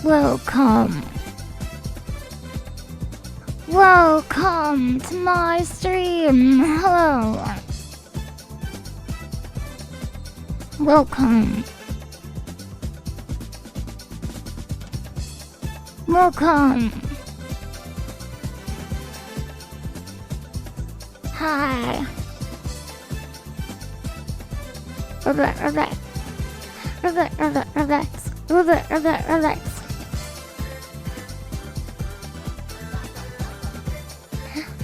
Welcome. Welcome to my stream. Hello. Welcome. Welcome. Hi. Relax. Relax. Relax. Relax. Relax. Relax. Relax.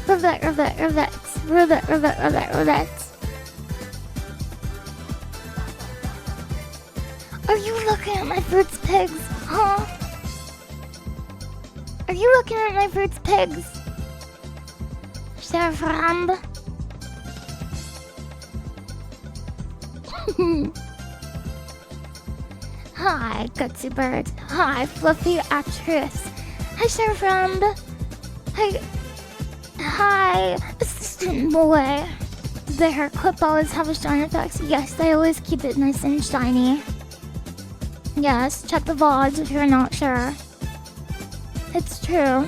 Relax, relax, relax, relax, relax, relax, relax. Are you looking at my fruits pigs? Huh? Are you looking at my fruits pigs? Cher friend? Hi, gutsy bird. Hi, fluffy actress. Hi, cher friend. Hi, assistant boy. Does the hair clip always have a shine effect? Yes, I always keep it nice and shiny. Yes, check the VODs if you're not sure. It's true.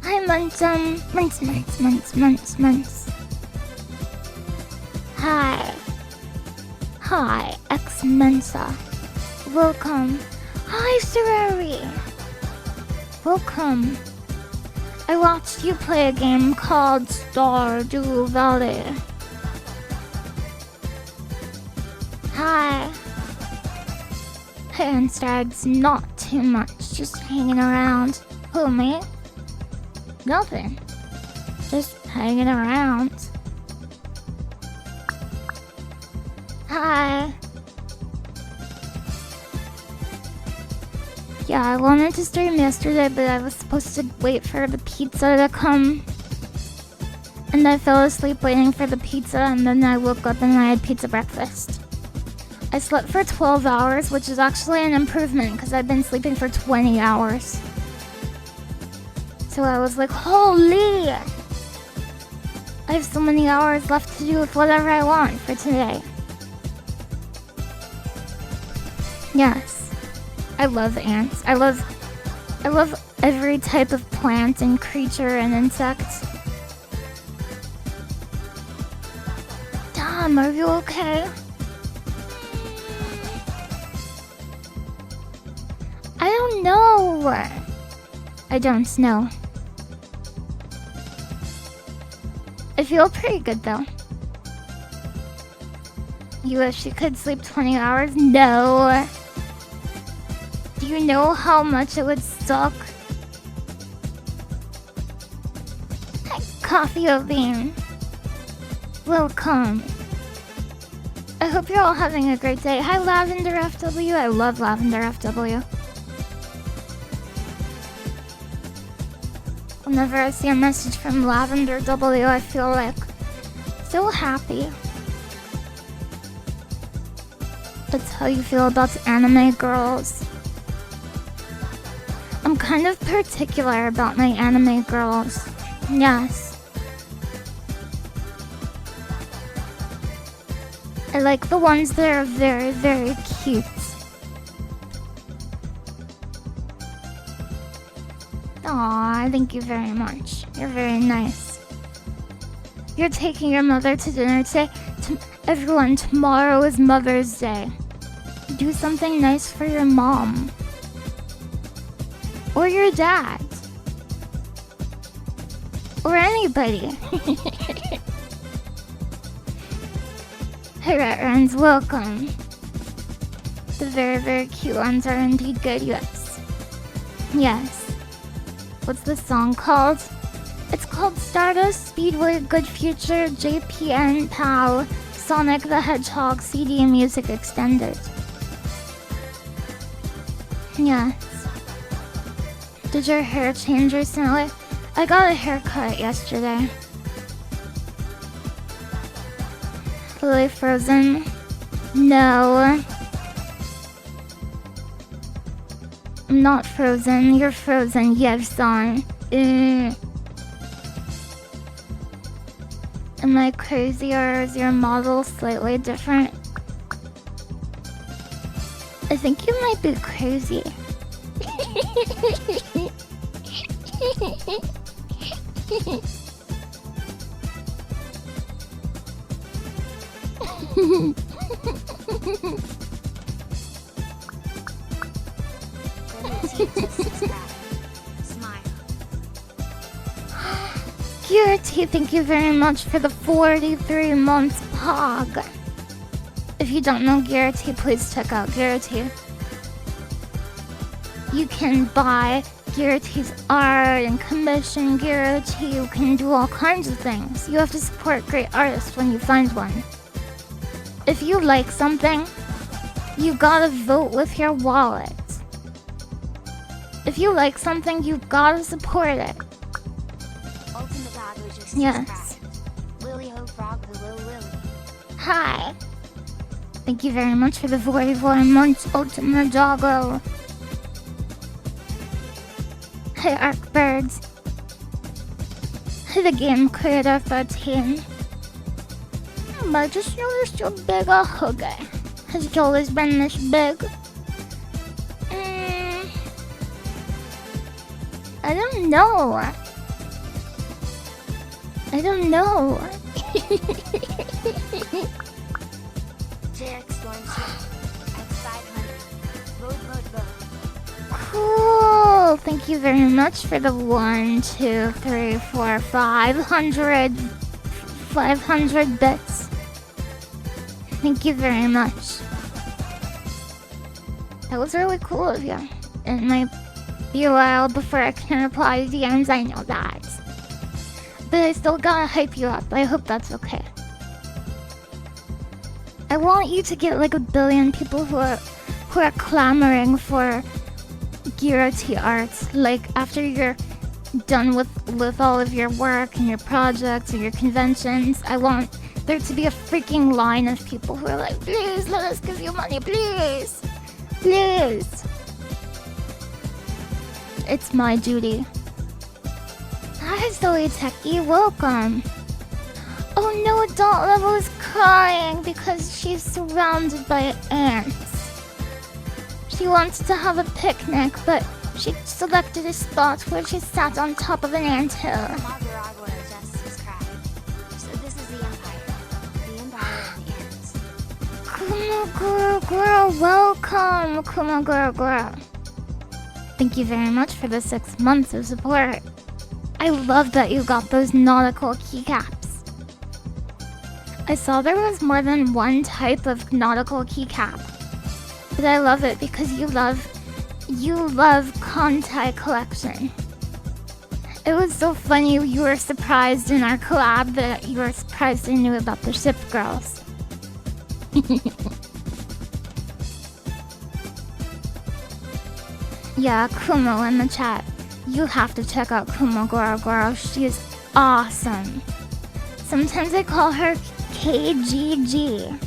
Hi, Munchum. Munch. Hi. Hi, ex-Mensa. Welcome. Hi, Sorari. Welcome. I watched you play a game called Stardew Valley. Hi. Hey, Instags, not too much, just hanging around. Who, me? Nothing. Just hanging around. Hi. Yeah, I wanted to stream yesterday, but I was supposed to wait for the pizza to come. And I fell asleep waiting for the pizza, and then I woke up and I had pizza breakfast. I slept for 12 hours, which is actually an improvement, because I've been sleeping for 20 hours. So I was like, holy! I have so many hours left to do with whatever I want for today. Yes. I love ants. I love every type of plant and creature and insect. Tom, are you okay? I don't know. I don't know. I feel pretty good though. You wish you could sleep 20 hours? No. Do you know how much it would suck? Hi, Coffee Bean. Welcome. I hope you're all having a great day. Hi, Lavender FW. I love Lavender FW. Whenever I see a message from Lavender W, I feel like so happy. That's how you feel about anime girls. I'm kind of particular about my anime girls. Yes. I like the ones that are very, very cute. Aw, thank you very much. You're very nice. You're taking your mother to dinner today? Everyone, tomorrow is Mother's Day. Do something nice for your mom. Or your dad. Or anybody. Hey, Retrons, welcome. The very, very cute ones are indeed good, yes. Yes. What's the song called? It's called Stardust, Speedway, Good Future, JPN, POW, Sonic the Hedgehog, CD Music Extended. Yes. Did your hair change recently? I got a haircut yesterday. Really frozen? No. I'm not frozen. You're frozen. Yes, son. Am I crazy or is your model slightly different? I think you might be crazy. Garrity, thank you very much for the 43 months pog. If you don't know Garrity, please check out Garrity. You can buy Garrity's art and commission Garrity. You can do all kinds of things. You have to support great artists when you find one. If you like something, you gotta vote with your wallet. If you like something, you gotta support it. Yes. Hi. Thank you very much for the 44 months, Ultima Doggo. Hey, Arcbirds. Hey, the Game Creator 13. I just noticed you're bigger, okay. Has it always been this big? I don't know. I don't know. Cool. Thank you very much for the 1, 2, 3, 4, 500 bits. Thank you very much. That was really cool of you. It might be a while before I can reply to DMs, I know that. But I still gotta hype you up. I hope that's okay. I want you to get like 1 billion people who are clamoring for Garrity arts. Like after you're done with all of your work and your projects and your conventions, I want there to be a freaking line of people who are like, please let us give you money, please. Please. It's my duty. Hi, Zoe Techie, welcome. Oh no, Adult Level is crying because she's surrounded by ants. She wants to have a picnic, but she selected a spot where she sat on top of an anthill. So this is the Empire. The Empire of the Ants. Kumagura girl, welcome, Kumagura girl. Thank you very much for the 6 months of support. I love that you got those nautical keycaps. I saw there was more than one type of nautical keycap. But I love it because you love Contai collection. It was so funny you were surprised in our collab that you were surprised I knew about the ship girls. Yeah, Kumo in the chat. You have to check out Kumo Goro. She is awesome. Sometimes I call her KGG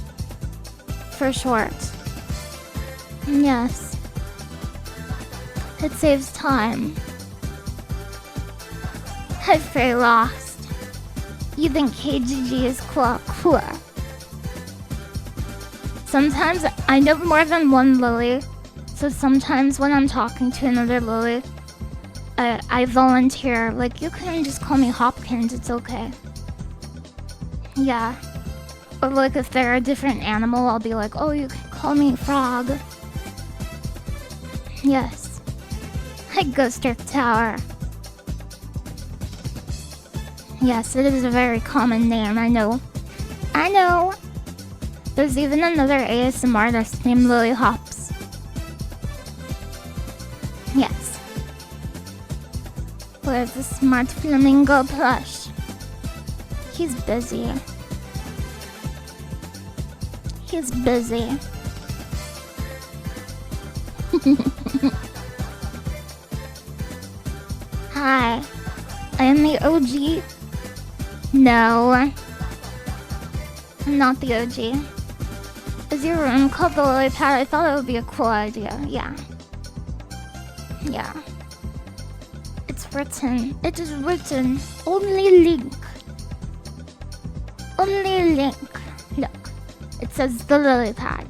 for short. Yes. It saves time. I've very lost. You think KGG is cool? Sometimes I know more than one Lily. So sometimes when I'm talking to another Lily, I volunteer. Like, you can just call me Hopkins, it's okay. Yeah. Or like if they're a different animal, I'll be like, oh, you can call me Frog. Yes. Hi, Ghost Earth Tower. Yes, it is a very common name, I know. I know! There's even another ASMR artist named LilyHops. Yes. Where's the smart flamingo plush? He's busy. He's busy. Hi. I am the OG. No. I'm not the OG. Is your room called the Lily Pad? I thought it would be a cool idea. Yeah. Yeah. It's written. It is written. Only link. Only link. Look. It says the Lily Pad.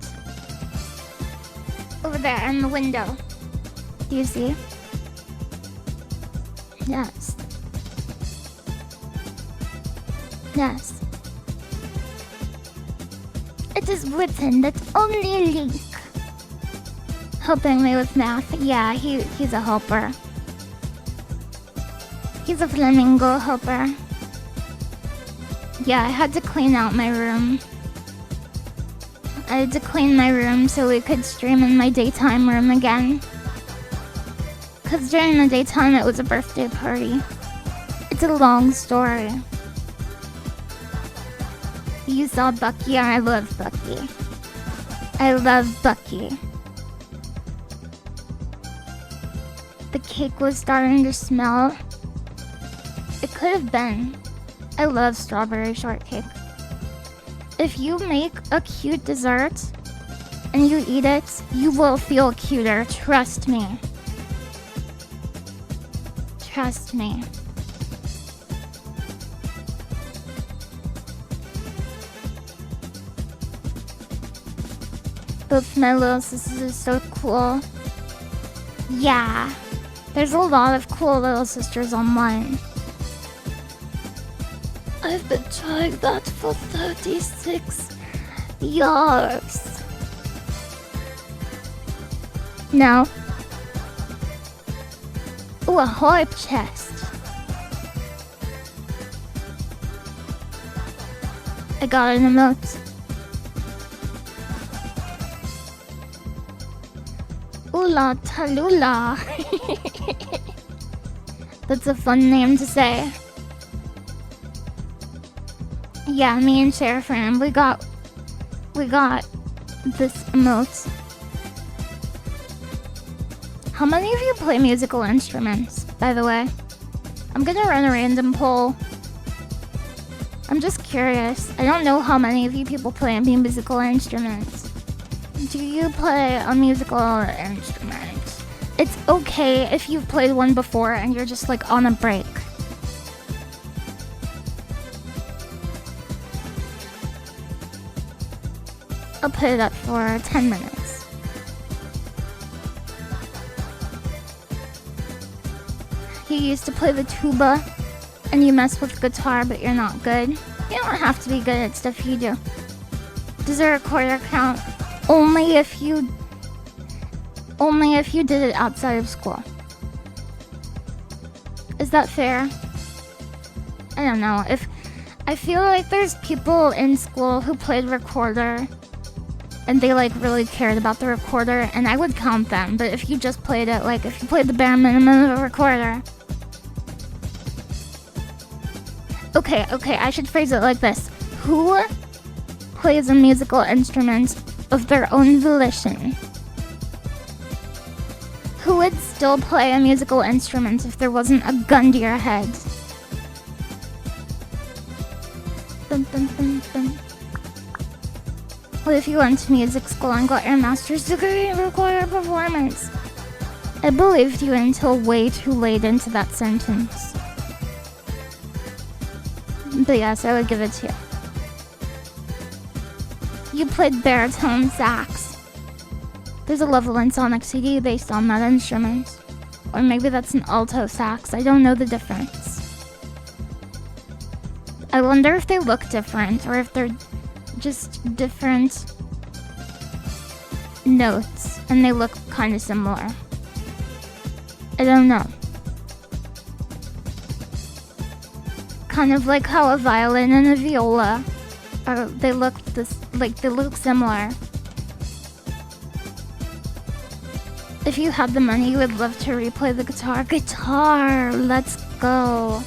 Over there in the window. Do you see? Yes. Yes. It is written that only Link. Helping me with math. Yeah, he's a helper. He's a flamingo helper. Yeah, I had to clean out my room. I had to clean my room so we could stream in my daytime room again. Because during the daytime it was a birthday party. It's a long story. You saw Bucky, and I love Bucky. I love Bucky. The cake was starting to smell. It could have been. I love strawberry shortcake. If you make a cute dessert and you eat it, you will feel cuter. Trust me. Trust me. Both my little sisters are so cool. Yeah. There's a lot of cool little sisters online. I've been trying that for 36 years. No. Ooh, a hype chest. I got an emote. Oola Talula. That's a fun name to say. Yeah, me and Sherafran, we got this emote. How many of you play musical instruments, by the way? I'm gonna run a random poll. I'm just curious. I don't know how many of you people play musical instruments. Do you play a musical instrument? It's okay if you've played one before and you're just like on a break. I'll put it up for 10 minutes. You used to play the tuba and you mess with guitar but you're not good. You don't have to be good at stuff you do. Does a recorder count? Only if you did it outside of school. Is that fair? I don't know. I feel like there's people in school who played recorder and they like really cared about the recorder, and I would count them. But if you just played it, like if you played the bare minimum of a recorder. Okay, I should phrase it like this. Who plays a musical instrument of their own volition? Who would still play a musical instrument if there wasn't a gun to your head? Dun, dun, dun, dun. What if you went to music school and got your master's degree in recorded performance? I believed you until way too late into that sentence. But yes, I would give it to you. You played baritone sax. There's a level in Sonic CD based on that instrument. Or maybe that's an alto sax. I don't know the difference. I wonder if they look different or if they're just different notes and they look kind of similar. I don't know. Kind of like how a violin and a viola they look similar. If you had the money, you would love to replay the guitar. Guitar, let's go.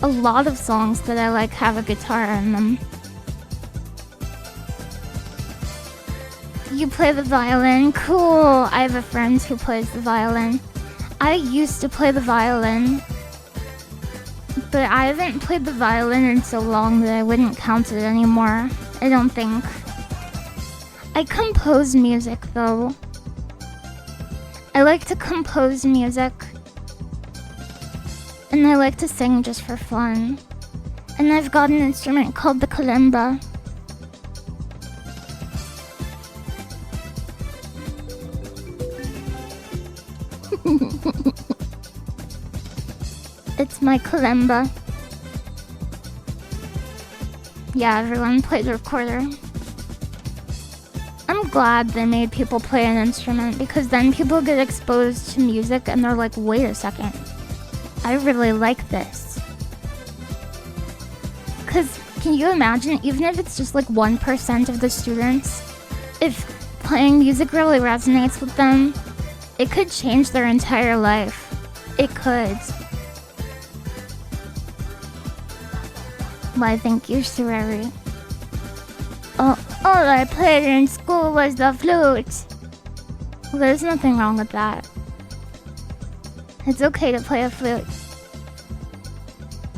A lot of songs that I like have a guitar in them. You play the violin? Cool. I have a friend who plays the violin. I used to play the violin, but I haven't played the violin in so long that I wouldn't count it anymore. I don't think. I compose music though. I like to compose music. And I like to sing just for fun. And I've got an instrument called the kalimba. It's my kalimba. Yeah, everyone played the recorder. I'm glad they made people play an instrument because then people get exposed to music and they're like, wait a second, I really like this. Because can you imagine, even if it's just like 1% of the students, if playing music really resonates with them, it could change their entire life. It could. Why, thank you, Surari. Oh, all I played in school was the flute. Well, there's nothing wrong with that. It's okay to play a flute.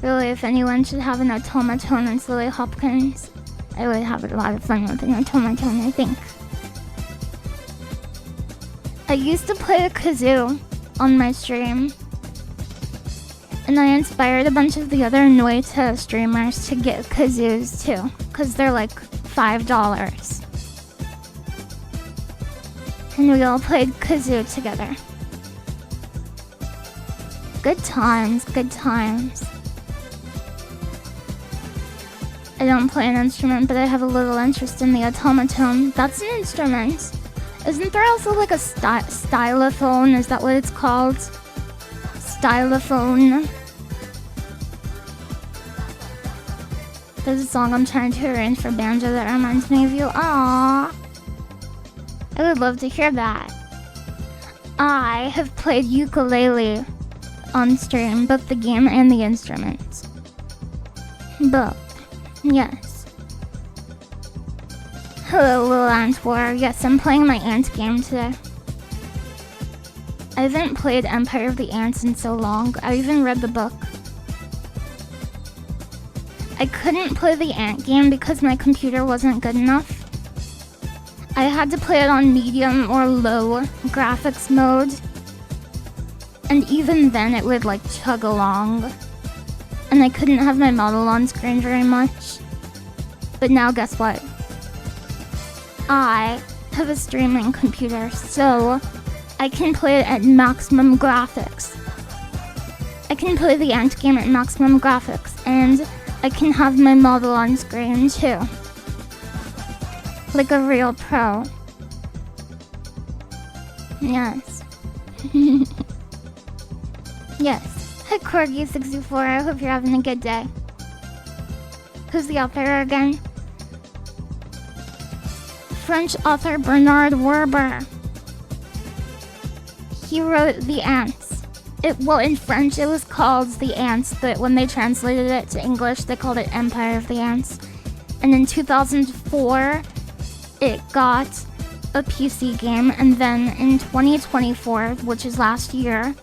Really, if anyone should have an automaton, it's Lily Hopkins. I would have a lot of fun with an automaton, I think. I used to play the kazoo on my stream. And I inspired a bunch of the other Noita streamers to get kazoos too, because they're like $5. And we all played kazoo together. Good times, good times. I don't play an instrument, but I have a little interest in the automaton. That's an instrument. Isn't there also like a stylophone? Is that what it's called? Stylophone. There's a song I'm trying to arrange for banjo that reminds me of you. Aww. I would love to hear that. I have played ukulele on stream, both the game and the instrument. Both. Yes. Hello, little ant war. Yes, I'm playing my ant game today. I haven't played Empire of the Ants in so long. I even read the book. I couldn't play the ant game because my computer wasn't good enough. I had to play it on medium or low graphics mode. And even then it would like chug along. And I couldn't have my model on screen very much. But now guess what? I have a streaming computer, so I can play it at maximum graphics. I can play the ant game at maximum graphics, and I can have my model on screen too. Like a real pro. Yes. Yes. Hi Corgi64, I hope you're having a good day. Who's the author again? French author Bernard Werber. He wrote The Ants. Well, in French it was called The Ants, but when they translated it to English, they called it Empire of the Ants. And in 2004, it got a PC game, and then in 2024, which is last year,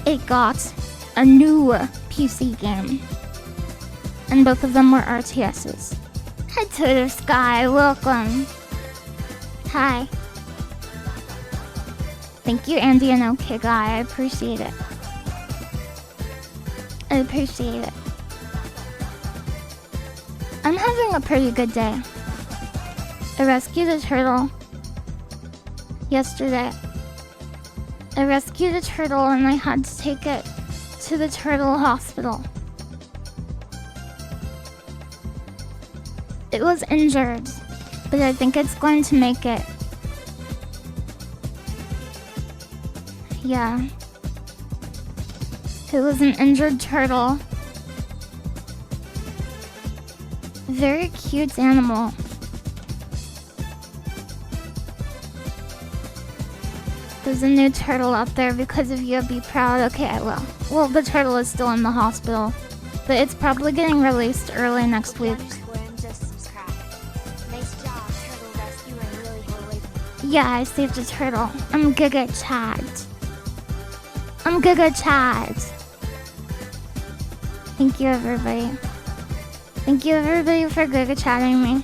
it got a new PC game. And both of them were RTSs. Hi Twitter Sky, welcome. Hi. Thank you, Andy and OK Guy. I appreciate it. I appreciate it. I'm having a pretty good day. I rescued a turtle yesterday. I rescued a turtle and I had to take it to the turtle hospital. It was injured, but I think it's going to make it. Yeah. It was an injured turtle. Very cute animal. There's a new turtle out there because of you. Be proud. Okay, I will. Well, the turtle is still in the hospital, but it's probably getting released early next week. Yeah, I saved a turtle. I'm Giga Chad. I'm Giga Chad. Thank you, everybody. Thank you, everybody, for Giga Chatting me.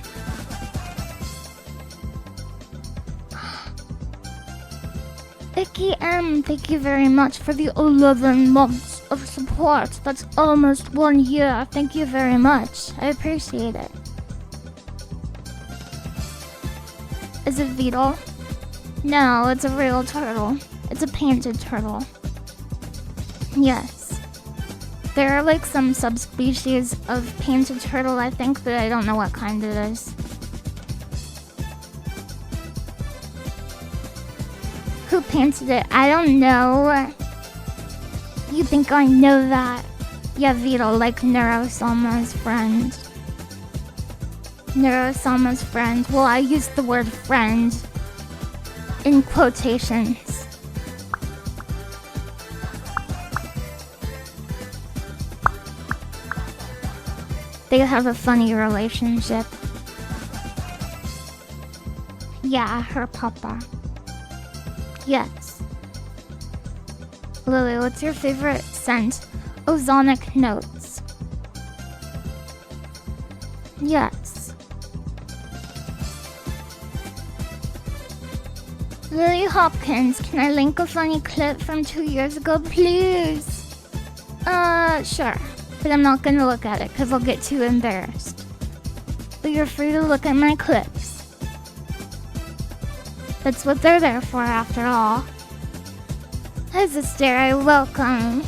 Icky M, thank you very much for the 11 months of support. That's almost 1 year. Thank you very much. I appreciate it. Is it Beetle? No, it's a real turtle. It's a painted turtle. Yes. There are like some subspecies of painted turtle, I think, but I don't know what kind it is. Who painted it? I don't know. You think I know that? Yeah, Vito, like Neurosoma's friend. Neurosoma's friend. Well, I used the word friend in quotations. They have a funny relationship. Yeah, her papa. Yes. Lily, what's your favorite scent? Ozonic notes. Yes. Lily Hopkins, can I link a funny clip from 2 years ago, please? Sure. But I'm not gonna look at it because I'll get too embarrassed. But you're free to look at my clips. That's what they're there for, after all. Hi, sister, welcome.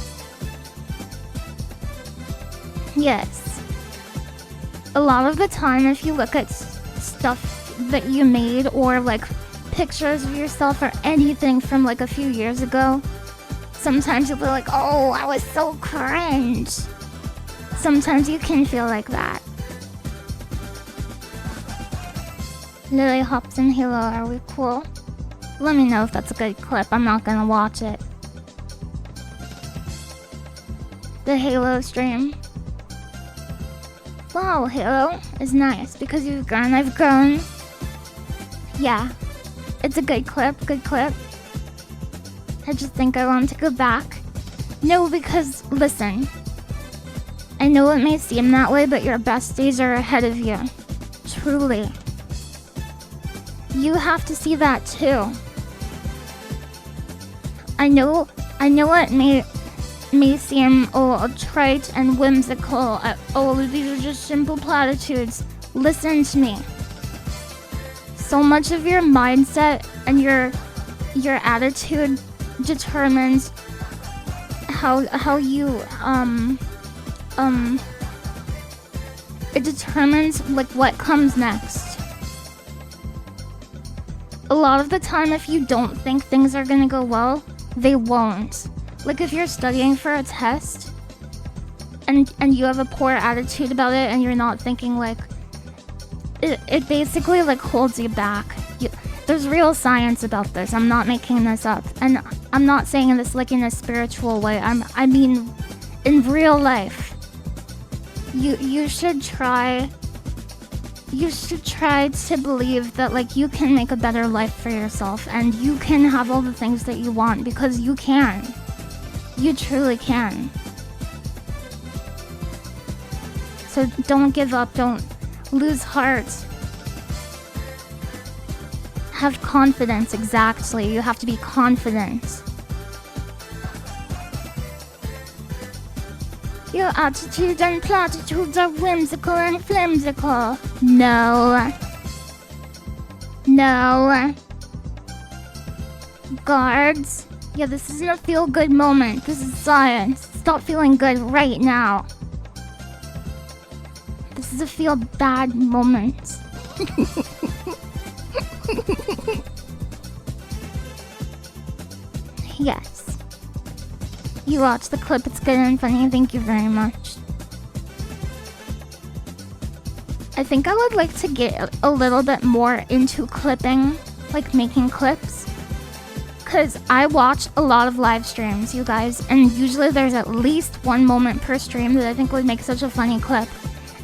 Yes. A lot of the time, if you look at stuff that you made, or like pictures of yourself or anything from like a few years ago, sometimes you'll be like, oh, I was so cringe. Sometimes you can feel like that. LilyHops and Halo, are we cool? Let me know if that's a good clip. I'm not gonna watch it. The Halo stream. Wow, Halo is nice because you've grown. I've grown. Yeah, it's a good clip, good clip. I just think I want to go back. No, because listen, I know it may seem that way, but your best days are ahead of you. Truly. You have to see that too. I know it may seem trite and whimsical. These are just simple platitudes. Listen to me. So much of your mindset and your attitude determines how you it determines like what comes next. A lot of the time, if you don't think things are gonna go well, they won't. Like if you're studying for a test and you have a poor attitude about it and you're not thinking, like, it basically like holds you back. There's real science about this. I'm not making this up. And I'm not saying this like in a spiritual way. I mean in real life. You should try to believe that like you can make a better life for yourself and you can have all the things that you want, because you can. You truly can. So don't give up, don't lose heart. Have confidence, exactly. You have to be confident. Your attitude and platitudes are whimsical and flimsical. No. No. Guards. Yeah, this isn't a feel-good moment. This is science. Stop feeling good right now. This is a feel-bad moment. Yes. You watched the clip, it's good and funny. Thank you very much. I think I would like to get a little bit more into clipping, like making clips. Because I watch a lot of live streams, you guys, and usually there's at least one moment per stream that I think would make such a funny clip.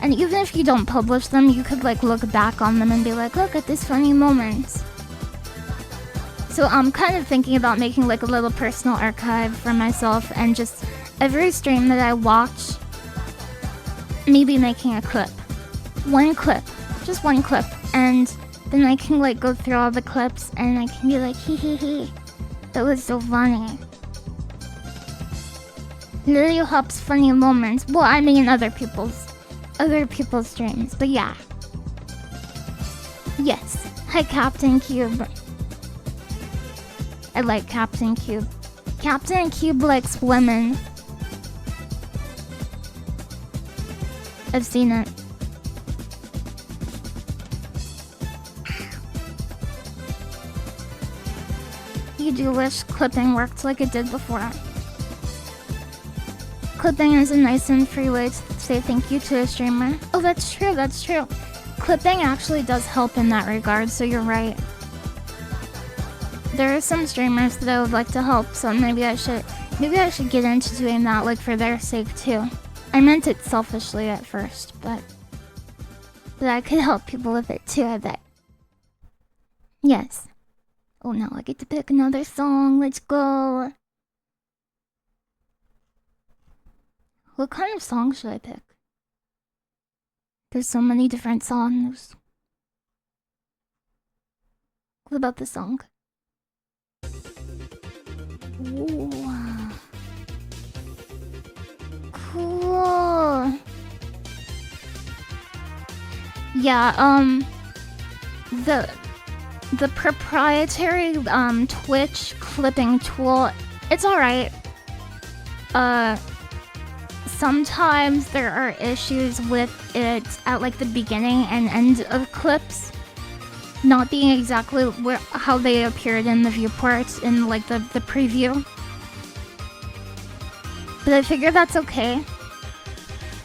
And even if you don't publish them, you could like look back on them and be like, look at this funny moment. So I'm kind of thinking about making like a little personal archive for myself, and just every stream that I watch, maybe making a clip. One clip. Just one clip. And then I can like go through all the clips and I can be like, hee hee hee. That was so funny. LilyHops funny moments. Well, I mean other people's streams, but yeah. Yes. Hi, Captain Cube. I like Captain Cube. Captain Cube likes women. I've seen it. You do wish clipping worked like it did before. Clipping is a nice and free way to say thank you to a streamer. Oh, that's true, that's true. Clipping actually does help in that regard, so you're right. There are some streamers that I would like to help, so maybe I should get into doing that, like, for their sake too. I meant it selfishly at first, but I could help people with it too, I bet. Yes. Oh, now I get to pick another song. Let's go. What kind of song should I pick? There's so many different songs. What about this song? Ooh. Cool. Yeah, the proprietary Twitch clipping tool, it's alright. Sometimes there are issues with it at like the beginning and end of clips not being exactly how they appeared in the viewport in like the preview. But I figure that's okay.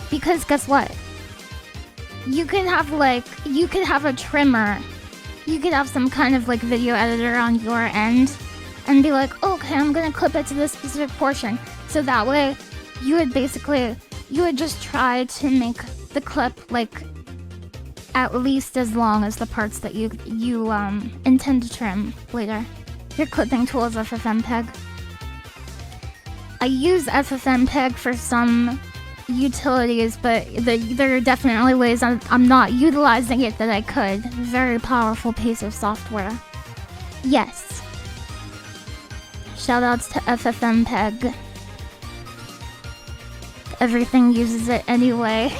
Because guess what? You could have a trimmer. You could have some kind of like video editor on your end and be like, okay, I'm gonna clip it to this specific portion. So that way you would just try to make the clip like at least as long as the parts that you intend to trim later. Your clipping tool is FFmpeg. I use FFmpeg for some utilities, but there are definitely ways I'm not utilizing it that I could. Very powerful piece of software. Yes. Shoutouts to FFmpeg. Everything uses it anyway.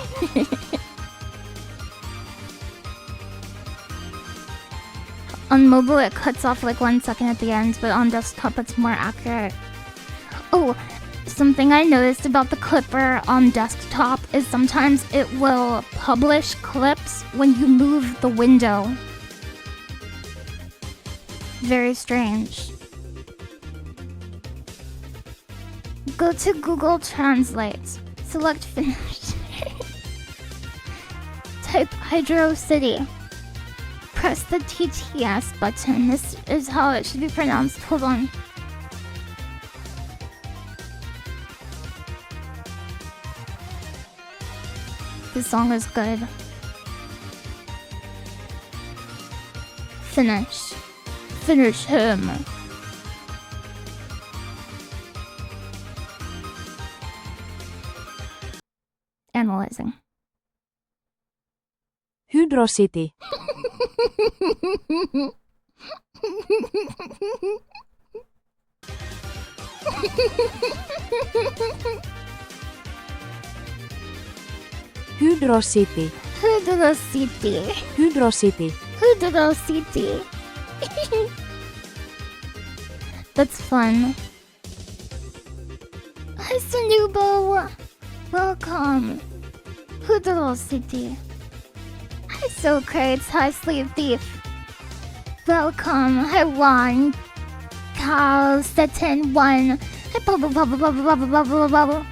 On mobile it cuts off like 1 second at the end, but on desktop it's more accurate. Oh, something I noticed about the clipper on desktop is sometimes it will publish clips when you move the window. Very strange. Go to Google Translate. Select Finnish. Type Hydro City. Press the TTS button. This is how it should be pronounced. Hold on. This song is good. Finish. Finish him. Analyzing. Hydro City. Hydro City. Hydro City. Hydro City. Hydro City. That's fun. Hi, Sanubo. Welcome. Hydro City. Hi, Socrates. Hi, Sleep Thief. Welcome. Hi, Juan. Cow, Setin, 1. Hi, bubble, bubble, bubble, bubble, bubble, bubble.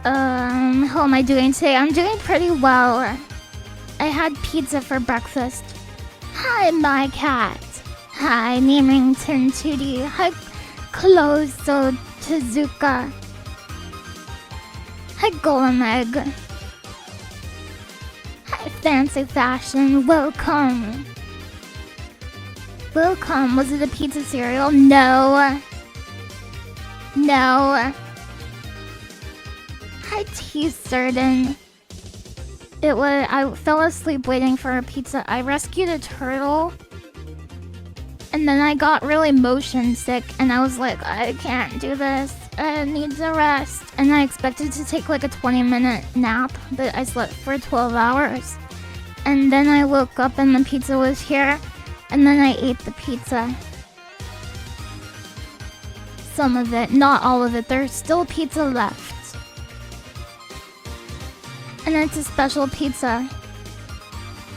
How am I doing today? I'm doing pretty well. I had pizza for breakfast. Hi, my cat. Hi, Nemington Tootie. Hi, Closo Tezuka. Hi, Golem Egg. Hi, Fancy Fashion. Welcome. Welcome. Was it a pizza cereal? No. No. Hi, Tea Certain. I fell asleep waiting for a pizza. I rescued a turtle. And then I got really motion sick. And I was like, I can't do this. I need to rest. And I expected to take like a 20-minute nap. But I slept for 12 hours. And then I woke up and the pizza was here. And then I ate the pizza. Some of it, not all of it. There's still pizza left. And it's a special pizza.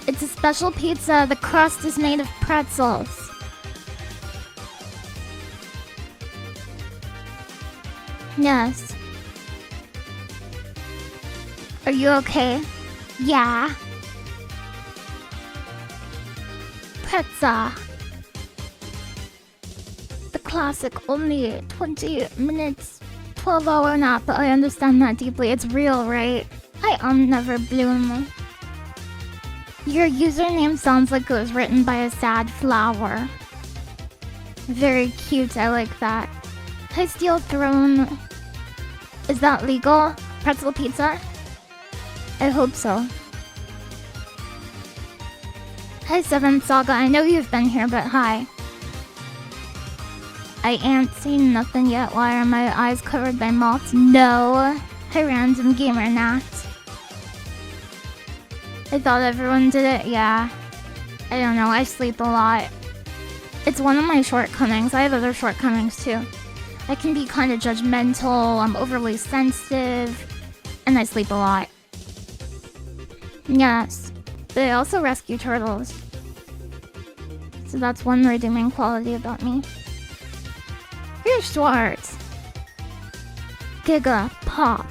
It's a special pizza. The crust is made of pretzels. Yes. Are you okay? Yeah. Pretzel. The classic, only 20 minutes, 12-hour nap, but I understand that deeply. It's real, right? I never bloom. Your username sounds like it was written by a sad flower. Very cute, I like that. Hi, Steel Throne. Is that legal? Pretzel pizza? I hope so. Hi, Seventh Saga. I know you've been here, but hi. I ain't seen nothing yet. Why are my eyes covered by moths? No. Hi, Random Gamer Nat. I thought everyone did it. Yeah. I don't know. I sleep a lot. It's one of my shortcomings. I have other shortcomings too. I can be kind of judgmental. I'm overly sensitive. And I sleep a lot. Yes. But I also rescue turtles. So that's one redeeming quality about me. Here's Schwartz. Giga Pop.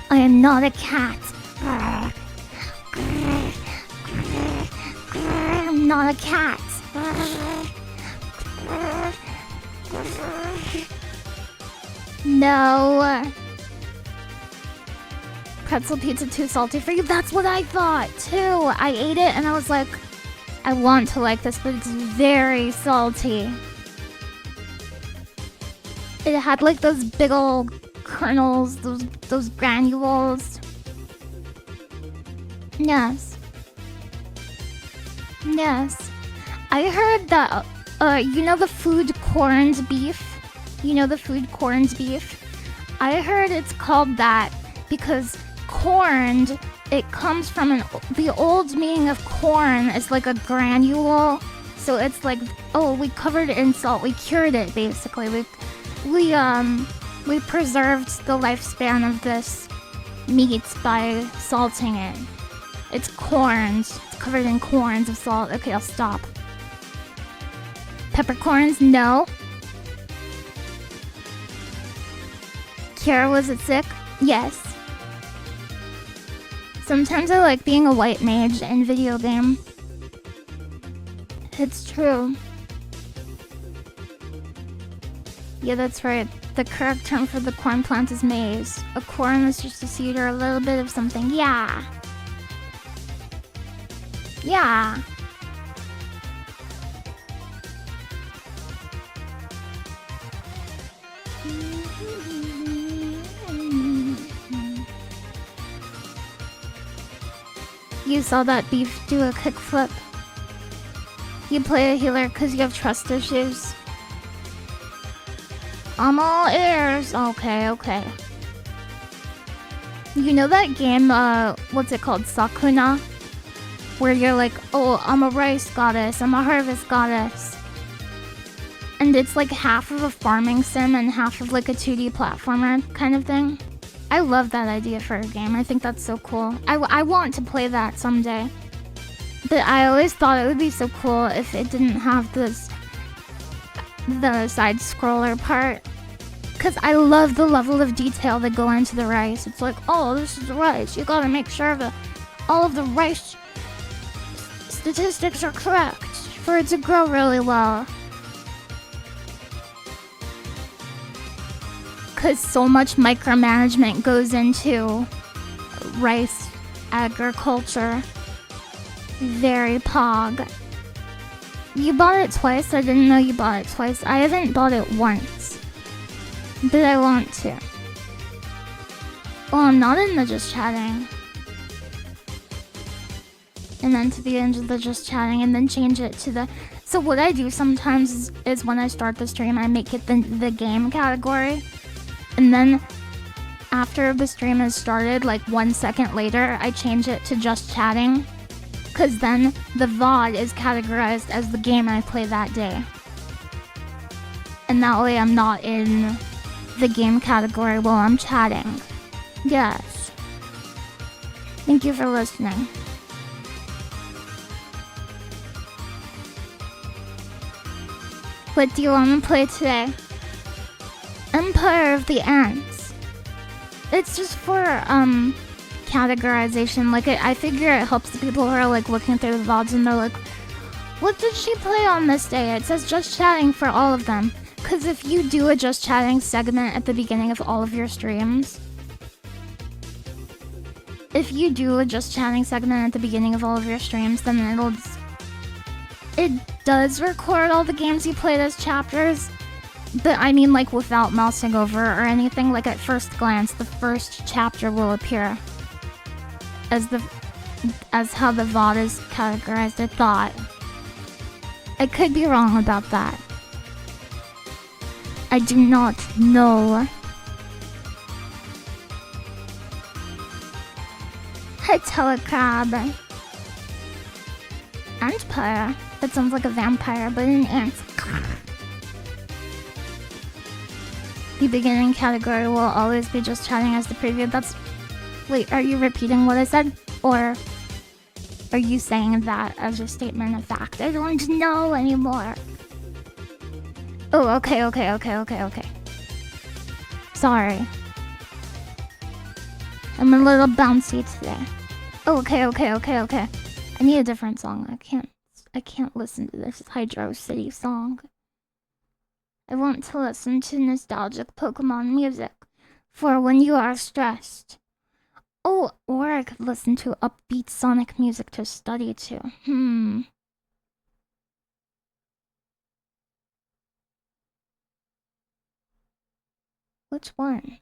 I am not a cat. I'm not a cat. No. Pretzel pizza too salty for you? That's what I thought too. I ate it and I was like, I want to like this, but it's very salty. It had like those big old kernels, those granules. Yes. Yes. I heard that, you know the food corned beef? You know the food corned beef? I heard it's called that because corned, it comes from the old meaning of corn is like a granule. So it's like, oh, we covered it in salt. We cured it, basically. We preserved the lifespan of this meat by salting it. It's corned. It's covered in corns of salt. Okay, I'll stop. Peppercorns? No. Kira, was it sick? Yes. Sometimes I like being a white mage in video game. It's true. Yeah, that's right. The correct term for the corn plant is maize. A corn is just a seed or a little bit of something. Yeah. Yeah. You saw that beef do a kickflip. You play a healer because you have trust issues. I'm all ears. Okay, okay. You know that game, what's it called? Sakuna? Where you're like, oh, I'm a rice goddess, I'm a harvest goddess. And it's like half of a farming sim and half of like a 2D platformer kind of thing. I love that idea for a game. I think that's so cool. I want to play that someday. But I always thought it would be so cool if it didn't have the side scroller part. Because I love the level of detail that go into the rice. It's like, oh, this is rice. You gotta make sure that all of the rice statistics are correct for it to grow really well. Because so much micromanagement goes into rice agriculture. Very pog. You bought it twice? I didn't know you bought it twice. I haven't bought it once. But I want to. Well, I'm not in the just chatting. And then to the end of the just chatting and then change it to the So what I do sometimes is when I start the stream, I make it the game category. And then after the stream has started, like 1 second later, I change it to just chatting. Because then the VOD is categorized as the game I play that day. And that way I'm not in the game category while I'm chatting. Yes. Thank you for listening. What do you want to play today? Empire of the Ants. It's just for categorization. Like I figure it helps the people who are like looking through the VODs and they're like, what did she play on this day? It says just chatting for all of them. Cause if you do a just chatting segment at the beginning of all of your streams, then it does record all the games you played as chapters. But I mean, like, without mousing over or anything. Like, at first glance, the first chapter will appear as how the VOD is categorized, I thought. I could be wrong about that. I do not know. Hi, Telecrab. Antpire. That sounds like a vampire, but an ant. The beginning category will always be just chatting as the preview. Wait, are you repeating what I said? Or are you saying that as a statement of fact? I don't know anymore. Oh, okay. Sorry. I'm a little bouncy today. Oh, okay. I need a different song. I can't listen to this Hydro City song. I want to listen to nostalgic Pokemon music for when you are stressed. Oh, or I could listen to upbeat Sonic music to study to. Which one?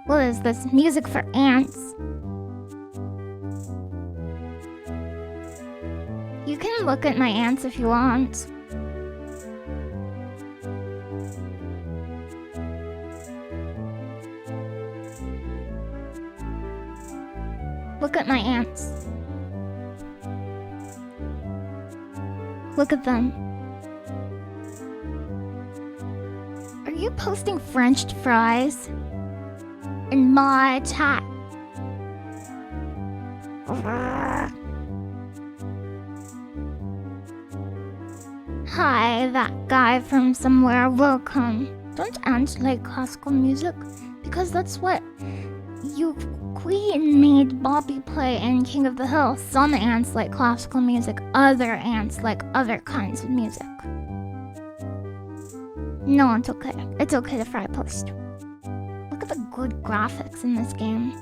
What is this? Music for ants? You can look at my ants if you want. Look at my ants. Look at them. Are you posting French fries in my chat? Hi, that guy from somewhere, welcome. Don't ants like classical music? Because that's what you Queen made Bobby play in King of the Hill. Some ants like classical music, other ants like other kinds of music. No, it's okay. It's okay to fry post. Look at the good graphics in this game.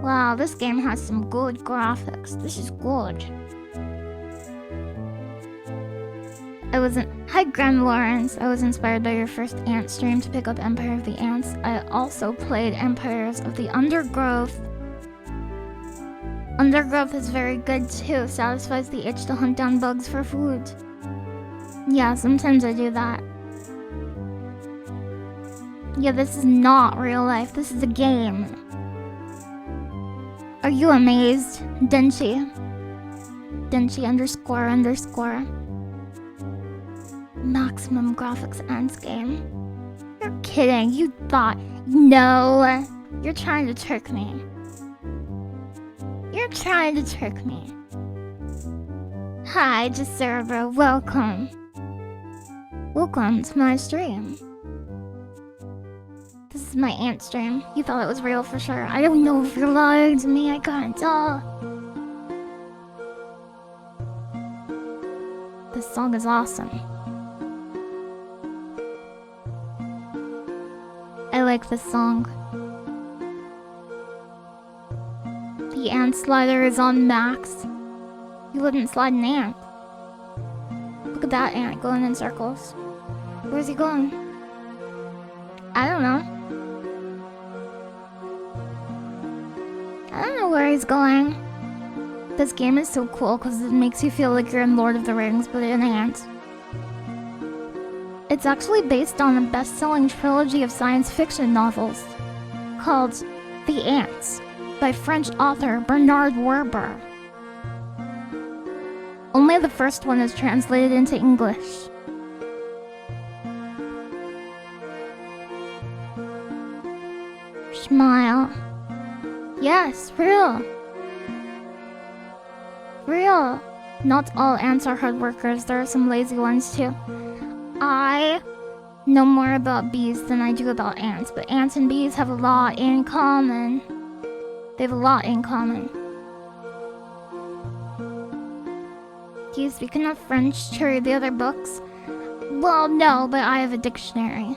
Wow, this game has some good graphics. This is good. Hi, Grand Lawrence. I was inspired by your first ant stream to pick up Empire of the Ants. I also played Empires of the Undergrowth. Undergrowth is very good too. Satisfies the itch to hunt down bugs for food. Yeah, sometimes I do that. Yeah, this is not real life. This is a game. Are you amazed? Denchi. Denchi __. Maximum graphics ants game. You're kidding. You thought. No. You're trying to trick me. You're trying to trick me. Hi, Deserver. Welcome. Welcome to my stream. This is my ant stream. You thought it was real for sure. I don't know if you're lying to me. I can't tell. This song is awesome. I like this song. The ant slider is on max. You wouldn't slide an ant. Look at that ant going in circles. Where's he going? I don't know. I don't know where he's going. This game is so cool because it makes you feel like you're in Lord of the Rings, but in ants. It's actually based on a best-selling trilogy of science fiction novels called The Ants by French author Bernard Werber. Only the first one is translated into English. Smile. Yes, real. Real. Not all ants are hard workers. There are some lazy ones too. I know more about bees than I do about ants, but ants and bees have a lot in common. They have a lot in common. Do you speak enough French to read the other books? Well, no, but I have a dictionary.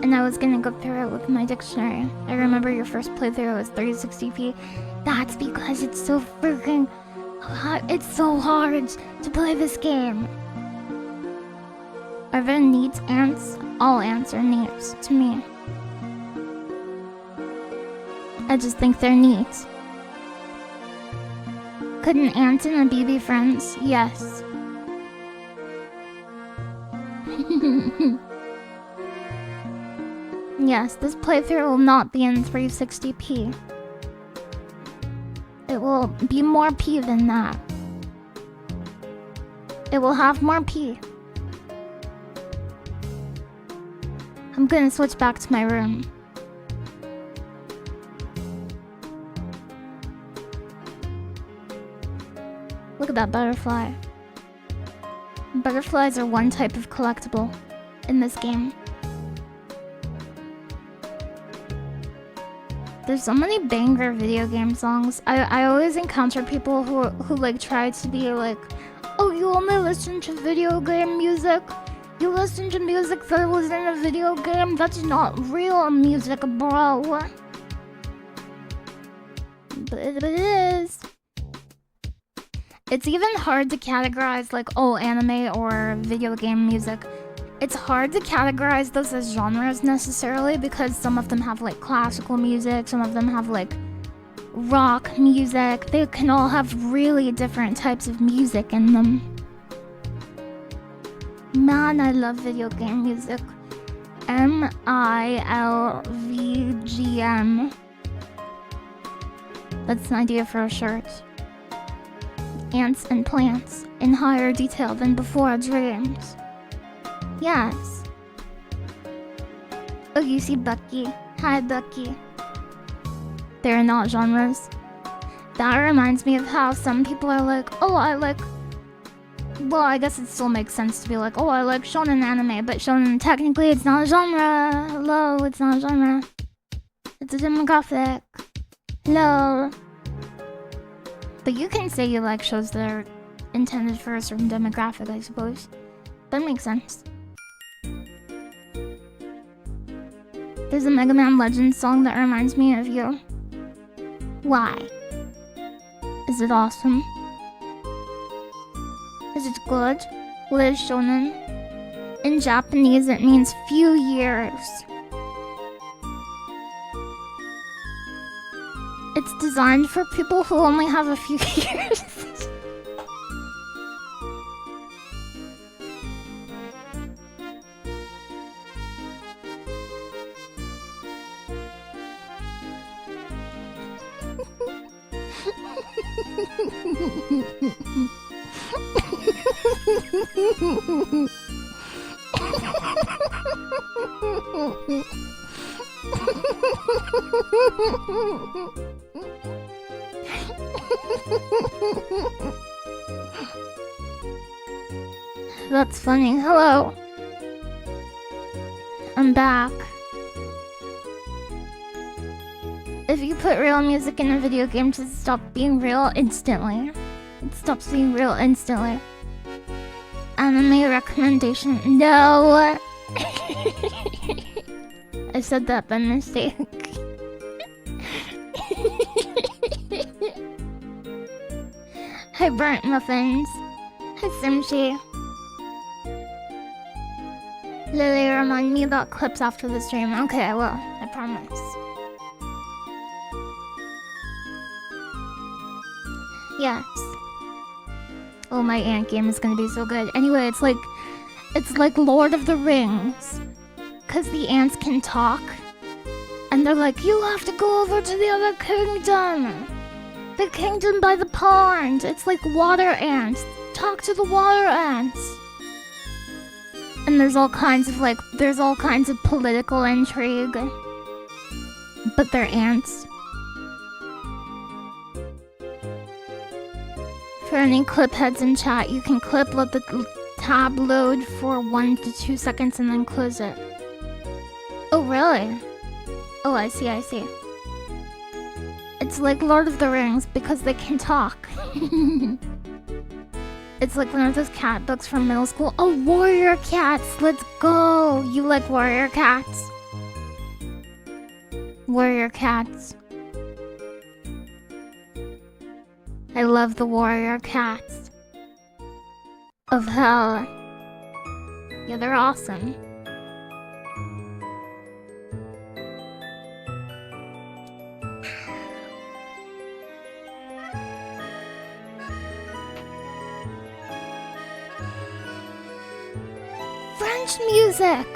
And I was gonna go through it with my dictionary. I remember your first playthrough was 360p. That's because it's so freaking hard. It's so hard to play this game. Are there neat ants? All ants are neat to me. I just think they're neat. Could an ant and a bee be friends? Yes. Yes, this playthrough will not be in 360p. It will be more P than that. It will have more P. I'm gonna switch back to my room. Look at that butterfly. Butterflies are one type of collectible in this game. There's so many banger video game songs. I always encounter people who like try to be like, oh, you only listen to video game music? You listen to music that was in a video game? That's not real music, bro. But it is. It's even hard to categorize like, oh, anime or video game music. It's hard to categorize those as genres necessarily because some of them have like classical music, some of them have like rock music. They can all have really different types of music in them. Man, I love video game music. MILVGM. That's an idea for a shirt. Ants and plants in higher detail than before dreams. Yes. Oh, you see Bucky. Hi, Bucky. They're not genres. That reminds me of how some people are like, oh, I like... Well, I guess it still makes sense to be like, oh, I like shonen anime, but shonen, technically, it's not a genre. Hello, it's not a genre. It's a demographic. Hello. But you can say you like shows that are intended for a certain demographic, I suppose. That makes sense. There's a Mega Man Legends song that reminds me of you. Why? Is it awesome? Is it good? What is shonen? In Japanese, it means few years. It's designed for people who only have a few years. That's funny. Hello. I'm back. If you put real music in a video game, does it stop being real instantly? It stops being real instantly. Anime recommendation. No! I said that by mistake. Hi, Burnt Muffins. Simshi. Lily, remind me about clips after the stream. Okay, I will. I promise. Yes. Oh, my ant game is gonna be so good. Anyway, it's like Lord of the Rings. Cause the ants can talk. And they're like, you have to go over to the other kingdom. The kingdom by the pond. It's like water ants. Talk to the water ants. And there's all kinds of political intrigue. But they're ants. For any clip heads in chat, you can clip, let the tab load for 1 to 2 seconds and then close it. Oh, really? Oh, I see. It's like Lord of the Rings because they can talk. It's like one of those cat books from middle school. Oh, warrior cats! Let's go! You like warrior cats? Warrior cats. I love the warrior cats. Of hell. Yeah, they're awesome. French music!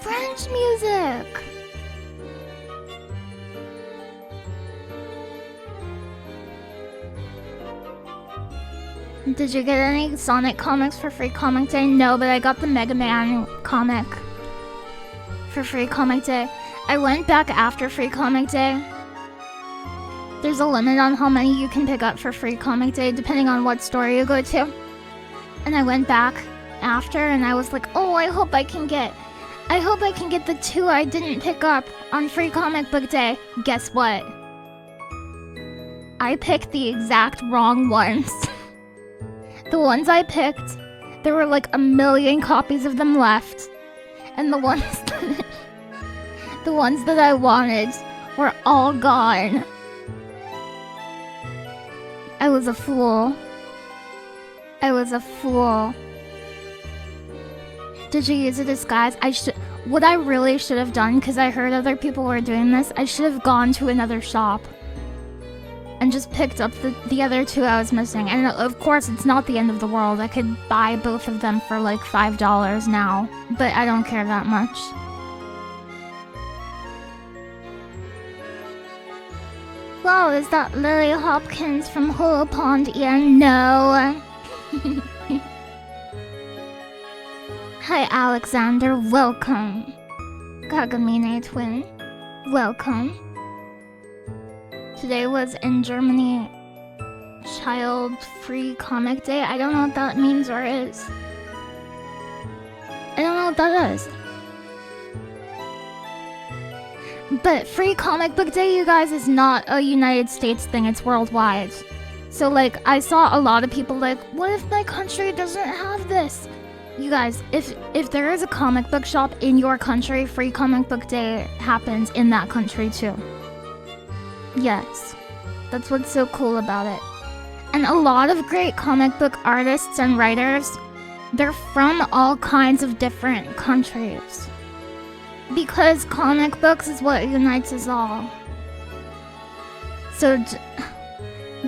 French music! Did you get any Sonic comics for free comic day? No, but I got the Mega Man comic for free comic day. I went back after free comic day. There's a limit on how many you can pick up for free comic day depending on what store you go to. And I went back after and I was like, oh, I hope I can get the 2 I didn't pick up on free comic book day. Guess what? I picked the exact wrong ones. The ones I picked, there were like 1 million copies of them left. And the ones that I wanted were all gone. I was a fool. Did you use a disguise? What I really should have done, because I heard other people were doing this, I should have gone to another shop and just picked up the other 2 I was missing. And of course, it's not the end of the world. I could buy both of them for like $5 now, but I don't care that much. Wow, is that Lily Hopkins from Hollow Pond? Yeah, no. Hi, Alexander. Welcome. Kagamine Twin. Welcome. Today was in Germany Child Free Comic Day. I don't know what that means or is. I don't know what that is. But Free Comic Book Day, you guys, is not a United States thing. It's worldwide. So, like, I saw a lot of people like, what if my country doesn't have this? You guys, if there is a comic book shop in your country, Free Comic Book Day happens in that country too. Yes. That's what's so cool about it. And a lot of great comic book artists and writers, they're from all kinds of different countries. Because comic books is what unites us all. So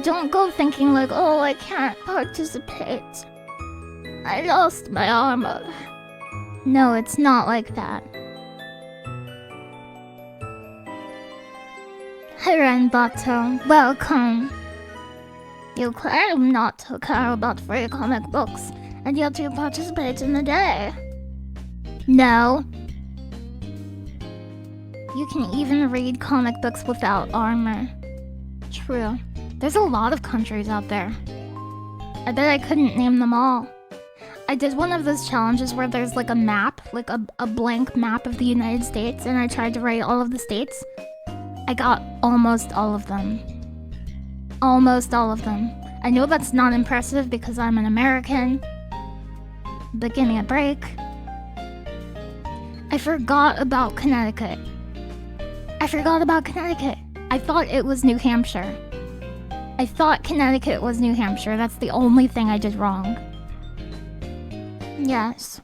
don't go thinking like, oh, I can't participate. I lost my armor. No, it's not like that. Hi, Renbato. Welcome. You claim not to care about free comic books, and yet you participate in the day. No. You can even read comic books without armor. True. There's a lot of countries out there. I bet I couldn't name them all. I did one of those challenges where there's like a map, like a blank map of the United States, and I tried to write all of the states. I got almost all of them. Almost all of them. I know that's not impressive because I'm an American, but give me a break. I forgot about Connecticut. I thought it was New Hampshire. I thought Connecticut was New Hampshire. That's the only thing I did wrong. Yes.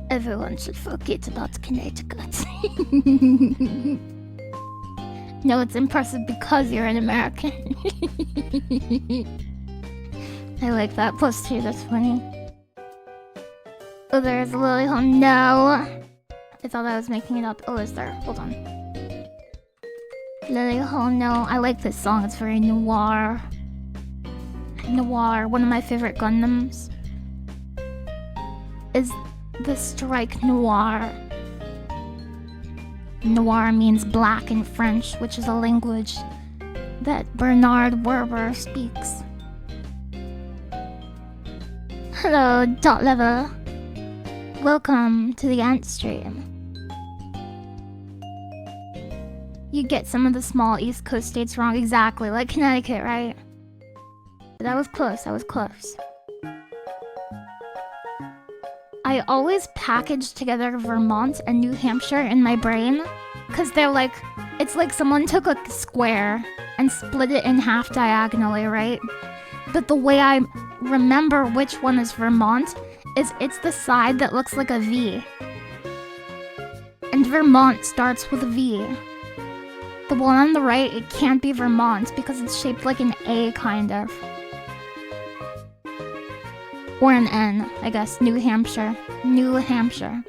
Everyone should forget about Connecticut. No, it's impressive because you're an American. I like that. Plus two, that's funny. Oh, there's a LilyHops. No! I thought I was making it up. Oh, is there? Hold on. LilyHops, no. I like this song. It's very noir. Noir. One of my favorite Gundams is the Strike Noir. Noir means black in French, which is a language that Bernard Werber speaks. Hello, Dot Level. Welcome to the Ant Stream. You get some of the small East Coast states wrong, exactly, like Connecticut, right? But that was close, that was close. I always package together Vermont and New Hampshire in my brain, because they're like, it's like someone took a square and split it in half diagonally, right? But the way I remember which one is Vermont is it's the side that looks like a V. And Vermont starts with a V. The one on the right, it can't be Vermont because it's shaped like an A, kind of. Or an N, I guess. New Hampshire. New Hampshire.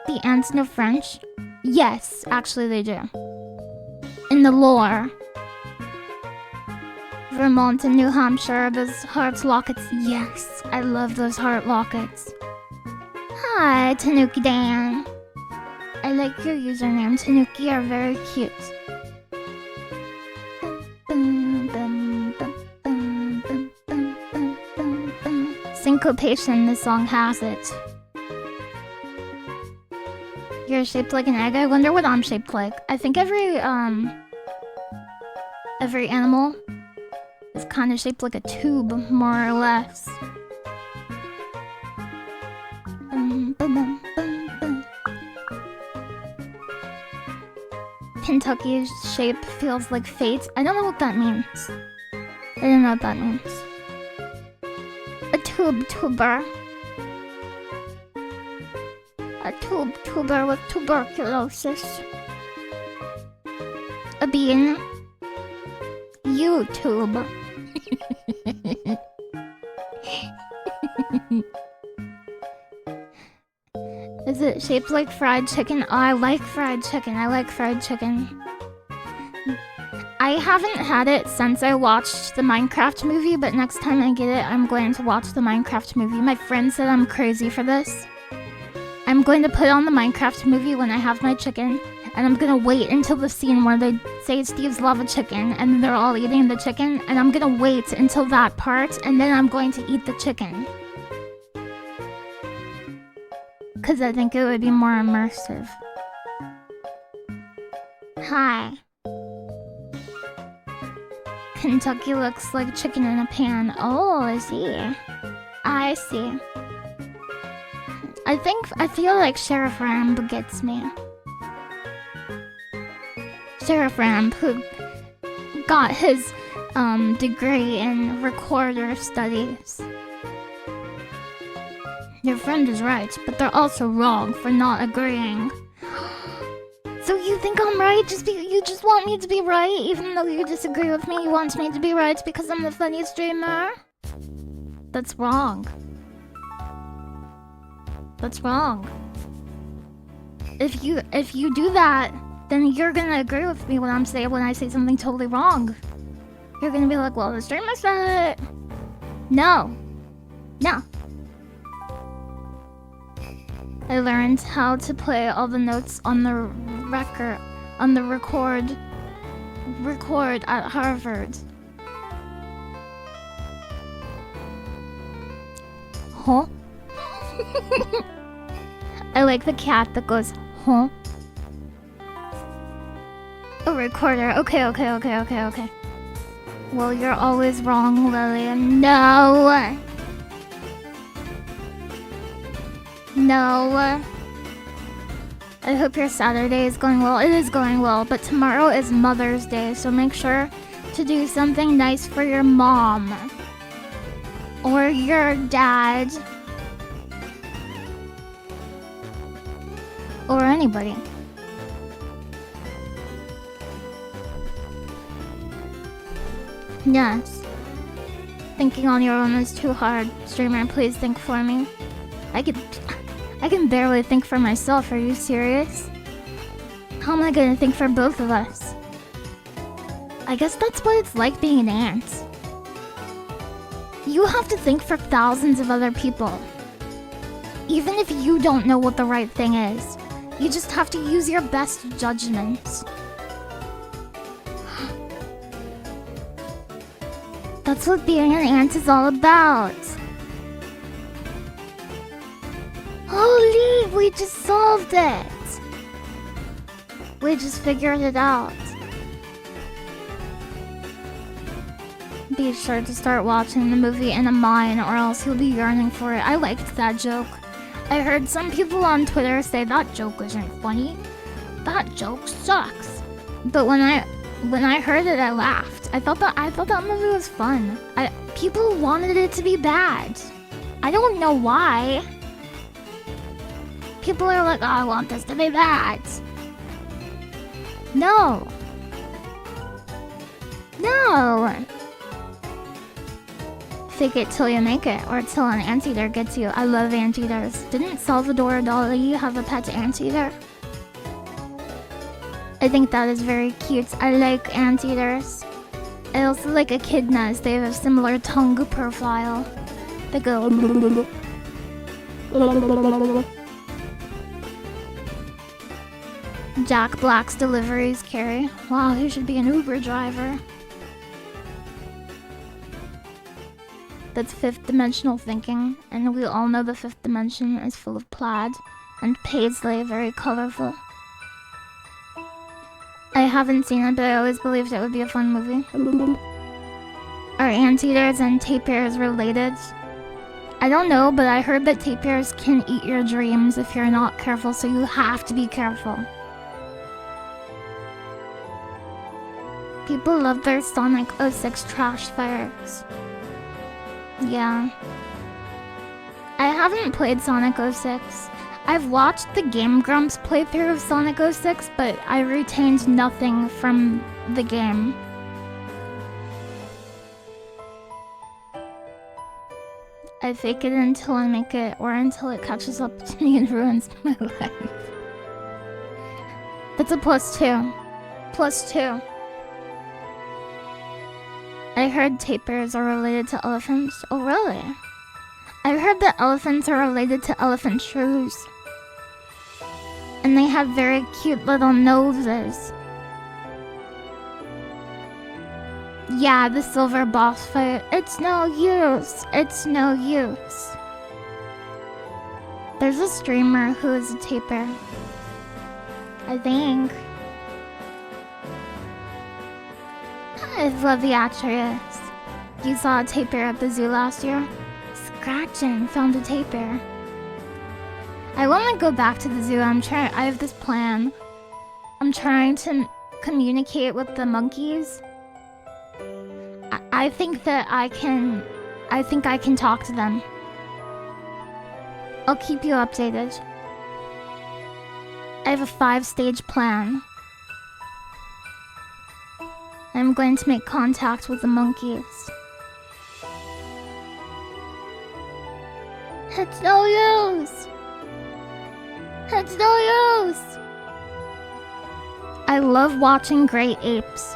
The ants know French? Yes, actually they do. In the lore. Vermont and New Hampshire, those heart lockets. Yes, I love those heart lockets. Hi, Tanuki Dan. I like your username. Tanuki are very cute. Syncopation, this song has it. You're shaped like an egg? I wonder what I'm shaped like. I think every animal is kind of shaped like a tube, more or less. Kentucky's shape feels like fate. I don't know what that means. I don't know what that means. A tuber. A tuber with tuberculosis. A bean. YouTube. Is it shaped like fried chicken? Oh, I like fried chicken. I like fried chicken. I haven't had it since I watched the Minecraft movie, but next time I get it, I'm going to watch the Minecraft movie. My friend said I'm crazy for this. I'm going to put on the Minecraft movie when I have my chicken, and I'm gonna wait until the scene where they say Steve's lava chicken, and they're all eating the chicken, and I'm gonna wait until that part, and then I'm going to eat the chicken. Because I think it would be more immersive. Hi. Kentucky looks like chicken in a pan. Oh, I see. I see. I feel like Sheriff Ramb gets me. Sheriff Ramb, who got his degree in recorder studies. Your friend is right, but they're also wrong for not agreeing. So you think I'm right? You just want me to be right, even though you disagree with me. You want me to be right because I'm the funniest streamer? That's wrong. That's wrong. If you do that, then you're gonna agree with me when I say something totally wrong. You're gonna be like, well, the streamer said it. No. No. I learned how to play all the notes on the record at Harvard. Huh? I like the cat that goes, huh? A recorder. Okay. Well, you're always wrong, Lily. No! No. I hope your Saturday is going well. It is going well, but tomorrow is Mother's Day, so make sure to do something nice for your mom. Or your dad. Or anybody. Yes. Thinking on your own is too hard. Streamer, please think for me. I can barely think for myself. Are you serious? How am I gonna think for both of us? I guess that's what it's like being an aunt. You have to think for thousands of other people. Even if you don't know what the right thing is, you just have to use your best judgment. That's what being an aunt is all about. Holy, we just solved it. We just figured it out. Be sure to start watching the movie in a mine or else you'll be yearning for it. I liked that joke. I heard some people on Twitter say that joke isn't funny. That joke sucks. But when I heard it, I laughed. I thought that movie was fun. People wanted it to be bad. I don't know why. People are like, oh, I want this to be bad. No. No. Fake it till you make it, or till an anteater gets you. I love anteaters. Didn't Salvador Dali have a pet anteater? I think that is very cute. I like anteaters. I also like echidnas. They have a similar tongue profile. They go. Jack Black's deliveries carry. Wow, he should be an Uber driver. That's fifth dimensional thinking, and we all know the fifth dimension is full of plaid and paisley, very colorful. I haven't seen it, but I always believed it would be a fun movie. Are anteaters and tapirs related? I don't know, but I heard that tapirs can eat your dreams if you're not careful, so you have to be careful. People love their Sonic 06 trash fires. Yeah. I haven't played Sonic 06. I've watched the Game Grumps playthrough of Sonic 06, but I retained nothing from the game. I fake it until I make it, or until it catches up to me and ruins my life. That's a +2. +2. I heard tapirs are related to elephants. Oh, really? I heard that elephants are related to elephant shrews. And they have very cute little noses. Yeah, the silver boss fight. It's no use. It's no use. There's a streamer who is a tapir. I think. I love the actress. You saw a tapir at the zoo last year? Scratching found a tapir. I want to go back to the zoo. I have this plan. I'm trying to communicate with the monkeys. I think that I can talk to them. I'll keep you updated. I have a 5-stage plan. I'm going to make contact with the monkeys. It's no use! It's no use! I love watching great apes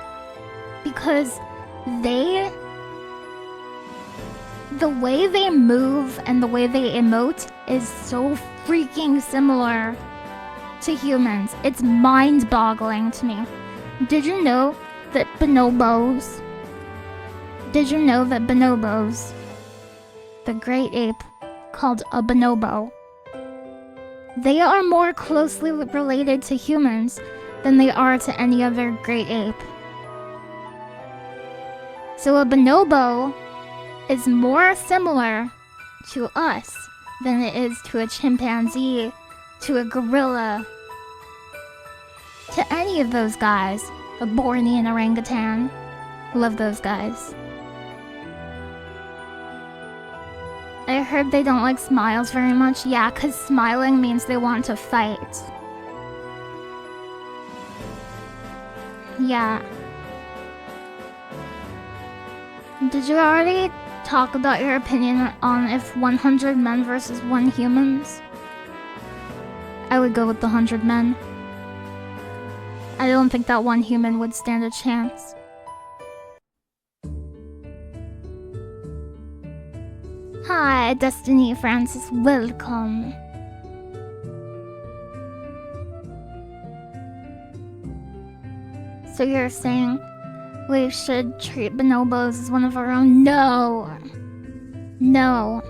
because the way they move and the way they emote is so freaking similar to humans. It's mind-boggling to me. Did you know that bonobos, the great ape called a bonobo, they are more closely related to humans than they are to any other great ape. So a bonobo is more similar to us than it is to a chimpanzee, to a gorilla, to any of those guys. A Bornean orangutan. Love those guys. I heard they don't like smiles very much. Yeah, 'cause smiling means they want to fight. Yeah. Did you already talk about your opinion on if 100 men versus 1 humans? I would go with the 100 men. I don't think that 1 human would stand a chance. Hi, Destiny Francis, welcome. So you're saying we should treat bonobos as one of our own? No. No.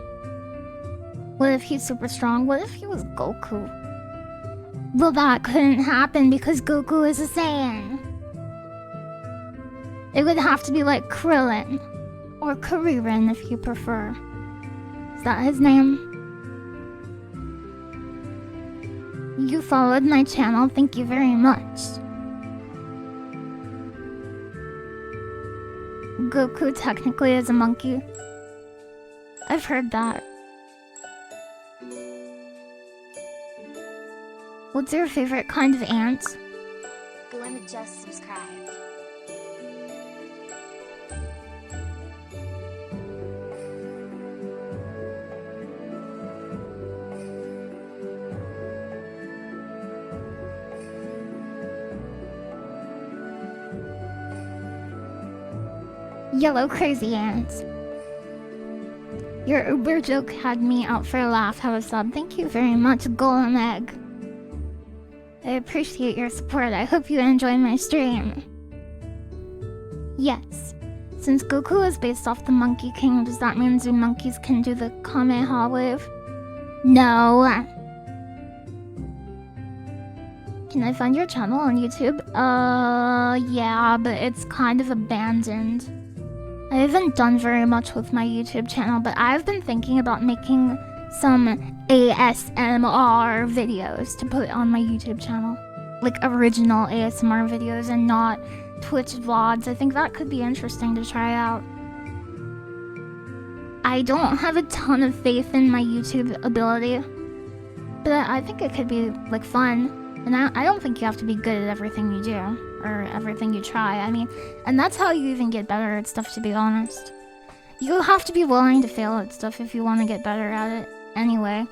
What if he's super strong? What if he was Goku? Well, that couldn't happen because Goku is a Saiyan. It would have to be like Krillin. Or Kuririn if you prefer. Is that his name? You followed my channel, thank you very much. Goku technically is a monkey. I've heard that. What's your favorite kind of ant? Glenn just subscribed. Yellow crazy ants. Your Uber joke had me out for a laugh. Have a sub. Thank you very much, Golden Egg. I appreciate your support. I hope you enjoy my stream. Yes. Since Goku is based off the Monkey King, does that mean zoo monkeys can do the Kamehameha wave? No. Can I find your channel on YouTube? Yeah, but it's kind of abandoned. I haven't done very much with my YouTube channel, but I've been thinking about making some ASMR videos to put on my YouTube channel. Like original ASMR videos and not Twitch vlogs. I think that could be interesting to try out. I don't have a ton of faith in my YouTube ability, but I think it could be like fun. And I don't think you have to be good at everything you do, or everything you try. I mean, and that's how you even get better at stuff, to be honest. You have to be willing to fail at stuff if you want to get better at it, anyway.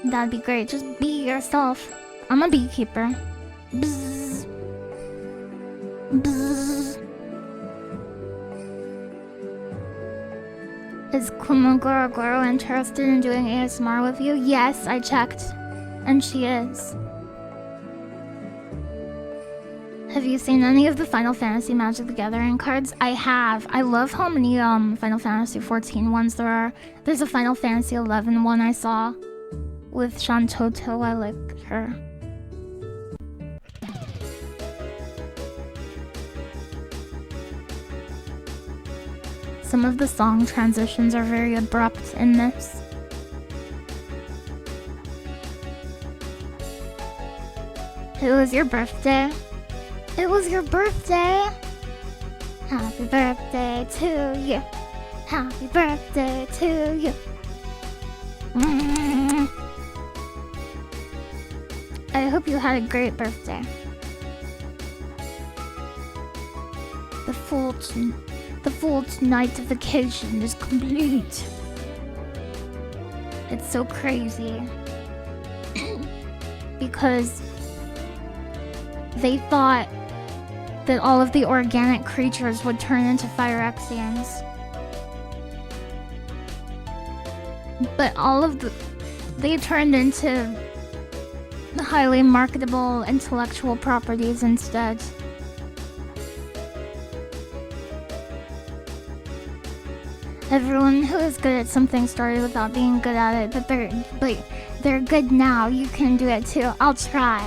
That'd be great, just be yourself. I'm a beekeeper. Bzzz. Bzzz. Is Kumogoro interested in doing ASMR with you? Yes, I checked. And she is. Have you seen any of the Final Fantasy Magic the Gathering cards? I have. I love how many Final Fantasy 14 ones there are. There's a Final Fantasy 11 one I saw with Shantoto. I like her. Some of the song transitions are very abrupt in this. It was your birthday. It was your birthday. Happy birthday to you. Happy birthday to you. I hope you had a great birthday. The fortnight vacation is complete. It's so crazy. Because they thought that all of the organic creatures would turn into Phyrexians. But they turned into highly marketable intellectual properties instead. Everyone who is good at something started without being good at it, but they're good now. You can do it too. I'll try.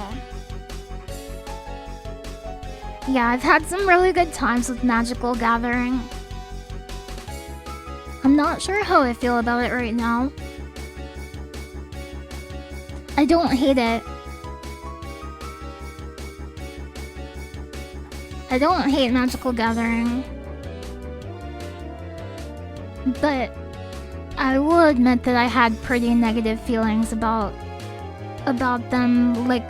Yeah, I've had some really good times with Magical Gathering. I'm not sure how I feel about it right now. I don't hate it. I don't hate Magical Gathering. But I will admit that I had pretty negative feelings about them, like,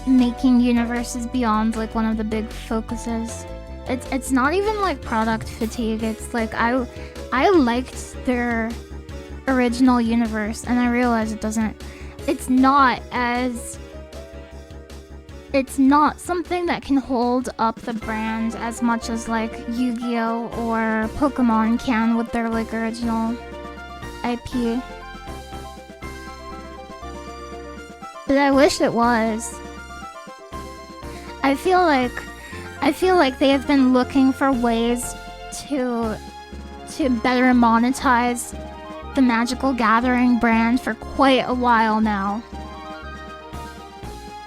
making Universes Beyond, like, one of the big focuses. It's not even, like, product fatigue. It's, like, I liked their original universe, and I realized it's not something that can hold up the brand as much as, like, Yu-Gi-Oh! Or Pokemon can with their, like, original IP. But I wish it was. I feel like they have been looking for ways to better monetize the Magical Gathering brand for quite a while now.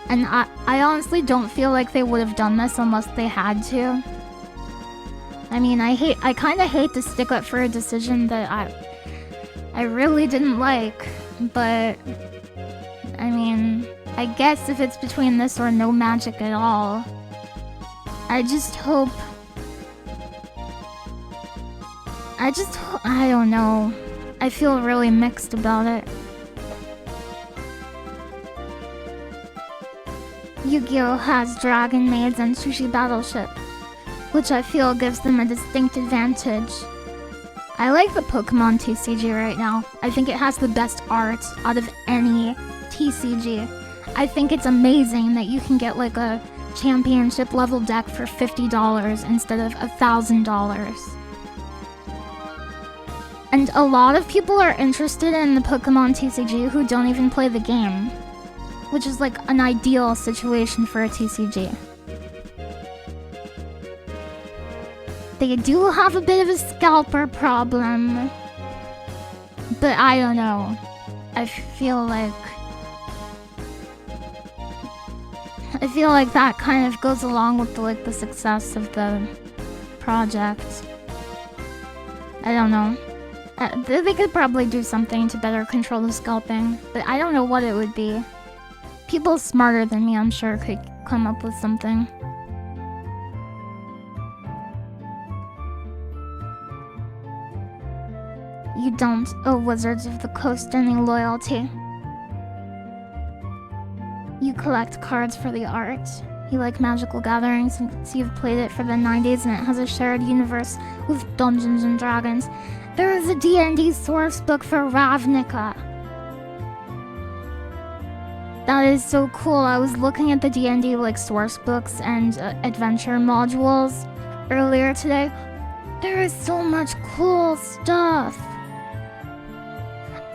And I honestly don't feel like they would have done this unless they had to. I mean, I kind of hate to stick up for a decision that I really didn't like, but I mean, I guess if it's between this or no magic at all, I don't know. I feel really mixed about it. Yu-Gi-Oh! Has Dragon Maids and Sushi Battleship, which I feel gives them a distinct advantage. I like the Pokemon TCG right now. I think it has the best art out of any TCG. I think it's amazing that you can get like a championship level deck for $50 instead of $1,000. And a lot of people are interested in the Pokemon TCG who don't even play the game, which is like an ideal situation for a TCG. They do have a bit of a scalper problem, but I don't know. I feel like that kind of goes along with the success of the project. I don't know. They could probably do something to better control the scalping, but I don't know what it would be. People smarter than me, I'm sure, could come up with something. You don't owe Wizards of the Coast any loyalty. You collect cards for the art. You like Magical Gathering since you've played it for the 90s and it has a shared universe with Dungeons and Dragons. There is a D&D source book for Ravnica. That is so cool. I was looking at the D&D source books and adventure modules earlier today. There is so much cool stuff.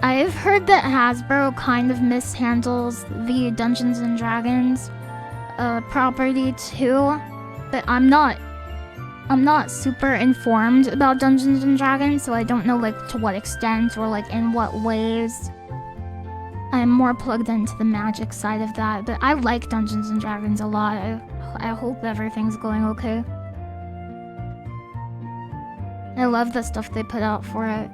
I've heard that Hasbro kind of mishandles the Dungeons and Dragons property too, but I'm not super informed about Dungeons and Dragons, so I don't know to what extent or in what ways. I'm more plugged into the magic side of that, but I like Dungeons and Dragons a lot. I hope everything's going okay. I love the stuff they put out for it.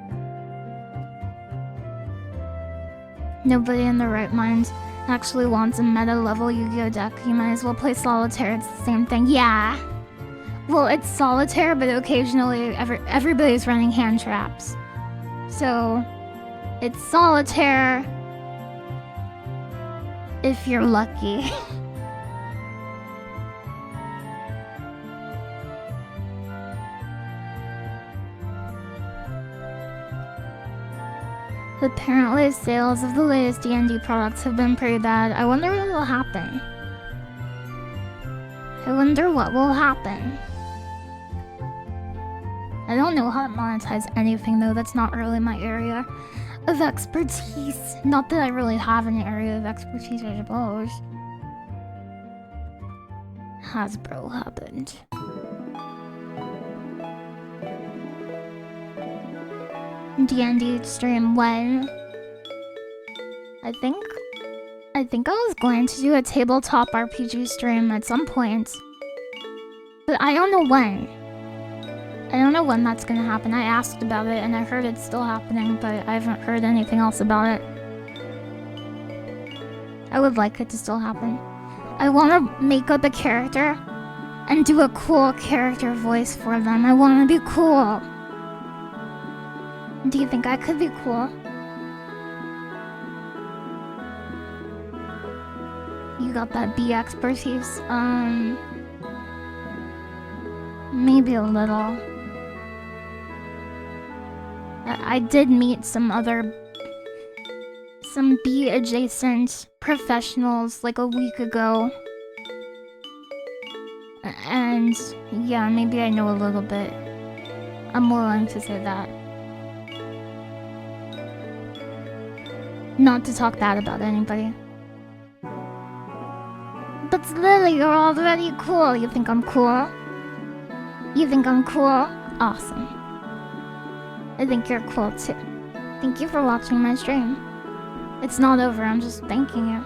Nobody in their right mind actually wants a meta-level Yu-Gi-Oh deck. You might as well play Solitaire, it's the same thing. Yeah! Well, it's Solitaire, but occasionally everybody's running hand traps. So, it's Solitaire if you're lucky. Apparently, sales of the latest D&D products have been pretty bad. I wonder what will happen. I wonder what will happen. I don't know how to monetize anything though, that's not really my area of expertise. Not that I really have an area of expertise, I suppose. Hasbro happened. D&D stream when? I think I was going to do a tabletop RPG stream at some point. But I don't know when. I don't know when that's gonna happen. I asked about it and I heard it's still happening, but I haven't heard anything else about it. I would like it to still happen. I want to make up a character and do a cool character voice for them. I want to be cool. Do you think I could be cool? You got that bee expertise? Maybe a little. I did meet some bee adjacent professionals like a week ago. And yeah, maybe I know a little bit. I'm willing to say that. Not to talk bad about anybody. But Lily, you're already cool. You think I'm cool? You think I'm cool? Awesome. I think you're cool too. Thank you for watching my stream. It's not over, I'm just thanking you.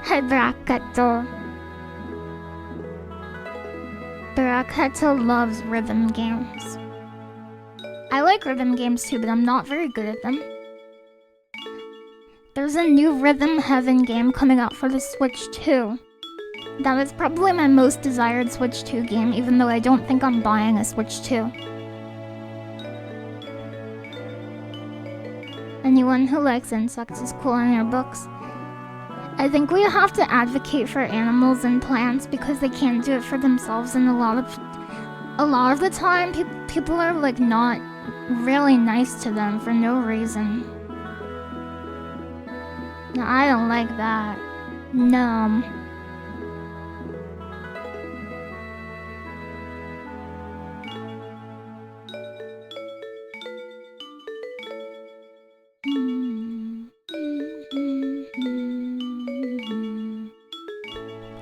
Hi, Bracketo. Bracketo loves rhythm games. I like rhythm games too, but I'm not very good at them. There's a new Rhythm Heaven game coming out for the Switch 2. That is probably my most desired Switch 2 game, even though I don't think I'm buying a Switch 2. Anyone who likes insects is cool in your books. I think we have to advocate for animals and plants because they can't do it for themselves, and a lot of the time people are like not really nice to them for no reason. No, I don't like that. No.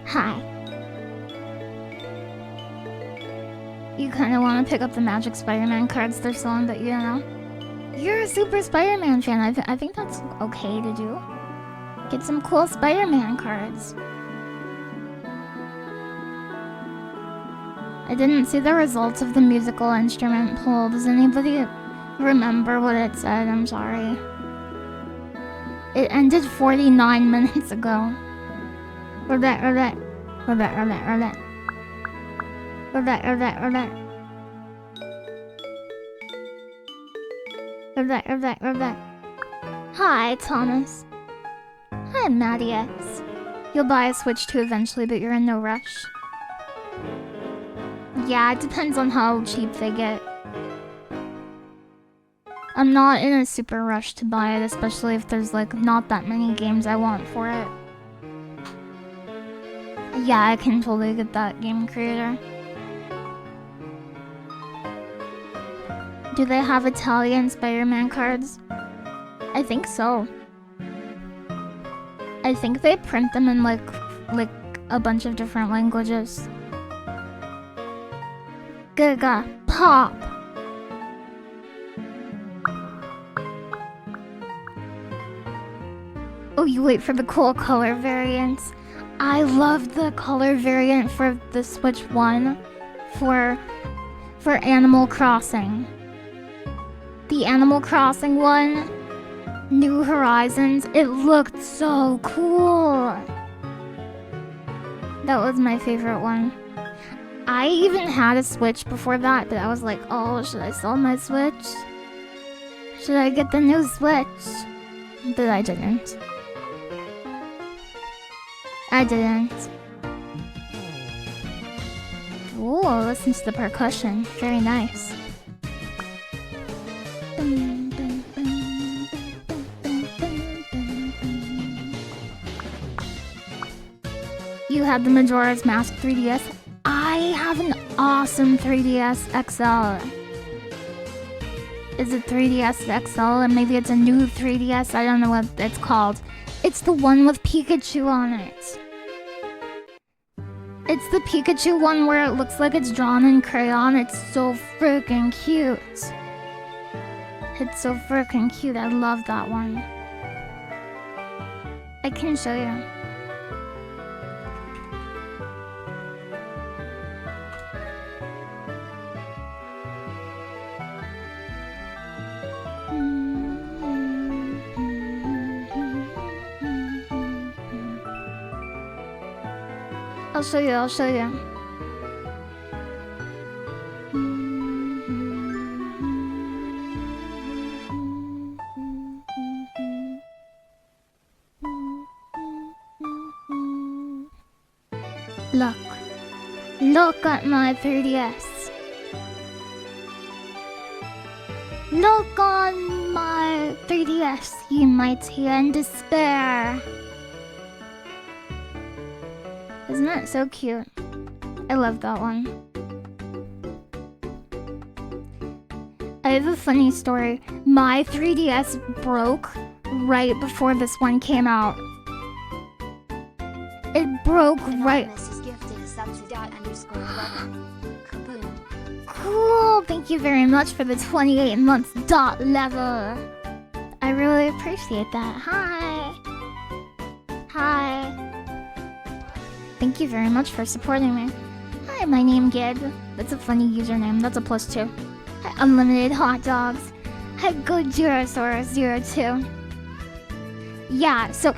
Hi. You kind of want to pick up the Magic Spider-Man cards they're selling, but you know. You're a super Spider-Man fan. I think that's okay to do. Get some cool Spider-Man cards. I didn't see the results of the musical instrument poll. Does anybody remember what it said? I'm sorry. It ended 49 minutes ago. Roulette. Hi, Thomas. Hi, Maddie X. You'll buy a Switch 2 eventually, but you're in no rush. Yeah, it depends on how cheap they get. I'm not in a super rush to buy it, especially if there's like not that many games I want for it. Yeah, I can totally get that, Game Creator. Do they have Italian Spider-Man cards? I think so. I think they print them in like a bunch of different languages. Gaga, pop! Oh, you wait for the cool color variants. I love the color variant for the Switch 1 for Animal Crossing. The Animal Crossing one, New Horizons, it looked so cool. That was my favorite one. I even had a Switch before that, but I was like, oh, should I sell my Switch? Should I get the new Switch? But I didn't. I didn't. Ooh, listen to the percussion. Very nice. You had the Majora's Mask 3DS. I have an awesome 3DS XL. Is it 3DS XL? And maybe it's a new 3DS? I don't know what it's called. It's the one with Pikachu on it. It's the Pikachu one where it looks like it's drawn in crayon. It's so freaking cute. It's so freaking cute. I love that one. I can show you. I'll show you, I'll show you. Look. Look at my 3DS. Look on my 3DS, you mighty and despair. Isn't that so cute? I love that one. I have a funny story. My 3DS broke right before this one came out. It broke right. Anonymous is gifted a sub to dot_11. Kaboom. Cool. Thank you very much for the 28 months dot level. I really appreciate that. Hi. Hi. Thank you very much for supporting me. Hi, my name Gid. That's a funny username. That's a +2. Hi, Unlimited Hot Dogs. Hi, Gojirosaurus02. Yeah, so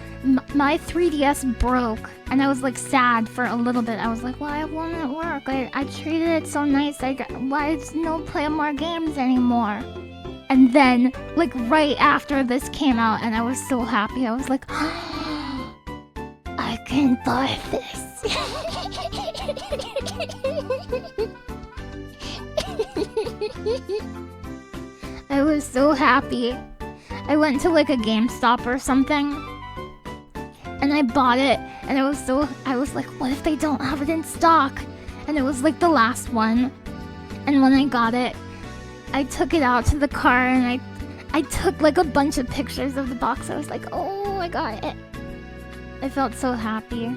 my 3DS broke, and I was like sad for a little bit. I was like, why won't it work? I treated it so nice. Why does no play more games anymore? And then, like right after this came out, and I was so happy. I was like, I can buy this. I was so happy. I went to like a GameStop or something, and I bought it, and I was like, what if they don't have it in stock? And it was like the last one. And when I got it, I took it out to the car, and I took like a bunch of pictures of the box. I was like, oh, I got it. I felt so happy.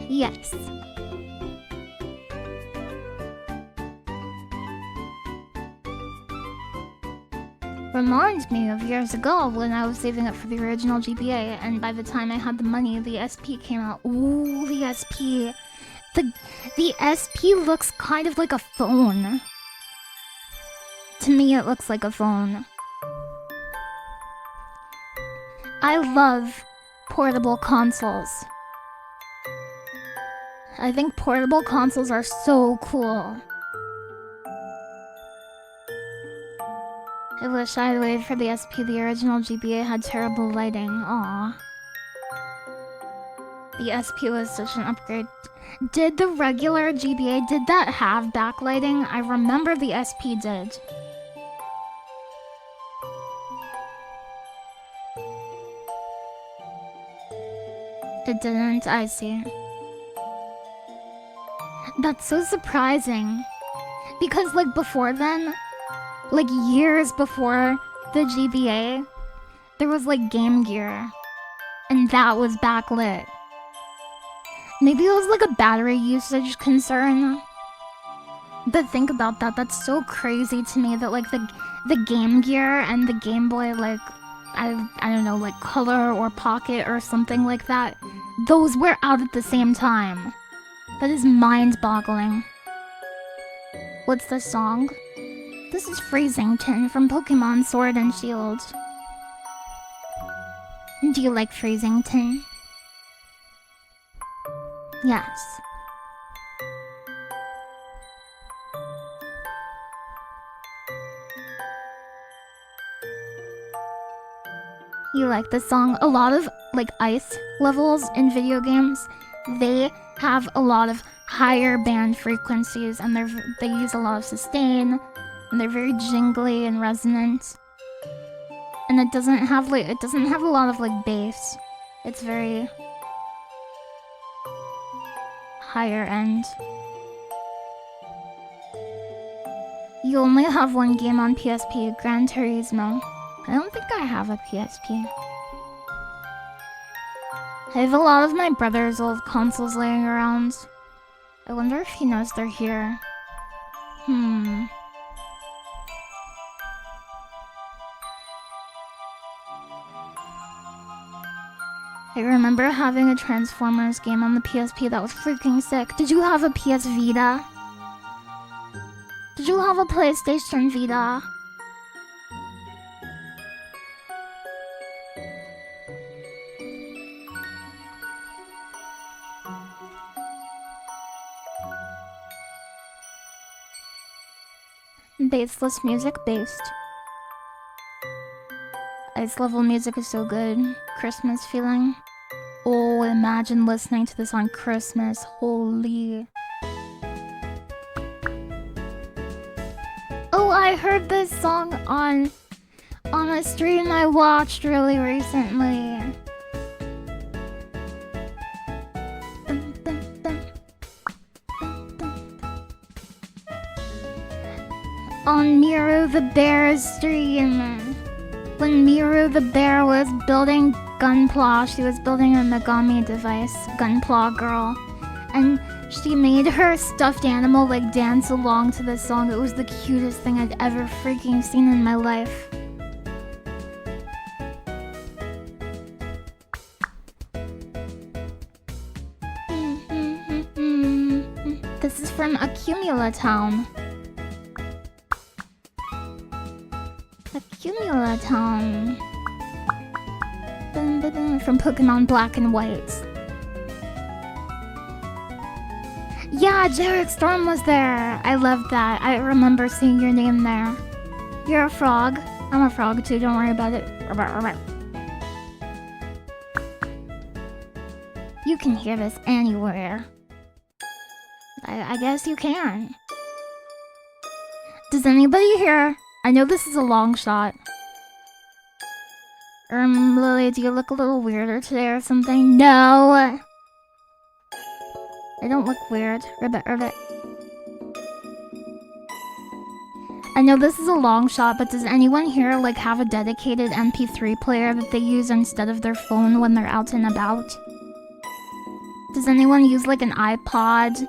Yes. Reminds me of years ago when I was saving up for the original GBA, and by the time I had the money, the SP came out. Ooh, the SP. The SP looks kind of like a phone. To me, it looks like a phone. I love portable consoles. I think portable consoles are so cool. I wish I had waited for the SP. The original GBA had terrible lighting. Aww. The SP was such an upgrade. Did the regular GBA, did that have backlighting? I remember the SP did. It didn't, I see. That's so surprising. Because like before then, like years before the GBA, there was like Game Gear, and that was backlit. Maybe it was like a battery usage concern. But think about that, that's so crazy to me that like the Game Gear and the Game Boy, like, I don't know, like Color or Pocket or something like that, those were out at the same time. That is mind-boggling. What's the song? This is Freezington from Pokemon Sword and Shield. Do you like Freezington? Yes. You like the song? A lot of like ice levels in video games, they have a lot of higher band frequencies, and they use a lot of sustain, and they're very jingly and resonant. And it doesn't have a lot of like bass. It's very higher end. You only have one game on PSP, Gran Turismo. I don't think I have a PSP. I have a lot of my brother's old consoles laying around. I wonder if he knows they're here. I remember having a Transformers game on the PSP that was freaking sick. Did you have a PS Vita? Did you have a PlayStation Vita? Baseless music, based. Ice level music is so good. Christmas feeling. Oh, imagine listening to this on Christmas. Holy. Oh, I heard this song on a stream I watched really recently. On Miro the Bear's stream. When Miro the Bear was building Gunpla, she was building a Megami device, Gunpla Girl. And she made her stuffed animal like dance along to this song. It was the cutest thing I'd ever freaking seen in my life. This is from Accumula Town. Accumula Town. From Pokemon Black and White. Yeah, Jarek Storm was there. I loved that. I remember seeing your name there. You're a frog. I'm a frog too, don't worry about it. You can hear this anywhere. I guess you can. Does anybody hear? I know this is a long shot. Lily, do you look a little weirder today or something? No! I don't look weird. Ribbit. I know this is a long shot, but does anyone here like have a dedicated MP3 player that they use instead of their phone when they're out and about? Does anyone use like an iPod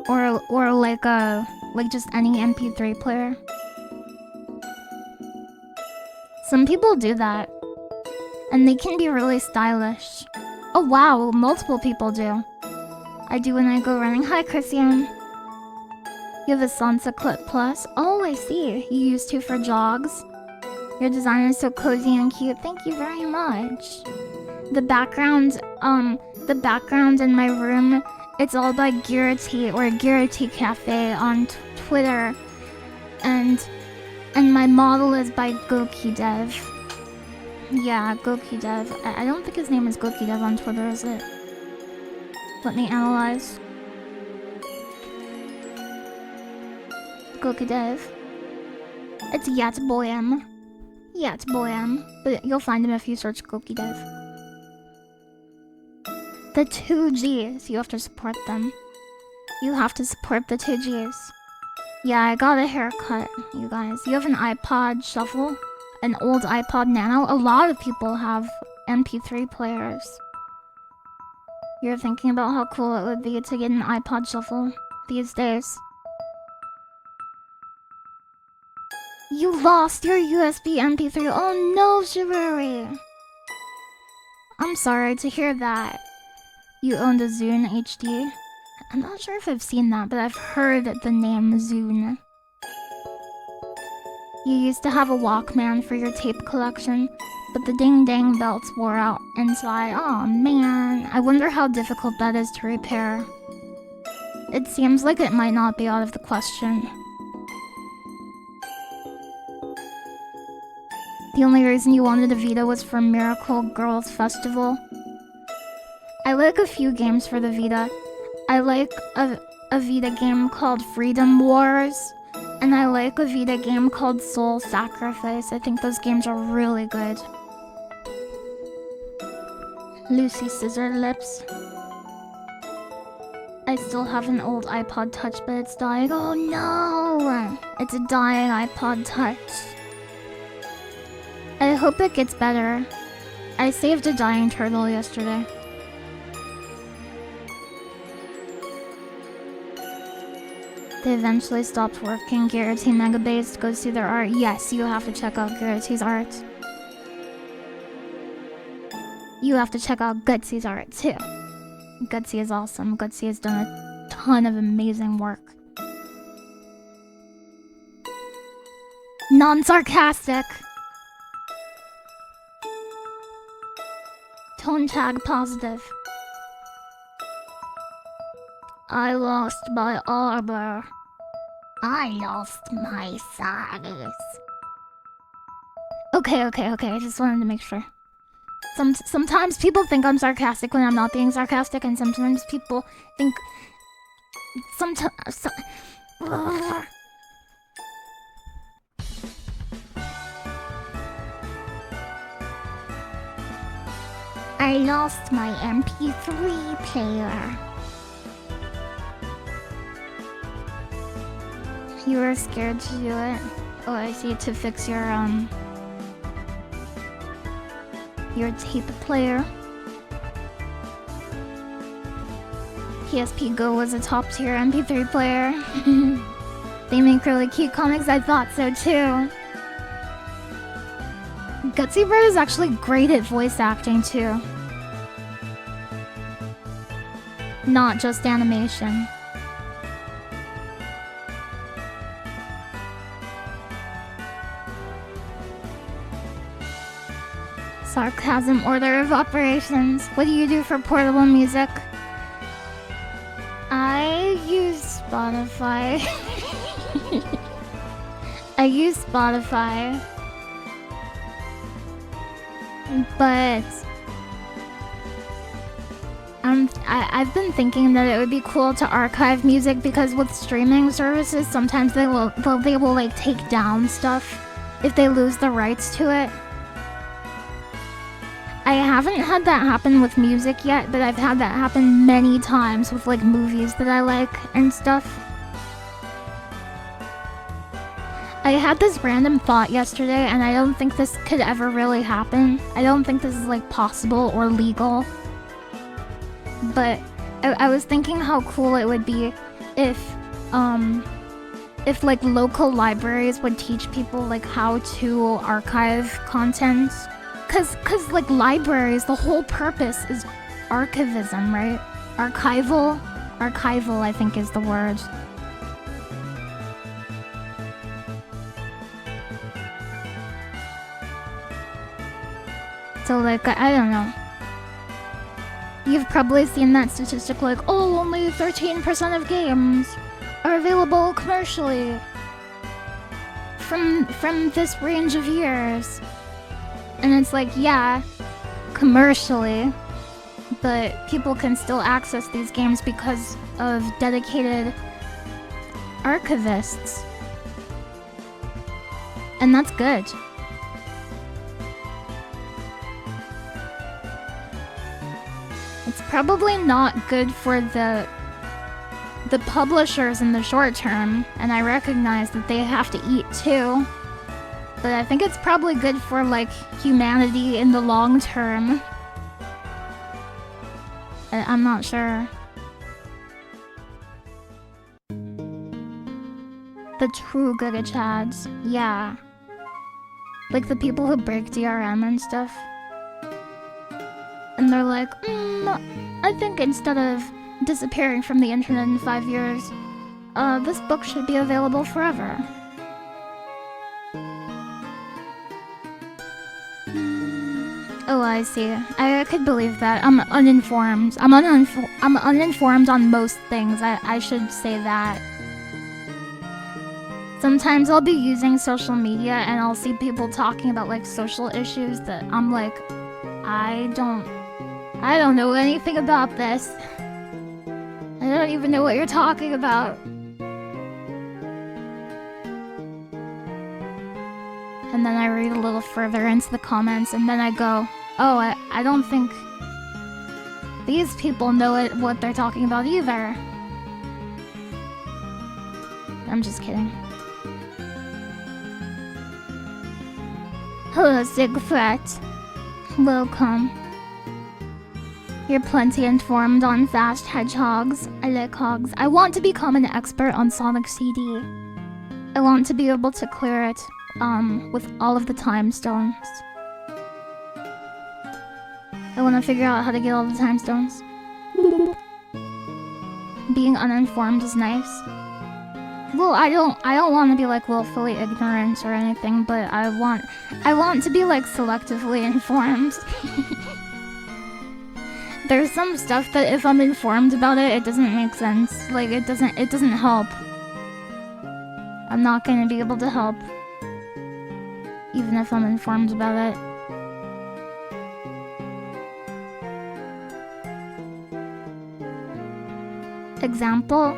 or like just any MP3 player? Some people do that. And they can be really stylish. Oh wow, multiple people do. I do when I go running. Hi, Christian. You have a Sansa Clip Plus. Oh, I see. You use 2 for jogs. Your design is so cozy and cute. Thank you very much. The background in my room, it's all by Girity or Girity Cafe on Twitter. And my model is by Goki Dev. Yeah, Goki Dev. I don't think his name is Goki Dev on Twitter, is it? Let me analyze. Goki Dev. It's Yatboyam. Yatboyam. But you'll find him if you search Goki Dev. The 2Gs. You have to support them. You have to support the 2Gs. Yeah, I got a haircut, you guys. You have an iPod Shuffle? An old iPod Nano? A lot of people have MP3 players. You're thinking about how cool it would be to get an iPod Shuffle these days. You lost your USB MP3. Oh no, Shiburi. I'm sorry to hear that. You owned a Zune HD. I'm not sure if I've seen that, but I've heard the name Zune. You used to have a Walkman for your tape collection, but the ding-dang belts wore out inside. Aw, man. I wonder how difficult that is to repair. It seems like it might not be out of the question. The only reason you wanted a Vita was for Miracle Girls Festival. I like a few games for the Vita. I like a Vita game called Freedom Wars. And I like a Vita game called Soul Sacrifice. I think those games are really good. Lucy Scissor Lips. I still have an old iPod Touch, but it's dying. Oh no! It's a dying iPod Touch. I hope it gets better. I saved a dying turtle yesterday. They eventually stopped working. Garrity Megabase, go see their art. Yes, you have to check out Garrity's art. You have to check out Gutsy's art too. Gutsy is awesome. Gutsy has done a ton of amazing work. Non-sarcastic. Tone tag positive. I lost my arbor. I lost my size. Okay. I just wanted to make sure. Sometimes people think I'm sarcastic when I'm not being sarcastic, and sometimes people think... I lost my MP3 player. You were scared to do it? Oh, I see. To fix your tape player. PSP Go was a top tier MP3 player. They make really cute comics. I thought so too. Gutsy Bird is actually great at voice acting too. Not just animation. Sarcasm order of operations. What do you do for portable music? I use Spotify. I use Spotify. But I've been thinking that it would be cool to archive music, because with streaming services sometimes they will like take down stuff if they lose the rights to it. I haven't had that happen with music yet, but I've had that happen many times with like movies that I like and stuff. I had this random thought yesterday, and I don't think this could ever really happen. I don't think this is like possible or legal. But I was thinking how cool it would be if like local libraries would teach people like how to archive content. Cause like libraries, the whole purpose is archivism, right? Archival I think is the word. So like, I don't know. You've probably seen that statistic like, oh, only 13% of games are available commercially from this range of years. And it's like, yeah, commercially, but people can still access these games because of dedicated archivists. And that's good. It's probably not good for the publishers in the short term, and I recognize that they have to eat too. But I think it's probably good for like humanity in the long term. I'm not sure. The true Giga Chads, yeah. Like the people who break DRM and stuff. And they're like, I think instead of disappearing from the internet in 5 years, this book should be available forever. Oh, I see. I could believe that. I'm uninformed. I'm uninformed on most things. I should say that. Sometimes I'll be using social media and I'll see people talking about like social issues that I'm like, I don't know anything about this. I don't even know what you're talking about. And then I read a little further into the comments, and then I go, oh, I don't think these people know what they're talking about either. I'm just kidding. Hello, Siegfried. Welcome. You're plenty informed on fast hedgehogs. I like hogs. I want to become an expert on Sonic CD. I want to be able to clear it, with all of the time stones. I want to figure out how to get all the time stones. Being uninformed is nice. Well, I don't want to be like willfully ignorant or anything, but I want to be like selectively informed. There's some stuff that if I'm informed about it, it doesn't make sense. Like it doesn't help. I'm not gonna be able to help, even if I'm informed about it. Example?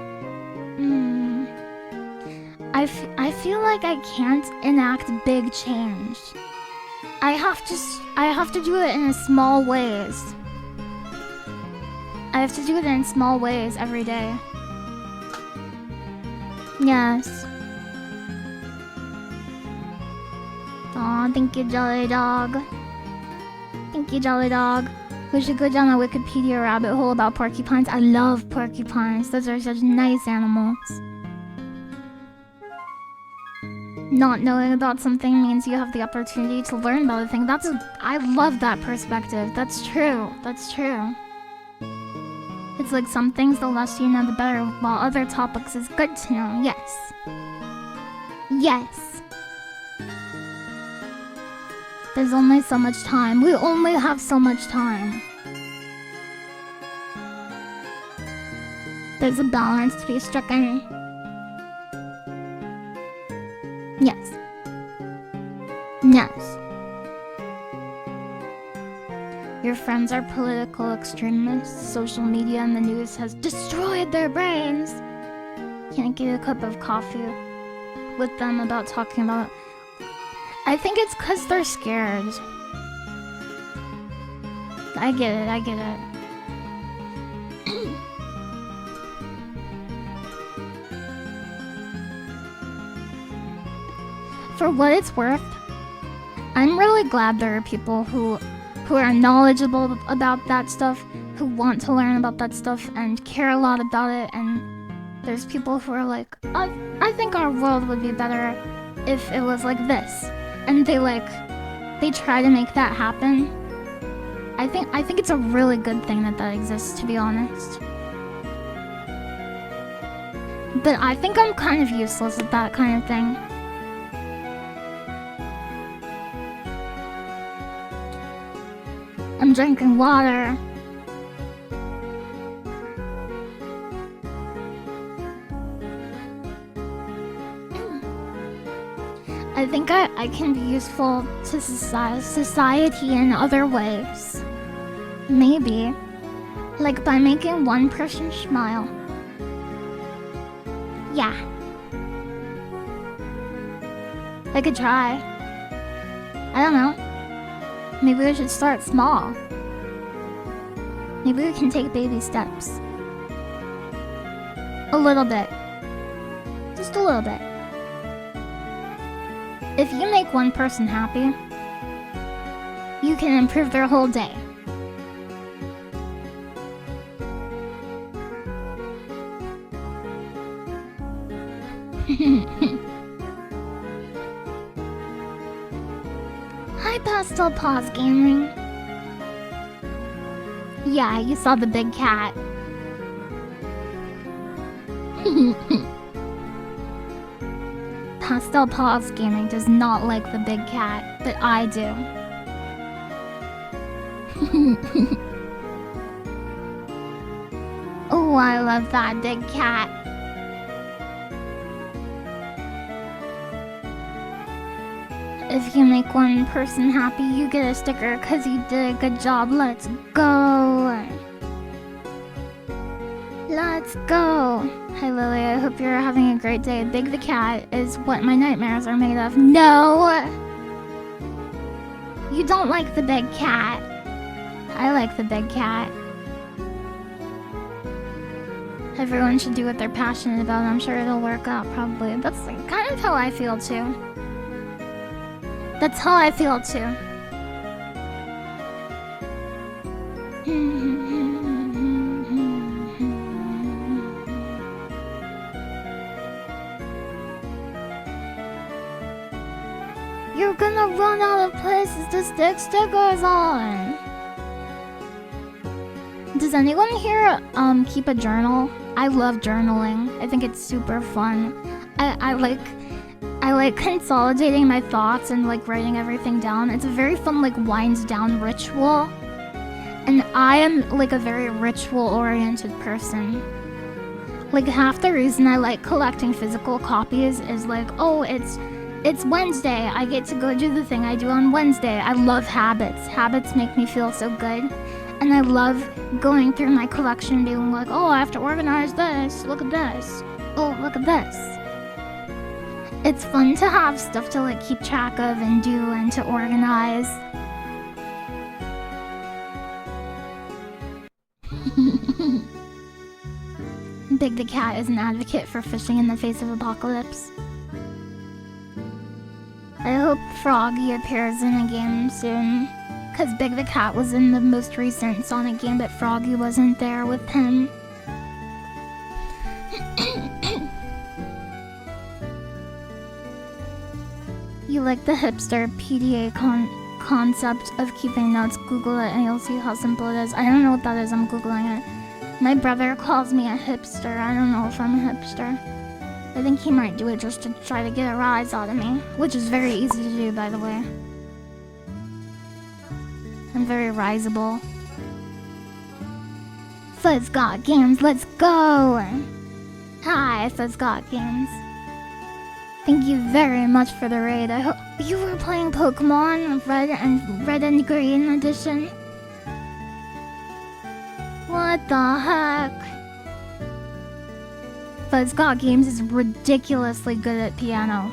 I feel like I can't enact big change. I have to do it in small ways. I have to do it in small ways every day. Yes. Aw, thank you, Jolly Dog. Thank you, Jolly Dog. We should go down a Wikipedia rabbit hole about porcupines. I love porcupines. Those are such nice animals. Not knowing about something means you have the opportunity to learn about a thing. I love that perspective. That's true. That's true. It's like some things, the less you know, the better, while other topics is good to know. Yes. Yes. There's only so much time. We only have so much time. There's a balance to be struck in. Yes. Yes. Your friends are political extremists. Social media and the news has destroyed their brains. Can't get a cup of coffee with them about talking about... I think it's because they're scared. I get it, I get it. For what it's worth, I'm really glad there are people who are knowledgeable about that stuff, who want to learn about that stuff and care a lot about it, and there's people who are like, I think our world would be better if it was like this. And they try to make that happen. I think it's a really good thing that exists, to be honest. But I think I'm kind of useless at that kind of thing. I'm drinking water. I think I can be useful to society in other ways. Maybe. Like by making one person smile. Yeah. I could try. I don't know. Maybe we should start small. Maybe we can take baby steps. A little bit. Just a little bit. If you make one person happy, you can improve their whole day. Hi, Pastel Paws Gaming. Yeah, you saw the big cat. Pastel Paws Gaming does not like the big cat, but I do. Oh, I love that big cat. If you make one person happy, you get a sticker because you did a good job. Let's go. Let's go. Hi, Lily. I hope you're having a great day. Big the cat is what my nightmares are made of. No! You don't like the big cat. I like the big cat. Everyone should do what they're passionate about. I'm sure it'll work out, probably. That's kind of how I feel, too. That's how I feel, too. You're gonna run out of places to stick stickers on. Does anyone here keep a journal? I love journaling. I think it's super fun. I like consolidating my thoughts and like writing everything down. It's a very fun like winds down ritual. And I am like a very ritual oriented person. Like, half the reason I like collecting physical copies is like, oh, it's Wednesday. I get to go do the thing I do on Wednesday. I love habits. Habits make me feel so good. And I love going through my collection being like, oh, I have to organize this. Look at this. Oh, look at this. It's fun to have stuff to like keep track of and do and to organize. Big the Cat is an advocate for fishing in the face of apocalypse. I hope Froggy appears in a game soon, cause Big the Cat was in the most recent Sonic game, but Froggy wasn't there with him. You like the hipster PDA concept of keeping notes? Google it and you'll see how simple it is. I don't know what that is, I'm googling it. My brother calls me a hipster. I don't know if I'm a hipster. I think he might do it just to try to get a rise out of me, which is very easy to do, by the way. I'm very riseable. Fuzz Got Games, let's go! Hi, Fuzz Got Games. Thank you very much for the raid. I hope you were playing Pokemon Red and Green edition. What the heck? Fuzz Got Games is ridiculously good at piano.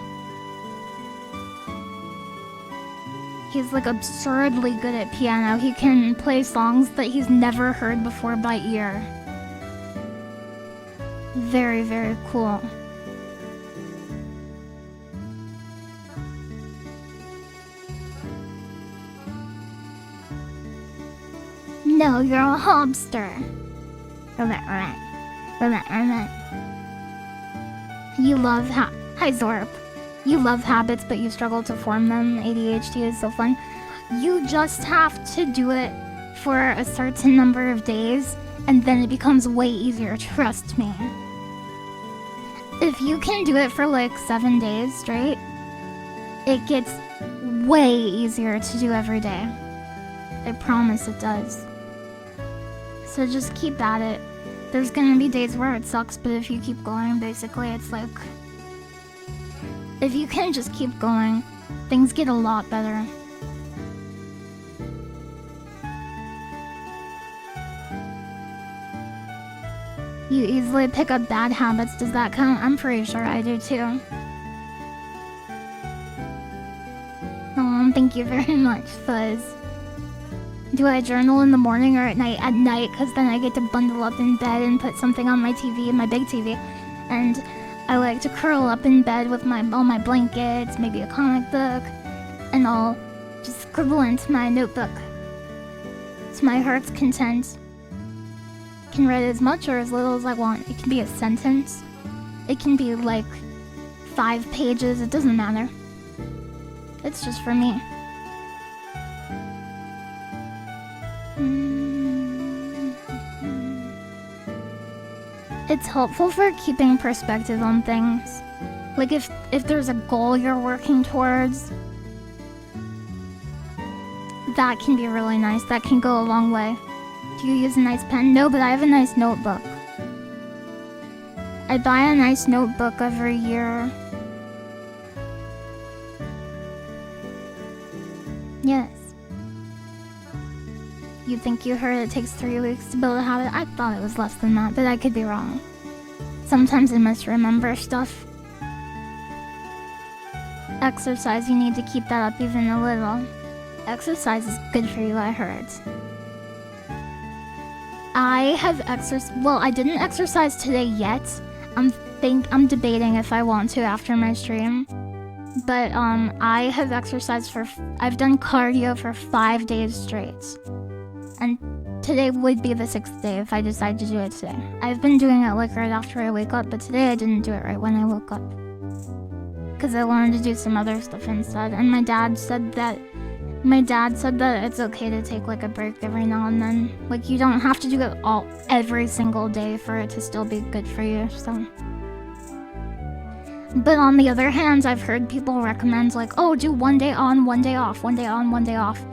He's like absurdly good at piano. He can play songs that he's never heard before by ear. Very, very cool. No, you're a hobster. You love Hi Zorp. You love habits, but you struggle to form them. ADHD is so fun. You just have to do it for a certain number of days, and then it becomes way easier, trust me. If you can do it for like 7 days straight, it gets way easier to do every day. I promise it does. So just keep at it. There's gonna be days where it sucks, but if you keep going, basically it's like... if you can just keep going, things get a lot better. You easily pick up bad habits, does that count? I'm pretty sure I do too. Oh, thank you very much, Fuzz. Do I journal in the morning or at night? At night, because then I get to bundle up in bed and put something on my TV, my big TV. And I like to curl up in bed with all my blankets, maybe a comic book, and I'll just scribble into my notebook. To my heart's content. Can write as much or as little as I want. It can be a sentence. It can be like 5 pages, it doesn't matter. It's just for me. It's helpful for keeping perspective on things. Like if there's a goal you're working towards, that can be really nice. That can go a long way. Do you use a nice pen? No, but I have a nice notebook. I buy a nice notebook every year. Yes. You think you heard it takes 3 weeks to build a habit? I thought it was less than that, but I could be wrong. Sometimes I misremember stuff. Exercise, you need to keep that up even a little. Exercise is good for you, I heard. I have well, I didn't exercise today yet. I'm debating if I want to after my stream. But I have exercised I've done cardio for 5 days straight. And today would be the 6th day if I decide to do it today. I've been doing it like right after I wake up, but today I didn't do it right when I woke up. Because I wanted to do some other stuff instead. And my dad said that it's okay to take like a break every now and then. Like you don't have to do it every single day for it to still be good for you, so. But on the other hand, I've heard people recommend like, oh, do 1 day on, 1 day off, 1 day on, 1 day off.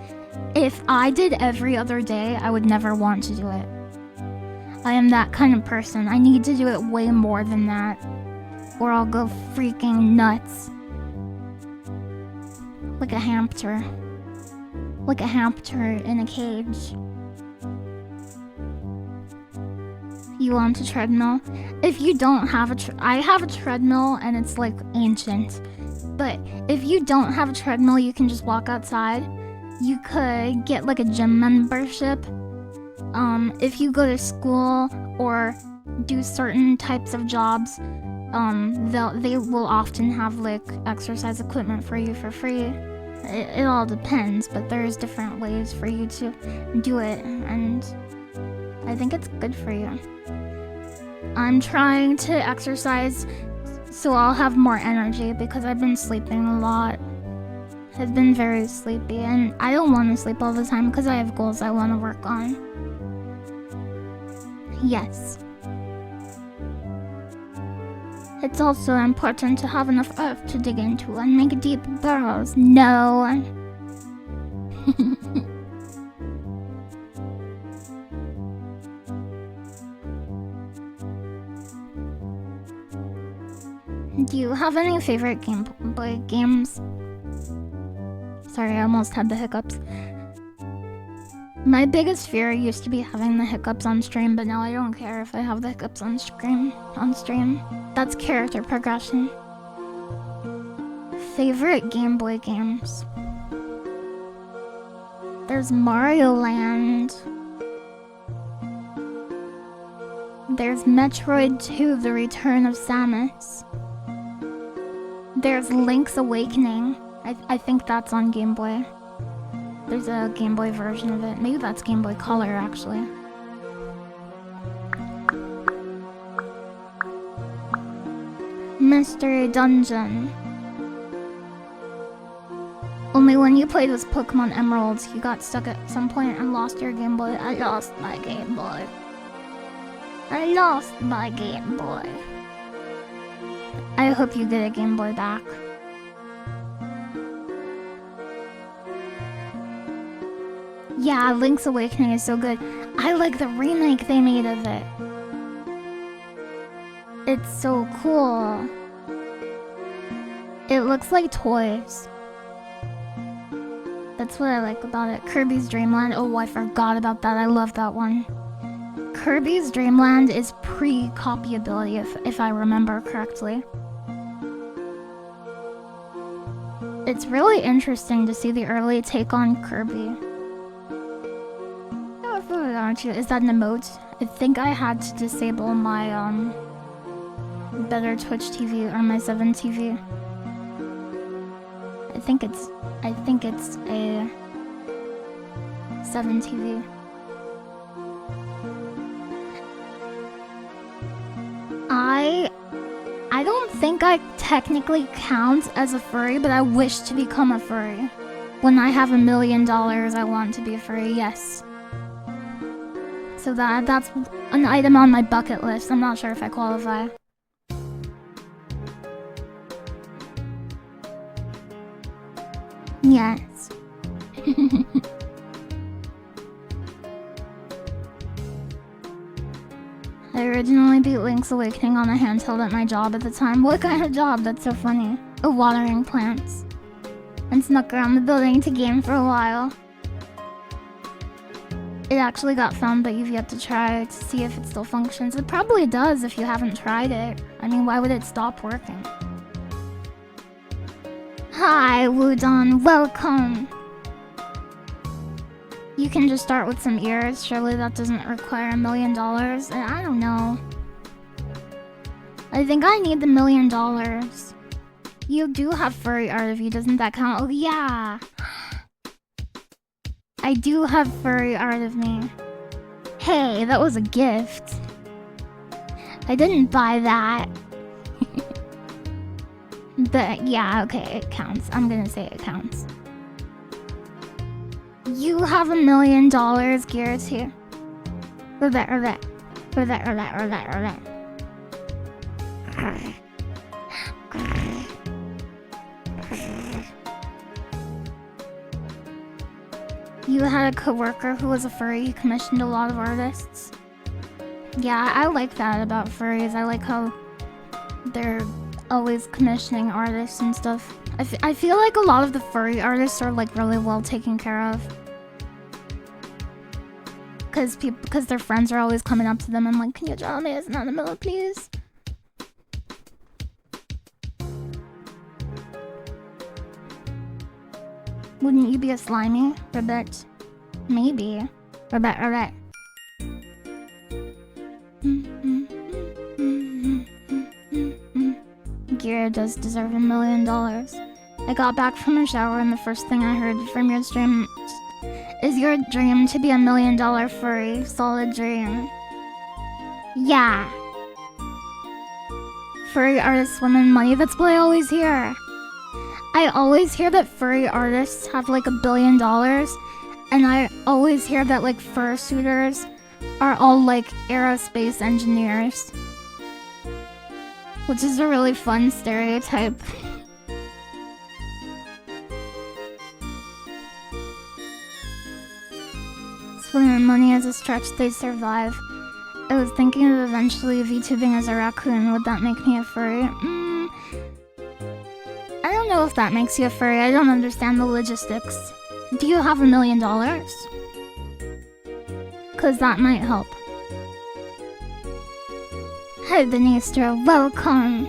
If I did every other day, I would never want to do it. I am that kind of person. I need to do it way more than that, or I'll go freaking nuts. Like a hamster. Like a hamster in a cage. You want a treadmill? If you don't have I have a treadmill and it's like ancient. But if you don't have a treadmill, you can just walk outside. You could get like a gym membership. If you go to school or do certain types of jobs, they will often have like exercise equipment for you for free. It all depends, but there's different ways for you to do it, and I think it's good for you. I'm trying to exercise so I'll have more energy because I've been sleeping a lot. I've been very sleepy, and I don't want to sleep all the time because I have goals I want to work on. Yes. It's also important to have enough earth to dig into and make deep burrows. No. Do you have any favorite Game Boy games? Sorry, I almost had the hiccups. My biggest fear used to be having the hiccups on stream, but now I don't care if I have the hiccups on stream. That's character progression. Favorite Game Boy games? There's Mario Land. There's Metroid 2: The Return of Samus. There's Link's Awakening. I think that's on Game Boy. There's a Game Boy version of it. Maybe that's Game Boy Color, actually. Mystery Dungeon. Only when you played with Pokemon Emeralds, you got stuck at some point and lost your Game Boy. I lost my Game Boy. I lost my Game Boy. I hope you get a Game Boy back. Yeah, Link's Awakening is so good. I like the remake they made of it. It's so cool. It looks like toys. That's what I like about it. Kirby's Dream Land. Oh, I forgot about that. I love that one. Kirby's Dream Land is pre-copyability, if I remember correctly. It's really interesting to see the early take on Kirby. Is that an emote? I think I had to disable my Better Twitch TV or my 7 TV. I think it's a 7 TV. I don't think I technically count as a furry, but I wish to become a furry. When I have $1 million, I want to be a furry, yes. So that's an item on my bucket list. I'm not sure if I qualify. Yes. I originally beat Link's Awakening on a handheld at my job at the time. What kind of job? That's so funny. Oh, watering plants. And snuck around the building to game for a while. It actually got found, but you've yet to try to see if it still functions. It probably does if you haven't tried it. I mean, why would it stop working? Hi, Wudon, welcome! You can just start with some ears. Surely that doesn't require $1 million. I don't know. I think I need the $1 million. You do have furry art of you, doesn't that count? Oh yeah! I do have furry art of me. Hey, that was a gift. I didn't buy that. But yeah, okay, it counts. I'm gonna say it counts. You have $1 million, Garrett's here. Or that. You had a coworker who was a furry. He commissioned a lot of artists. Yeah, I like that about furries. I like how they're always commissioning artists and stuff. I feel like a lot of the furry artists are like really well taken care of. Because their friends are always coming up to them and like, can you draw me as an animal, please? Wouldn't you be a slimy, Ribbit? Maybe. Ribbit. Gira does deserve $1 million. I got back from a shower and the first thing I heard from your stream is your dream to be $1 million furry. Solid dream. Yeah. Furry artists women money, that's what I always hear. I always hear that furry artists have like $1 billion, and I always hear that like fursuiters are all like aerospace engineers. Which is a really fun stereotype. Swimming money as a stretch, they survive. I was thinking of eventually VTubing as a raccoon. Would that make me a furry? I don't know if that makes you a furry. I don't understand the logistics. Do you have $1 million? Cause that might help. Hi Denistra, welcome!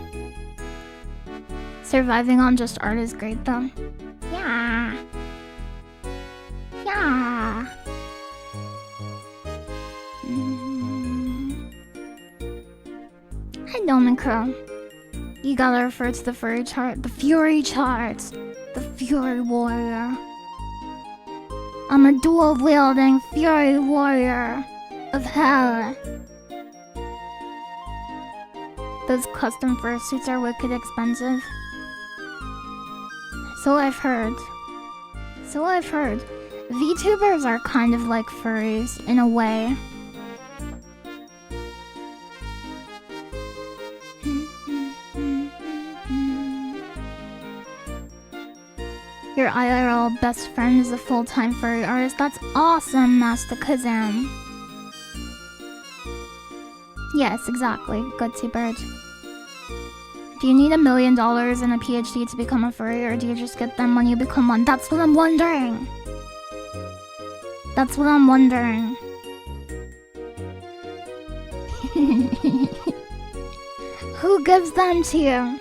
Surviving on just art is great though. Yeah. Yeah. Hi Dominico. You gotta refer to the furry chart. The Fury chart. The Fury Warrior. I'm a dual-wielding Fury Warrior of hell. Those custom fursuits are wicked expensive. So I've heard. VTubers are kind of like furries in a way. Your IRL best friend is a full-time furry artist. That's awesome, Master Kazam. Yes, exactly. Gutsy bird. Do you need $1 million and a PhD to become a furry, or do you just get them when you become one? That's what I'm wondering. Who gives them to you?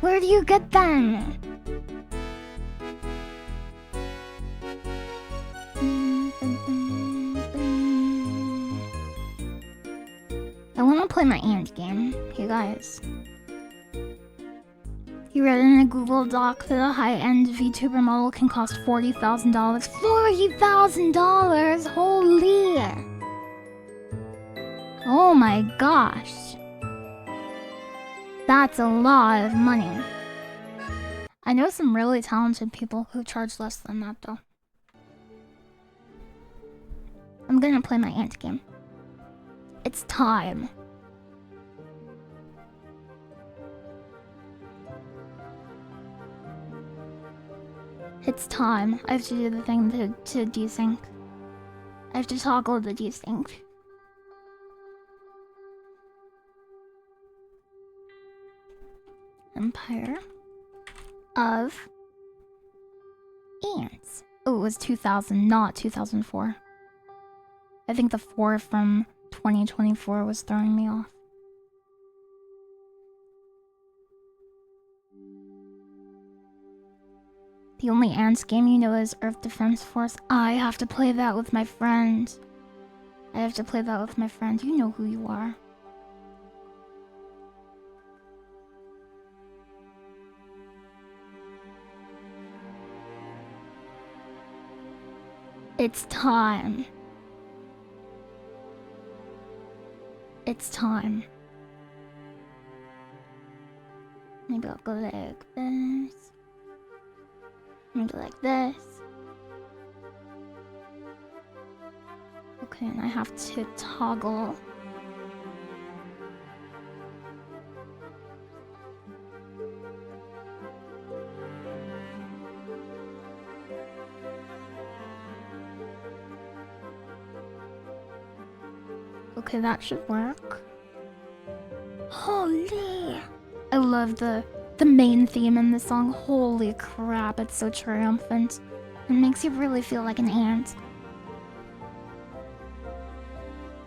Where do you get them? I want to play my ant game, you guys. You read in a Google Doc that a high-end VTuber model can cost $40,000. $40,000! Holy! Oh my gosh. That's a lot of money. I know some really talented people who charge less than that though. I'm gonna play my ant game. It's time. It's time. I have to do the thing to desync. I have to toggle the desync. Empire of Ants. Oh, it was 2000, not 2004. I think the 4 from 2024 was throwing me off. The only ants game you know is Earth Defense Force. I have to play that with my friend. You know who you are. It's time. Maybe I'll go like this. Maybe like this. Okay, and I have to toggle. Okay, that should work. Holy! I love the main theme in this song. Holy crap, it's so triumphant. It makes you really feel like an ant.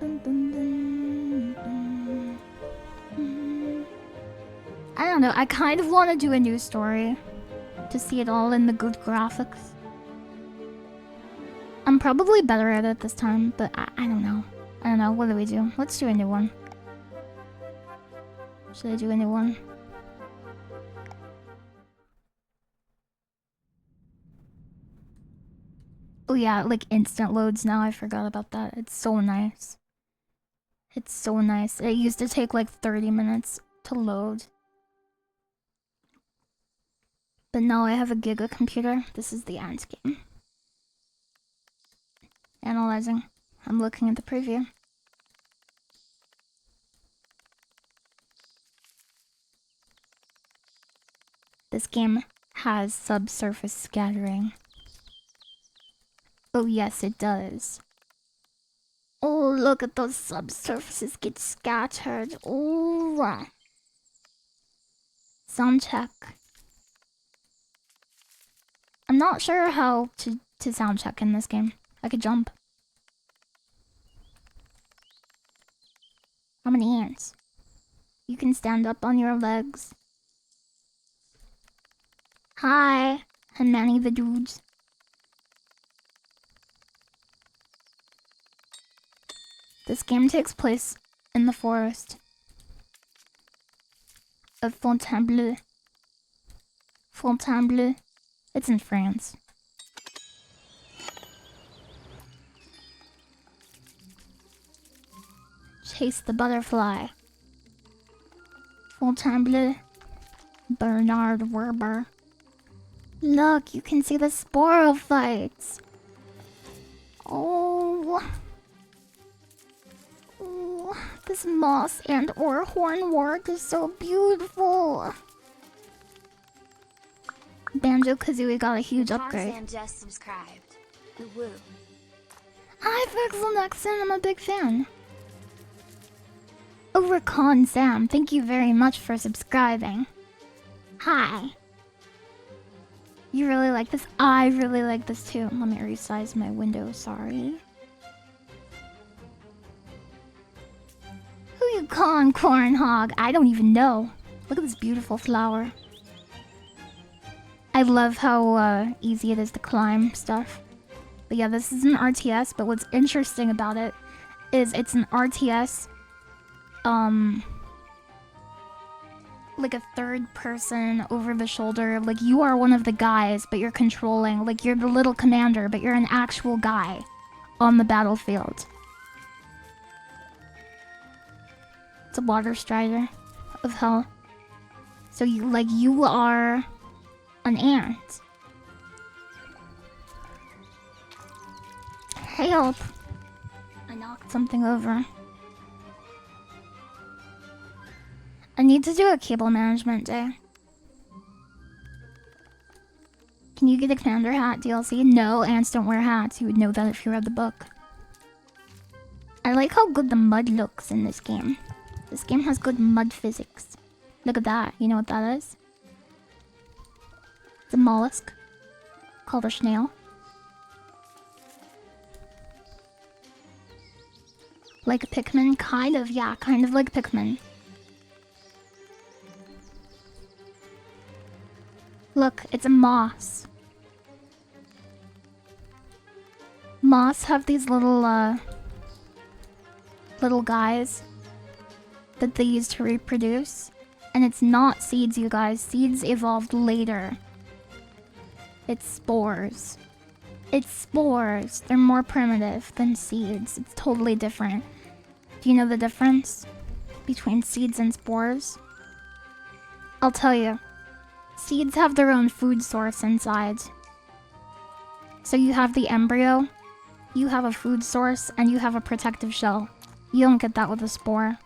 Dun, dun, dun, dun, dun. I don't know, I kind of want to do a new story to see it all in the good graphics. I'm probably better at it this time, but I don't know. I don't know, what do we do? Let's do a new one. Should I do a new one? Oh yeah, like instant loads now, I forgot about that. It's so nice. It's so nice. It used to take like 30 minutes to load. But now I have a Giga computer. This is the end game. Analyzing. I'm looking at the preview. This game has subsurface scattering. Oh yes, it does. Oh, look at those subsurfaces get scattered. Oh. Sound check. I'm not sure how to sound check in this game. I could jump. How many ants? You can stand up on your legs. Hi, I'm Manny the Dudes. This game takes place in the forest of Fontainebleau. Fontainebleau. It's in France. Chase the butterfly. Fontainebleau. Bernard Werber. Look, you can see the sporophytes. Oh. Oh, this moss and or hornwort is so beautiful. Banjo-Kazooie got a huge upgrade. Sam just subscribed. Woo. Hi, Vexel Nexon, I'm a big fan. Overcon Sam, thank you very much for subscribing. Hi. You really like this? I really like this too. Let me resize my window, sorry. Who you calling corn hog? I don't even know. Look at this beautiful flower. I love how easy it is to climb stuff. But yeah, this is an RTS, but what's interesting about it is it's an RTS, like a third person over the shoulder. Like you are one of the guys, but you're controlling, like you're the little commander, but you're an actual guy on the battlefield. It's a water strider of hell. So you are an ant. Help! I knocked something over. I need to do a cable management day. Can you get a commander hat DLC? No, ants don't wear hats. You would know that if you read the book. I like how good the mud looks in this game. This game has good mud physics. Look at that. You know what that is? It's a mollusk called a snail. Like a Pikmin? Kind of, yeah, kind of like Pikmin. Look, it's a moss. Moss have these little guys that they use to reproduce. And it's not seeds, you guys. Seeds evolved later. It's spores. It's spores. They're more primitive than seeds. It's totally different. Do you know the difference between seeds and spores? I'll tell you. Seeds have their own food source inside. So you have the embryo, you have a food source, and you have a protective shell. You don't get that with a spore.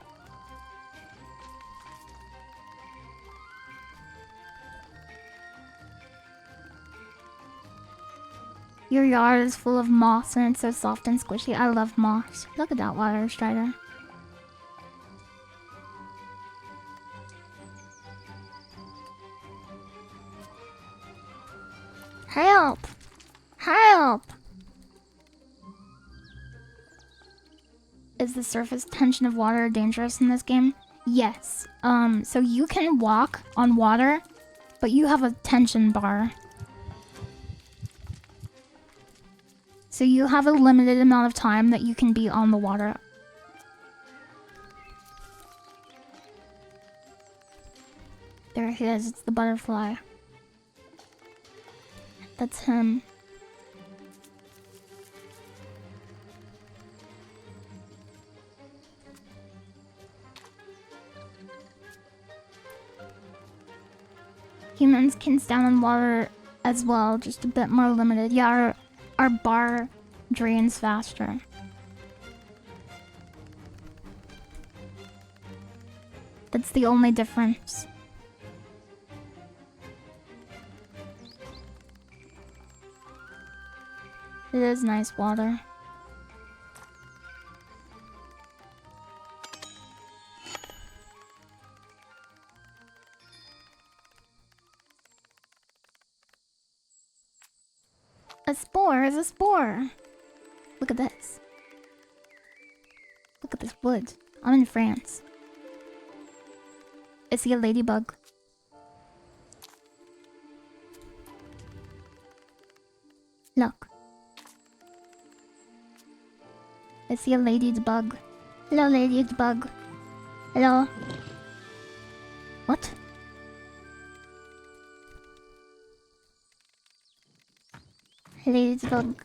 Your yard is full of moss and it's so soft and squishy. I love moss. Look at that water strider. Help! Help! Is the surface tension of water dangerous in this game? Yes. So you can walk on water, but you have a tension bar. So you have a limited amount of time that you can be on the water. There he is, it's the butterfly. That's him. Humans can stand in water as well, just a bit more limited. Yeah, our bar drains faster. That's the only difference. It is nice water. A spore is a spore. Look at this. Look at this wood. I'm in France. Is he a ladybug? Look. Is he a ladybug? Hello, ladybug. Hello. What? Ladybug.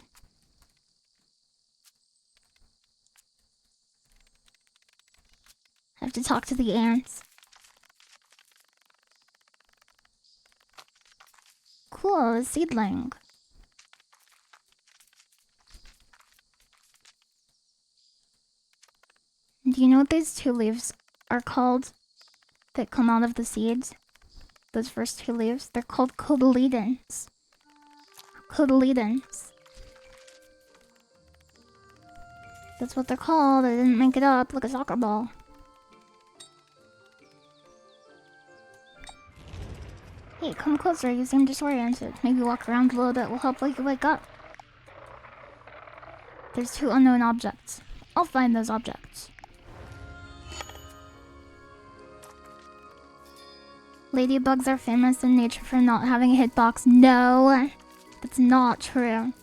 I have to talk to the ants. Cool, a seedling. Do you know what these two leaves are called that come out of the seeds? Those first two leaves? They're called cotyledons. Cotyledons. That's what they're called. I didn't make it up. Like a soccer ball. Hey, come closer. You seem disoriented. Maybe walk around a little bit will help you wake up. There's two unknown objects. I'll find those objects. Ladybugs are famous in nature for not having a hitbox. No, that's not true.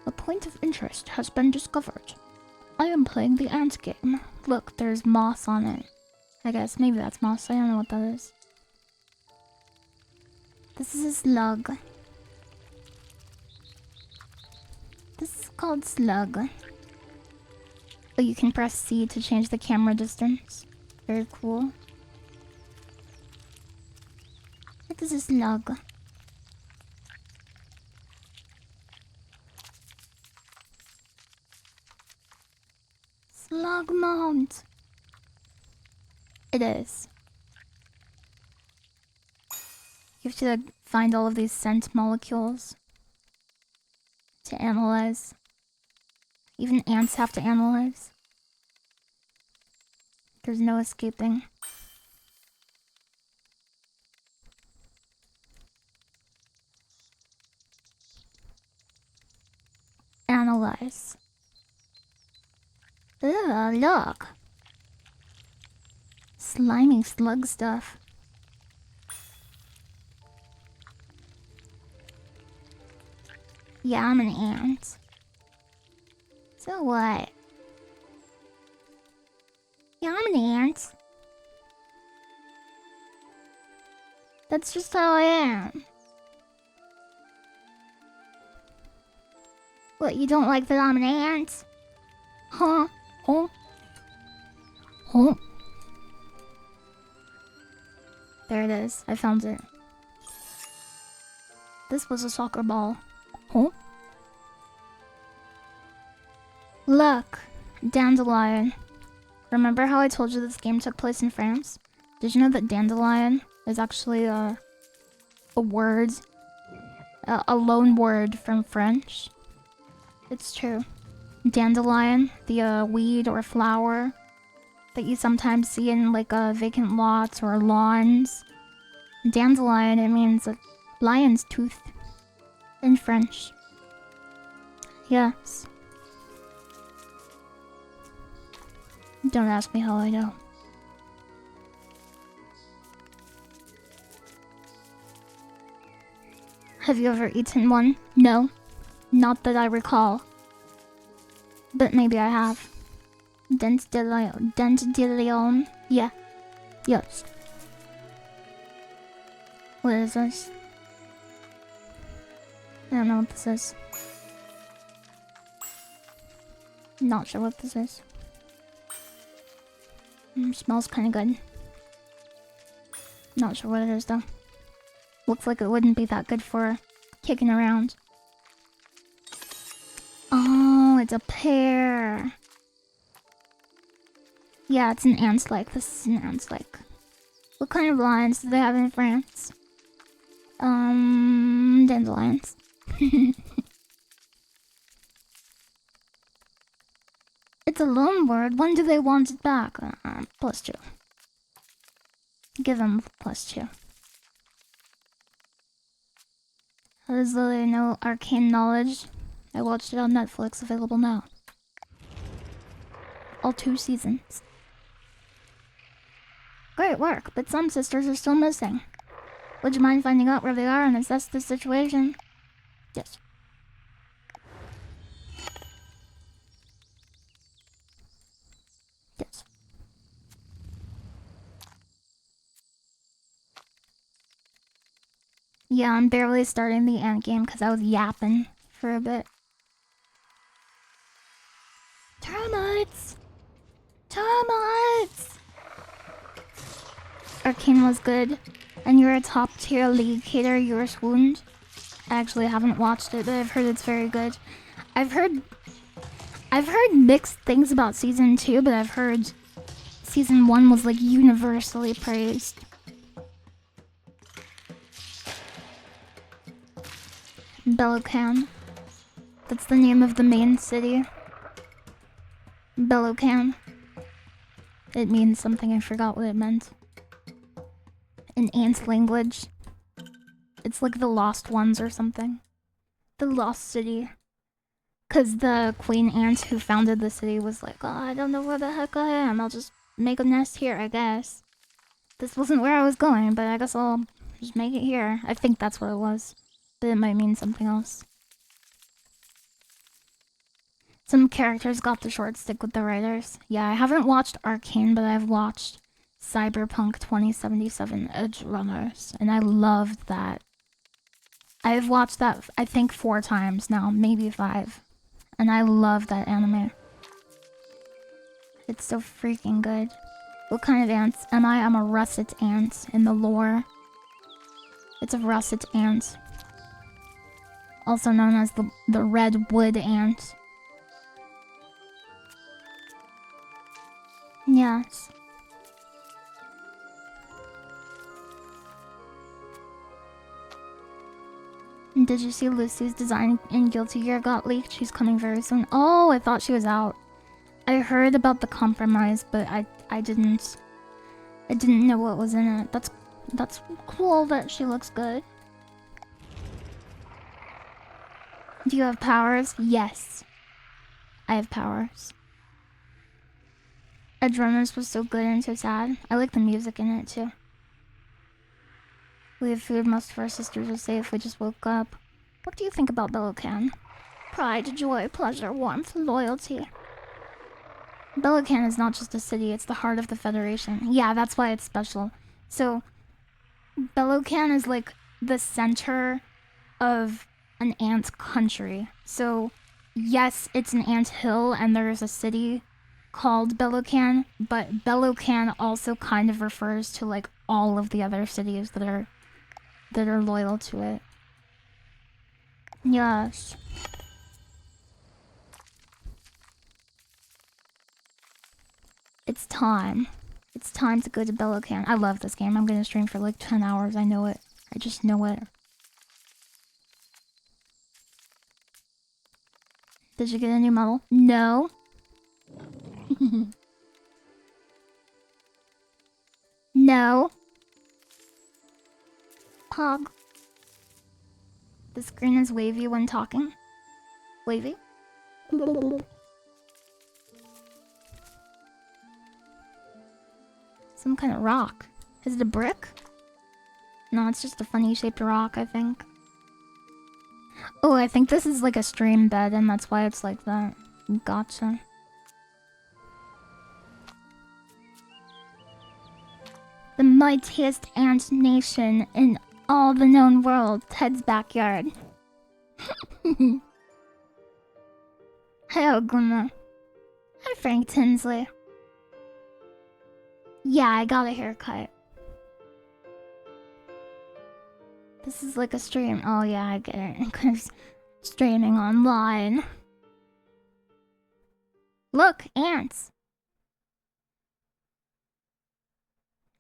A point of interest has been discovered. I am playing the ant game. Look, there's moss on it. I guess maybe that's moss. I don't know what that is. This is a slug. This is called slug. Oh, you can press C to change the camera distance. Very cool. What is a slug? Slug mount. It is. You have to find all of these scent molecules to analyze. Even ants have to analyze. There's no escaping. Analyze. Ugh, look. Slimy slug stuff. Yeah, I'm an ant. So what? Yeah, I'm an ant. That's just how I am. What, you don't like that I'm an ant? Huh? Huh? Huh? There it is. I found it. This was a soccer ball. Huh? Look, dandelion. Remember how I told you this game took place in France? Did you know that dandelion is actually a word, a loan word from French? It's true. Dandelion, the weed or flower that you sometimes see in like vacant lots or lawns. Dandelion, it means a lion's tooth in French. Yes. Don't ask me how I know. Have you ever eaten one? No. Not that I recall. But maybe I have. Dandelion. Yeah. Yes. What is this? I don't know what this is. Not sure what this is. Smells kind of good. Not sure what it is though. Looks like it wouldn't be that good for kicking around. Oh, it's a pear. Yeah, it's an ant-like. This is an ant-like. What kind of lions do they have in France? Dandelions. It's a loan word. When do they want it back? +2. Give them +2. How does Lily know arcane knowledge? I watched it on Netflix, available now. All 2 seasons. Great work, but some sisters are still missing. Would you mind finding out where they are and assess the situation? Yes. Yes. Yeah, I'm barely starting the ant game because I was yapping for a bit. Termites! Termites! Arcane was good, and you're a top tier league hater, you're swooned. I actually haven't watched it, but I've heard it's very good. I've heard mixed things about season 2, but I've heard season 1 was like universally praised. Belocan. That's the name of the main city. Belocan. It means something, I forgot what it meant. In ant language. It's like the lost ones or something. The lost city. Cause the queen ant who founded the city was like, oh, I don't know where the heck I am. I'll just make a nest here, I guess. This wasn't where I was going, but I guess I'll just make it here. I think that's what it was. But it might mean something else. Some characters got the short stick with the writers. Yeah, I haven't watched Arcane, but I've watched Cyberpunk 2077 Edge Runners, and I loved that. I've watched that, I think, 4 times now, maybe 5. And I love that anime. It's so freaking good. What kind of ants am I? I'm a russet ant in the lore. It's a russet ant. Also known as the red wood ant. Yes. Did you see Lucy's design in Guilty Gear got leaked? She's coming very soon. Oh, I thought she was out. I heard about the compromise, but I didn't know what was in it. That's cool that she looks good. Do you have powers? Yes. I have powers. Edge Runners was so good and so sad. I like the music in it too. We have food, most of our sisters are safe, we just woke up. What do you think about Belocan? Pride, joy, pleasure, warmth, loyalty. Belocan is not just a city, it's the heart of the Federation. Yeah, that's why it's special. So, Belocan is like the center of an ant country. So, yes, it's an ant hill and there's a city called Belocan, but Belocan also kind of refers to like all of the other cities that are loyal to it. Yes. It's time. It's time to go to Belocan. I love this game. I'm gonna stream for like 10 hours. I know it. I just know it. Did you get a new model? No. No. Pog. The screen is wavy when talking. Wavy? Some kind of rock. Is it a brick? No, it's just a funny shaped rock, I think. Oh, I think this is like a stream bed and that's why it's like that. Gotcha. The mightiest ant nation in all the known world, Ted's backyard. Hey, Oguma. Hi, Frank Tinsley. Yeah, I got a haircut. This is like a stream. Oh yeah, I get it. Because streaming online. Look, ants.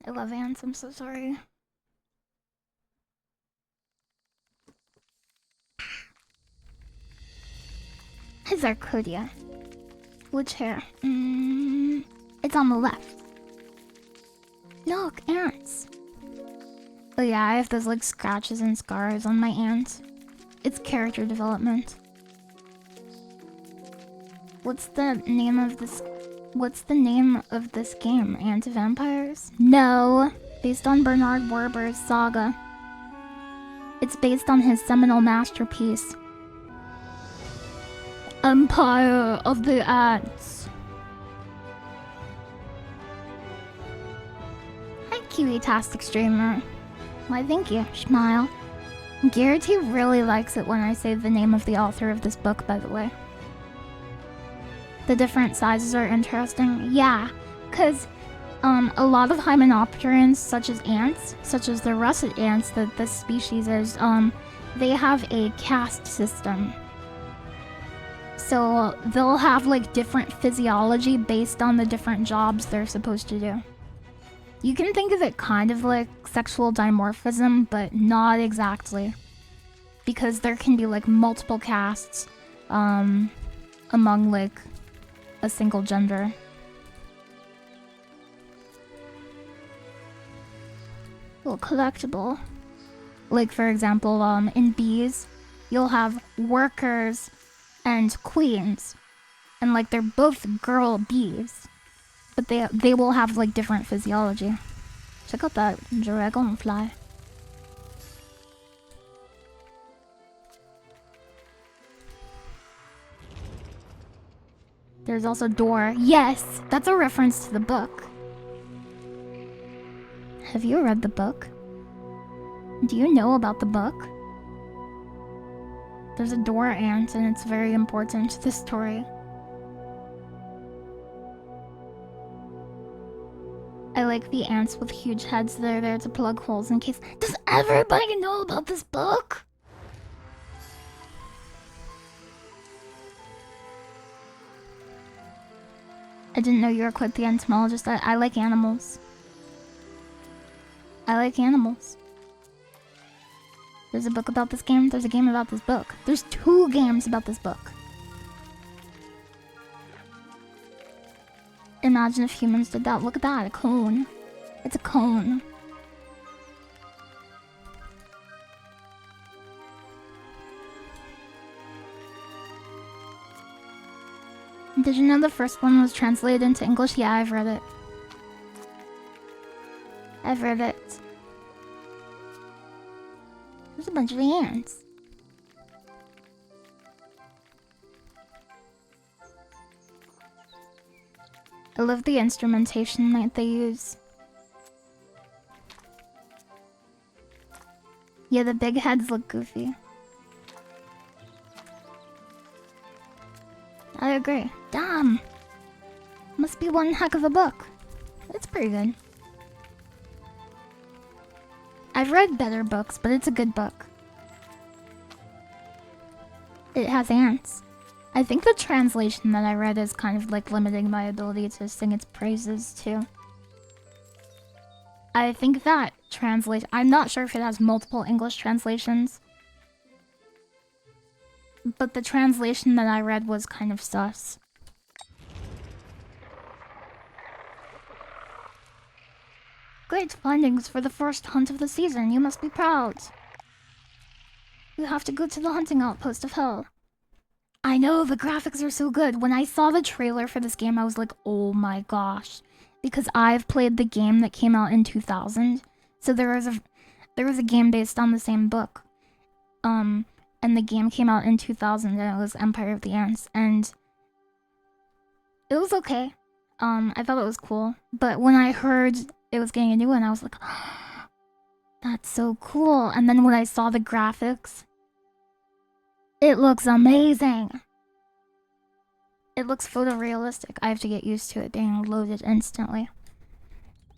I love ants, I'm so sorry. His Arcadia. Which hair? It's on the left. Look, ants. Oh yeah, I have those like scratches and scars on my ants. It's character development. What's the name of this? What's the name of this game? Anti-Vampires? No, based on Bernard Werber's saga. It's based on his seminal masterpiece, Empire of the Ants. Hi, Kiwi-tastic streamer. Why, thank you. Smile. Garrity really likes it when I say the name of the author of this book, by the way. The different sizes are interesting. Yeah, because a lot of hymenopterans, such as ants, such as the russet ants that this species is, they have a caste system. So they'll have like different physiology based on the different jobs they're supposed to do. You can think of it kind of like sexual dimorphism, but not exactly. Because there can be like multiple castes among like a single gender. Little collectible. Like for example, in bees, you'll have workers and queens. And like they're both girl bees. But they will have like different physiology. Check out that dragonfly. There's also door. Yes, that's a reference to the book. Have you read the book? Do you know about the book? There's a door ant and it's very important to the story. I like the ants with huge heads that are there to plug holes in case. Does everybody know about this book? I didn't know you were quite the entomologist. I like animals. I like animals. There's a book about this game. There's a game about this book. There's 2 games about this book. Imagine if humans did that. Look at that, a cone. It's a cone. Did you know the first one was translated into English? Yeah, I've read it. I've read it. There's a bunch of ants. I love the instrumentation that they use. Yeah, the big heads look goofy. I agree. Damn! Must be one heck of a book. It's pretty good. I've read better books, but it's a good book. It has ants. I think the translation that I read is kind of like limiting my ability to sing its praises too. I think that translation... I'm not sure if it has multiple English translations. But the translation that I read was kind of sus. Great findings for the first hunt of the season. You must be proud. You have to go to the hunting outpost of hell. I know, the graphics are so good. When I saw the trailer for this game, I was like, oh my gosh. Because I've played the game that came out in 2000. So there was a game based on the same book. And the game came out in 2000 and it was Empire of the Ants. And it was okay. I thought it was cool. But when I heard it was getting a new one, I was like, oh, that's so cool. And then when I saw the graphics, it looks amazing. It looks photorealistic. I have to get used to it being loaded instantly.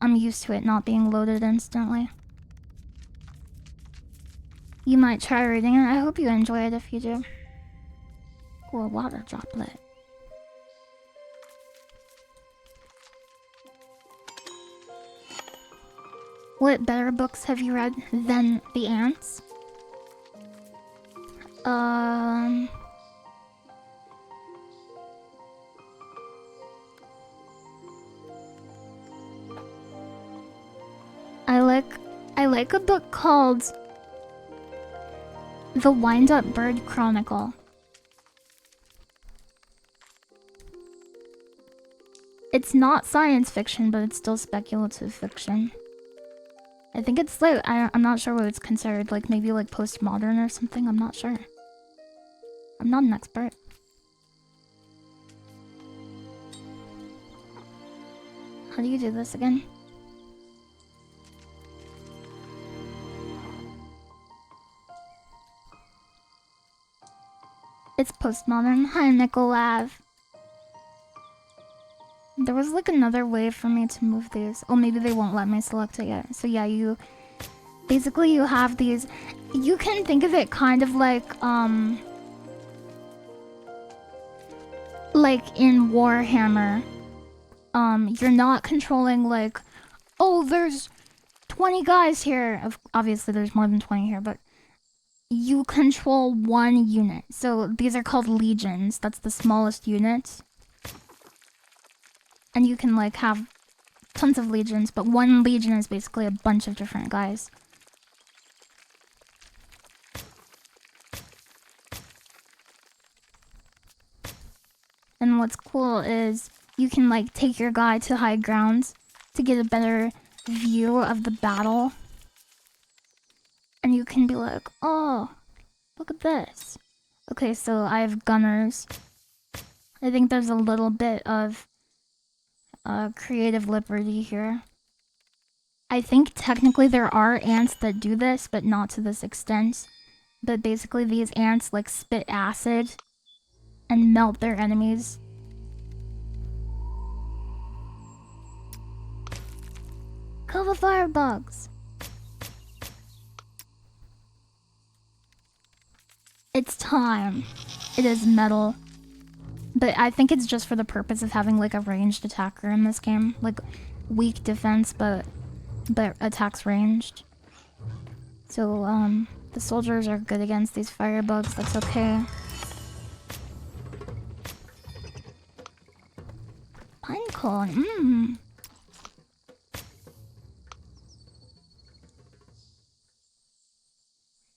I'm used to it not being loaded instantly. You might try reading it. I hope you enjoy it if you do. Or water droplet. What better books have you read than The Ants? I like a book called The Wind-Up Bird Chronicle. It's not science fiction, but it's still speculative fiction. I think it's like, I'm not sure what it's considered, like maybe like postmodern or something, I'm not sure. I'm not an expert. How do you do this again? It's postmodern. Hi, Nicolav. There was like another way for me to move these. Oh, maybe they won't let me select it yet. So yeah, you have these. You can think of it kind of like in Warhammer. You're not controlling like, oh, there's 20 guys here. Obviously there's more than 20 here, but you control one unit. So these are called legions. That's the smallest unit. And you can like have tons of legions, but one legion is basically a bunch of different guys. And what's cool is you can like take your guy to high grounds to get a better view of the battle. And you can be like, oh, look at this. Okay, so I have gunners. I think there's a little bit of creative liberty here. I think technically there are ants that do this, but not to this extent. But basically these ants like spit acid and melt their enemies. Kill the firebugs! It's time. It is metal. But I think it's just for the purpose of having like a ranged attacker in this game. Like weak defense, but attacks ranged. So the soldiers are good against these firebugs, that's okay. Pinecone,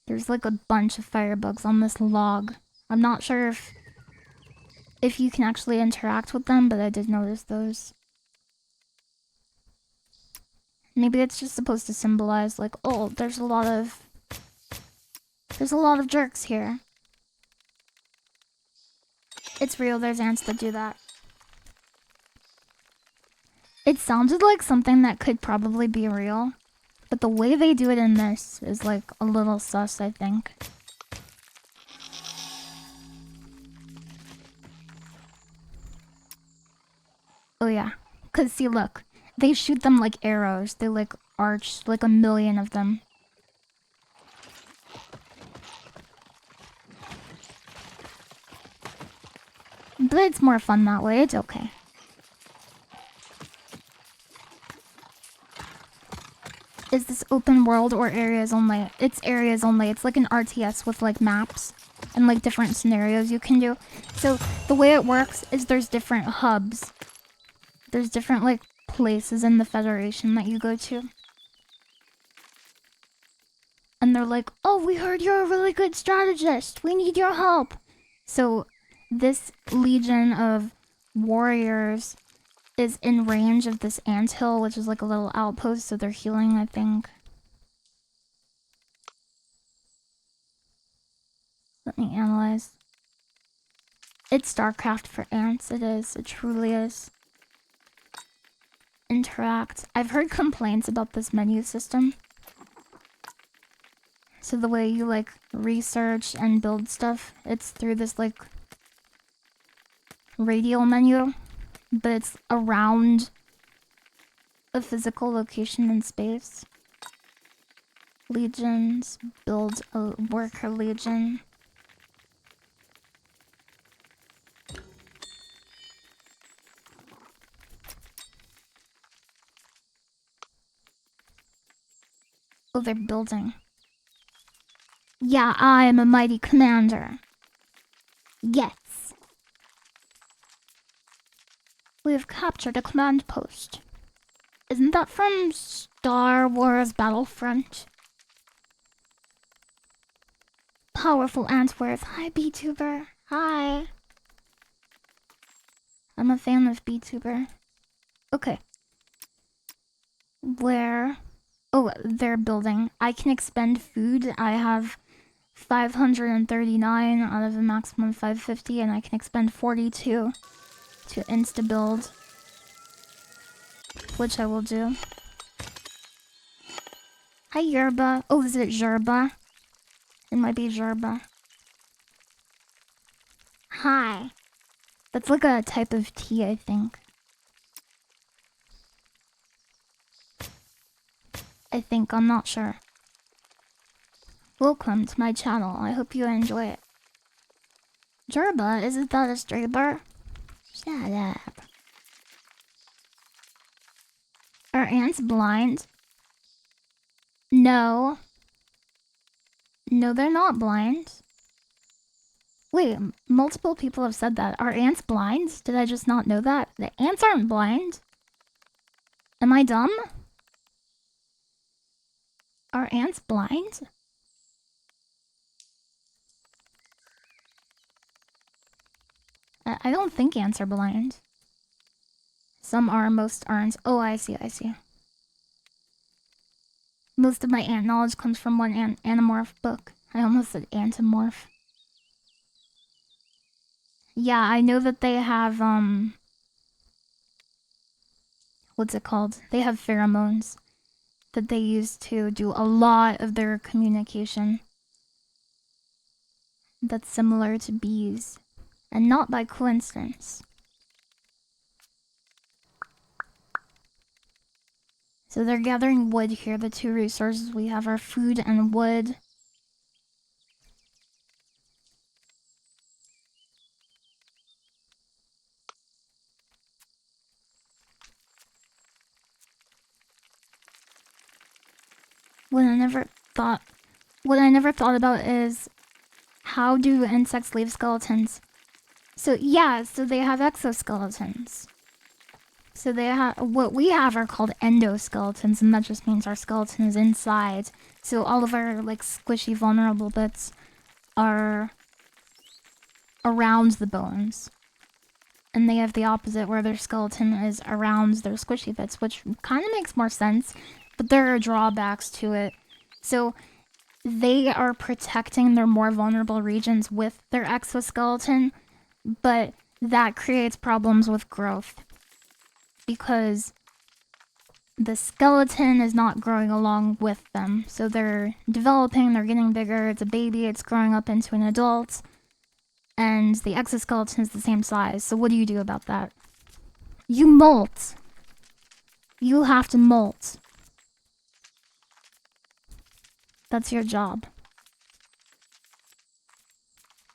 There's like a bunch of firebugs on this log. I'm not sure if you can actually interact with them, but I did notice those. Maybe it's just supposed to symbolize like, oh, there's a lot of jerks here. It's real, there's ants that do that. It sounded like something that could probably be real, but the way they do it in this is like a little sus, I think. Oh yeah, cause see, look, they shoot them like arrows. They like arch, like a million of them. But it's more fun that way, it's okay. Is this open world or areas only? It's areas only. It's like an RTS with like maps and like different scenarios you can do. So the way it works is there's different hubs. There's different like places in the Federation that you go to. And they're like, oh, we heard you're a really good strategist. We need your help. So this legion of warriors is in range of this anthill, which is like a little outpost, so they're healing, I think. Let me analyze. It's StarCraft for ants. It is. It truly is. Interact. I've heard complaints about this menu system. So the way you like research and build stuff, it's through this like radial menu, but it's around a physical location in space. Legions, build a worker legion. Oh, they're building. Yeah, I am a mighty commander. Yes. We have captured a command post. Isn't that from Star Wars Battlefront? Powerful Antwerp. Hi, BTuber. Hi. I'm a fan of BTuber. Okay. Where? Oh, they're building. I can expend food. I have 539 out of a maximum 550, and I can expend 42 to insta-build, which I will do. Hi, Yerba. Oh, is it Yerba? It might be Yerba. Hi. That's like a type of tea, I think. I'm not sure. Welcome to my channel. I hope you enjoy it. Yerba, isn't that a stray bar? Shut up. Are ants blind? No. No, they're not blind. Wait, multiple people have said that. Are ants blind? Did I just not know that? The ants aren't blind. Am I dumb? Are ants blind? I don't think ants are blind. Some are, most aren't. Oh, I see. Most of my ant knowledge comes from one Animorph book. I almost said Antimorph. Yeah, I know that they have, what's it called? They have pheromones that they use to do a lot of their communication. That's similar to bees. And not by coincidence. So they're gathering wood here. The two resources we have are food and wood. What I never thought about is, how do insects leave skeletons? So yeah, so they have exoskeletons. So they have, what we have are called endoskeletons, and that just means our skeleton is inside. So all of our like squishy vulnerable bits are around the bones. And they have the opposite, where their skeleton is around their squishy bits, which kind of makes more sense, but there are drawbacks to it. So they are protecting their more vulnerable regions with their exoskeleton, but that creates problems with growth, because the skeleton is not growing along with them. So they're developing, they're getting bigger, it's a baby, it's growing up into an adult, and the exoskeleton is the same size. So what do you do about that? You molt. You have to molt. That's your job.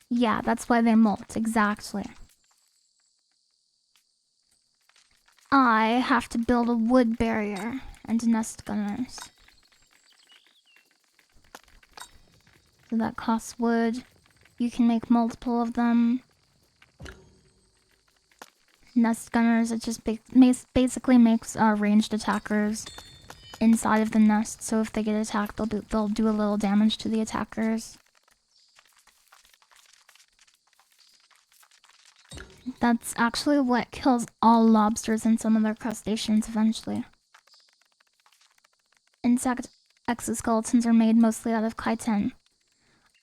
Yeah, that's why they molt, exactly. I have to build a wood barrier and nest gunners. So that costs wood. You can make multiple of them. Nest gunners, it just basically makes ranged attackers inside of the nest, so if they get attacked, they'll do a little damage to the attackers. That's actually what kills all lobsters and some of their crustaceans eventually. Insect exoskeletons are made mostly out of chitin.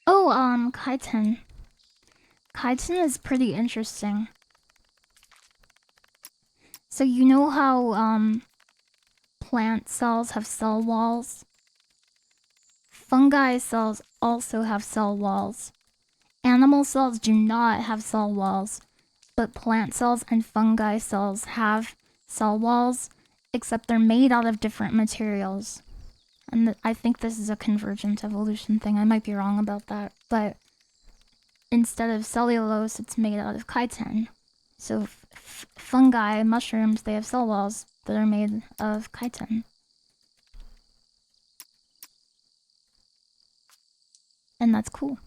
Oh, chitin. Chitin is pretty interesting. So you know how, plant cells have cell walls? Fungi cells also have cell walls. Animal cells do not have cell walls, but plant cells and fungi cells have cell walls, except they're made out of different materials. And I think this is a convergent evolution thing. I might be wrong about that, but instead of cellulose, it's made out of chitin. So fungi, mushrooms, they have cell walls that are made of chitin. And that's cool.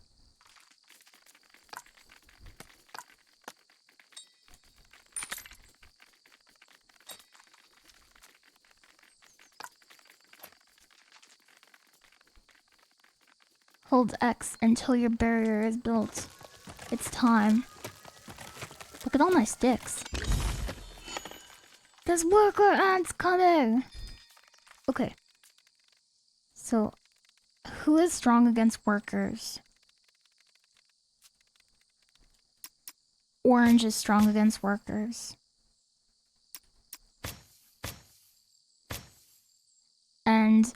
Hold X until your barrier is built. It's time. Look at all my sticks. There's worker ants coming! Okay. So, who is strong against workers? Orange is strong against workers. And,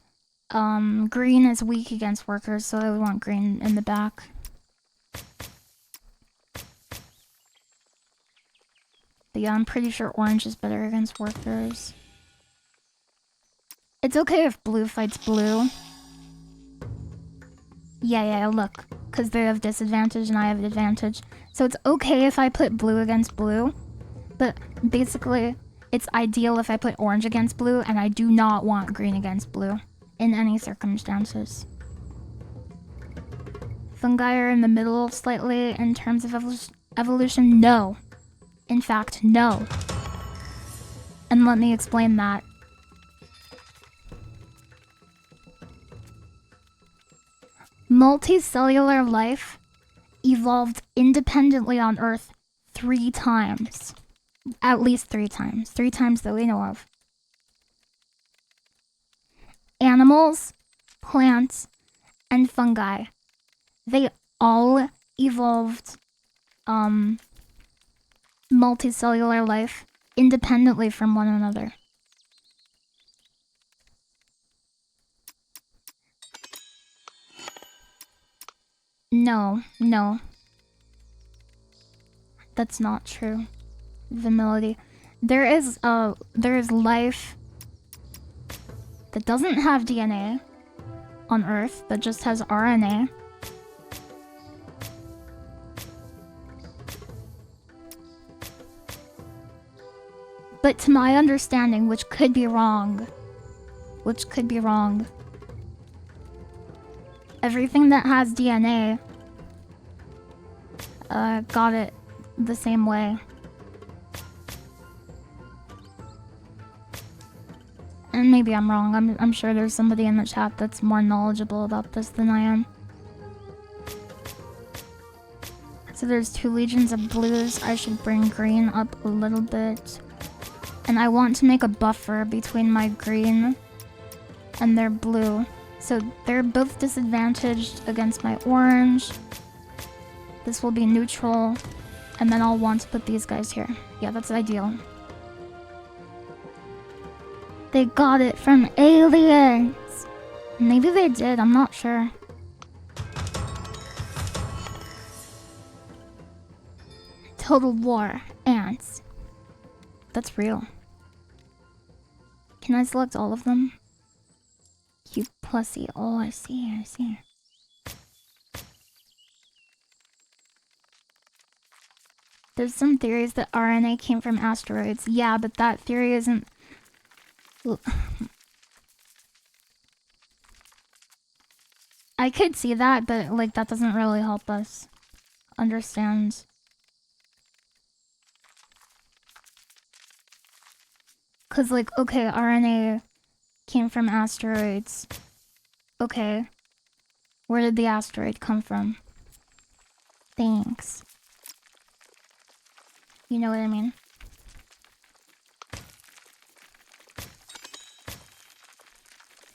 green is weak against workers, so I would want green in the back. But yeah, I'm pretty sure orange is better against workers. It's okay if blue fights blue. Yeah, look. Because they have disadvantage and I have advantage. So it's okay if I put blue against blue. But basically, it's ideal if I put orange against blue, and I do not want green against blue. In any circumstances. Fungi are in the middle slightly in terms of evolution. No. In fact, no. And let me explain that. Multicellular life evolved independently on Earth 3 times. At least 3 times. 3 times that we know of. Animals, plants, and fungi. They all evolved multicellular life independently from one another. No. That's not true. Vanillity. There is life that doesn't have DNA on Earth, that just has RNA. But to my understanding, which could be wrong, everything that has DNA got it the same way. And maybe I'm wrong. I'm sure there's somebody in the chat that's more knowledgeable about this than I am. So there's 2 legions of blues. I should bring green up a little bit. And I want to make a buffer between my green and their blue. So they're both disadvantaged against my orange. This will be neutral. And then I'll want to put these guys here. Yeah, that's ideal. They got it from aliens. Maybe they did, I'm not sure. Total war. Ants. That's real. Can I select all of them? Q plus E. Oh, I see. There's some theories that RNA came from asteroids. Yeah, but that theory isn't... I could see that, but like that doesn't really help us understand. Cause like, okay, RNA came from asteroids. Okay. Where did the asteroid come from? Thanks. You know what I mean?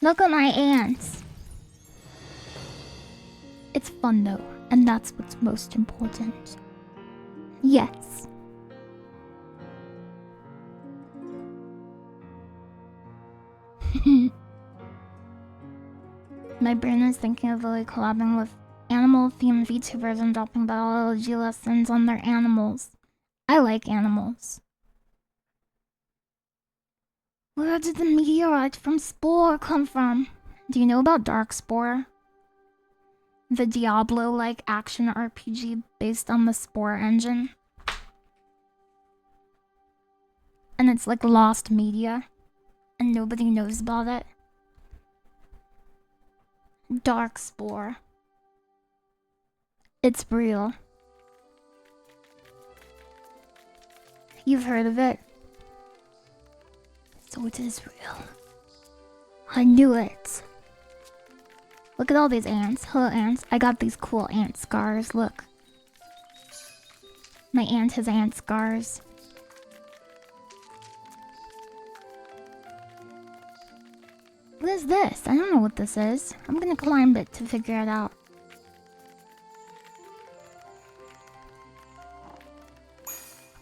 Look at my ants. It's fun though, and that's what's most important. Yes. My brain is thinking of Lily collabing with animal-themed VTubers and dropping biology lessons on their animals. I like animals. Where did the meteorite from Spore come from? Do you know about Dark Spore? The Diablo-like action RPG based on the Spore engine. And it's like lost media. And nobody knows about it. Dark Spore. It's real. You've heard of it. So it is real. I knew it. Look at all these ants. Hello, ants. I got these cool ant scars. Look. My ant has ant scars. What is this? I don't know what this is. I'm gonna climb it to figure it out.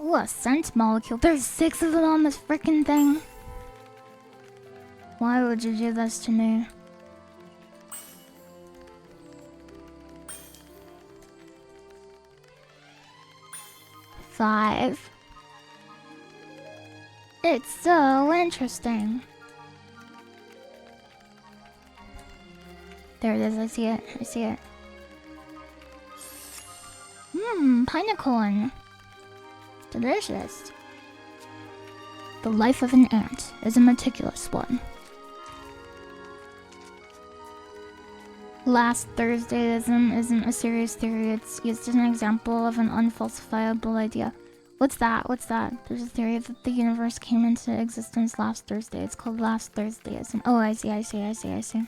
Ooh, a scent molecule. There's 6 of them on this freaking thing. Why would you do this to me? Five. It's so interesting. There it is, I see it, I see it. Pineacorn. Delicious. The life of an ant is a meticulous one. Last Thursdayism isn't a serious theory, it's used as an example of an unfalsifiable idea. What's that? What's that? There's a theory that the universe came into existence last Thursday. It's called Last Thursdayism. Oh, I see, I see, I see, I see.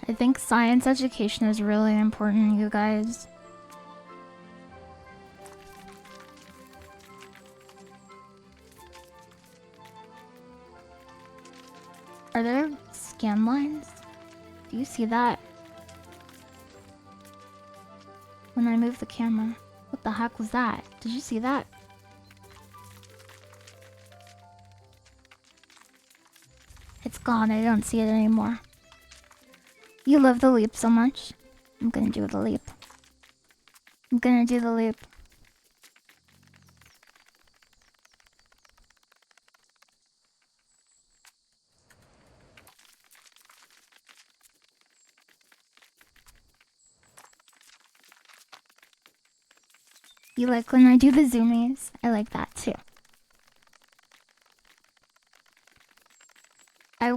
I think science education is really important, you guys. Are there scan lines? Do you see that? When I move the camera. What the heck was that? Did you see that? It's gone, I don't see it anymore. You love the leap so much. I'm gonna do the leap. I'm gonna do the leap. You like when I do the zoomies? I like that too. I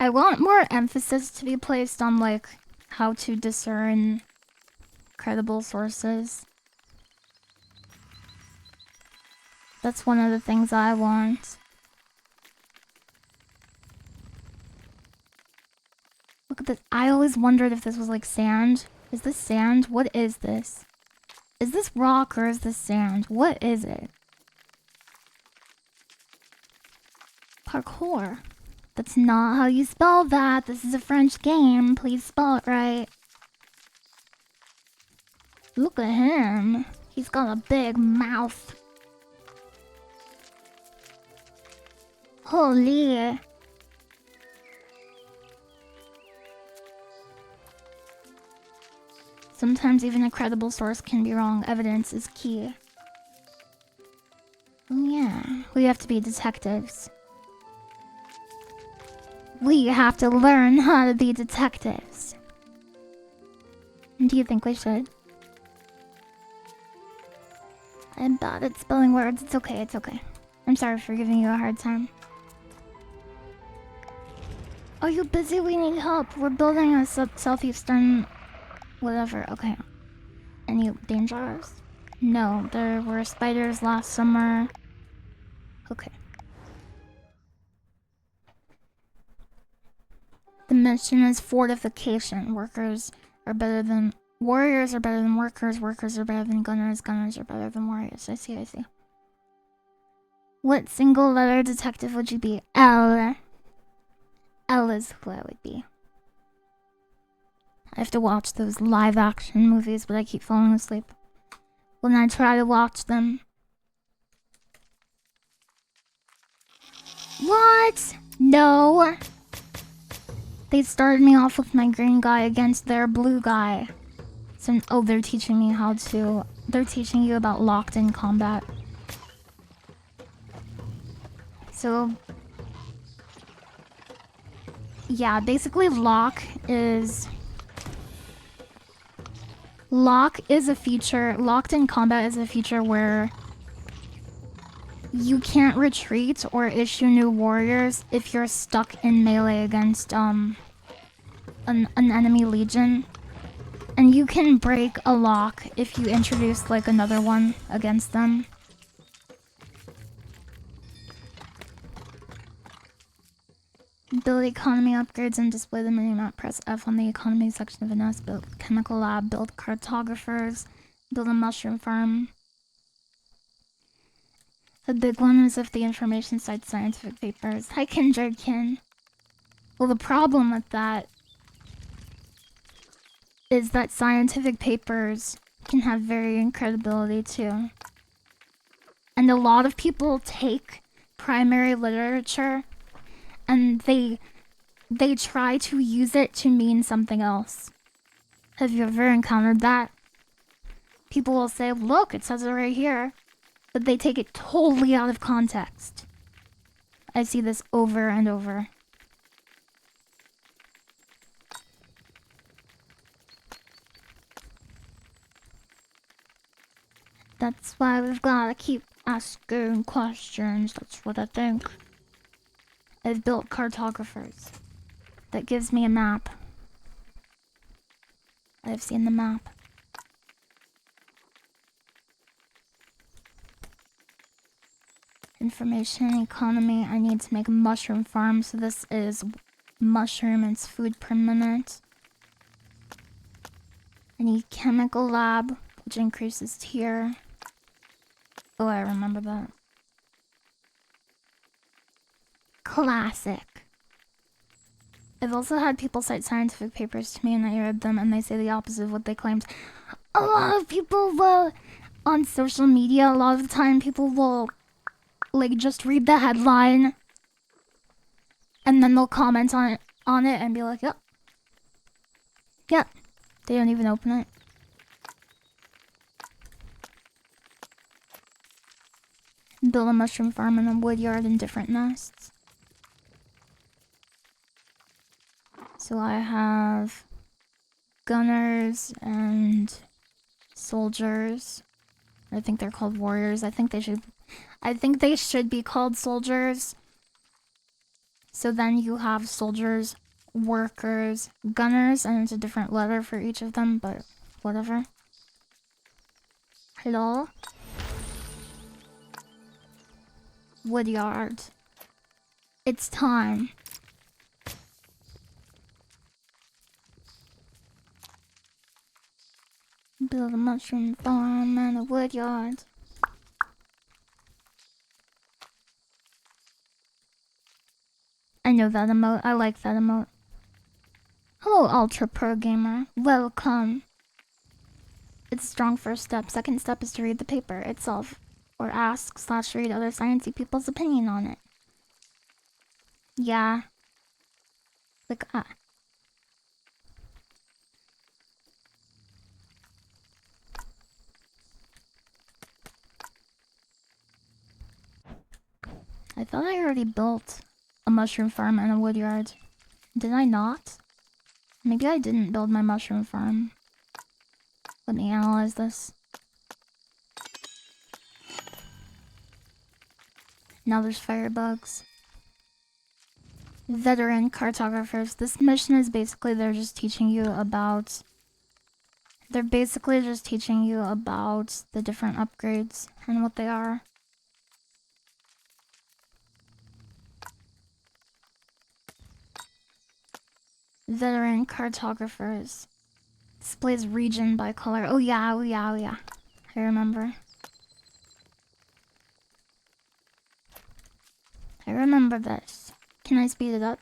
want more emphasis to be placed on, like, how to discern credible sources. That's one of the things I want. Look at this. I always wondered if this was like sand. Is this sand? What is this? Is this rock or is this sand? What is it? Parkour. That's not how you spell that. This is a French game. Please spell it right. Look at him. He's got a big mouth. Holy. Sometimes even a credible source can be wrong. Evidence is key. Oh yeah, we have to be detectives. We have to learn how to be detectives. Do you think we should? I'm bad at spelling words. It's okay, it's okay. I'm sorry for giving you a hard time. Are you busy? We need help. We're building a southeastern... whatever. Okay. Any dangers? No, there were spiders last summer. Okay. The mission is fortification. Warriors are better than workers. Workers are better than gunners. Gunners are better than warriors. I see. What single letter detective would you be? L. L is who I would be. I have to watch those live action movies, but I keep falling asleep when I try to watch them. What? No. They started me off with my green guy against their blue guy. So, oh, they're teaching me how to... They're teaching you about locked-in combat. So... Yeah, basically lock is a feature... Locked-in combat is a feature where you can't retreat or issue new warriors if you're stuck in melee against an enemy legion. And you can break a lock if you introduce like another one against them. Build economy upgrades and display the mini-map. Press F on the economy section of an S. Build chemical lab. Build cartographers. Build a mushroom farm. The big one is if the information cites scientific papers. Hi, Kindredkin. Well, the problem with that is that scientific papers can have varying credibility too. And a lot of people take primary literature and they try to use it to mean something else. Have you ever encountered that? People will say, look, it says it right here. But they take it totally out of context. I see this over and over. That's why we've gotta keep asking questions. That's what I think. I've built cartographers. That gives me a map. I've seen the map. Information economy. I need to make a mushroom farm. So this is mushroom. It's food per minute. I need chemical lab, which increases tier. Oh, I remember that. Classic. I've also had people cite scientific papers to me and I read them and they say the opposite of what they claimed. A lot of people will, on social media, a lot of the time people will like just read the headline and then they'll comment on it and be like, yep. Yep. They don't even open it. Build a mushroom farm and a wood yard and different nests. So I have gunners and soldiers. I think they're called warriors. I think they should be called soldiers. So then you have soldiers, workers, gunners, and it's a different letter for each of them, but whatever. Hello? Woodyard. It's time. Build a mushroom farm and a woodyard. I know that emote. I like that emote. Hello, Ultra Pro Gamer. Welcome. It's a strong first step. Second step is to read the paper itself, or ask/read other sciencey people's opinion on it. Yeah. Like, I thought I already built a mushroom farm and a woodyard. Did I not? Maybe I didn't build my mushroom farm. Let me analyze this. Now there's firebugs. Veteran cartographers. This mission is basically they're just teaching you about They're basically just teaching you about the different upgrades and what they are. Veteran cartographers. Displays region by color. Oh yeah, oh yeah, oh yeah. I remember. I remember this. Can I speed it up?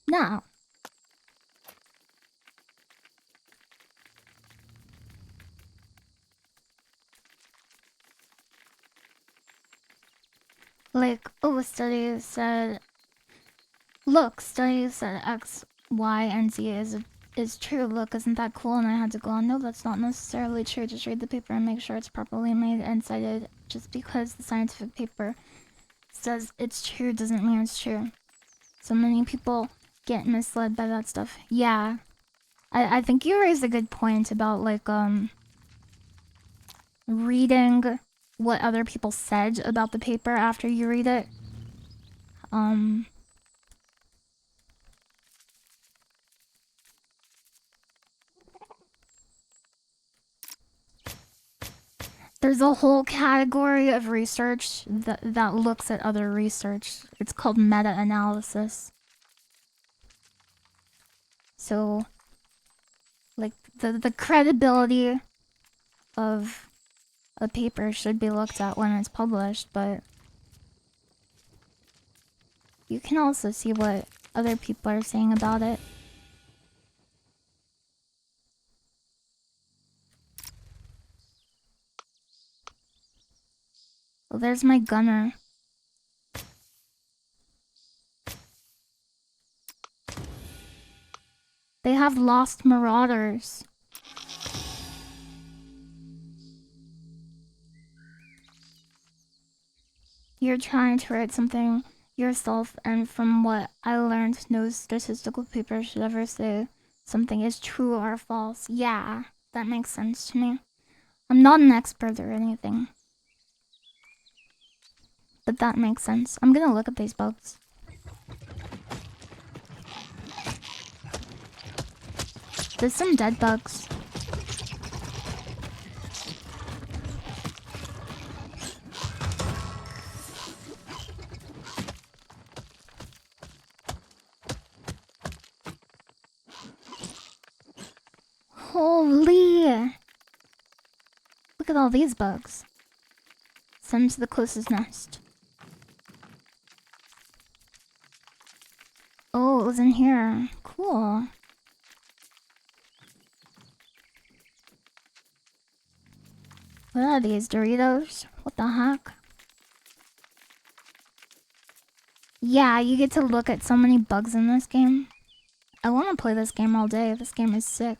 No. Like, oh, study said... Look, study said X, Y, and Z is true. Look, isn't that cool? And I had to go on. No, that's not necessarily true. Just read the paper and make sure it's properly made and cited. Just because the scientific paper says it's true doesn't mean it's true. So many people get misled by that stuff. Yeah. I think you raised a good point about, like, reading what other people said about the paper after you read it. There's a whole category of research that looks at other research. It's called meta-analysis. So, like, the credibility of a paper should be looked at when it's published, but you can also see what other people are saying about it. Well, there's my gunner. They have lost marauders. You're trying to write something yourself, and from what I learned, no statistical paper should ever say something is true or false. Yeah, that makes sense to me. I'm not an expert or anything, but that makes sense. I'm gonna look at these bugs. There's some dead bugs. Holy! Look at all these bugs. Send to the closest nest. Oh, it was in here. Cool. What are these, Doritos? What the heck? Yeah, you get to look at so many bugs in this game. I want to play this game all day. This game is sick.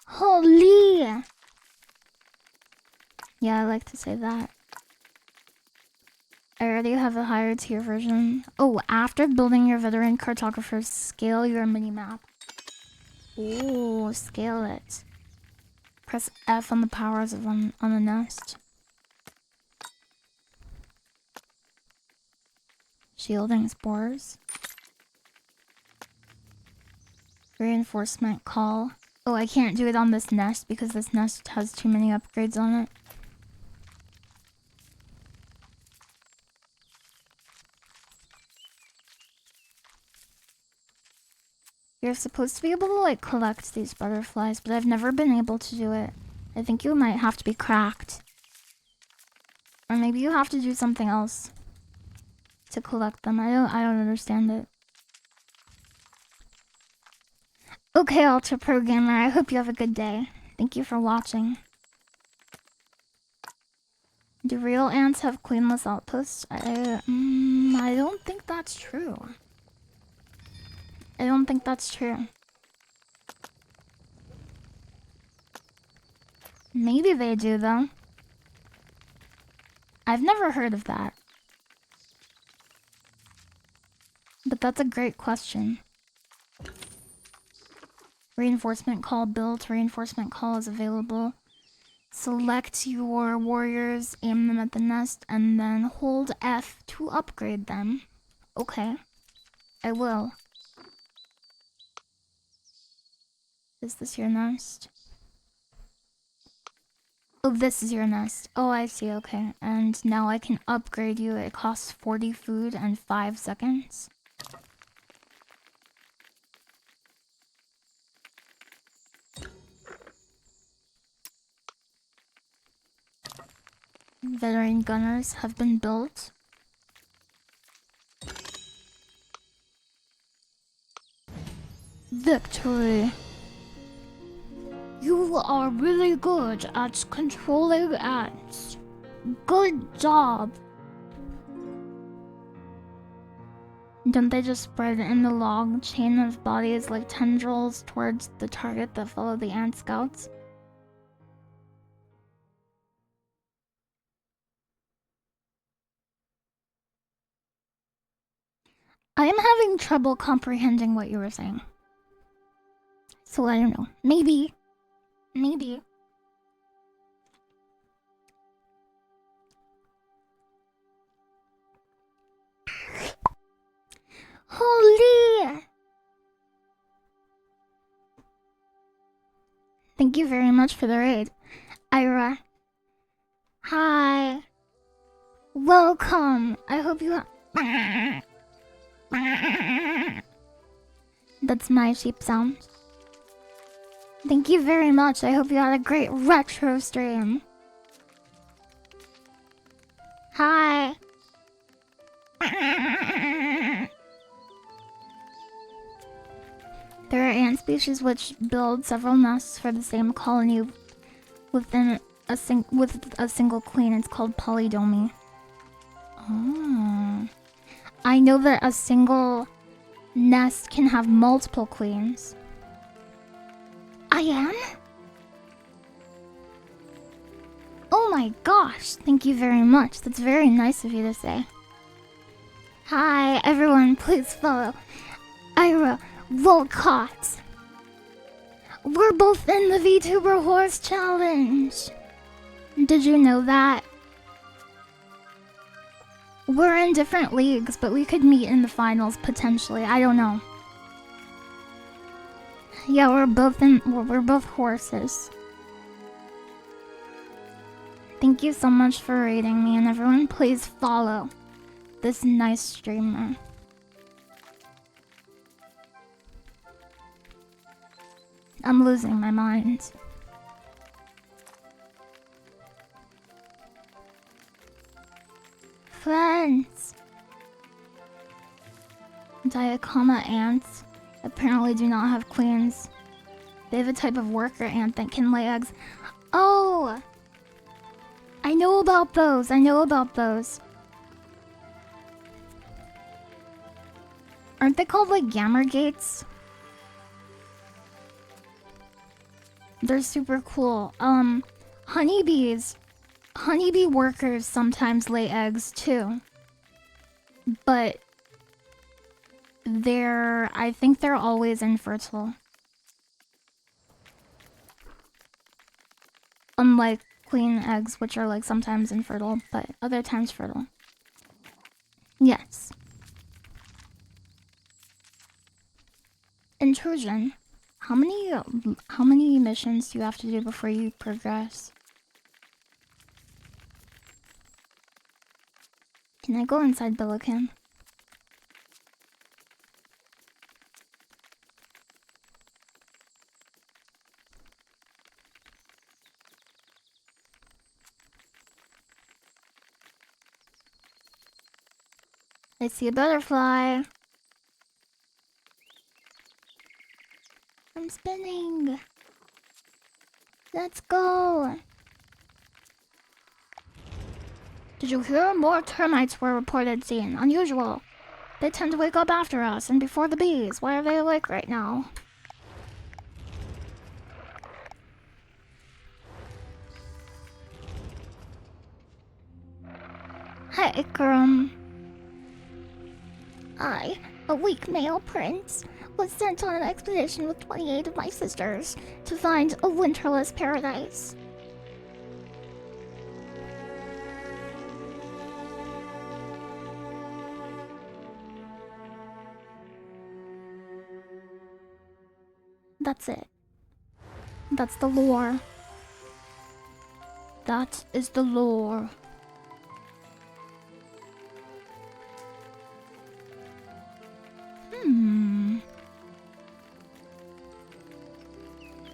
Holy! Yeah, I like to say that. I already have a higher tier version. Oh, after building your veteran cartographer, scale your minimap. Ooh, scale it. Press F on the powers of on the nest. Shielding spores. Reinforcement call. Oh, I can't do it on this nest because this nest has too many upgrades on it. You're supposed to be able to, like, collect these butterflies, but I've never been able to do it. I think you might have to be cracked. Or maybe you have to do something else to collect them. I don't understand it. Okay, Ultra Pro Gamer, I hope you have a good day. Thank you for watching. Do real ants have queenless outposts? I don't think that's true. I don't think that's true. Maybe they do, though. I've never heard of that. But that's a great question. Reinforcement call built. Reinforcement call is available. Select your warriors, aim them at the nest, and then hold F to upgrade them. Okay, I will. Is this your nest? Oh, this is your nest. Oh, I see, okay. And now I can upgrade you. It costs 40 food and 5 seconds. Veteran gunners have been built. Victory! You are really good at controlling ants. Good job! Don't they just spread in the long chain of bodies like tendrils towards the target that follow the ant scouts? I am having trouble comprehending what you were saying. So I don't know. Maybe. Maybe. Holy! Thank you very much for the raid. Ira. Hi. Welcome. I hope you That's my sheep sound. Thank you very much. I hope you had a great retro stream. Hi. There are ant species which build several nests for the same colony within with a single queen. It's called polydomy. Oh. I know that a single nest can have multiple queens. I am? Oh my gosh, thank you very much. That's very nice of you to say. Hi, everyone, please follow Ira Volcott. We're both in the VTuber Horse Challenge. Did you know that? We're in different leagues, but we could meet in the finals potentially. I don't know. Yeah, we're both horses. Thank you so much for rating me, and everyone please follow this nice streamer. I'm losing my mind. Friends! Diacoma ants apparently do not have queens. They have a type of worker ant that can lay eggs. Oh! I know about those. I know about those. Aren't they called like gamergates? They're super cool. Honeybees. Honeybee workers sometimes lay eggs too. But I think they're always infertile. Unlike queen eggs, which are like sometimes infertile, but other times fertile. Yes. Intrusion. How many missions do you have to do before you progress? Can I go inside Billiken? I see a butterfly. I'm spinning. Let's go. Did you hear? More termites were reported seen. Unusual. They tend to wake up after us and before the bees. Why are they awake right now? Hi, Ikram. I, a weak male prince, was sent on an expedition with 28 of my sisters to find a winterless paradise. That's it. That's the lore. That is the lore.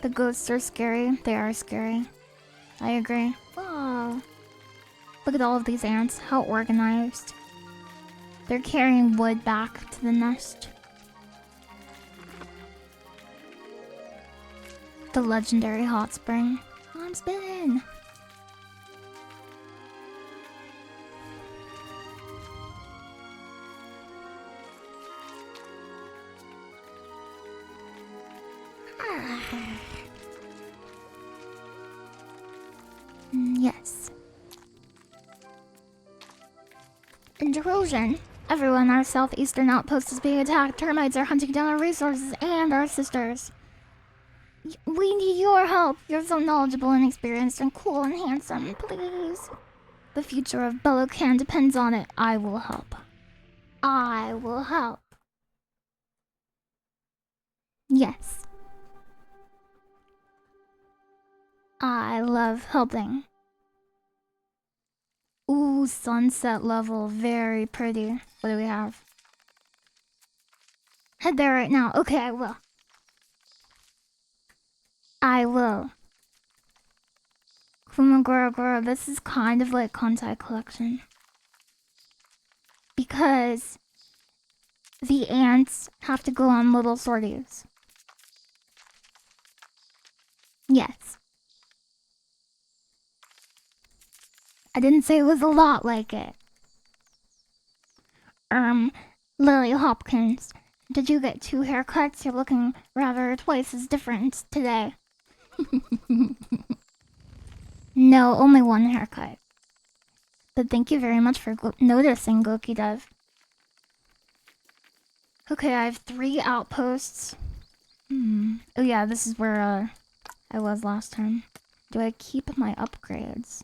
The ghosts are scary. They are scary. I agree. Wow. Look at all of these ants. How organized. They're carrying wood back to the nest. The legendary hot spring. I'm spinning. Yes. Intrusion. Everyone, our southeastern outpost is being attacked. Termites are hunting down our resources and our sisters. We need your help. You're so knowledgeable and experienced and cool and handsome. Please. The future of Bellocan depends on it. I will help. I will help. Yes. I love helping. Ooh, sunset level. Very pretty. What do we have? Head there right now. Okay, I will. I will. Kumagura, this is kind of like Kontai Collection. Because the ants have to go on little sorties. Yes. I didn't say it was a lot like it. Lily Hopkins, did you get 2 haircuts? You're looking rather twice as different today. No, only 1 haircut. But thank you very much for noticing, Goki Dev. Okay, I have 3 outposts. Oh yeah, this is where I was last time. Do I keep my upgrades?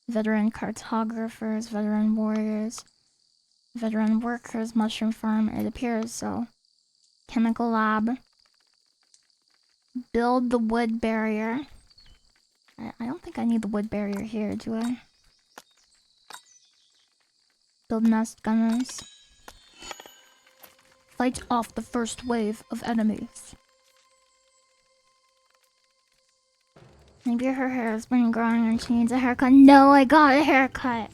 Veteran cartographers, veteran warriors, veteran workers, mushroom farm, it appears so. Chemical lab. Build the wood barrier. I don't think I need the wood barrier here, do I? Build nest gunners. Fight off the first wave of enemies. Maybe her hair has been growing and she needs a haircut. No, I got a haircut.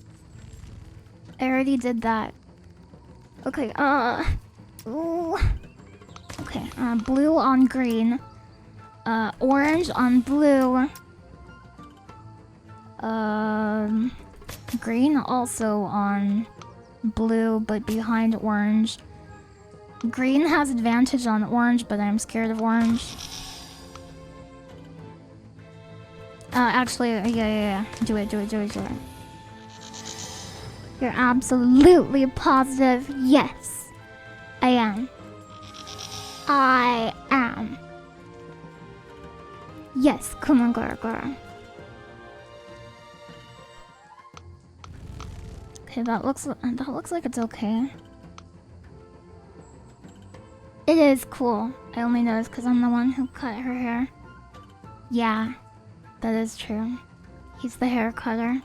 I already did that. Okay, ooh. Okay, blue on green. Orange on blue. Green also on blue, but behind orange. Green has advantage on orange, but I'm scared of orange. Actually, yeah. Do it. You're absolutely positive. Yes, I am. I am. Yes, come on, Gara. Okay, that looks like it's okay. It is cool. I only noticed because I'm the one who cut her hair. Yeah, that is true. He's the hair cutter.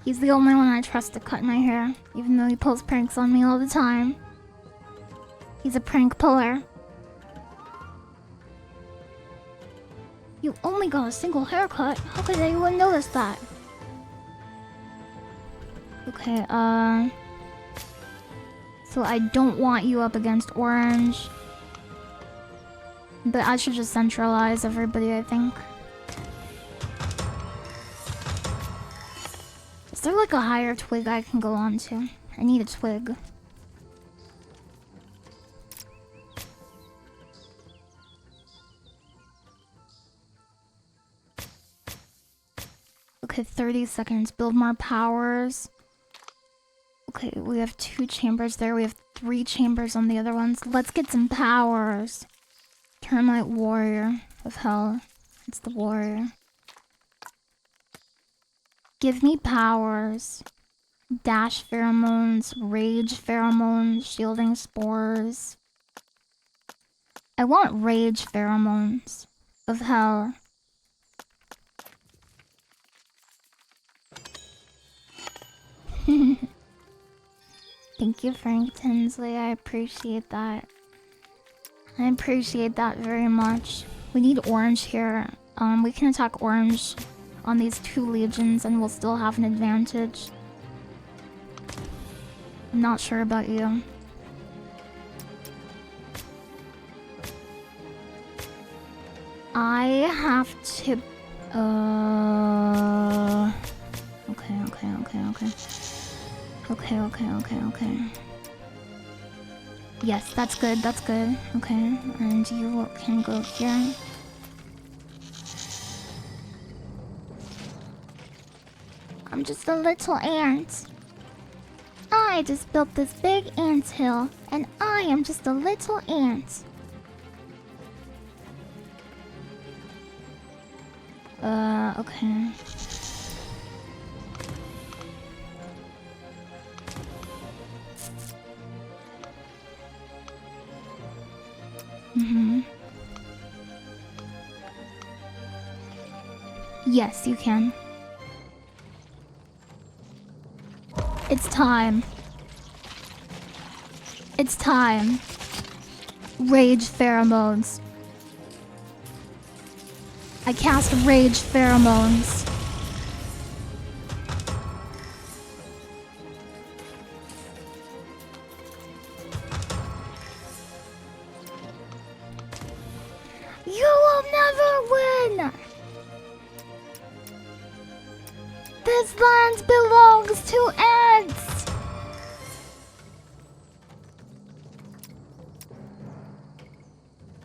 He's the only one I trust to cut my hair, even though he pulls pranks on me all the time. He's a prank puller. You only got a single haircut? How could anyone notice that? Okay, so I don't want you up against orange. But I should just centralize everybody, I think. Is there like a higher twig I can go on to? I need a twig. Okay, 30 seconds. Build more powers. Okay, we have 2 chambers there. We have 3 chambers on the other ones. Let's get some powers. Termite warrior of hell. It's the warrior. Give me powers. Dash pheromones, rage pheromones, shielding spores. I want rage pheromones of hell. Thank you, Frank Tinsley. I appreciate that. I appreciate that very much. We need orange here. We can attack orange on these 2 legions and we'll still have an advantage. I'm not sure about you. I have to... Okay. Yes, that's good, that's good. Okay, and you can go here. I'm just a little ant. I just built this big ant hill, and I am just a little ant. Okay. Yes, you can. It's time. It's time. Rage pheromones. I cast rage pheromones. You will never win! This land belongs to ants!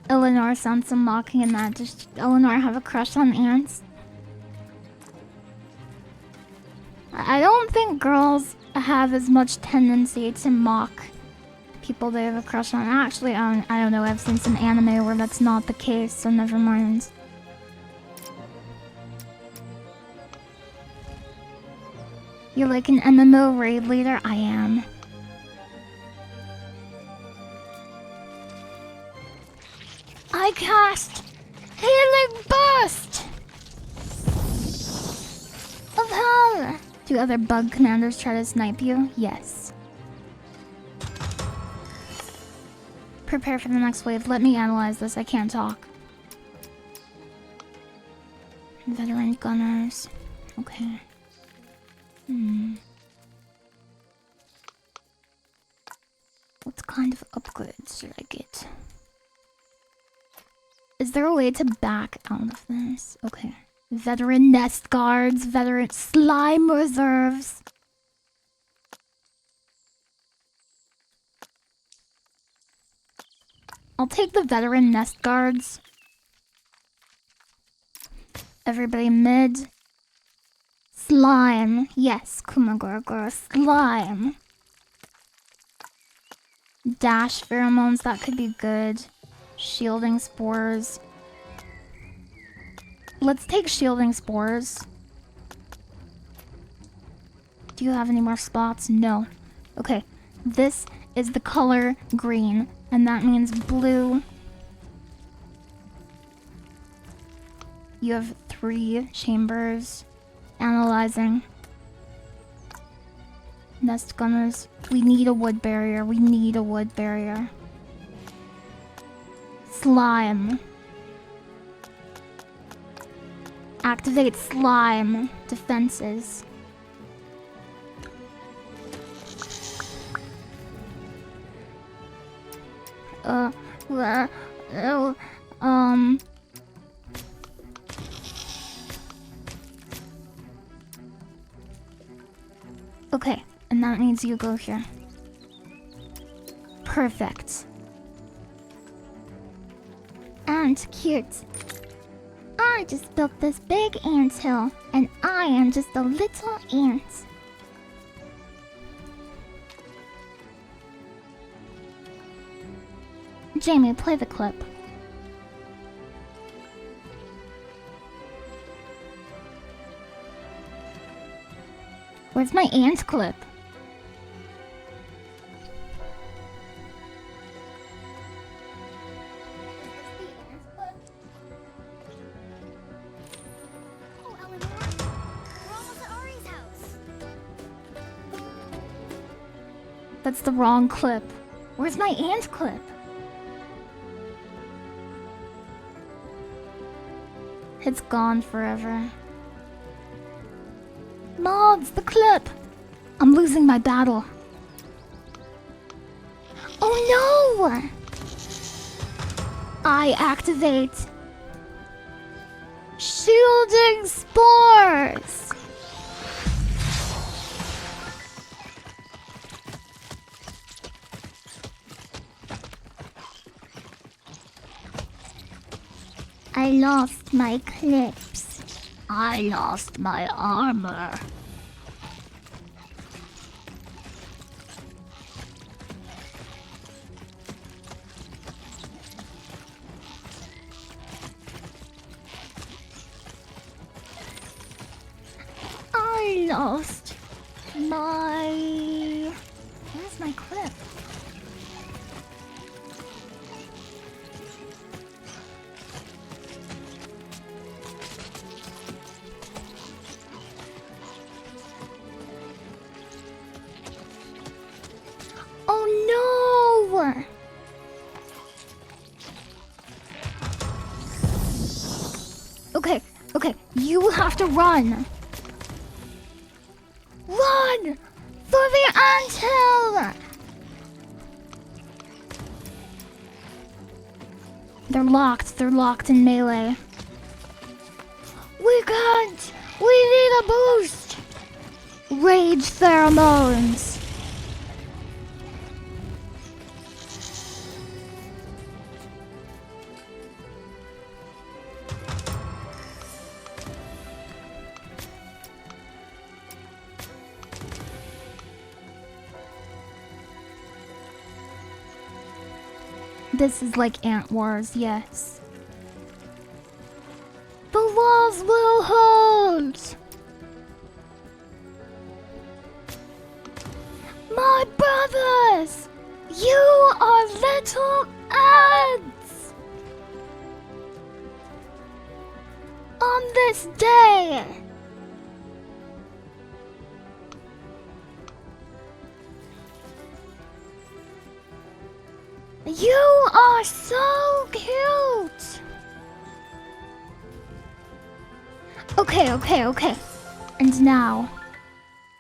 Eleanor sounds some mocking in that. Does Eleanor have a crush on ants? I don't think girls have as much tendency to mock people they have a crush on. Actually, I don't know. I've seen some anime where that's not the case, so never mind. You're like an MMO raid leader? I am. I cast Healing Burst of Hell! Do other bug commanders try to snipe you? Yes. Prepare for the next wave. Let me analyze this. I can't talk. Veteran gunners. Okay. What kind of upgrades should I get? Is there a way to back out of this? Okay. Veteran nest guards, veteran slime reserves. I'll take the veteran nest guards. Everybody mid. Slime. Yes, Kumagorgor. Slime. Dash pheromones, that could be good. Shielding spores. Let's take shielding spores. Do you have any more spots? No. Okay. This is the color green, and that means blue. You have 3 chambers. Analyzing. Nest gunners. We need a wood barrier. We need a wood barrier. Slime. Activate slime defenses. Okay, and that means you go here. Perfect. And cute. I just built this big anthill, and I am just a little ant. Jamie, play the clip. Where's my ant clip? That's the wrong clip. Where's my ant clip? It's gone forever. Mods, the clip! I'm losing my battle. Oh no! I activate shielding spores! I lost my clips. I lost my armor. I lost my... Where's my clip? Oh no! Okay, okay, you have to run. Run! For the anthill! They're locked in melee. We can't! We need a boost! Rage pheromones! This is like Ant Wars, yes. The walls will hold! My brothers! You are little ants! On this day! You are so cute! Okay. And now,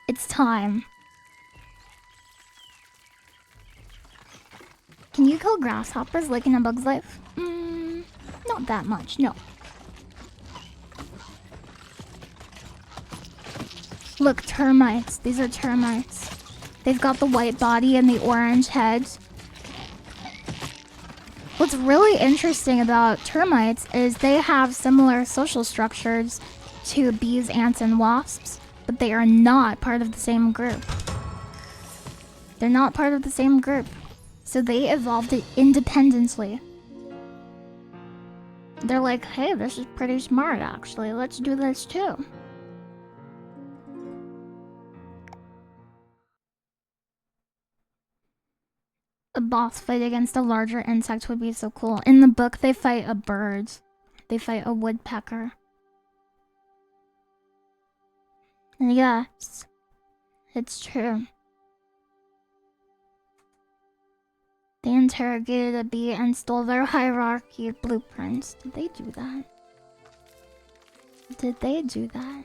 it's time. Can you kill grasshoppers like in A Bug's Life? Not that much, no. Look, termites. These are termites. They've got the white body and the orange head. What's really interesting about termites is they have similar social structures to bees, ants, and wasps, but they are not part of the same group. They're not part of the same group, so they evolved it independently. They're like, hey, this is pretty smart actually, let's do this too. A boss fight against a larger insect would be so cool. In the book, they fight a bird. They fight a woodpecker. Yes, it's true. They interrogated a bee and stole their hierarchy blueprints. Did they do that? Did they do that?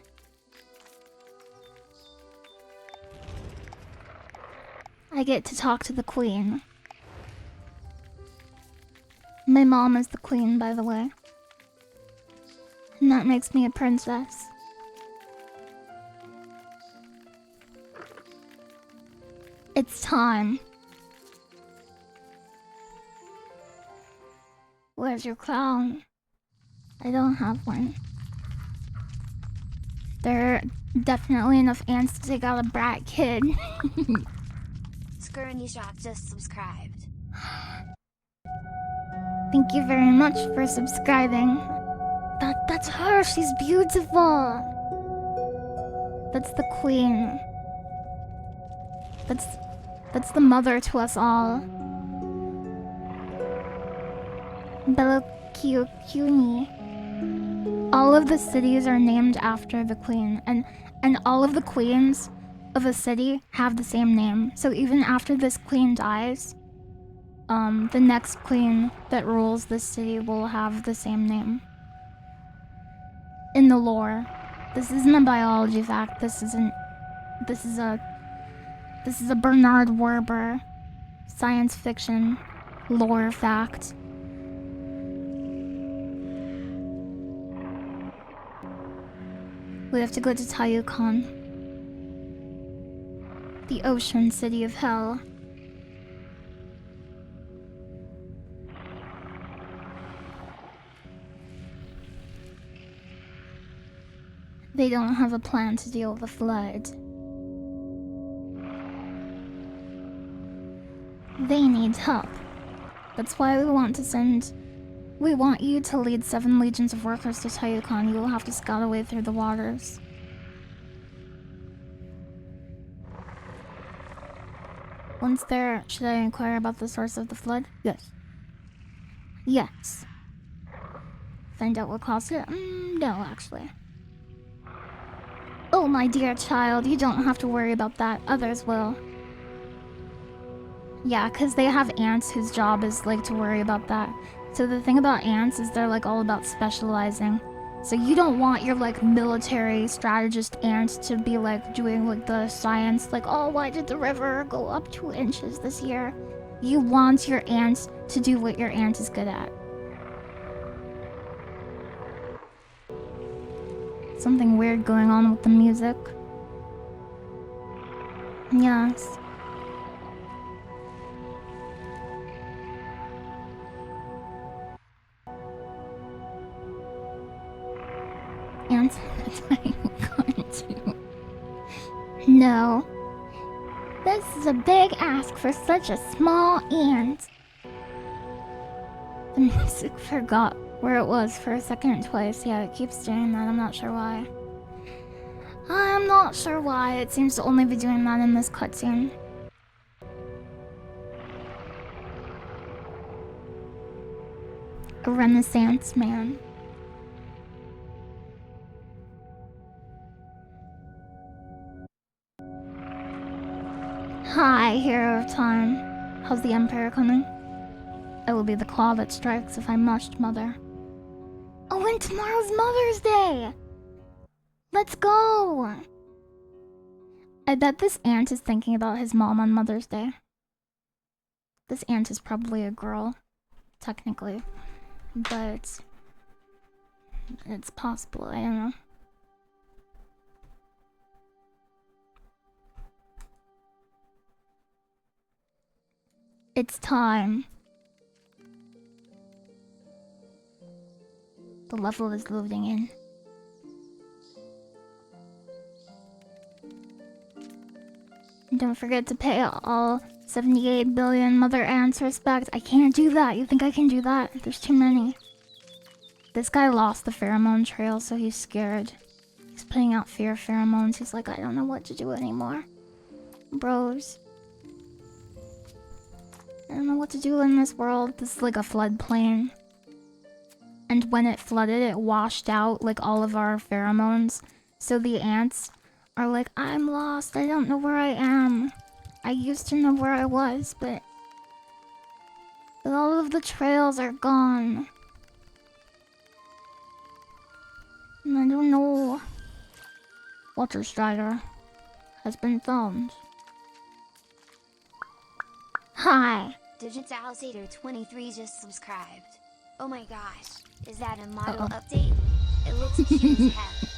I get to talk to the queen. My mom is the queen, by the way. And that makes me a princess. It's time. Where's your crown? I don't have one. There are definitely enough ants to take out a brat kid. Skirnishak just subscribed. Thank you very much for subscribing. That's her. She's beautiful. That's the queen. That's the mother to us all. Bellocuni. All of the cities are named after the queen, and all of the queens of a city have the same name. So even after this queen dies, the next queen that rules this city will have the same name. In the lore. This isn't a biology fact. This is a Bernard Werber science fiction lore fact. We have to go to Tayukan, the ocean city of hell. They don't have a plan to deal with the flood. They need help. That's why we want you to lead 7 legions of workers to Tayukan. You will have to scout away through the waters. Once there, should I inquire about the source of the flood? Yes. Yes. Find out what caused it? No, actually. Oh, my dear child, you don't have to worry about that. Others will. Yeah, because they have ants whose job is, like, to worry about that. So the thing about ants is they're, like, all about specializing. So you don't want your, like, military strategist ant to be, like, doing, like, the science, like, oh, why did the river go up 2 inches this year? You want your ant to do what your ant is good at. Something weird going on with the music. Yes. Ants, that's what I'm going to. No. This is a big ask for such a small ant. The music forgot where it was for a second twice. Yeah, it keeps doing that. I'm not sure why. I'm not sure why. It seems to only be doing that in this cutscene. A Renaissance man. Hi, hero of time. How's the Empire coming? I will be the claw that strikes if I must, mother. Oh, and tomorrow's Mother's Day! Let's go! I bet this ant is thinking about his mom on Mother's Day. This ant is probably a girl, technically. But it's possible, I don't know. It's time. The level is loading in. And don't forget to pay all 78 billion mother ants respect. I can't do that. You think I can do that? There's too many. This guy lost the pheromone trail, so he's scared. He's putting out fear pheromones. He's like, I don't know what to do anymore. Bros. I don't know what to do in this world. This is like a floodplain. And when it flooded, it washed out like all of our pheromones. So the ants are like, I'm lost. I don't know where I am. I used to know where I was, but all of the trails are gone. And I don't know. Water Strider has been found. Hi. Digitalsator 23 just subscribed. Oh my gosh, is that a model update? It looks cute as heck.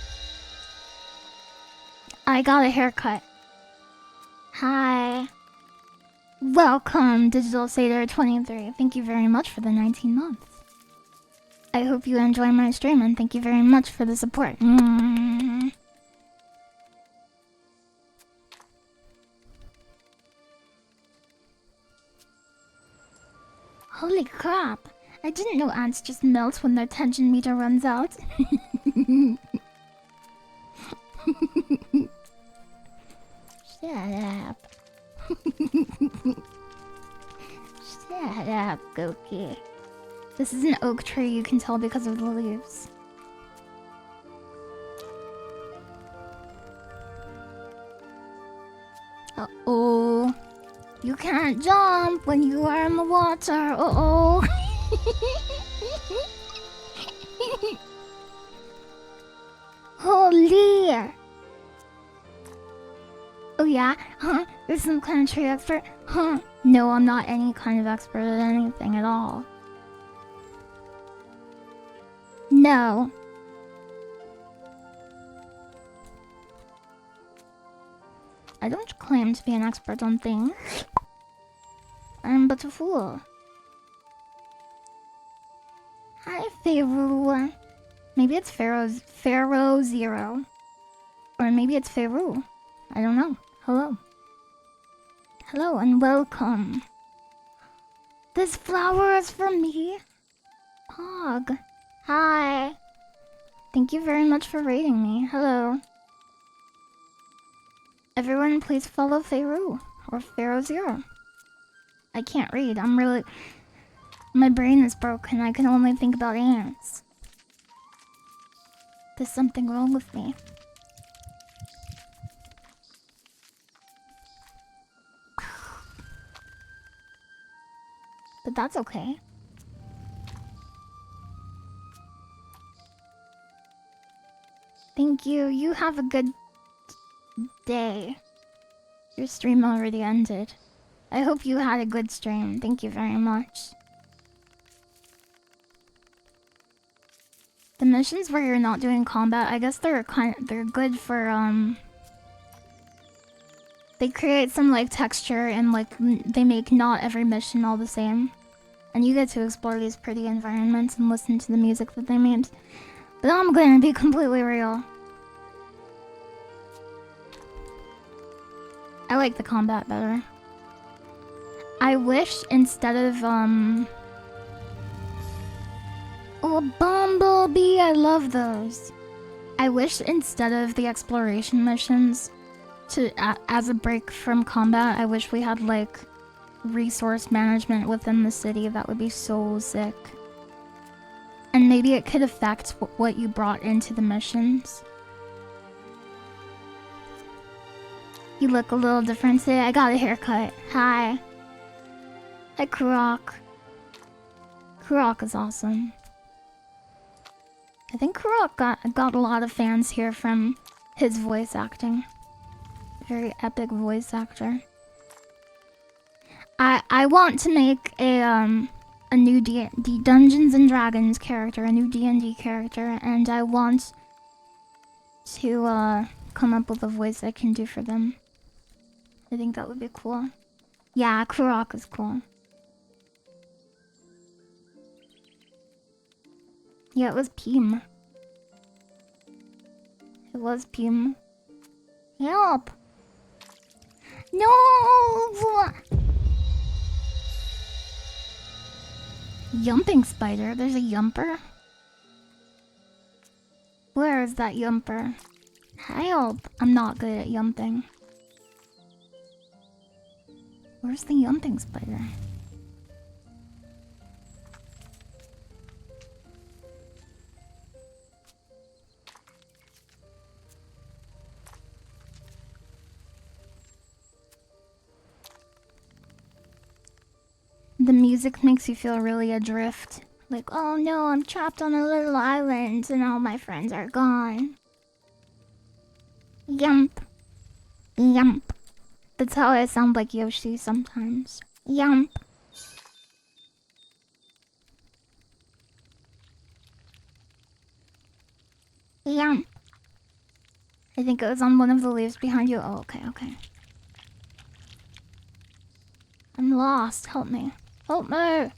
I got a haircut. Hi. Welcome, Digital Satyr 23. Thank you very much for the 19 months. I hope you enjoy my stream and thank you very much for the support. Holy crap. I didn't know ants just melt when their tension meter runs out. Shut up. Shut up, Goki. This is an oak tree, you can tell because of the leaves. Uh-oh. You can't jump when you are in the water. Uh-oh. Holy. Oh yeah? Huh? You're some kind of tree expert? Huh? No, I'm not any kind of expert at anything at all. No. I don't claim to be an expert on things. I'm but a fool. Hi, Pharaoh. Maybe it's Pharaoh Zero. Or maybe it's Pharaoh. I don't know. Hello. Hello and welcome. This flower is for me. Pog. Hi. Thank you very much for rating me. Hello. Everyone, please follow Pharaoh or Pharaoh Zero. I can't read. My brain is broken. I can only think about ants. There's something wrong with me. But that's okay. Thank you. You have a good day. Your stream already ended. I hope you had a good stream. Thank you very much. The missions where you're not doing combat, I guess they're good for they create some like texture and like they make not every mission all the same. And you get to explore these pretty environments and listen to the music that they made. But I'm gonna be completely real. I like the combat better. I wish instead of oh, Bumblebee, I love those. I wish instead of the exploration missions as a break from combat, I wish we had like resource management within the city. That would be so sick. And maybe it could affect what you brought into the missions. You look a little different today. I got a haircut. Hi. Hi, Kurok. Kurok is awesome. I think Kurok got a lot of fans here from his voice acting. Very epic voice actor. I want to make a new Dungeons and Dragons character, a new D&D character, and I want to come up with a voice I can do for them. I think that would be cool. Yeah, Kurok is cool. Yeah, it was Pim. It was Pim. Help! No! Yumping spider? There's a yumper? Where is that yumper? Help! I'm not good at yumping. Where's the yumping spider? The music makes you feel really adrift. Like, oh no, I'm trapped on a little island and all my friends are gone. Yump. Yump. That's how I sound like Yoshi sometimes. Yump. Yump. I think it was on one of the leaves behind you. Oh, okay, okay. I'm lost. Help me. Help me!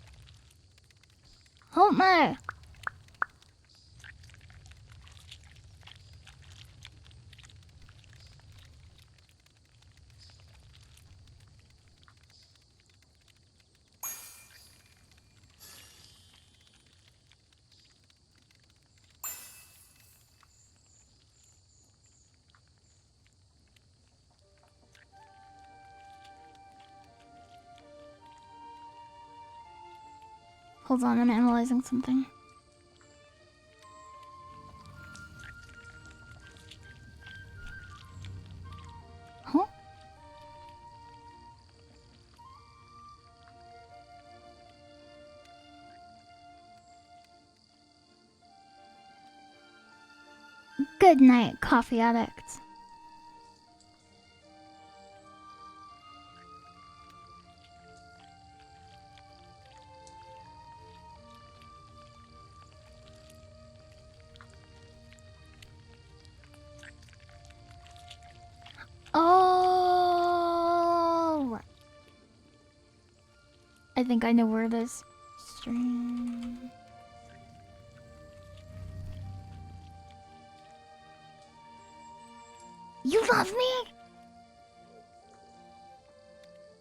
Help me! Hold on, I'm analyzing something. Huh? Good night, coffee addict. Oh, I think I know where it is. Stream. You love me?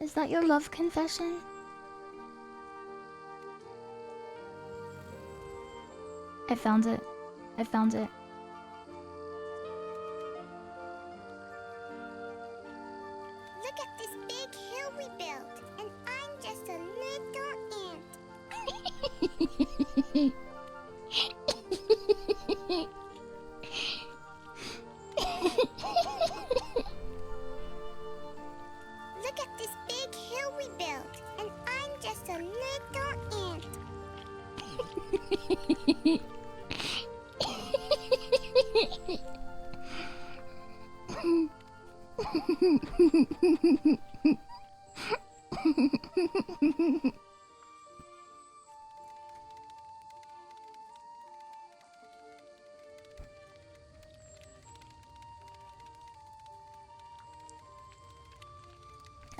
Is that your love confession? I found it. I found it. Look at this big hill we built, and I'm just a little ant. Look at this big hill we built, and I'm just a little ant.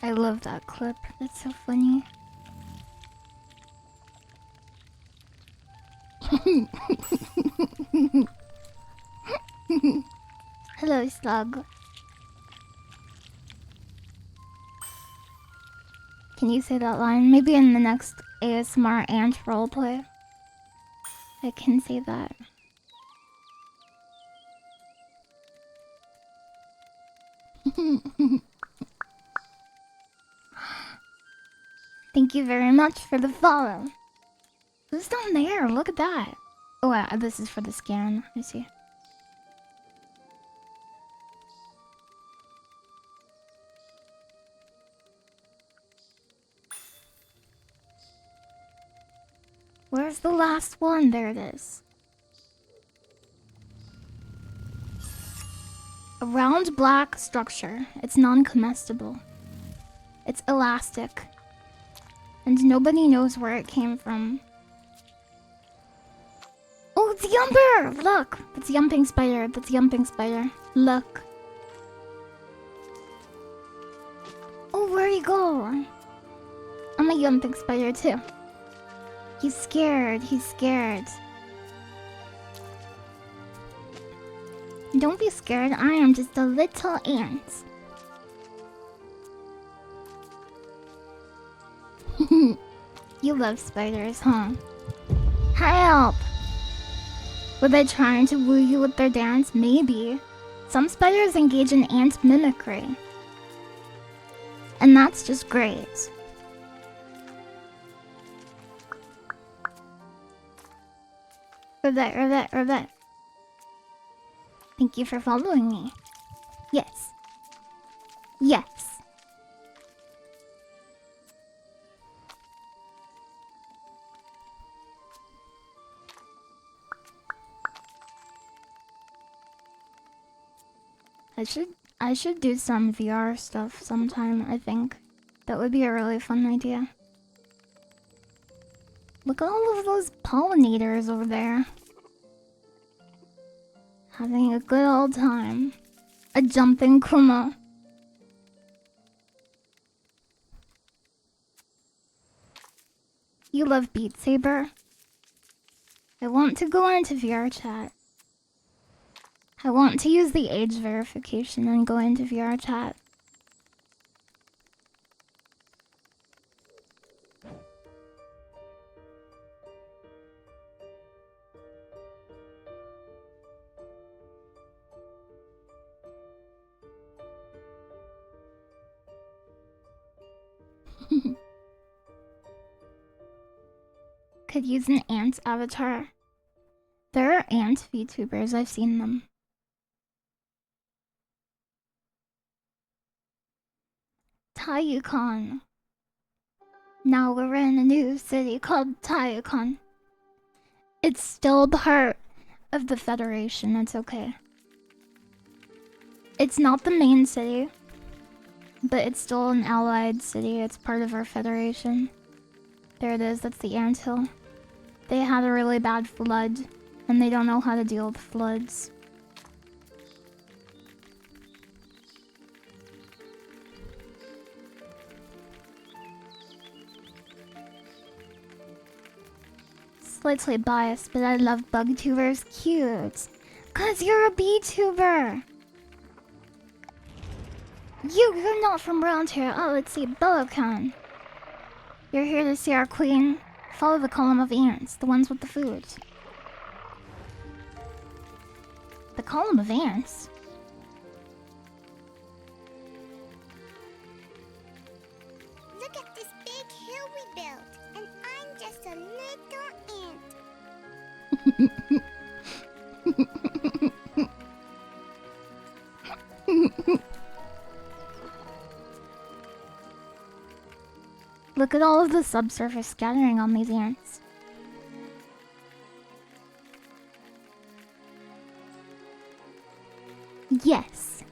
I love that clip. That's so funny. Hello, Slug. Can you say that line? Maybe in the next ASMR and roleplay. I can say that. Thank you very much for the follow. Who's down there? Look at that. Oh, this is for the scan. I see. Where's the last one? There it is. A round black structure. It's non-comestible. It's elastic. And nobody knows where it came from. Oh, it's Yumper! Look! That's Yumping Spider. That's Yumping Spider. Look. Oh, where'd he go? I'm a Yumping Spider too. He's scared. He's scared. Don't be scared. I am just a little ant. You love spiders, huh? Help! Were they trying to woo you with their dance? Maybe. Some spiders engage in ant mimicry. And that's just great. Rivet, rivet, rivet. Thank you for following me. Yes. Yes. I should do some VR stuff sometime, I think. That would be a really fun idea. Look at all of those pollinators over there. Having a good old time. A jumping Kuma. You love Beat Saber? I want to go into VR chat. I want to use the age verification and go into VR chat. Could use an ant avatar. There are ant VTubers, I've seen them. Tayukan. Now we're in a new city called Tayukan. It's still part of the Federation, it's okay. It's not the main city, but it's still an allied city. It's part of our federation. There it is, that's the anthill. They had a really bad flood, and they don't know how to deal with floods. Slightly biased, but I love bug-tubers. Cute. 'Cause you're a bee-tuber! You're not from around here. Oh, let's see. Bellocan. You're here to see our queen. Follow the column of ants, the ones with the food. The column of ants? Look at this big hill we built, and I'm just a little ant. Look at all of the subsurface scattering on these ants. Yes.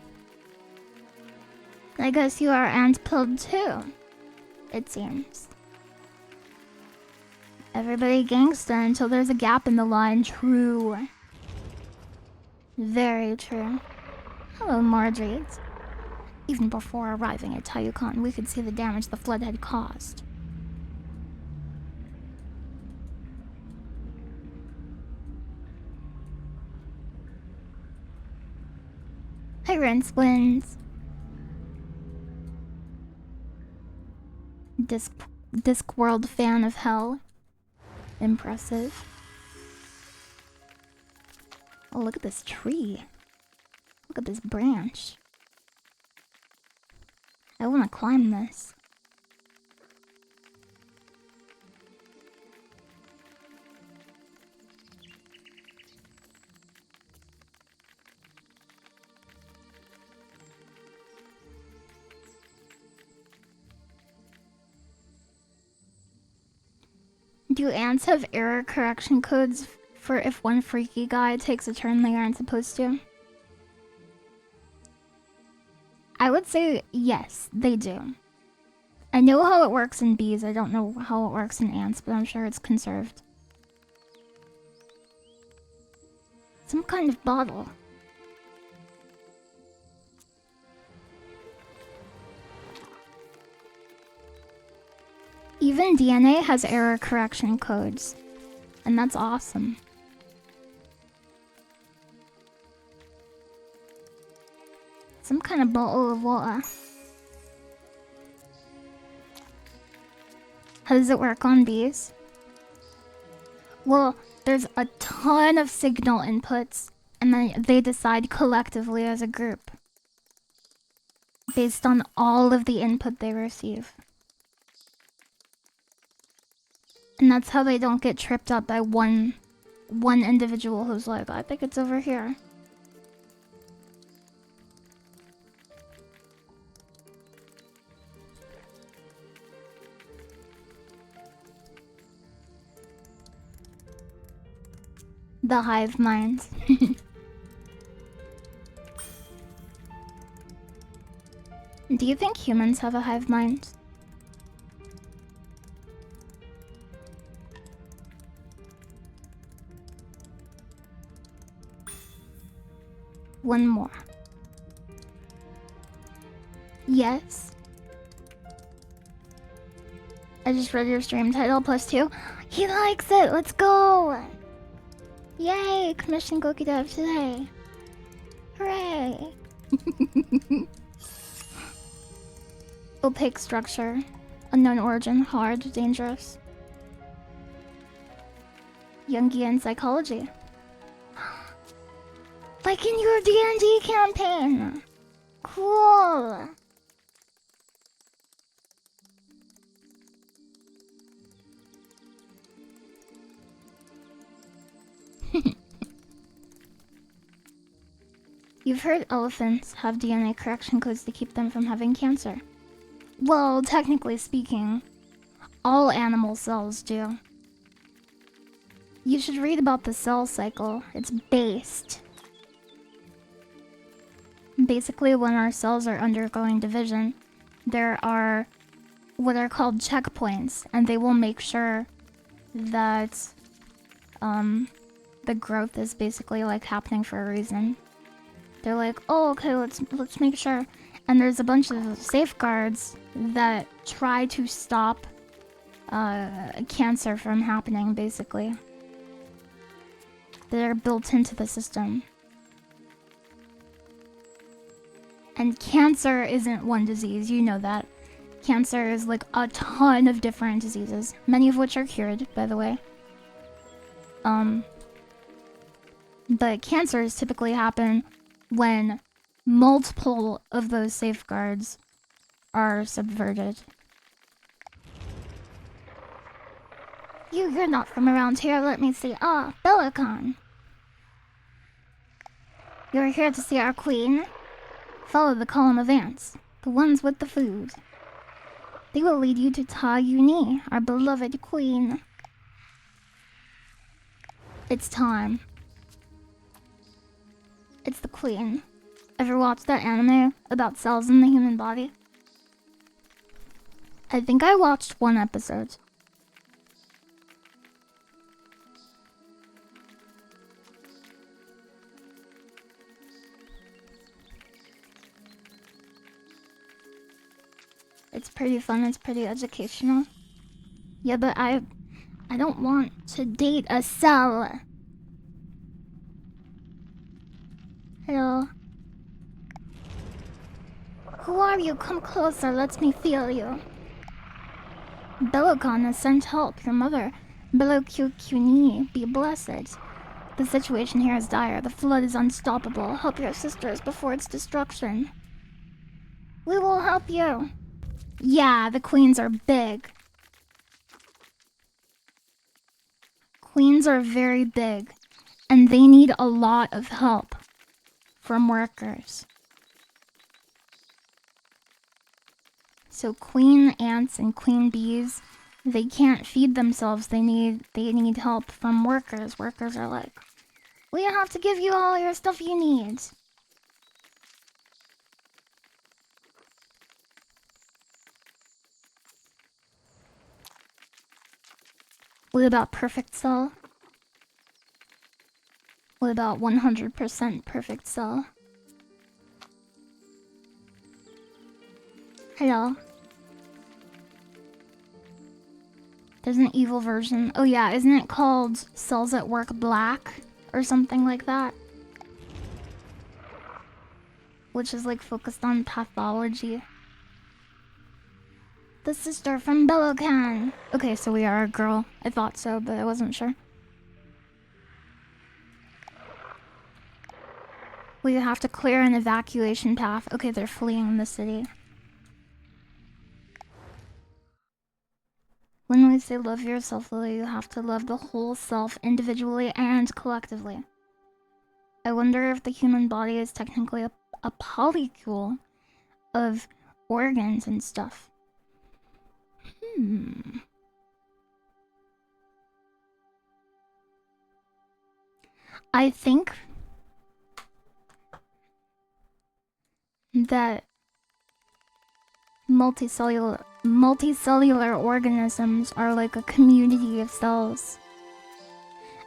I guess you are ant-pilled too, it seems. Everybody gangsta until there's a gap in the line. True. Very true. Hello, Marjorie. Even before arriving at Tayukan, we could see the damage the flood had caused. Hi, Rinswins. Discworld fan of hell. Impressive. Oh, look at this tree. Look at this branch. I want to climb this. Do ants have error correction codes for if one freaky guy takes a turn they aren't supposed to? I would say yes, they do. I know how it works in bees. I don't know how it works in ants, but I'm sure it's conserved. Some kind of bottle. Even DNA has error correction codes, and that's awesome. Some kind of bottle of water. How does it work on bees? Well, there's a ton of signal inputs, and then they decide collectively as a group based on all of the input they receive. And that's how they don't get tripped up by one individual who's like, I think it's over here. The hive mind. Do you think humans have a hive mind? One more. Yes. I just read your stream title +2. He likes it! Let's go! Yay! Commission Goki Dev today. Hooray! Opaque structure. Unknown origin. Hard. Dangerous. Jungian psychology. Like in your D&D campaign! Cool! You've heard elephants have DNA correction codes to keep them from having cancer. Well, technically speaking, all animal cells do. You should read about the cell cycle. It's based. basically when our cells are undergoing division, there are what are called checkpoints, and they will make sure that the growth is basically like happening for a reason. They're like, oh, okay, let's make sure. And there's a bunch of safeguards that try to stop cancer from happening, basically. They're built into the system. And cancer isn't one disease, you know that. Cancer is like a ton of different diseases, many of which are cured, by the way. But cancers typically happen when multiple of those safeguards are subverted. You're not from around here, let me see. Ah, Bellicon. You're here to see our queen? Follow the column of ants, the ones with the food. They will lead you to Ta Uni, our beloved queen. It's time. It's the queen. Ever watched that anime about cells in the human body? I think I watched one episode. It's pretty fun, it's pretty educational. Yeah, but I don't want to date a cell. Hello. Who are you? Come closer, let me feel you. Bellicon has sent help. Your mother, Belokukuni, be blessed. The situation here is dire. The flood is unstoppable. Help your sisters before its destruction. We will help you. Yeah, the queens are big. Queens are very big, and they need a lot of help from workers. So queen ants and queen bees, they can't feed themselves. They need help from workers. Workers are like, we have to give you all your stuff you need. What about perfect cell? What about 100% perfect cell? Hello? There's an evil version. Oh yeah, isn't it called Cells at Work Black? Or something like that? Which is like focused on pathology. The sister from Bellocan. Okay, so we are a girl. I thought so, but I wasn't sure. We have to clear an evacuation path. Okay, they're fleeing the city. When we say love yourself, Lily, you have to love the whole self individually and collectively. I wonder if the human body is technically a polycule of organs and stuff. I think that multicellular organisms are like a community of cells.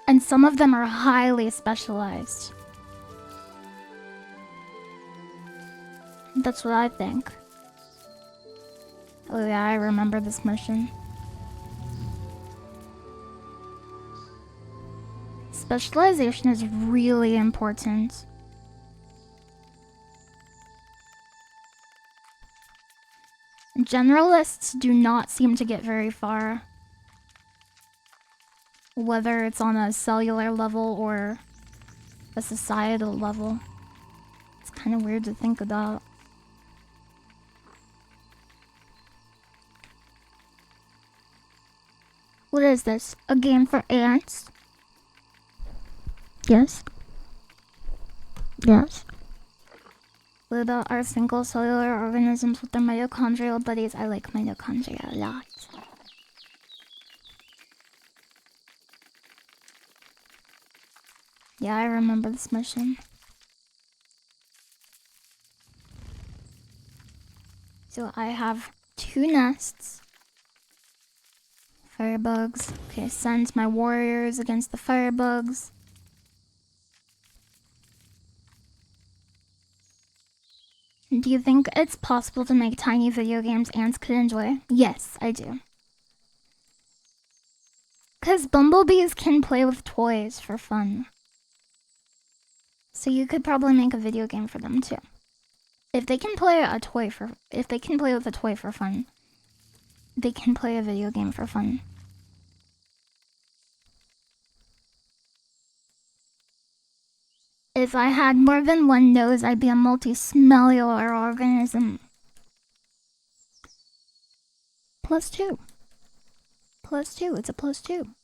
And some of them are highly specialized. That's what I think. Oh yeah, I remember this mission. Specialization is really important. Generalists do not seem to get very far. Whether it's on a cellular level or a societal level. It's kind of weird to think about. What is this? A game for ants? Yes? Yes? What about our single cellular organisms with their mitochondrial buddies? I like mitochondria a lot. Yeah, I remember this mission. So I have 2 nests. Firebugs. Okay, send my warriors against the firebugs. Do you think it's possible to make tiny video games ants could enjoy? Yes, I do. Because bumblebees can play with toys for fun. So you could probably make a video game for them too. If they can play with a toy for fun, they can play a video game for fun. If I had more than one nose, I'd be a multi-smellular organism. +2. +2, it's a +2.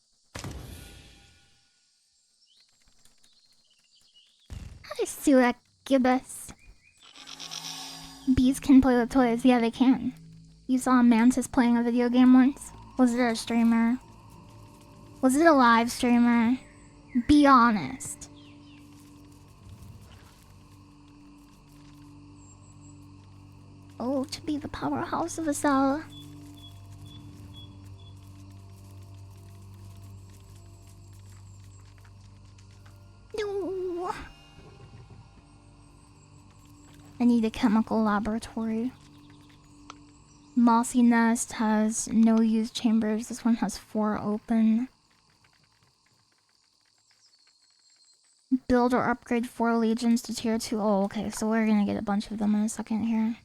Hi, Succubus. Bees can play with toys. Yeah, they can. You saw a mantis playing a video game once? Was it a streamer? Was it a live streamer? Be honest. Oh, to be the powerhouse of a cell. No. I need a chemical laboratory. Mossy Nest has no used chambers. This one has 4 open. Build or upgrade 4 legions to tier 2. Oh, okay, so we're gonna get a bunch of them in a second here.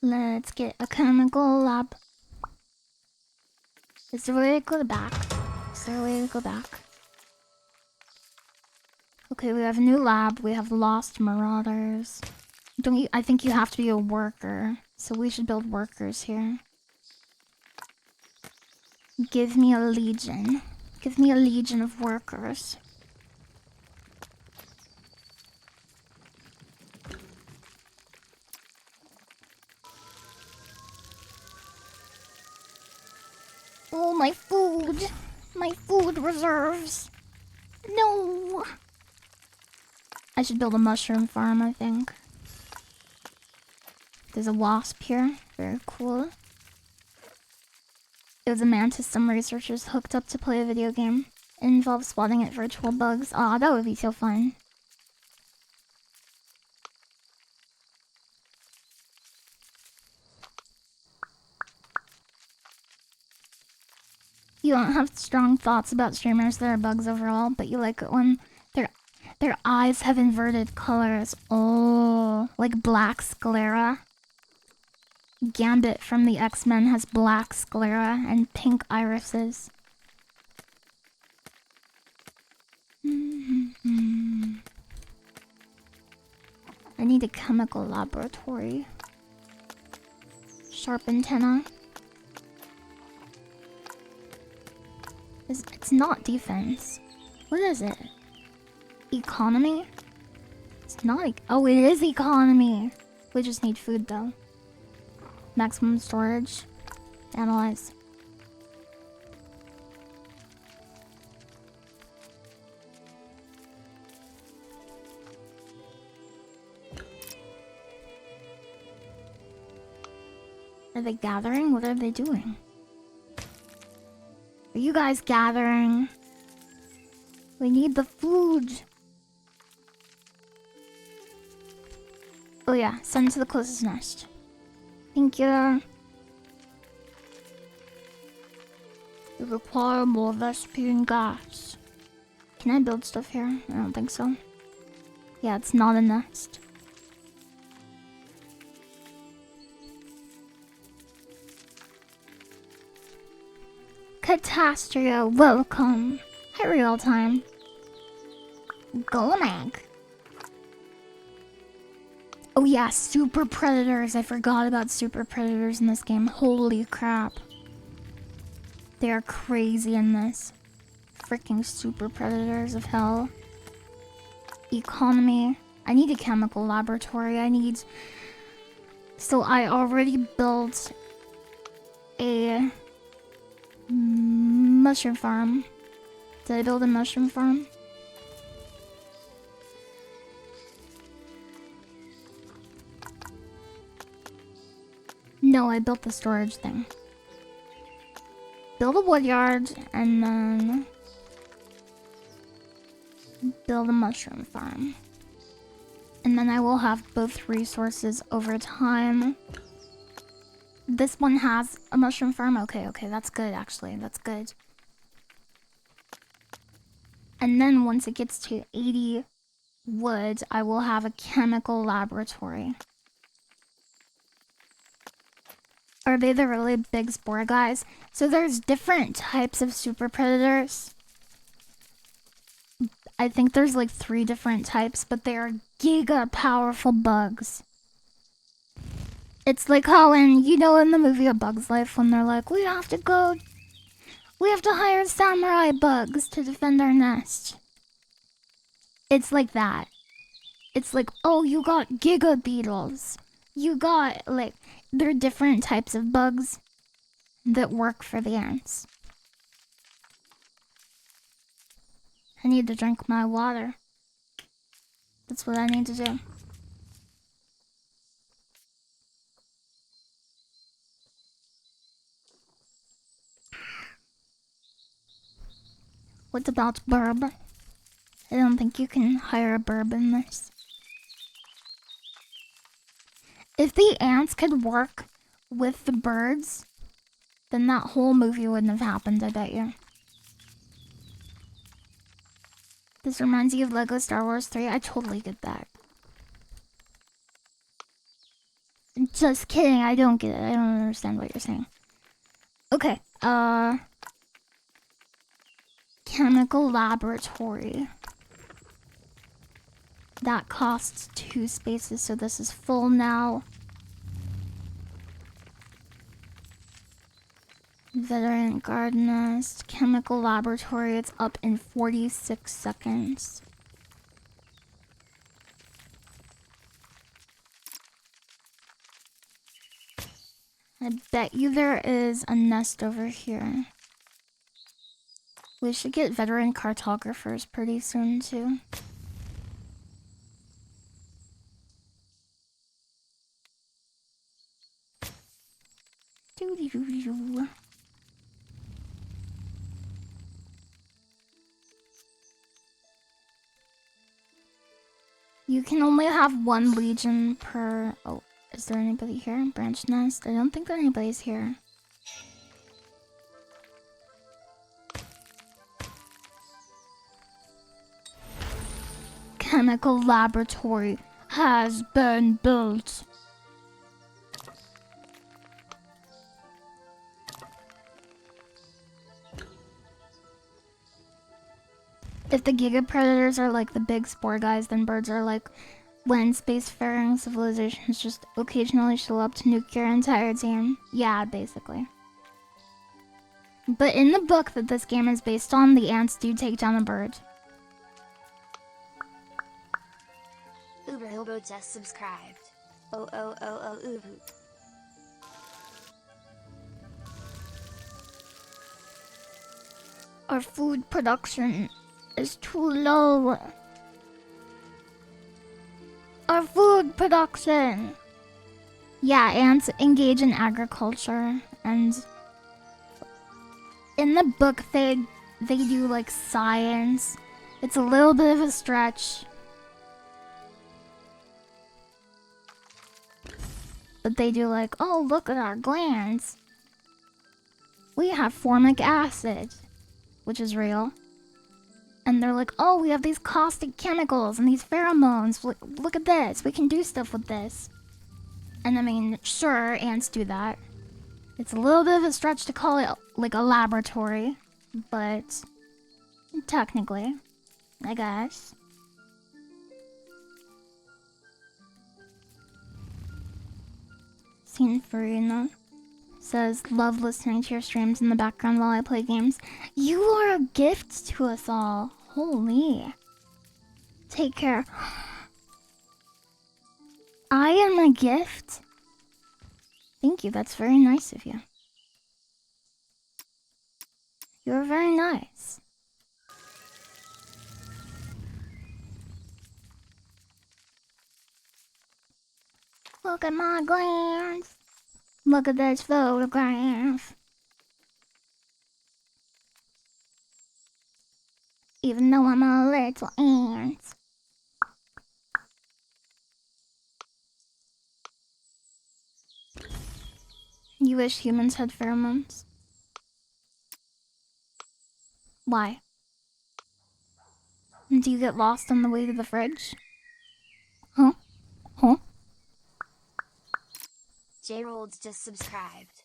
Let's get a chemical lab. Is there a way to go back? Is there a way to go back? Okay, we have a new lab. We have lost marauders. I think you have to be a worker. So we should build workers here. Give me a legion. Give me a legion of workers. Oh, my food! My food reserves! No! I should build a mushroom farm, I think. There's a wasp here. Very cool. It was a mantis some researchers hooked up to play a video game. It involves spotting at virtual bugs. Aw, that would be so fun. You don't have strong thoughts about streamers that are bugs overall, but you like it when their eyes have inverted colors. Oh, like black sclera. Gambit from the X-Men has black sclera and pink irises. I need a chemical laboratory. Sharp antenna. It's not defense. What is it? Economy? It's not. Oh, it is economy. We just need food though. Maximum storage. Analyze. Are they gathering? What are they doing? Are you guys gathering? We need the food. Oh yeah, send to the closest nest. Thank you. We require more Vespian gas. Can I build stuff here? I don't think so. Yeah, it's not a nest. Catastria, welcome. Hi, real time. Golag. Oh yeah, super predators. I forgot about super predators in this game. Holy crap. They are crazy in this. Freaking super predators of hell. Economy. I need a chemical laboratory. So I already built a mushroom farm. Did I build a mushroom farm? No, I built the storage thing. Build a woodyard and then build a mushroom farm. And then I will have both resources over time. This one has a mushroom farm. Okay, that's good actually. That's good. And then once it gets to 80 wood, I will have a chemical laboratory. Are they the really big spore guys? So there's different types of super predators. I think there's like 3 different types, but they are giga powerful bugs. It's like how in the movie A Bug's Life when they're like, we have to hire samurai bugs to defend our nest. It's like that. It's like, oh, you got giga beetles. You got, like, there are different types of bugs that work for the ants. I need to drink my water. That's what I need to do. What about burb? I don't think you can hire a burb in this. If the ants could work with the birds, then that whole movie wouldn't have happened, I bet you. This reminds you of Lego Star Wars 3? I totally get that. Just kidding, I don't get it. I don't understand what you're saying. Okay, chemical laboratory. That costs 2 spaces, so this is full now. Veteran garden nest, chemical laboratory, it's up in 46 seconds. I bet you there is a nest over here. We should get veteran cartographers pretty soon too. Doo-doo-doo-doo. You can only have 1 legion per... Oh, is there anybody here? Branch nest? I don't think anybody's here. Chemical laboratory has been built. If the Giga Predators are like the big spore guys, then birds are like when spacefaring civilizations just occasionally show up to nuke your entire team. Yeah, basically. But in the book that this game is based on, the ants do take down a bird. Uber Hobo just subscribed. Oh, Uber. Our food production is too low. Our food production. Yeah, ants engage in agriculture, and in the book they do like science. It's a little bit of a stretch, but they do like, oh, look at our glands. We have formic acid, which is real. And they're like, oh, we have these caustic chemicals and these pheromones. Look at this. We can do stuff with this. And I mean, sure, ants do that. It's a little bit of a stretch to call it like a laboratory, but technically, I guess. Scene Farina says, love listening to your streams in the background while I play games. You are a gift to us all. Holy. Take care. I am a gift? Thank you, that's very nice of you. You're very nice. Look at my glands. Look at this photograph. Even though I'm a little ant. You wish humans had pheromones? Why? Do you get lost on the way to the fridge? Huh? Huh? J-Rolls just subscribed.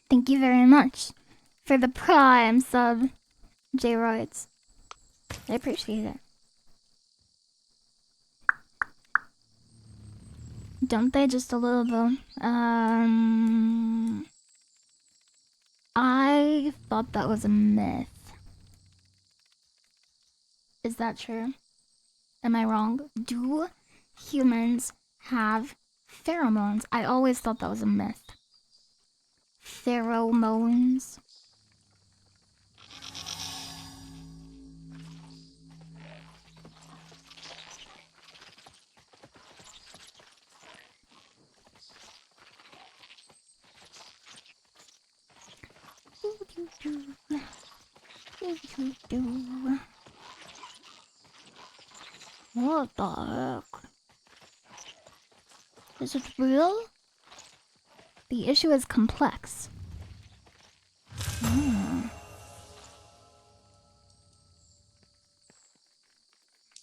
Thank you very much for the prime sub, J-Roids. I appreciate it. Don't they just a little though? I thought that was a myth. Is that true? Am I wrong? Do humans have pheromones? I always thought that was a myth. Pheromones. What the heck? Is it real? The issue is complex.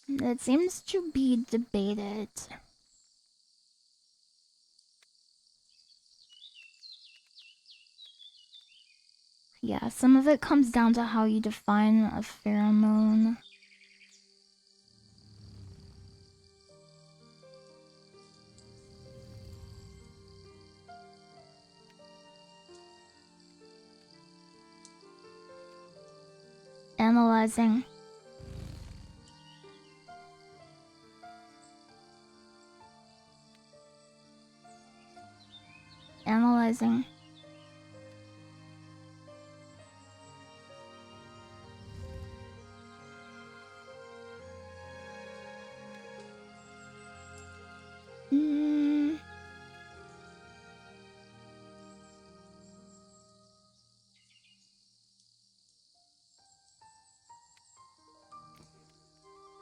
It seems to be debated. Yeah, some of it comes down to how you define a pheromone. Analyzing. Analyzing.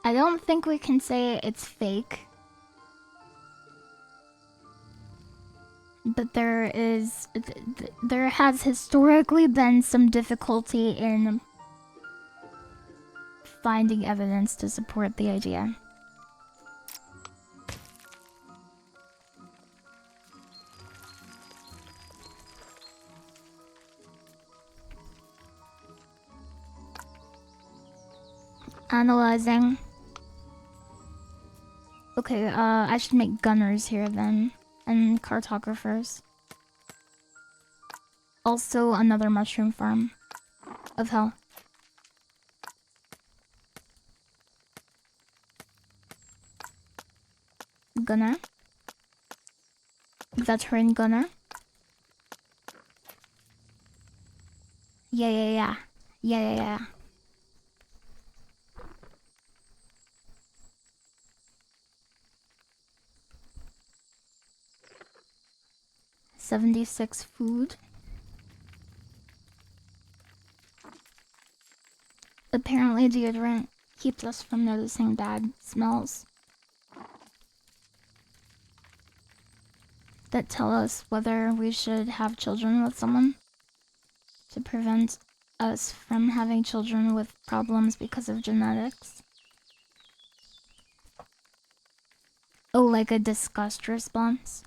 I don't think we can say it's fake. But there has historically been some difficulty in finding evidence to support the idea. Analyzing. Okay, I should make gunners here then, and cartographers. Also another mushroom farm of hell. Gunner. Veteran gunner. Yeah. 76 food. Apparently deodorant keeps us from noticing bad smells that tell us whether we should have children with someone, to prevent us from having children with problems because of genetics. Oh, like a disgust response?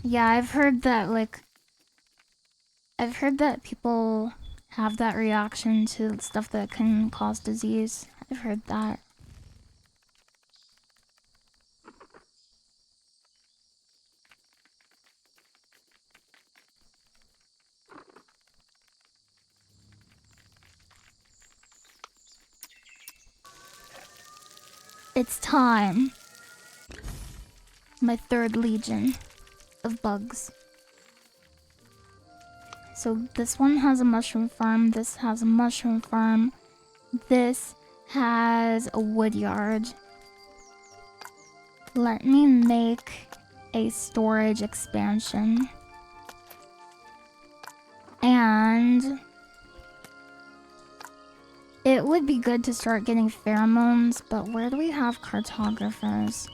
Yeah, I've heard that people have that reaction to stuff that can cause disease. I've heard that. It's time. My third legion of bugs. So this one has a mushroom farm, this has a mushroom farm, this has a wood yard. Let me make a storage expansion. And it would be good to start getting pheromones, but where do we have cartographers?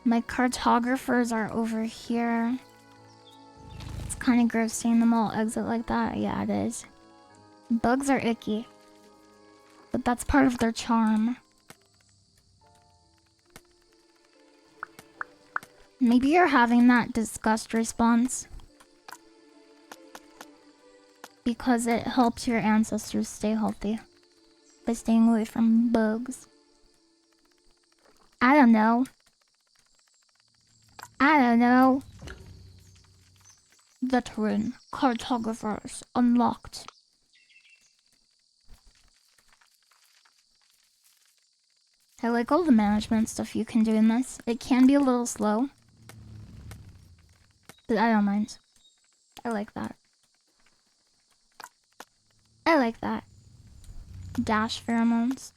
My cartographers are over here. It's kind of gross seeing them all exit like that. Yeah, it is. Bugs are icky, but that's part of their charm. Maybe you're having that disgust response because it helps your ancestors stay healthy by staying away from bugs. I don't know. I don't know. Veteran cartographers unlocked. I like all the management stuff you can do in this. It can be a little slow, but I don't mind. I like that. I like that. Dash pheromones.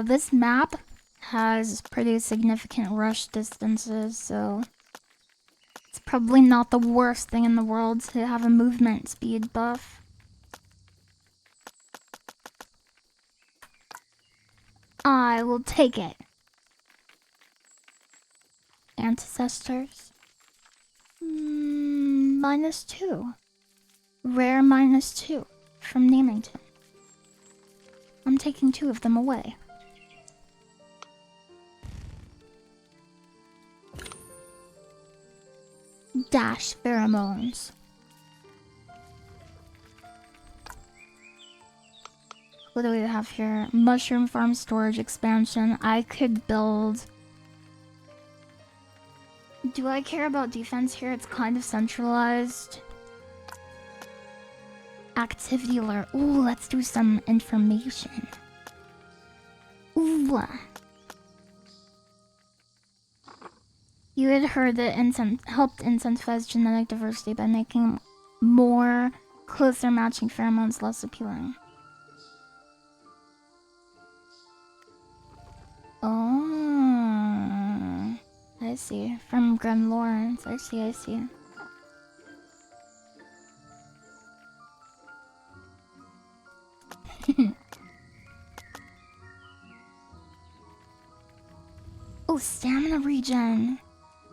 This map has pretty significant rush distances, so it's probably not the worst thing in the world to have a movement speed buff. I will take it. Ancestors. -2. Rare -2 from Namington. I'm taking 2 of them away. Dash pheromones. What do we have here? Mushroom farm storage expansion. I could build... Do I care about defense here? It's kind of centralized. Activity alert. Ooh, let's do some information. Ooh. You had heard that helped incentivize genetic diversity by making more closer matching pheromones less appealing. Oh, I see. From Gren Lawrence. I see, I see. Oh, stamina regen.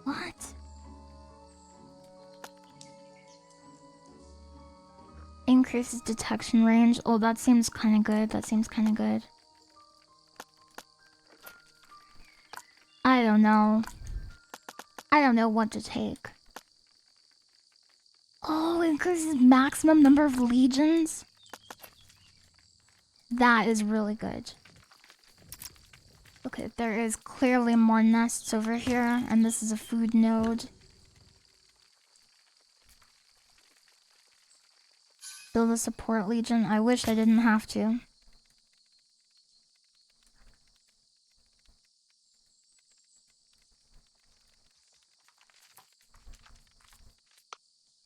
What? Increases detection range. Oh, that seems kind of good. That seems kind of good. I don't know. I don't know what to take. Oh, increases maximum number of legions. That is really good. Okay, there is clearly more nests over here, and this is a food node. Build a support legion. I wish I didn't have to.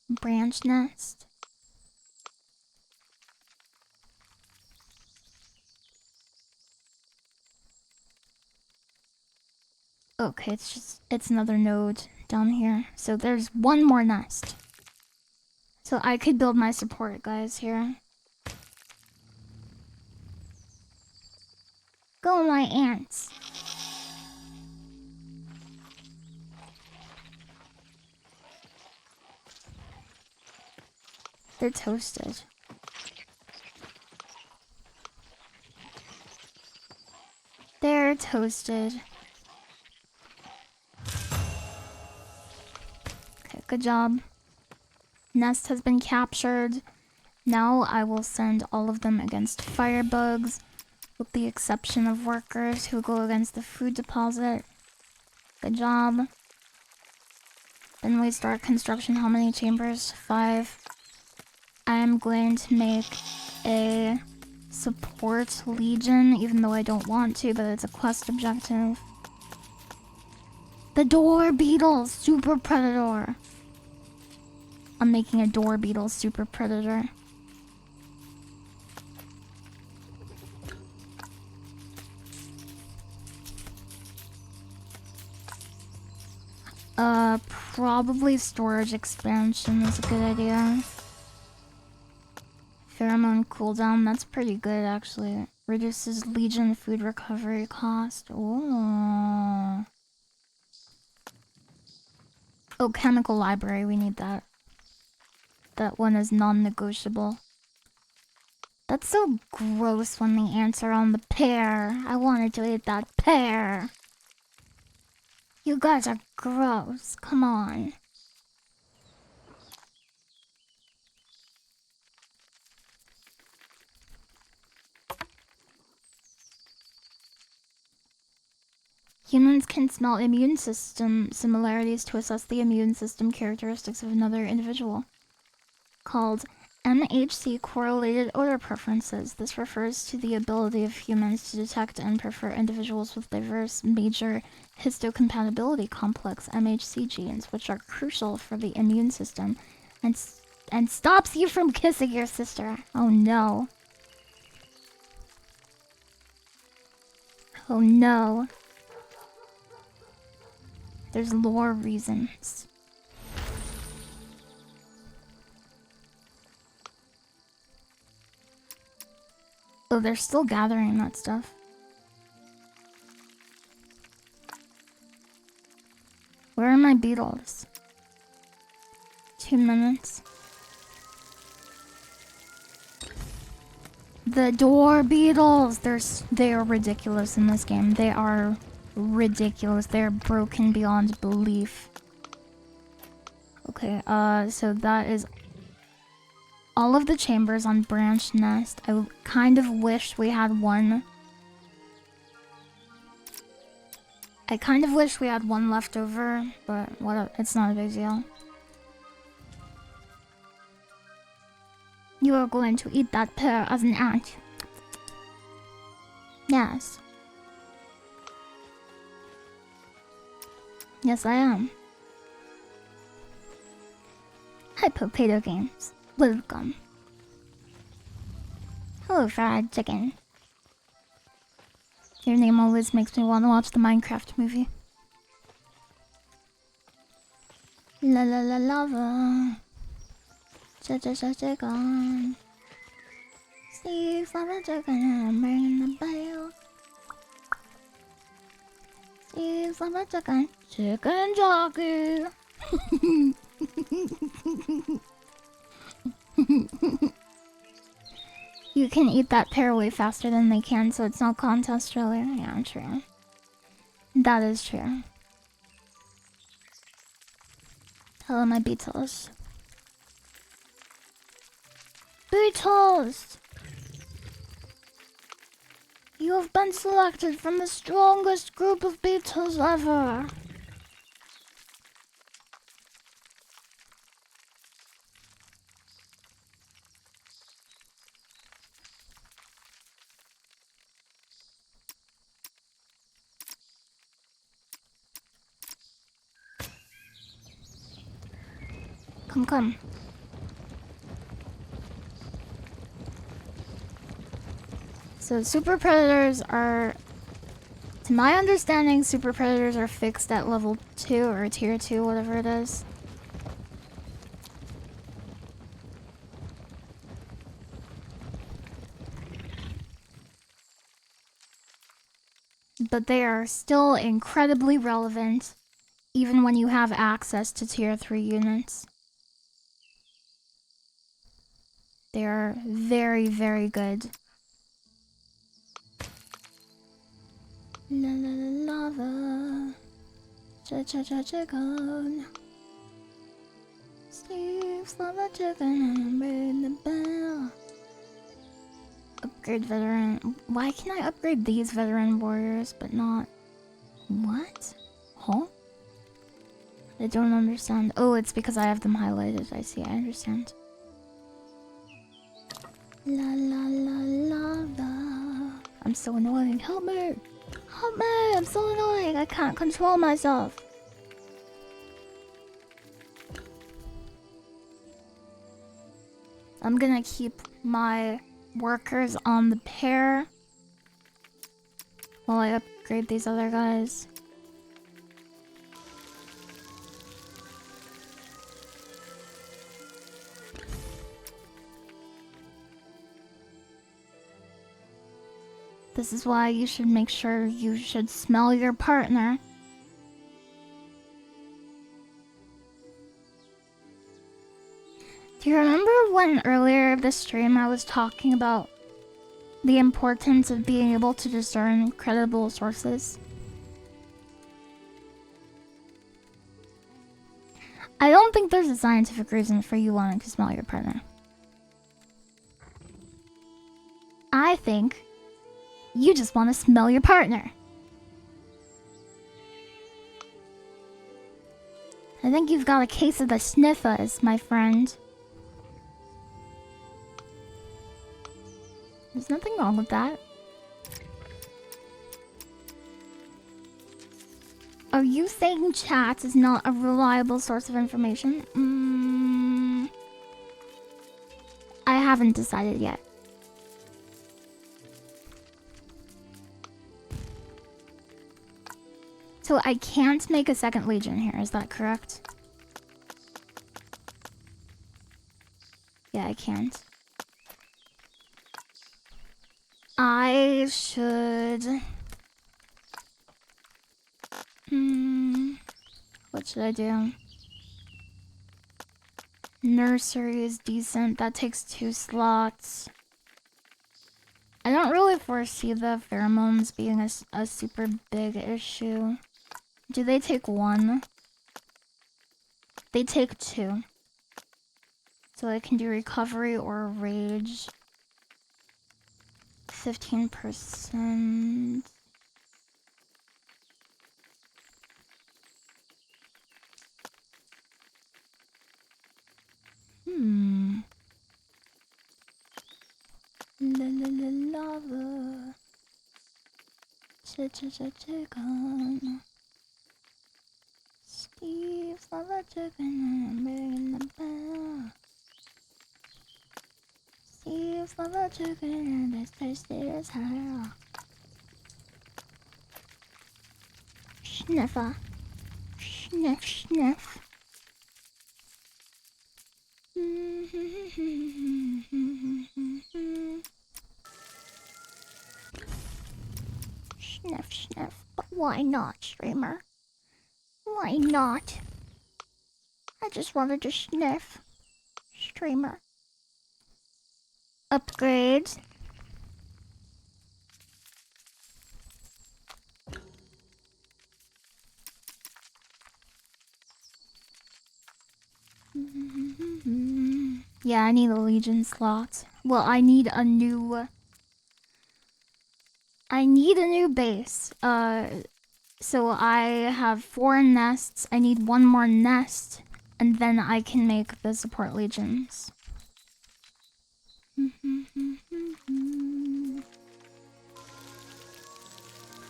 Branch nest. Okay, it's another node down here. So there's one more nest. So I could build my support guys here. Go my ants. They're toasted. They're toasted. Okay, good job. Nest has been captured. Now I will send all of them against firebugs, with the exception of workers who go against the food deposit. Good job. Then we start construction. How many chambers? 5. I am going to make a support legion, even though I don't want to, but it's a quest objective. The door beetle super predator. I'm making a door beetle super predator. Probably storage expansion is a good idea. Pheromone cooldown, that's pretty good actually. Reduces Legion food recovery cost. Ooh. Oh, chemical library, we need that. That one is non-negotiable. That's so gross when the ants are on the pear. I wanted to eat that pear. You guys are gross. Come on. Humans can smell immune system similarities to assess the immune system characteristics of another individual, called MHC correlated odor preferences. This refers to the ability of humans to detect and prefer individuals with diverse major histocompatibility complex MHC genes, which are crucial for the immune system and stops you from kissing your sister. Oh no. Oh no. There's lore reasons. Oh, they're still gathering that stuff. Where are my beetles? 2 minutes. The door beetles! They are ridiculous in this game. They are ridiculous. They are broken beyond belief. Okay, so that is all of the chambers on Branch Nest. I kind of wish we had one. I kind of wish we had one left over, but what? It's not a big deal. You are going to eat that pear as an ant. Yes. Yes, I am. Hi, Potato Games. Welcome. Hello, fried chicken. Your name always makes me want to watch the Minecraft movie. La la la lava. Cha cha cha chicken. Steve, lava chicken, and I'm ringing the bell. Steve, lava chicken, chicken jockey. You can eat that pear way faster than they can, so it's no contest, really. Yeah, true. That is true. Hello, my beetles. Beetles! You have been selected from the strongest group of beetles ever. Come. So super predators are, to my understanding, super predators are fixed at level 2 or tier 2, whatever it is. But they are still incredibly relevant, even when you have access to tier 3 units. They are very, very good. La la la lava. Cha cha cha chicken. Steve's lava chicken and ring the bell. Upgrade veteran. Why can I upgrade these veteran warriors but not... What? Huh? I don't understand. Oh, it's because I have them highlighted. I see, I understand. La la la lava. I'm so annoying. Help me! Help me! I'm so annoying. I can't control myself. I'm gonna keep my workers on the pear while I upgrade these other guys. This is why you should make sure you should smell your partner. Do you remember when earlier this stream I was talking about the importance of being able to discern credible sources? I don't think there's a scientific reason for you wanting to smell your partner. I think you just want to smell your partner. I think you've got a case of the sniffers, my friend. There's nothing wrong with that. Are you saying chat is not a reliable source of information? I haven't decided yet. So I can't make a second legion here, is that correct? Yeah, I can't. I should... What should I do? Nursery is decent. That takes 2 slots. I don't really foresee the pheromones being a super big issue. Do they take 1? They take 2. So I can do recovery or rage. 15%. La la la lava. Chicken. Steve's lava chicken and I'm ringing the bell. Steve's lava chicken and it's tasty as hell. Sniffer. Sniff, sniff. Sniff, sniff. But why not, streamer? Why not? I just wanted to sniff. Streamer. Upgrades. Yeah, I need a legion slot. Well, I need a new base. So I have 4 nests. I need 1 more nest, and then I can make the support legions.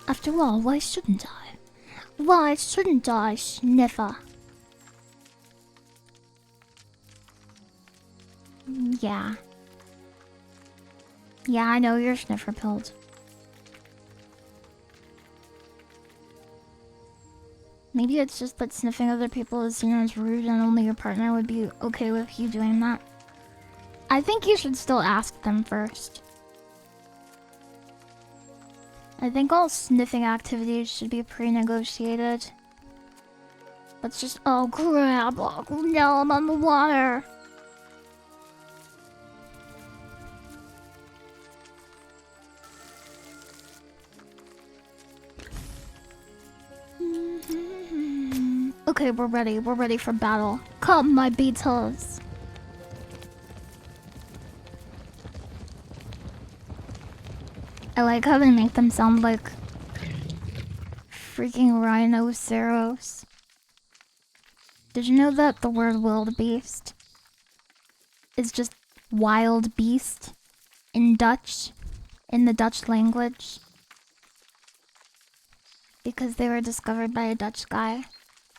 After all, why shouldn't I? Why shouldn't I, Sniffer? Yeah. Yeah, I know you're sniffer pilled. Maybe it's just that sniffing other people is seen as rude and only your partner would be okay with you doing that. I think you should still ask them first. I think all sniffing activities should be pre-negotiated. Let's just, oh crap, oh no, I'm on the water. Okay, we're ready for battle. Come, my beetles. I like how they make them sound like freaking rhinoceros. Did you know that the word wildebeest is just wild beast in Dutch, in the Dutch language? Because they were discovered by a Dutch guy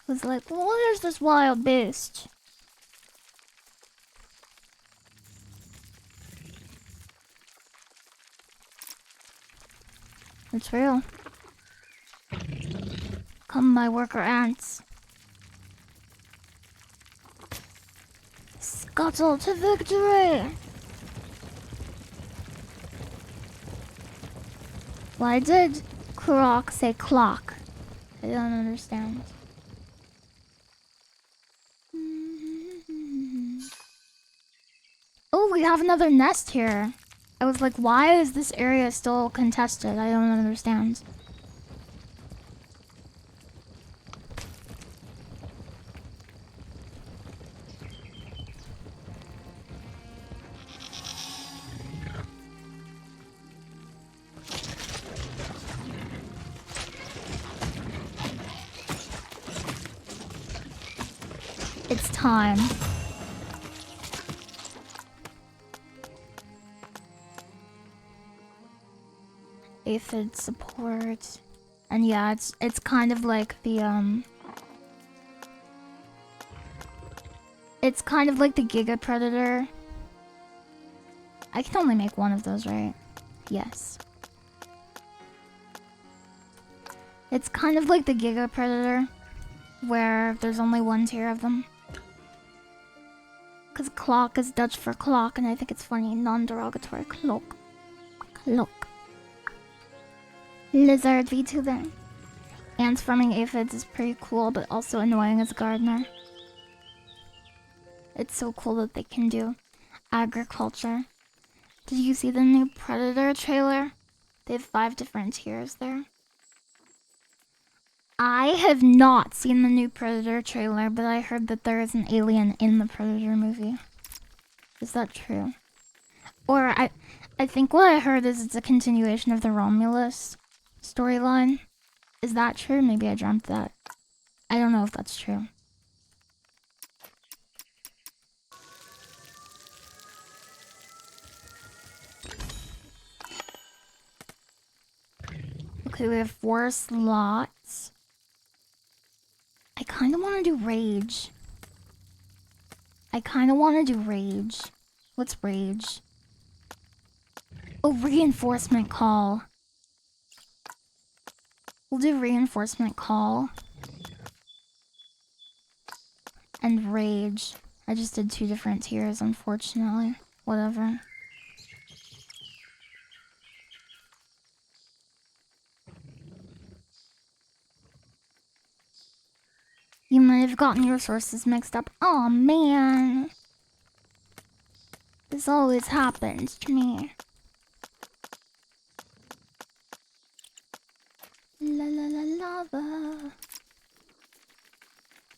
who's like, well, what is this wild beast? It's real. Come, my worker ants. Scuttle to victory! Why did Croc say clock? I don't understand. Oh, we have another nest here. I was like, why is this area still contested? I don't understand. It's time. Aphid support. And yeah, it's kind of like the it's kind of like the Giga Predator. I can only make one of those, right? Yes. It's kind of like the Giga Predator, where there's only one tier of them. Because clock is Dutch for clock, and I think it's funny. Non-derogatory. Clock. Clock. Lizard V2 then. Ants farming aphids is pretty cool, but also annoying as a gardener. It's so cool that they can do agriculture. Did you see the new Predator trailer? They have 5 different tiers there. I have not seen the new Predator trailer, but I heard that there is an alien in the Predator movie. Is that true? Or I think what I heard is it's a continuation of the Romulus storyline. Is that true? Maybe I dreamt that. I don't know if that's true. Okay, we have 4 slots. I kind of want to do rage. What's rage? Oh, reinforcement call. We'll do reinforcement call. And rage. I just did 2 different tiers, unfortunately. Whatever. You might have gotten your sources mixed up. Aw, man. This always happens to me. La la la lava.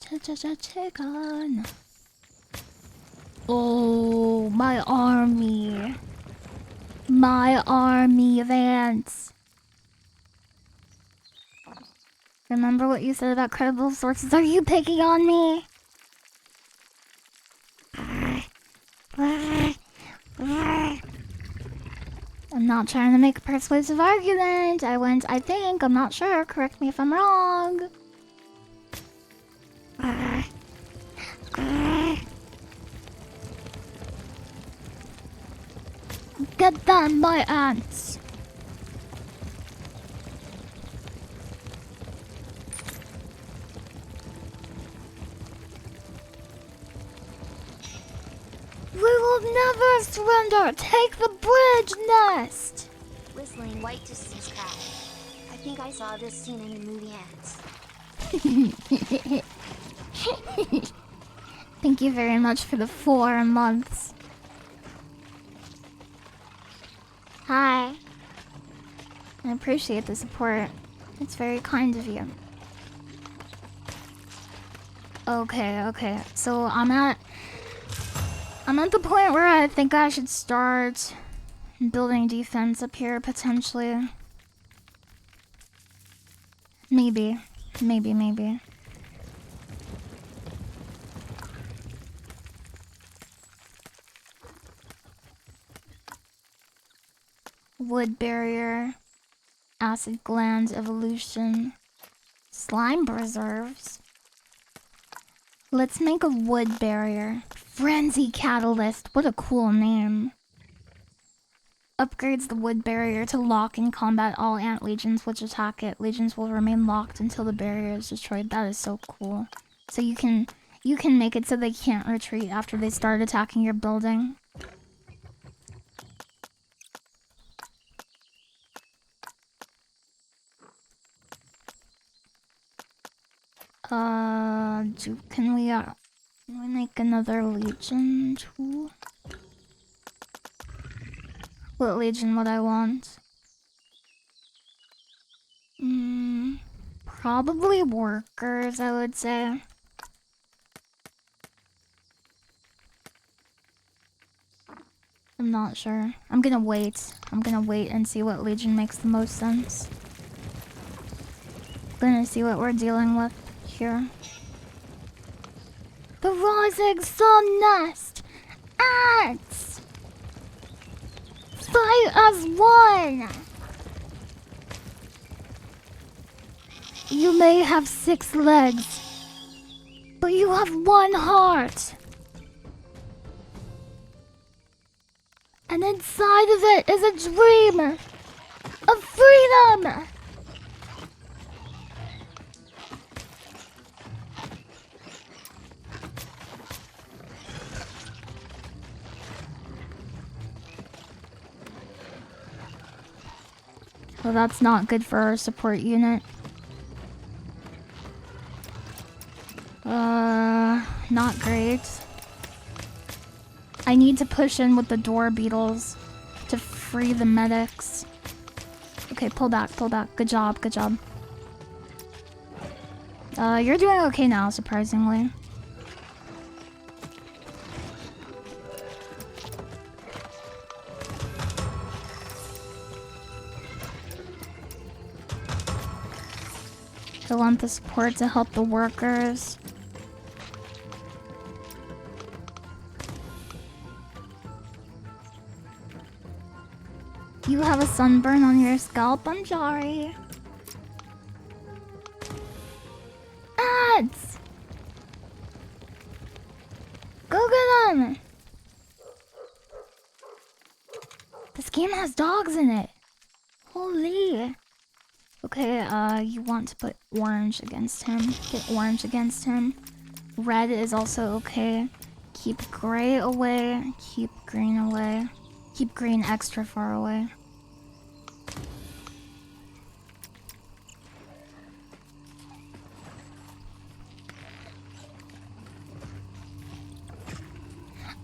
Cha-cha-cha chicken. Oh, my army. My army of ants. Remember what you said about credible sources? Are you picking on me? I'm not trying to make a persuasive argument. I think, I'm not sure. Correct me if I'm wrong. Get them, my ants. We will never surrender. Take the bridge nest. Whistling White just subscribed. I think I saw this scene in the movie Ants. Thank you very much for the 4 months. Hi. I appreciate the support. It's very kind of you. Okay. So I'm at the point where I think I should start building defense up here, potentially. Maybe. Wood barrier. Acid glands evolution. Slime preserves. Let's make a wood barrier. Frenzy catalyst. What a cool name. Upgrades the wood barrier to lock and combat all ant legions which attack it. Legions will remain locked until the barrier is destroyed. That is so cool. So you can make it so they can't retreat after they start attacking your building. Can we make another Legion too? What Legion would I want? Probably workers, I would say. I'm not sure. I'm gonna wait. I'm gonna wait and see what Legion makes the most sense. Gonna see what we're dealing with here. The rising sun nest! Ants! Fight as one! You may have 6 legs, but you have 1 heart. And inside of it is a dream of freedom! Well, that's not good for our support unit. Not great. I need to push in with the door beetles to free the medics. Okay, pull back, pull back. Good job, good job. You're doing okay now, surprisingly. I want the support to help the workers. You have a sunburn on your scalp, I'm sorry. Ads! Go get them! This game has dogs in it. Holy. Okay, you want to put orange against him. Get orange against him. Red is also okay. Keep gray away. Keep green away. Keep green extra far away.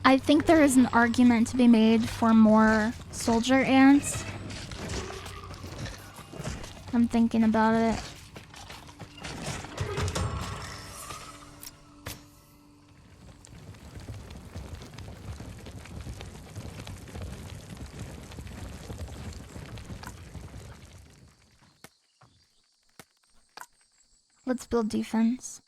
I think there is an argument to be made for more soldier ants. I'm thinking about it. Let's build defense.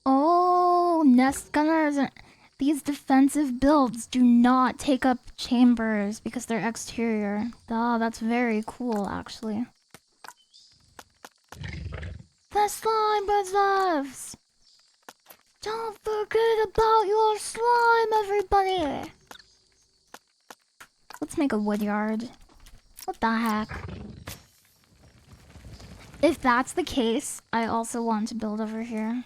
Oh, nest gunners. These defensive builds do not take up chambers because they're exterior. Oh, that's very cool, actually. The slime preserves! Don't forget about your slime, everybody! Let's make a wood yard. What the heck? If that's the case, I also want to build over here.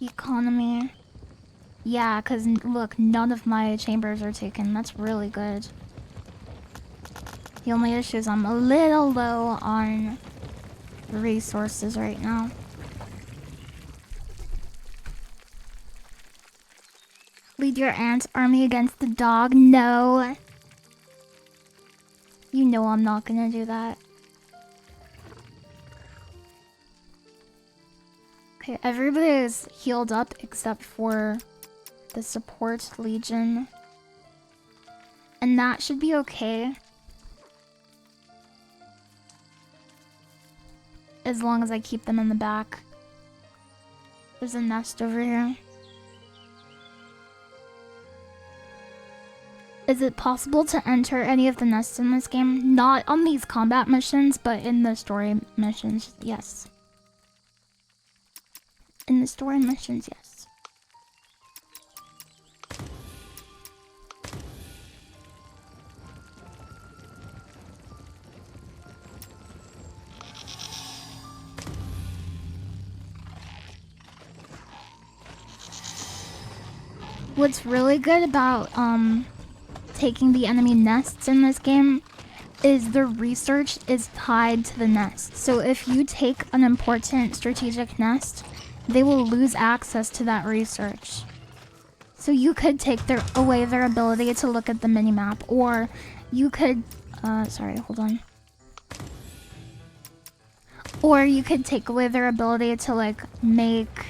Economy. Yeah, because look, none of my chambers are taken. That's really good. The only issue is I'm a little low on resources right now. Lead your ant army against the dog? No. You know I'm not gonna do that. Okay, everybody is healed up except for the support legion. And that should be okay. As long as I keep them in the back. There's a nest over here. Is it possible to enter any of the nests in this game? Not on these combat missions, but in the story missions, yes. In the story missions, yes. What's really good about taking the enemy nests in this game is the research is tied to the nest. So if you take an important strategic nest, they will lose access to that research. So you could take away their ability to look at the minimap, or you could, sorry, hold on. Or you could take away their ability to like make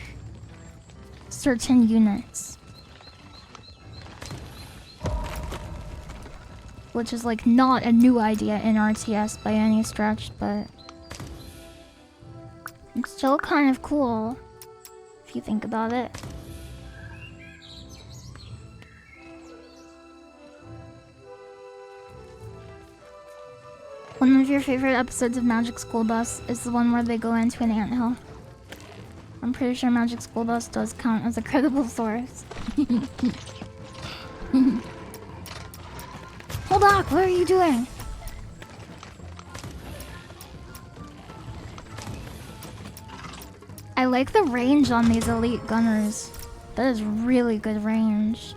certain units. Which is like not a new idea in RTS by any stretch, but it's still kind of cool if you think about it. One of your favorite episodes of Magic School Bus is the one where they go into an anthill. I'm pretty sure Magic School Bus does count as a credible source. Hold on, what are you doing? I like the range on these elite gunners. That is really good range.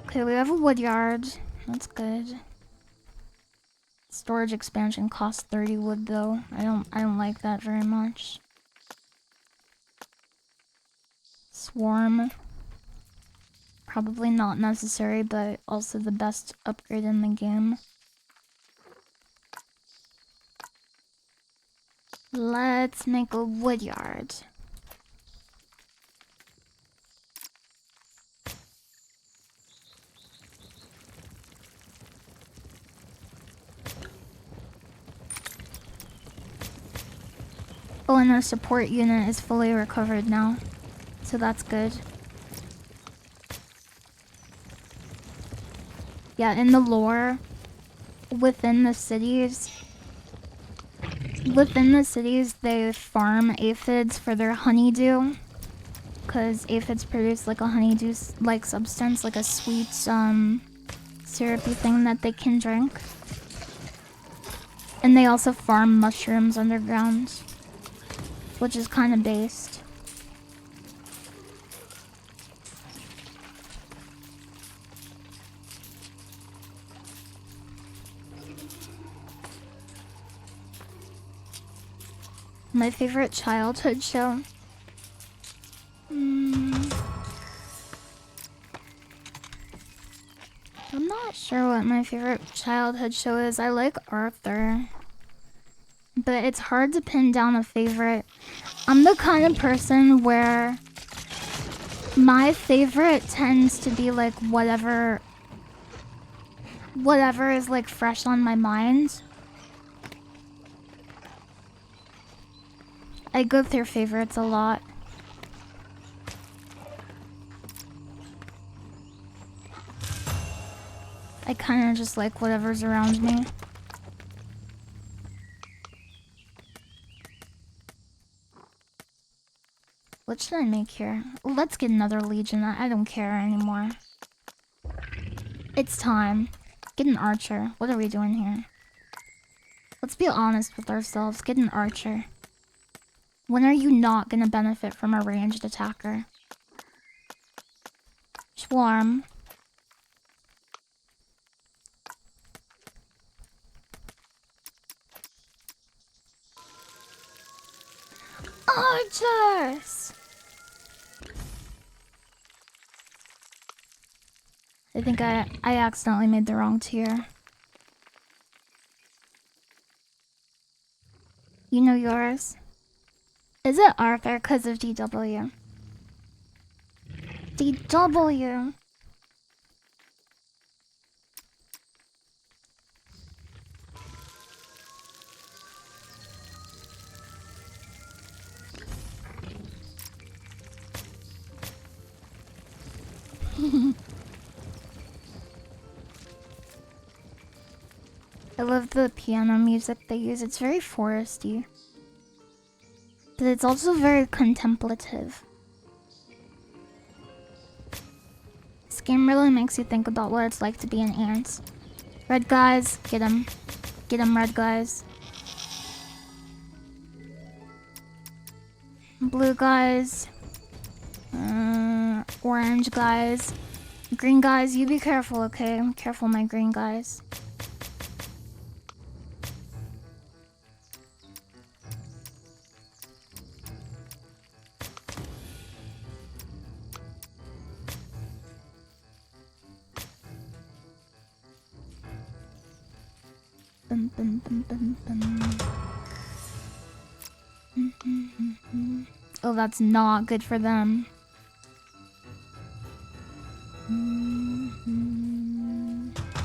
Okay, we have a wood yard. That's good. Storage expansion costs 30 wood though. I don't like that very much. Swarm. Probably not necessary, but also the best upgrade in the game. Let's make a wood yard. Oh, and our support unit is fully recovered now, so that's good. Yeah, in the lore, within the cities, they farm aphids for their honeydew, because aphids produce like a honeydew-like substance, like a sweet, syrupy thing that they can drink. And they also farm mushrooms underground, which is kind of based. My favorite childhood show? I'm not sure what my favorite childhood show is. I like Arthur, but it's hard to pin down a favorite. I'm the kind of person where my favorite tends to be like whatever is like fresh on my mind. I go through favorites a lot. I kind of just like whatever's around me. What should I make here? Let's get another legion. I don't care anymore. It's time. Get an archer. What are we doing here? Let's be honest with ourselves. Get an archer. When are you not gonna benefit from a ranged attacker? Swarm. Archers! I think I accidentally made the wrong tier. You know yours? Is it Arthur because of DW? DW! I love the piano music they use. It's very foresty. But it's also very contemplative. This game really makes you think about what it's like to be an ant. Red guys, get them. Get them, red guys. Blue guys, Orange guys. Green guys, you be careful, okay? Careful, my green guys. Bum, bum, bum, bum, bum. Oh, that's not good for them.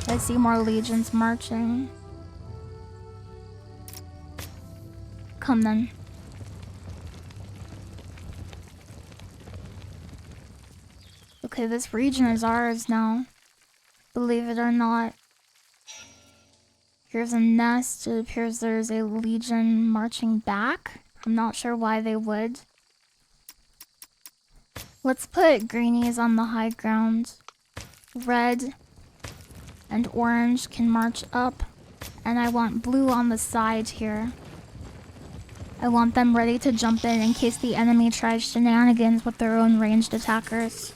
I see more legions marching. Come then. Okay, this region is ours now. Believe it or not. Here's a nest. It appears there's a legion marching back. I'm not sure why they would. Let's put greenies on the high ground. Red and orange can march up. And I want blue on the side here. I want them ready to jump in case the enemy tries shenanigans with their own ranged attackers.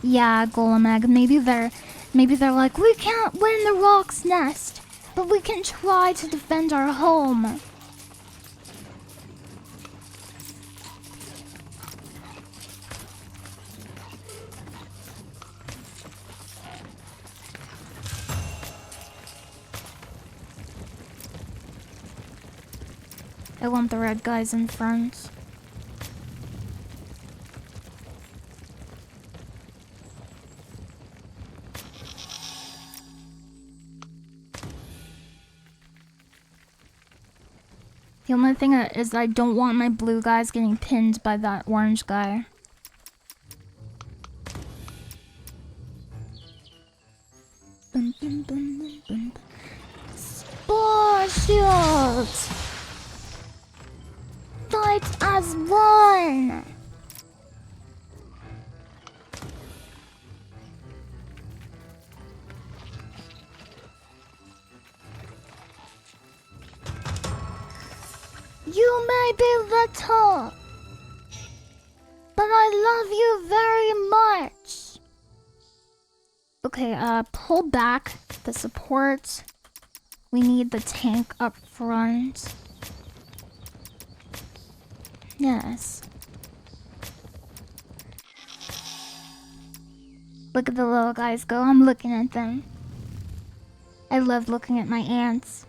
Yeah, Golem Egg, maybe they're like, we can't win the Rock's Nest, but we can try to defend our home. I want the red guys in front. The only thing is I don't want my blue guys getting pinned by that orange guy. Bum, bum, bum, bum, bum. Spore shield! Fight as one! You may be little, but I love you very much. Okay, pull back the support. We need the tank up front. Yes. Look at the little guys go. I'm looking at them. I love looking at my ants.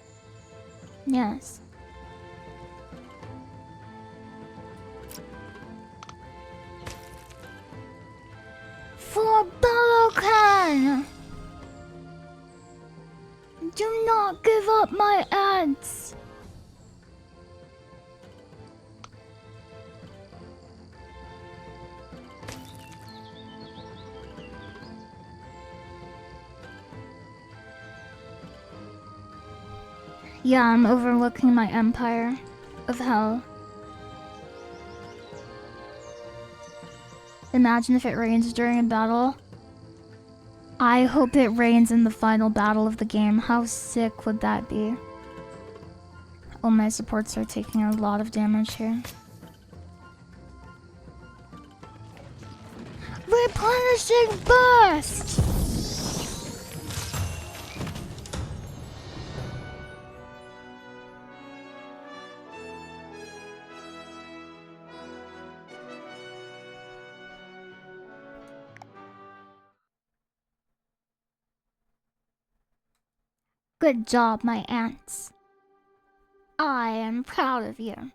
Yes. For Balokan! Do not give up my ants! Yeah, I'm overlooking my empire of hell. Imagine if it rains during a battle. I hope it rains in the final battle of the game. How sick would that be? Oh, my supports are taking a lot of damage here. Replenishing burst! Good job, my ants. I am proud of you.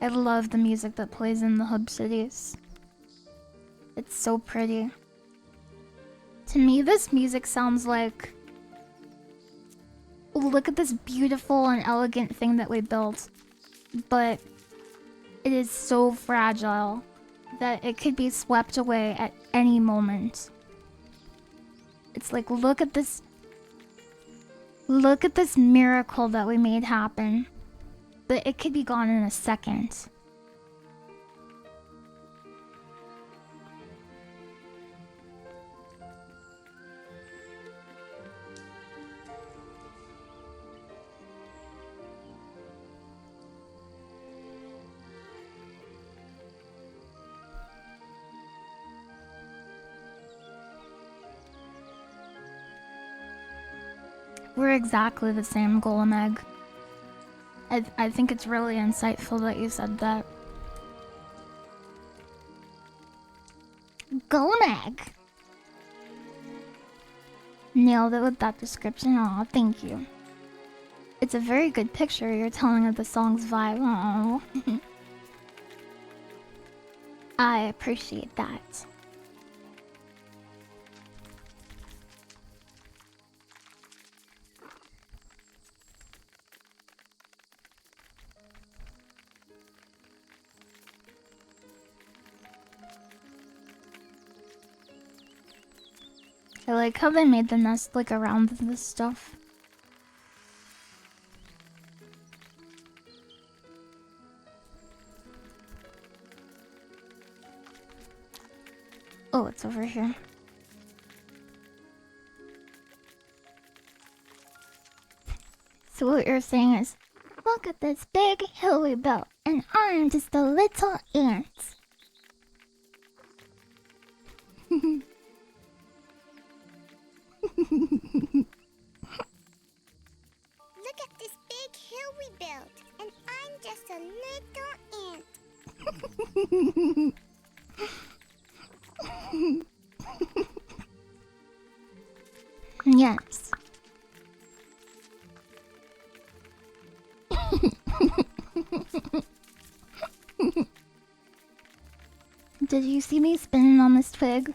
I love the music that plays in the hub cities. It's so pretty. To me, this music sounds like... Look at this beautiful and elegant thing that we built. But it is so fragile that it could be swept away at any moment. It's like, look at this miracle that we made happen. But it could be gone in a second. We're exactly the same, Golem Egg. I think it's really insightful that you said that. Golem Egg! Nailed it with that description. Aw, thank you. It's a very good picture you're telling of the song's vibe. Aww. I appreciate that. I like how they made the nest like around this stuff. Oh, it's over here. So what you're saying is, look at this big hill we built, and I'm just a little ant. Look at this big hill we built, and I'm just a little ant. Yes. Did you see me spinning on this twig?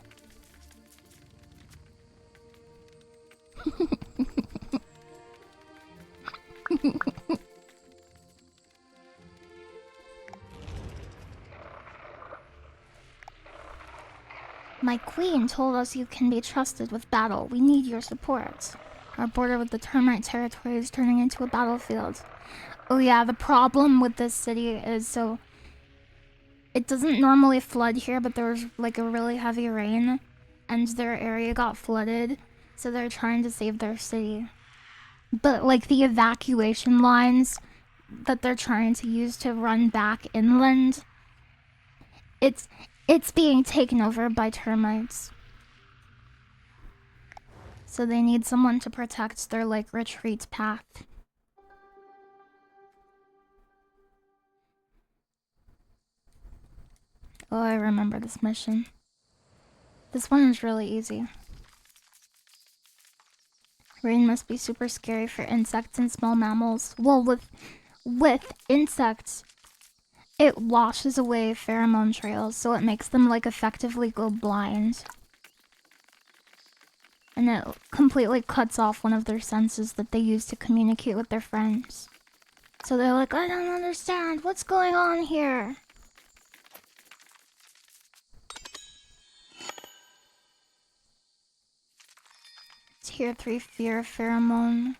My queen told us you can be trusted with battle. We need your support. Our border with the termite territory is turning into a battlefield. Oh yeah, the problem with this city is so... It doesn't normally flood here, but there was like a really heavy rain, and their area got flooded, so they're trying to save their city. But like the evacuation lines that they're trying to use to run back inland, it's being taken over by termites. So they need someone to protect their like retreat path. Oh, I remember this mission. This one is really easy. Rain must be super scary for insects and small mammals. Well, with insects, it washes away pheromone trails, so it makes them like effectively go blind. And it completely cuts off one of their senses that they use to communicate with their friends. So they're like, I don't understand, what's going on here? Tier 3 fear pheromone.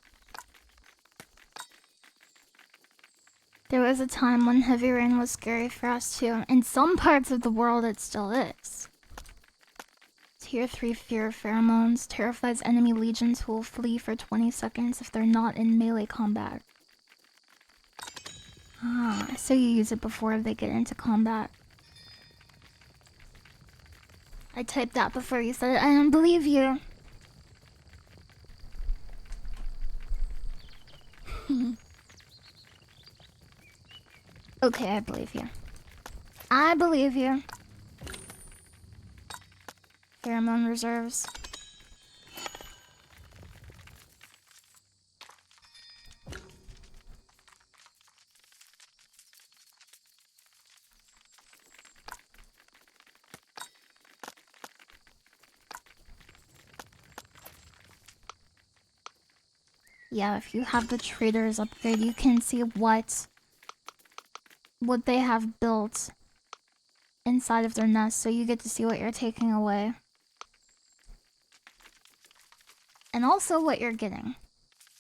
There was a time when heavy rain was scary for us too. In some parts of the world it still is. Tier 3 fear pheromones terrifies enemy legions who will flee for 20 seconds if they're not in melee combat. Ah, so you use it before they get into combat. I typed that before you said it. I don't believe you. Okay, I believe you. I believe you. Pheromone reserves. Yeah, if you have the traders upgrade, you can see what they have built inside of their nest, so you get to see what you're taking away. And also what you're getting.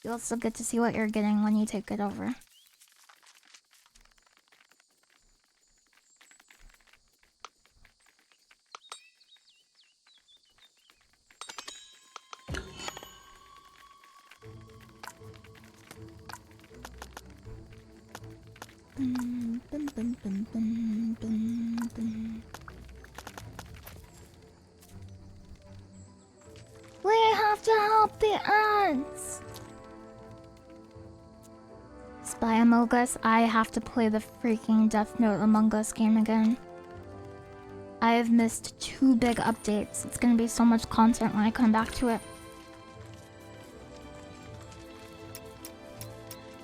You also get to see what you're getting when you take it over. We have to help the ants! Us by Among Us. I have to play the freaking Death Note Among Us game again. I have missed 2 big updates. It's gonna be so much content when I come back to it.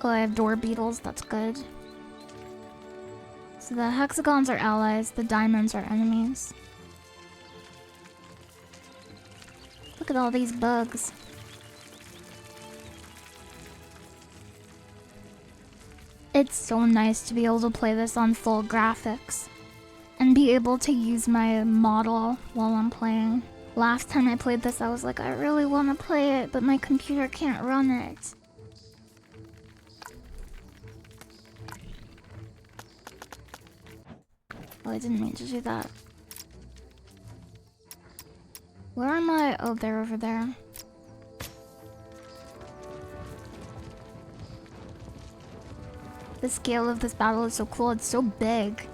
Oh, I have door beetles, that's good. So the hexagons are allies, the diamonds are enemies. Look at all these bugs. It's so nice to be able to play this on full graphics and be able to use my model while I'm playing. Last time I played this, I was like, I really want to play it, but my computer can't run it. Oh, I didn't mean to do that. Where am I? Oh, they're over there. The scale of this battle is so cool. It's so big.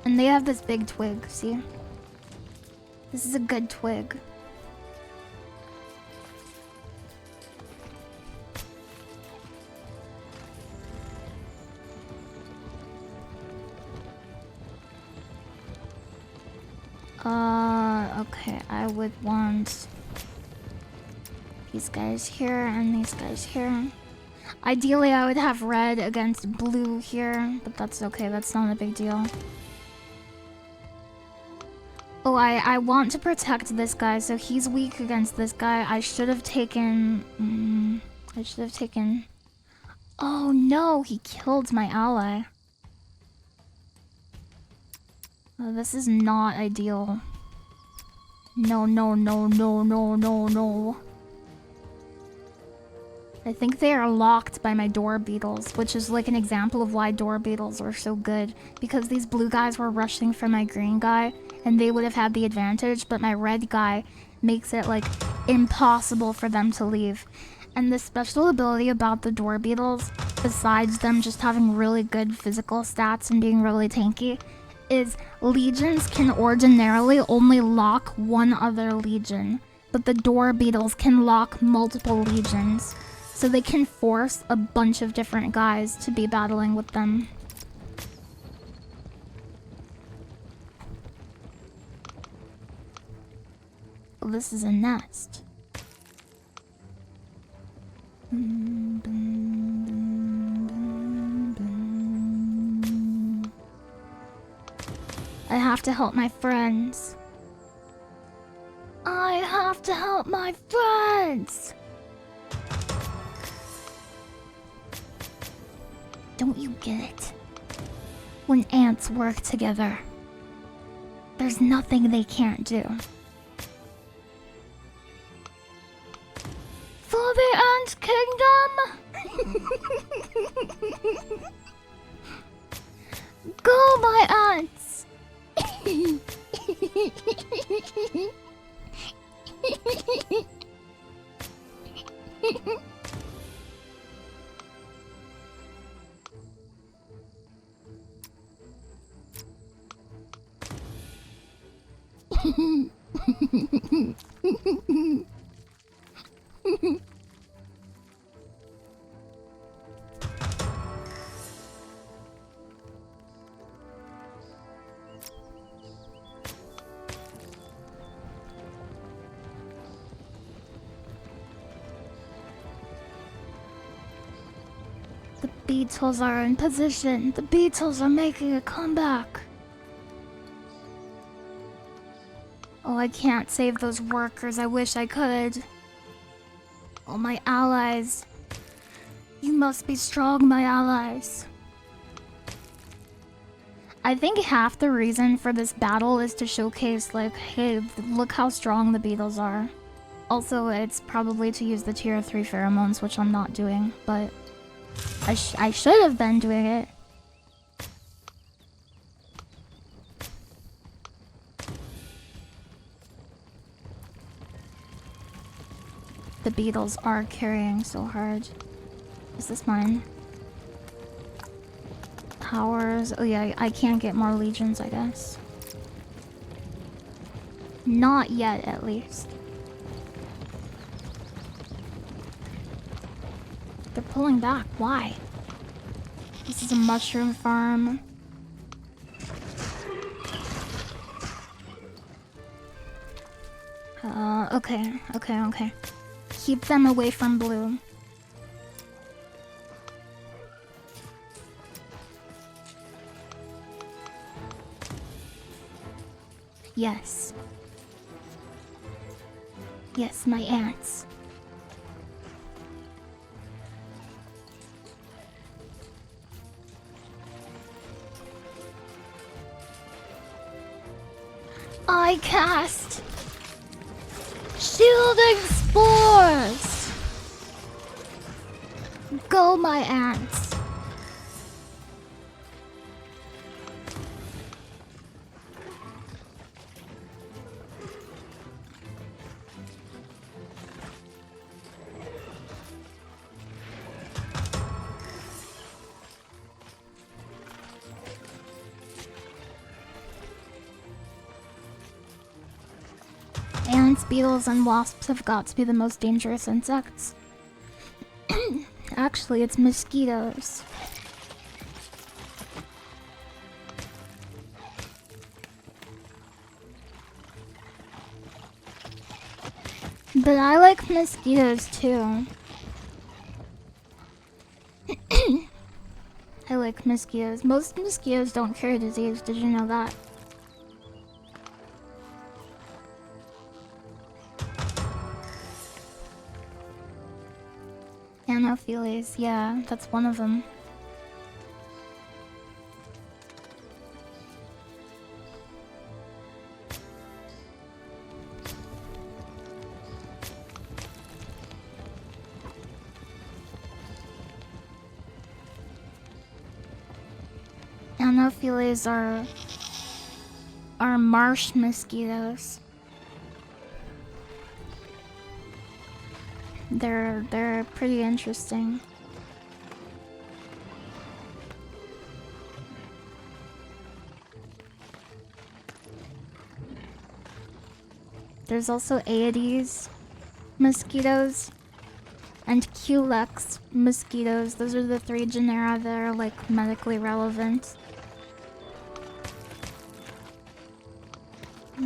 And they have this big twig, see? This is a good twig. Okay, I would want these guys here and these guys here. Ideally, I would have red against blue here, but that's okay, that's not a big deal. Oh, I want to protect this guy, so he's weak against this guy. I should have taken... Oh no, he killed my ally. Oh, this is not ideal. No, no, no, no, no, no, no. I think they are locked by my door beetles, which is like an example of why door beetles are so good. Because these blue guys were rushing for my green guy, and they would have had the advantage, but my red guy makes it like impossible for them to leave. And the special ability about the door beetles, besides them just having really good physical stats and being really tanky, is legions can ordinarily only lock one other legion, but the door beetles can lock multiple legions. So they can force a bunch of different guys to be battling with them. Oh, this is a nest. I have to help my friends. I have to help my friends! Don't you get it? When ants work together, there's nothing they can't do. For the Ant Kingdom! Go, my ants! The beetles are in position. The beetles are making a comeback. Oh, I can't save those workers. I wish I could. Oh, my allies. You must be strong, my allies. I think half the reason for this battle is to showcase, like, hey, look how strong the beetles are. Also, it's probably to use the tier 3 pheromones, which I'm not doing, but I should have been doing it. The beetles are carrying so hard. Is this mine? Powers. Oh yeah, I can't get more legions, I guess. Not yet, at least. They're pulling back. Why? This is a mushroom farm. Okay. Keep them away from blue. Yes. Yes, my ants. I cast shielding spores. Go, my ants. Ants, beetles, and wasps have got to be the most dangerous insects. Actually, it's mosquitoes. But I like mosquitoes too. I like mosquitoes. Most mosquitoes don't carry disease. Did you know that? Anopheles, yeah, that's one of them. Anopheles are marsh mosquitoes. They're pretty interesting. There's also Aedes mosquitoes and Culex mosquitoes. Those are the 3 genera that are like medically relevant.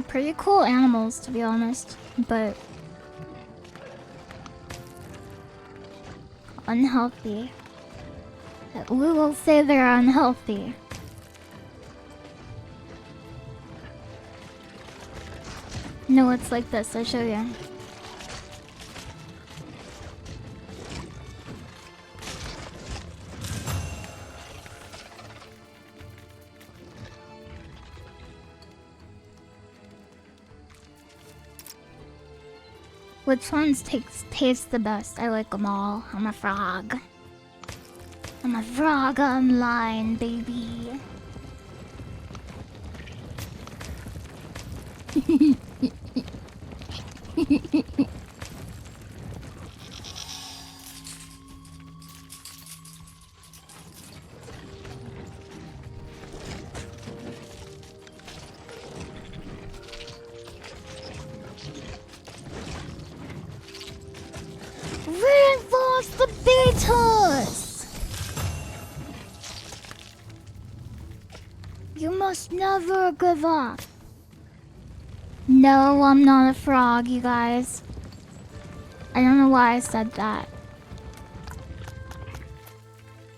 Pretty cool animals, to be honest, but unhealthy. We will say they're unhealthy. No, it's like this. I'll show you. Which ones taste the best? I like them all. I'm a frog. I'm a frog online, baby. Reinforce the beetles! You must never give up. No, I'm not a frog, you guys. I don't know why I said that.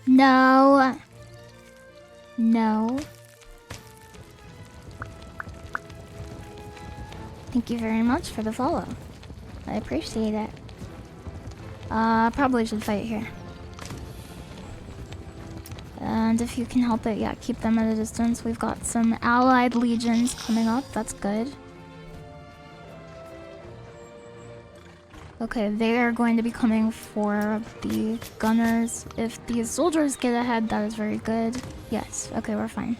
No. No. Thank you very much for the follow. I appreciate it. Probably should fight here. And if you can help it, yeah, keep them at a distance. We've got some allied legions coming up. That's good. Okay, they are going to be coming for the gunners. If the soldiers get ahead, that is very good. Yes, okay, we're fine.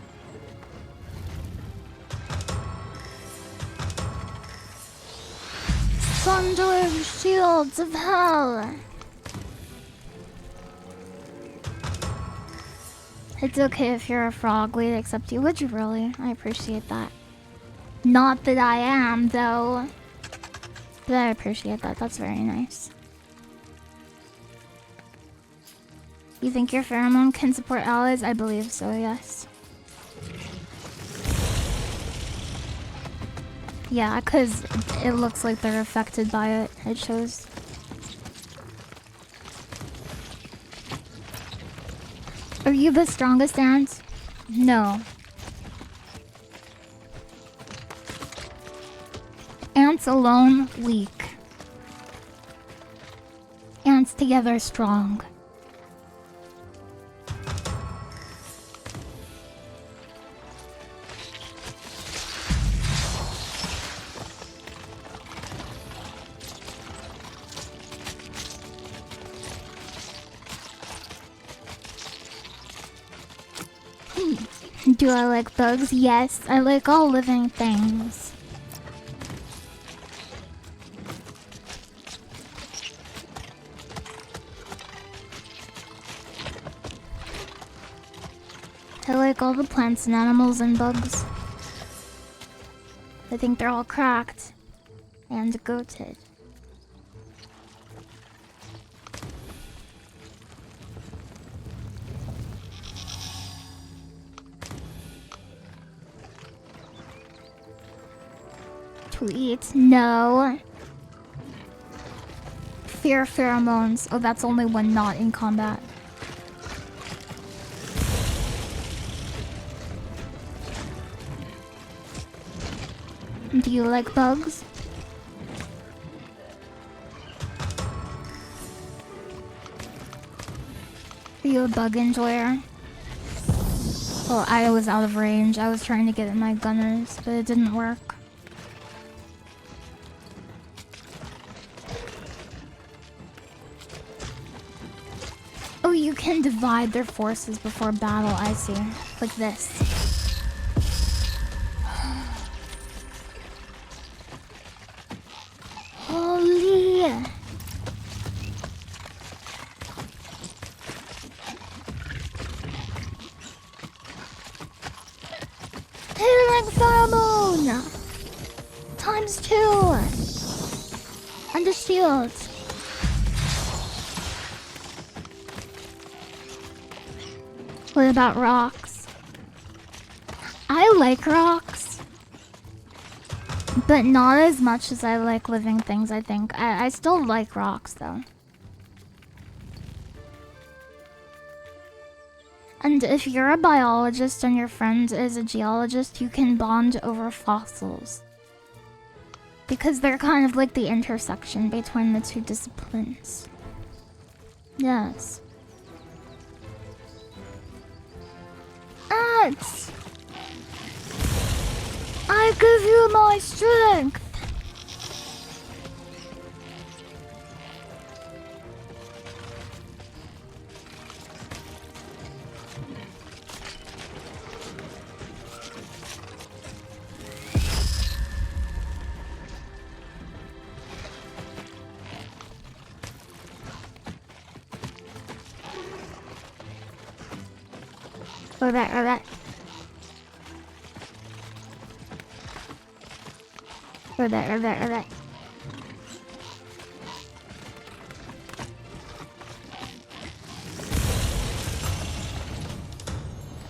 Thundering shields of hell! It's okay if you're a frog, we'd accept you. Would you really? I appreciate that. Not that I am, though. But I appreciate that. That's very nice. You think your pheromone can support allies? I believe so, yes. Yeah, because it looks like they're affected by it. It shows. Are you the strongest ant? No. Ants alone, weak. Ants together, strong. Do I like bugs? Yes, I like all living things. I like all the plants and animals and bugs. I think they're all cracked and goated. To eat? No. Fear pheromones. Oh, that's only when not in combat. Do you like bugs? Are you a bug enjoyer? Well, I was out of range. I was trying to get at my gunners, but it didn't work. Oh, you can divide their forces before battle, I see. Like this. Holy! Healing pheromone! ×2! Under shield. What about rocks? I like rocks. But not as much as I like living things, I think. I still like rocks, though. And if you're a biologist and your friend is a geologist, you can bond over fossils. Because they're kind of like the intersection between the two disciplines. Yes. Ants! I give you my strength! Or that, or that. Or that, or that, or that.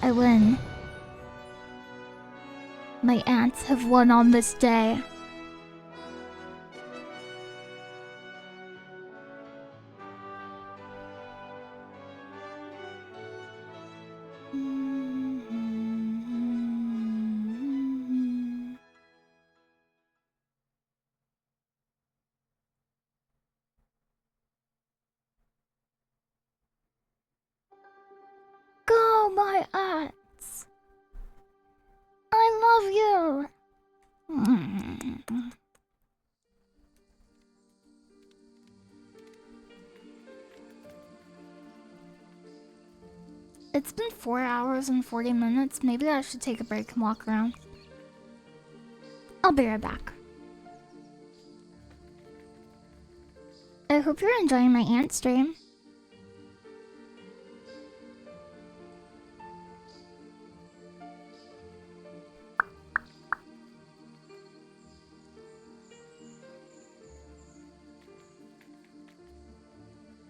I win. My ants have won on this day. Go, my ants! I love you! It's been 4 hours and 40 minutes. Maybe I should take a break and walk around. I'll be right back. I hope you're enjoying my ant stream.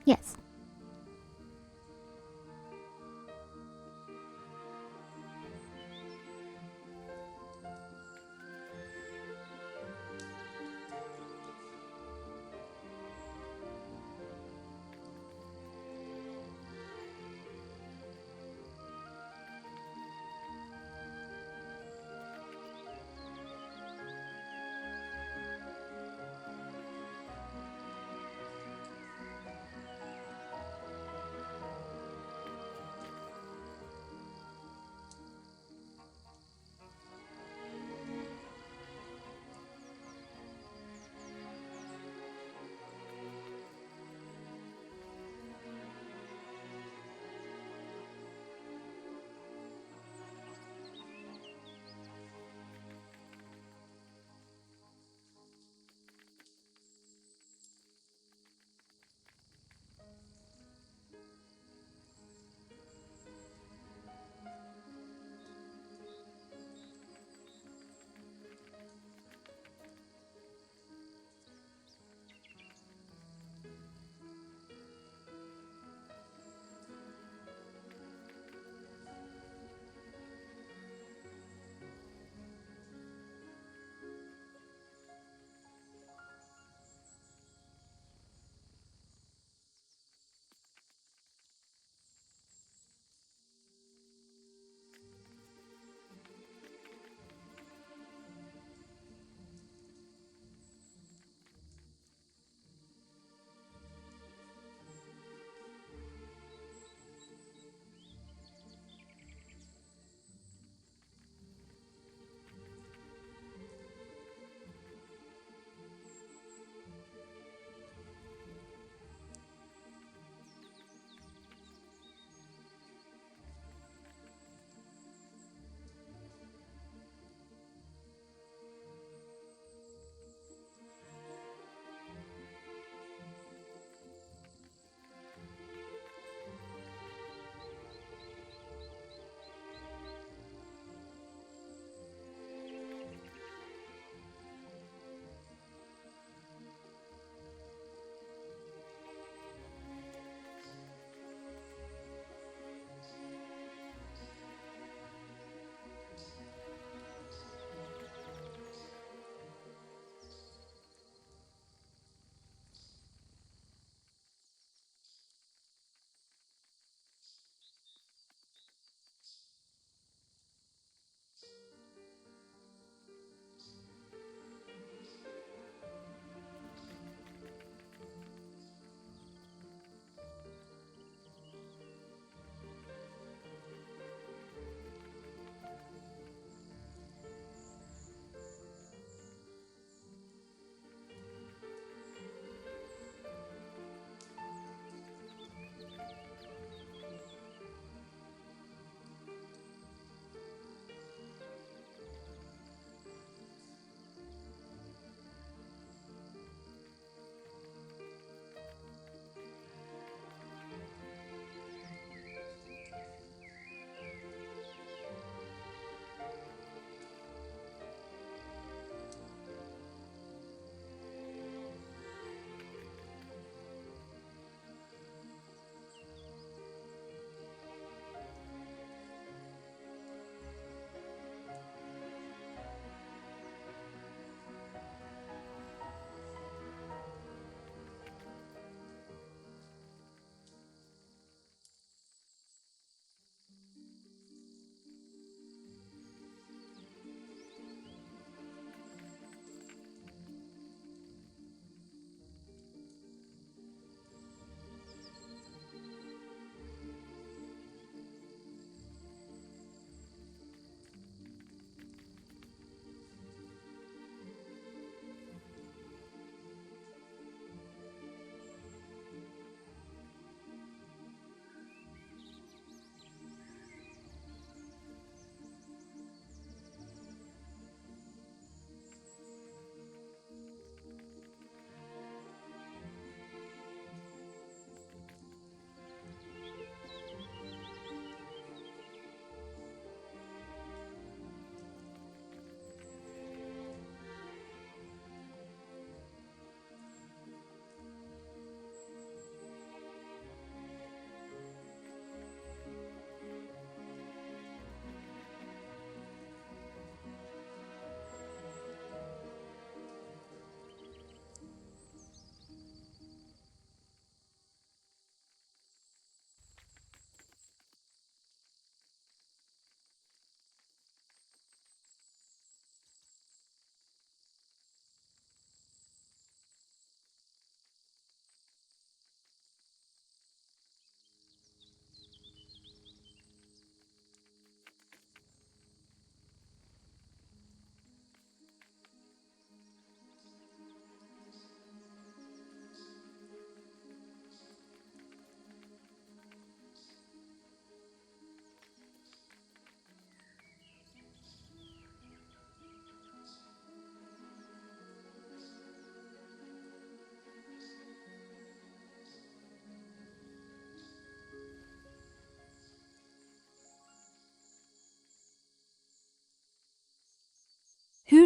Yes.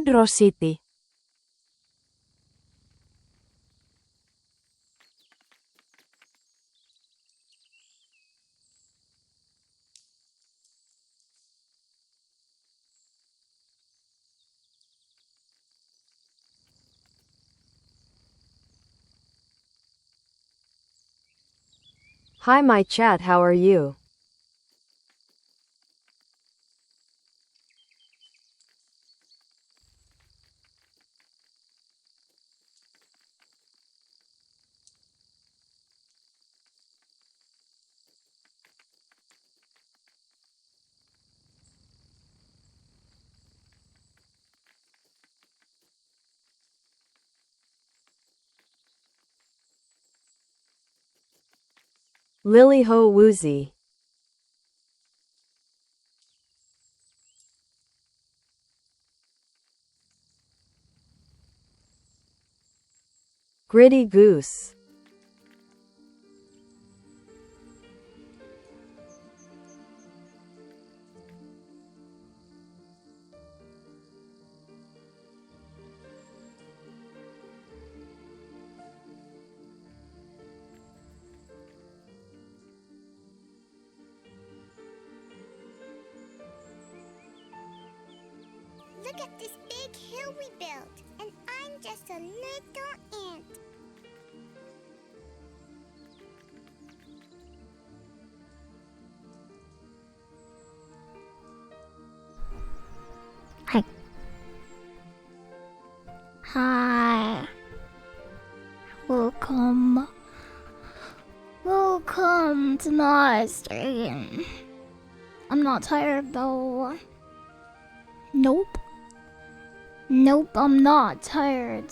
Pedro City. Hi my chat, how are you? Lily Ho Woozy. Gritty Goose. Look at this big hill we built, and I'm just a little ant. Hi. Hi. Welcome. Welcome to my stream. I'm not tired though. Nope. Nope, I'm not tired.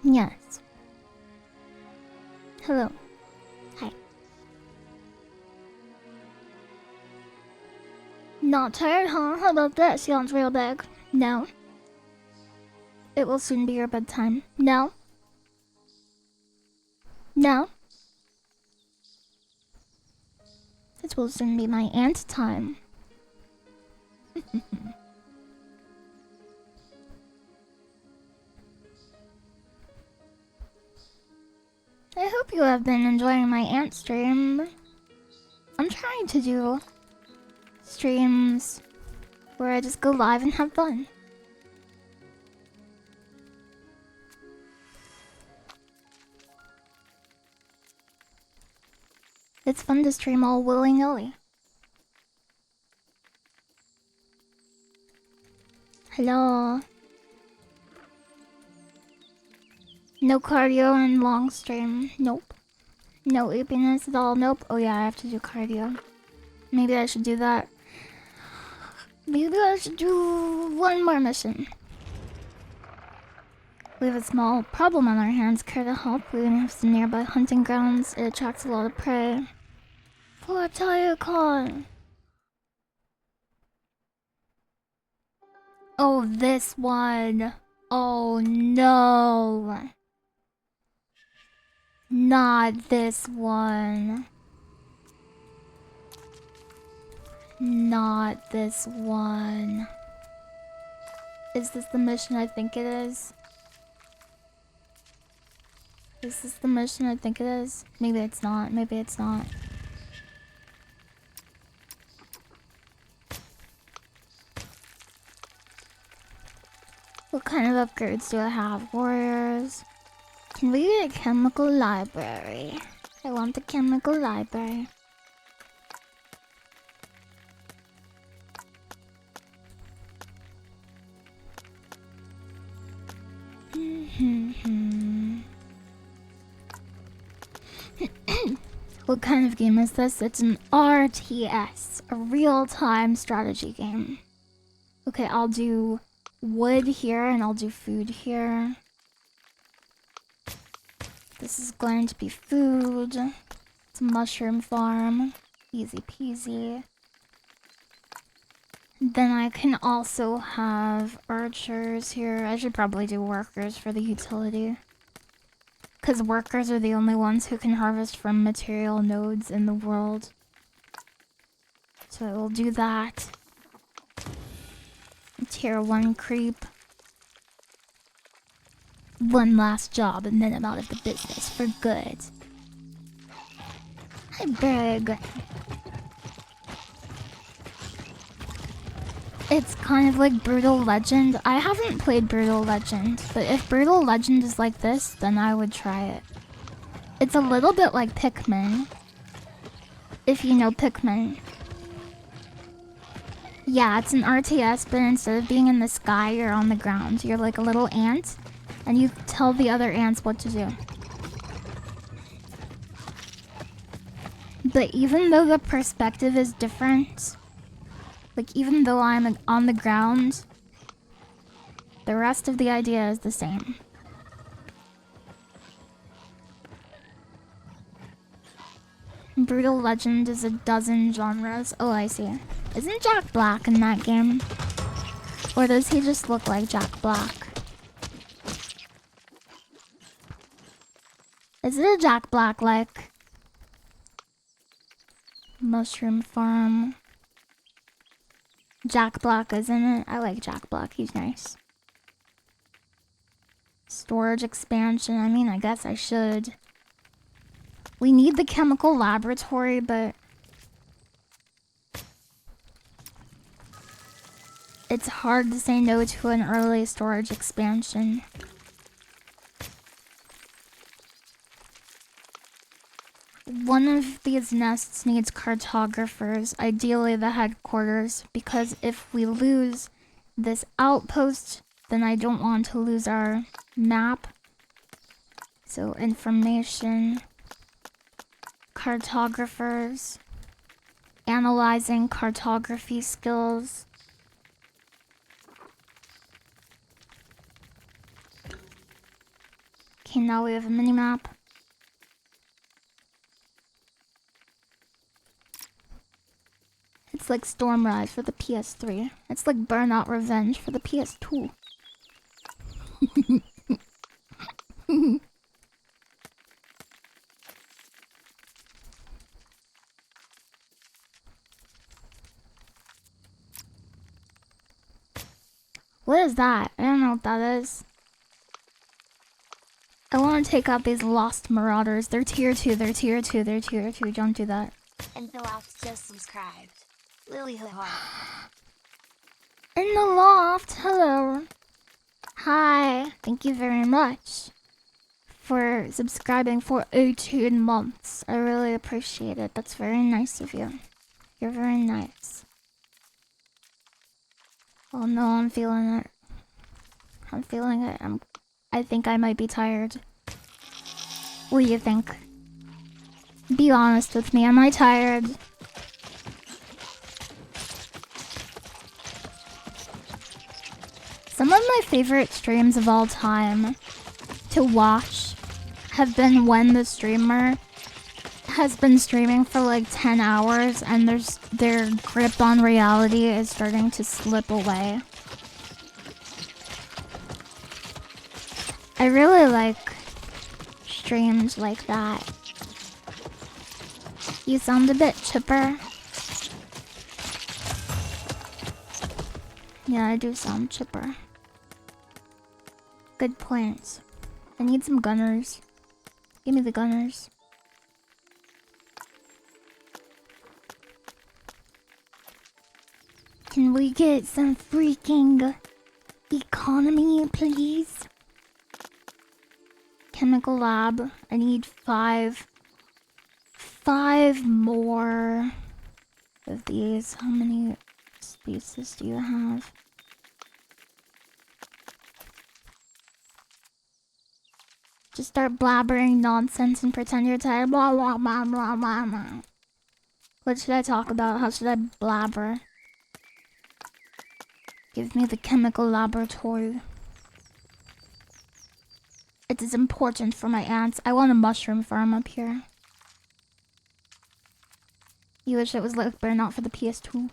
Yes. Hello. Hi. Not tired, huh? How about this? Sounds real big. No. It will soon be your bedtime. No. No. It will soon be my aunt time. I hope you have been enjoying my aunt stream. I'm trying to do streams where I just go live and have fun. It's fun to stream all willy-nilly. Hello. No cardio and long stream. Nope. No sleepiness at all. Nope. Oh yeah, I have to do cardio. Maybe I should do that. Maybe I should do one more mission. We have a small problem on our hands. Care to help? We have some nearby hunting grounds. It attracts a lot of prey. For Tyacon. Oh, this one. Oh no. Not this one. Not this one. Is this the mission I think it is? Is this the mission I think it is? Maybe it's not. Maybe it's not. What kind of upgrades do I have? Warriors. Can we get a chemical library? I want the chemical library. What kind of game is this? It's an RTS, a real-time strategy game. Okay, I'll do wood here and I'll do food here. This is going to be food. It's a mushroom farm. Easy peasy. Then I can also have archers here. I should probably do workers for the utility. Because workers are the only ones who can harvest from material nodes in the world. So I will do that. Tier 1 creep. One last job and then I'm out of the business for good. Hi, Brig. It's kind of like Brutal Legend. I haven't played Brutal Legend, but if Brutal Legend is like this, then I would try it. It's a little bit like Pikmin. If you know Pikmin. Yeah, it's an RTS, but instead of being in the sky, you're on the ground. You're like a little ant, and you tell the other ants what to do. But even though the perspective is different, like even though I'm on the ground, the rest of the idea is the same. Brutal Legend is a dozen genres. Oh, I see. Isn't Jack Black in that game? Or does he just look like Jack Black? Is it a Jack Black like? Mushroom Farm. Jack Black, isn't it? I like Jack Black, he's nice. Storage expansion, I mean, I guess I should. We need the chemical laboratory, but it's hard to say no to an early storage expansion. One of these nests needs cartographers, ideally the headquarters, because if we lose this outpost, then I don't want to lose our map. So information, cartographers, analyzing cartography skills. Okay, now we have a mini-map. It's like Storm Rise for the PS3. It's like Burnout Revenge for the PS2. What is that? I don't know what that is. I want to take out these lost marauders. They're tier 2, they're tier 2, they're tier 2. Don't do that. And LilyHops just subscribed. LilyHops. In the loft, hello. Hi, thank you very much for subscribing for 18 months. I really appreciate it. That's very nice of you. You're very nice. Oh no, I'm feeling it. I'm feeling it. I think I might be tired. What do you think? Be honest with me, am I tired? Some of my favorite streams of all time to watch have been when the streamer has been streaming for like 10 hours and their grip on reality is starting to slip away. I really like streams like that. You sound a bit chipper. Yeah, I do sound chipper. Good plans. I need some gunners. Give me the gunners. Can we get some freaking economy, please? Chemical lab. I need 5 more of these. How many spaces do you have? Just start blabbering nonsense and pretend you're tired. Blah, blah, blah, blah, blah, blah. What should I talk about? How should I blabber? Give me the chemical laboratory. It is important for my ants. I want a mushroom farm up here. You wish it was like Burnout for the PS2.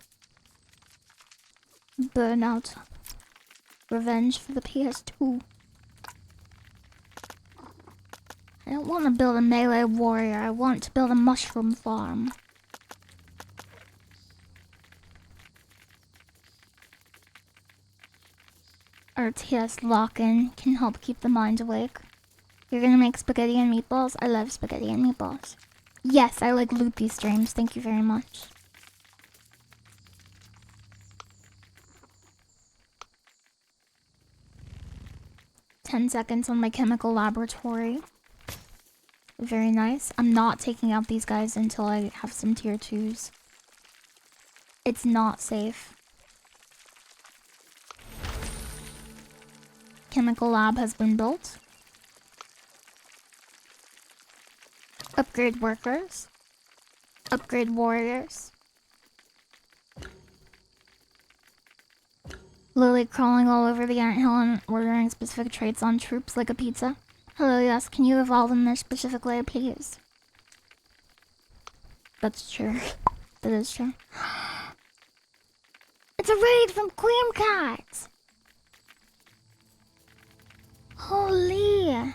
Burnout. Revenge for the PS2. I don't want to build a melee warrior. I want to build a mushroom farm. RTS lock-in can help keep the mind awake. You're gonna make spaghetti and meatballs? I love spaghetti and meatballs. Yes, I like loopy streams. Thank you very much. $10 on my chemical laboratory. Very nice. I'm not taking out these guys until I have some tier 2s. It's not safe. Chemical lab has been built. Upgrade workers. Upgrade warriors. Lily crawling all over the anthill and ordering specific traits on troops like a pizza. Hello, yes, can you evolve in their specific way, please? That's true. That is true. It's a raid from Queen Cat! Holy!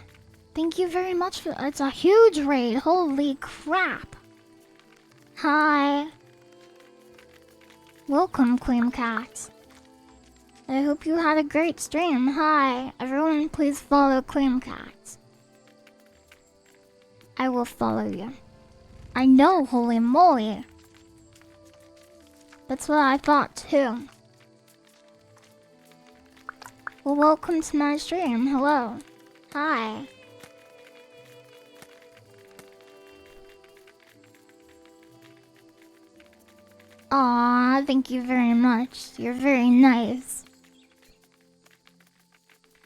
Thank you very much for... It's a huge raid! Holy crap! Hi! Welcome, Queen Cat. I hope you had a great stream. Hi! Everyone please follow Queen Cat. I will follow you. I know, holy moly! That's what I thought too. Well, welcome to my stream. Hello. Hi. Aw, thank you very much. You're very nice.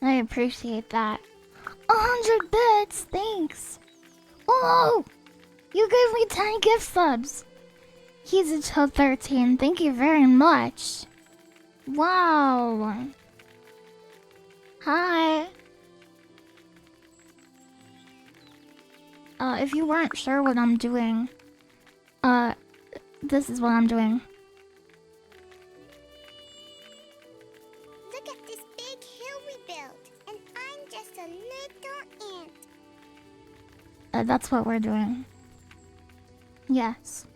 I appreciate that. 100 bits, thanks. Oh, you gave me 10 gift subs. He's until 13. Thank you very much. Wow. Hi. If you weren't sure what I'm doing, this is what I'm doing. Look at this big hill we built, and I'm just a little ant. That's what we're doing. Yes.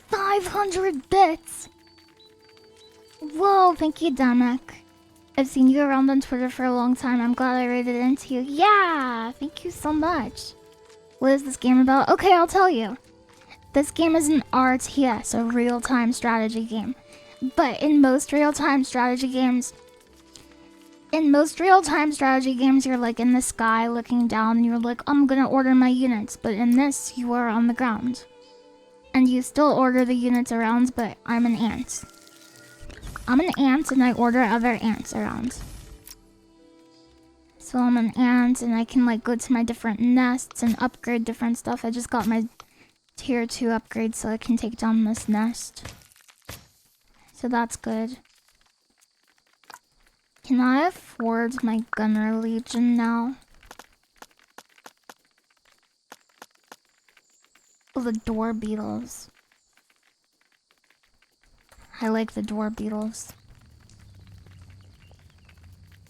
500 bits! Whoa, thank you, Damek. I've seen you around on Twitter for a long time. I'm glad I rated into you. Yeah, thank you so much. What is this game about? Okay, I'll tell you. This game is an RTS, a real-time strategy game. But in most real-time strategy games, you're like in the sky looking down and you're like, I'm gonna order my units. But in this, you are on the ground. And you still order the units around, but I'm an ant. I'm an ant and I order other ants around. So I'm an ant and I can like go to my different nests and upgrade different stuff. I just got my tier 2 upgrade so I can take down this nest. So that's good. Can I afford my Gunner Legion now? Oh, the door beetles. I like the door beetles.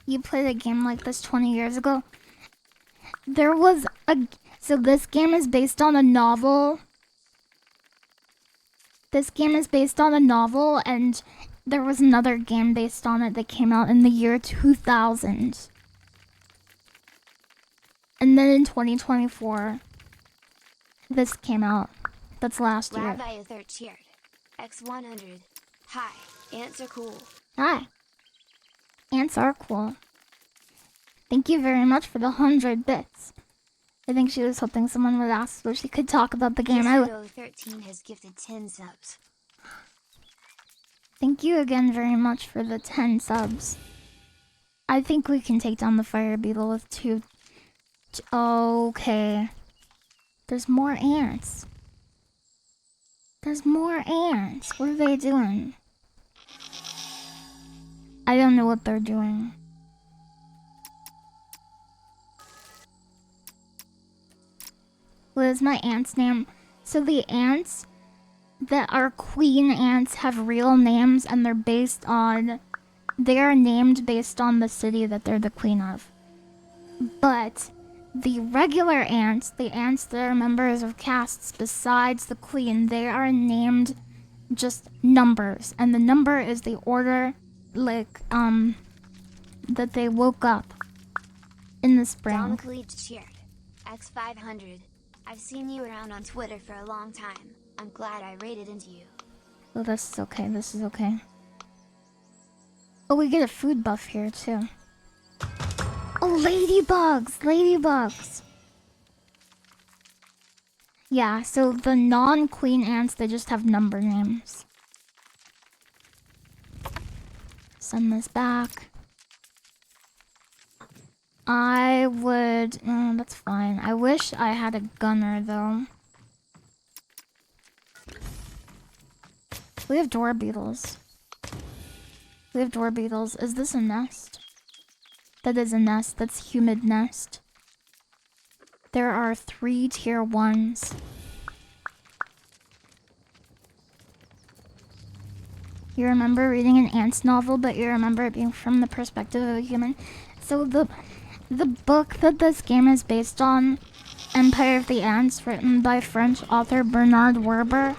You played a game like this 20 years ago? There was a... So this game is based on a novel. This game is based on a novel, and there was another game based on it that came out in the year 2000. And then in 2024, this came out. That's last year. Rabbi is third cheered. X100. Hi, ants are cool. Hi. Ants are cool. Thank you very much for the 100 bits. I think she was hoping someone would ask so she could talk about the game. Yesterday 13 has gifted 10 subs. Thank you again very much for the 10 subs. I think we can take down the fire beetle with 2. Okay. There's more ants. There's more ants. What are they doing? I don't know what they're doing. What is my ant's name? So the ants that our queen ants have real names and they are named based on the city that they're the queen of. But the regular ants, the ants that are members of castes besides the queen, they are named just numbers. And the number is the order, like, that they woke up in the spring. Don Khalid cheered. X500. I've seen you around on Twitter for a long time. I'm glad I raided into you. Oh, this is okay, this is okay. Oh, we get a food buff here, too. Oh, ladybugs! Ladybugs! Yeah, so the non-queen ants, they just have number names. Send this back. I would... Oh, that's fine. I wish I had a gunner, though. We have door beetles. We have door beetles. Is this a nest? That is a nest. That's humid nest. There are 3 tier 1s. You remember reading an ants novel, but you remember it being from the perspective of a human. So the book that this game is based on, Empire of the Ants, written by French author Bernard Werber,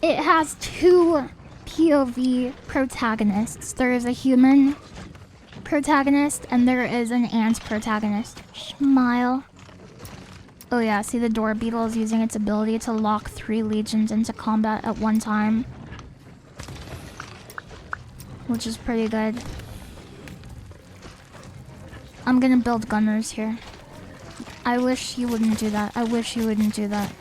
it has 2 POV protagonists. There is a human protagonist and there is an ant protagonist. Smile. Oh yeah, see the door beetle is using its ability to lock 3 legions into combat at one time, which is pretty good. I'm gonna build gunners here. I wish you wouldn't do that. I wish you wouldn't do that.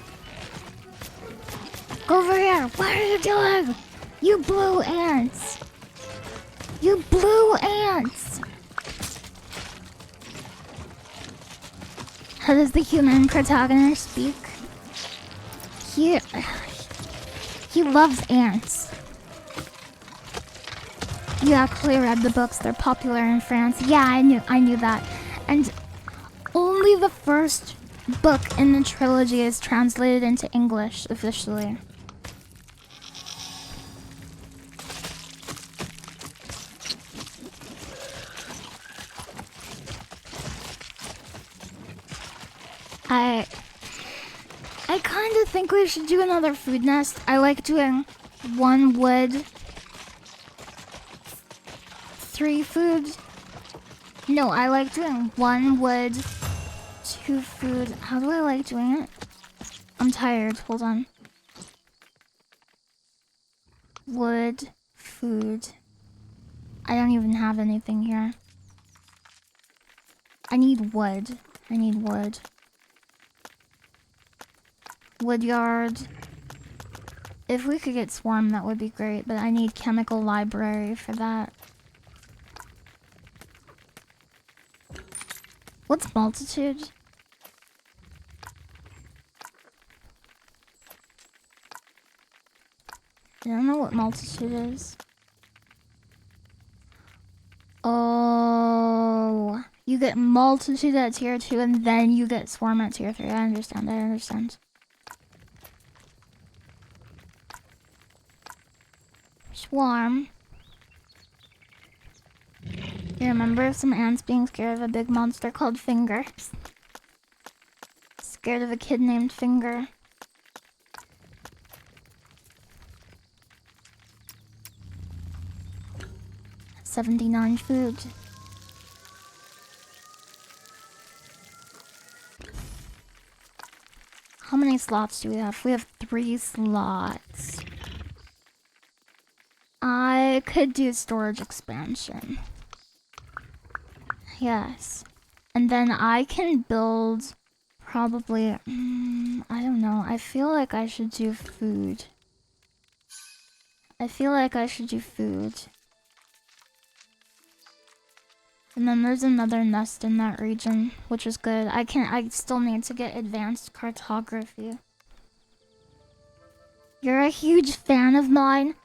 Go over here! What are you doing? You blue ants! You blue ants! How does the human protagonist speak? He loves ants. You actually read the books. They're popular in France. Yeah, I knew that. And only the first book in the trilogy is translated into English officially. I kind of think we should do another food nest. I like doing 1 wood, 3 food. No, I like doing 1 wood, 2 food. How do I like doing it? I'm tired. Hold on. Wood, food. I don't even have anything here. I need wood. I need wood. Woodyard. If we could get swarm, that would be great, but I need chemical library for that. What's multitude? I don't know what multitude is. Oh, you get multitude at tier 2 and then you get swarm at tier 3. I understand. Swarm. You remember some ants being scared of a big monster called Finger? Scared of a kid named Finger. $79 food. How many slots do we have? We have 3 slots. I could do storage expansion. Yes. And then I can build probably... I don't know. I feel like I should do food. And then there's another nest in that region, which is good. I still need to get advanced cartography. You're a huge fan of mine?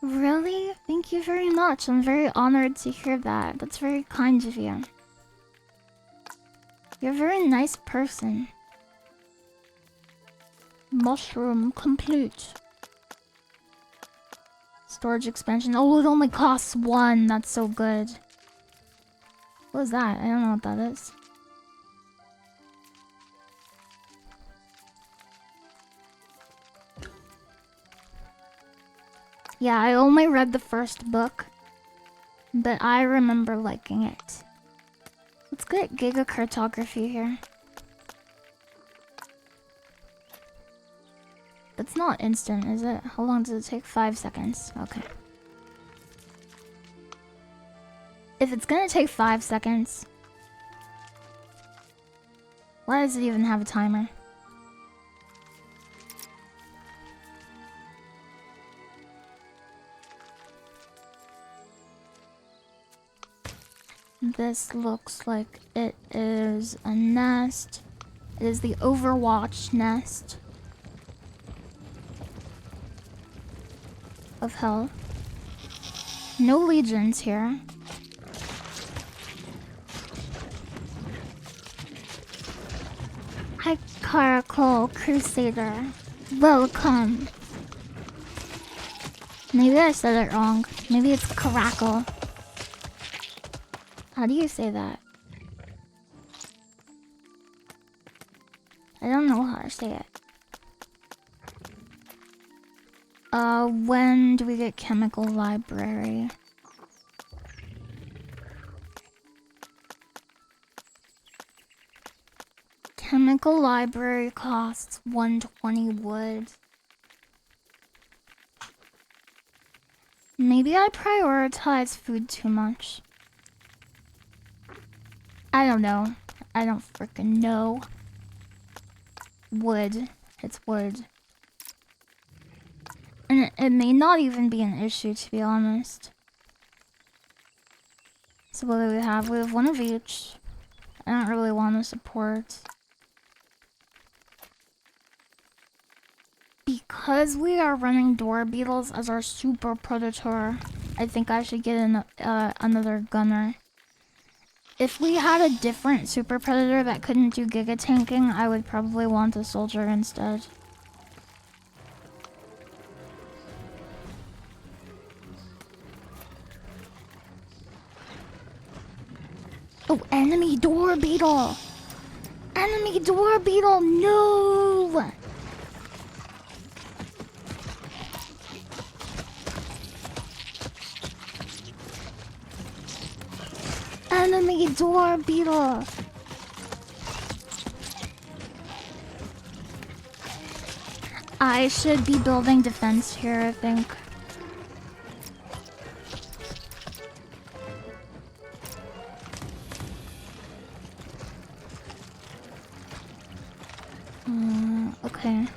Really? Thank you very much. I'm very honored to hear that. That's very kind of you. You're a very nice person. Mushroom complete. Storage expansion. Oh, it only costs 1. That's so good. What is that? I don't know what that is. Yeah, I only read the first book, but I remember liking it. Let's get Giga Cartography here. That's not instant, is it? How long does it take? 5 seconds. Okay. If it's gonna take 5 seconds, why does it even have a timer? This looks like it is a nest. It is the Overwatch nest of hell. No legions here. Hi, Caracol Crusader. Welcome. Maybe I said it wrong. Maybe it's Caracal. How do you say that? I don't know how to say it. When do we get Chemical Library? Chemical Library costs 120 wood. Maybe I prioritize food too much. I don't know. I don't frickin' know. Wood. It's wood. And it may not even be an issue, to be honest. So what do we have? We have one of each. I don't really want to support. Because we are running door beetles as our super predator, I think I should get another gunner. If we had a different super predator that couldn't do giga tanking, I would probably want a soldier instead. Oh, enemy door beetle! Enemy door beetle, no! Enemy door beetle! I should be building defense here, I think. Okay.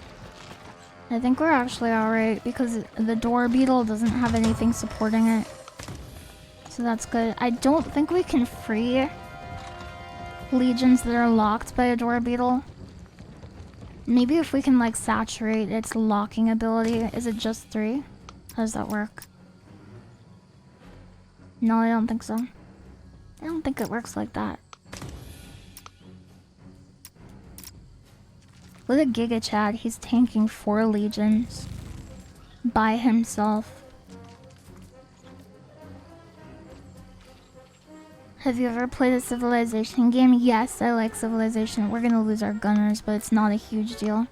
I think we're actually alright because the door beetle doesn't have anything supporting it. So that's good. I don't think we can free legions that are locked by a door beetle. Maybe if we can like saturate its locking ability. Is it just 3? How does that work? No, I don't think so. I don't think it works like that. Look at Giga Chad, he's tanking 4 legions by himself. Have you ever played a Civilization game? Yes, I like Civilization. We're gonna lose our gunners, but it's not a huge deal.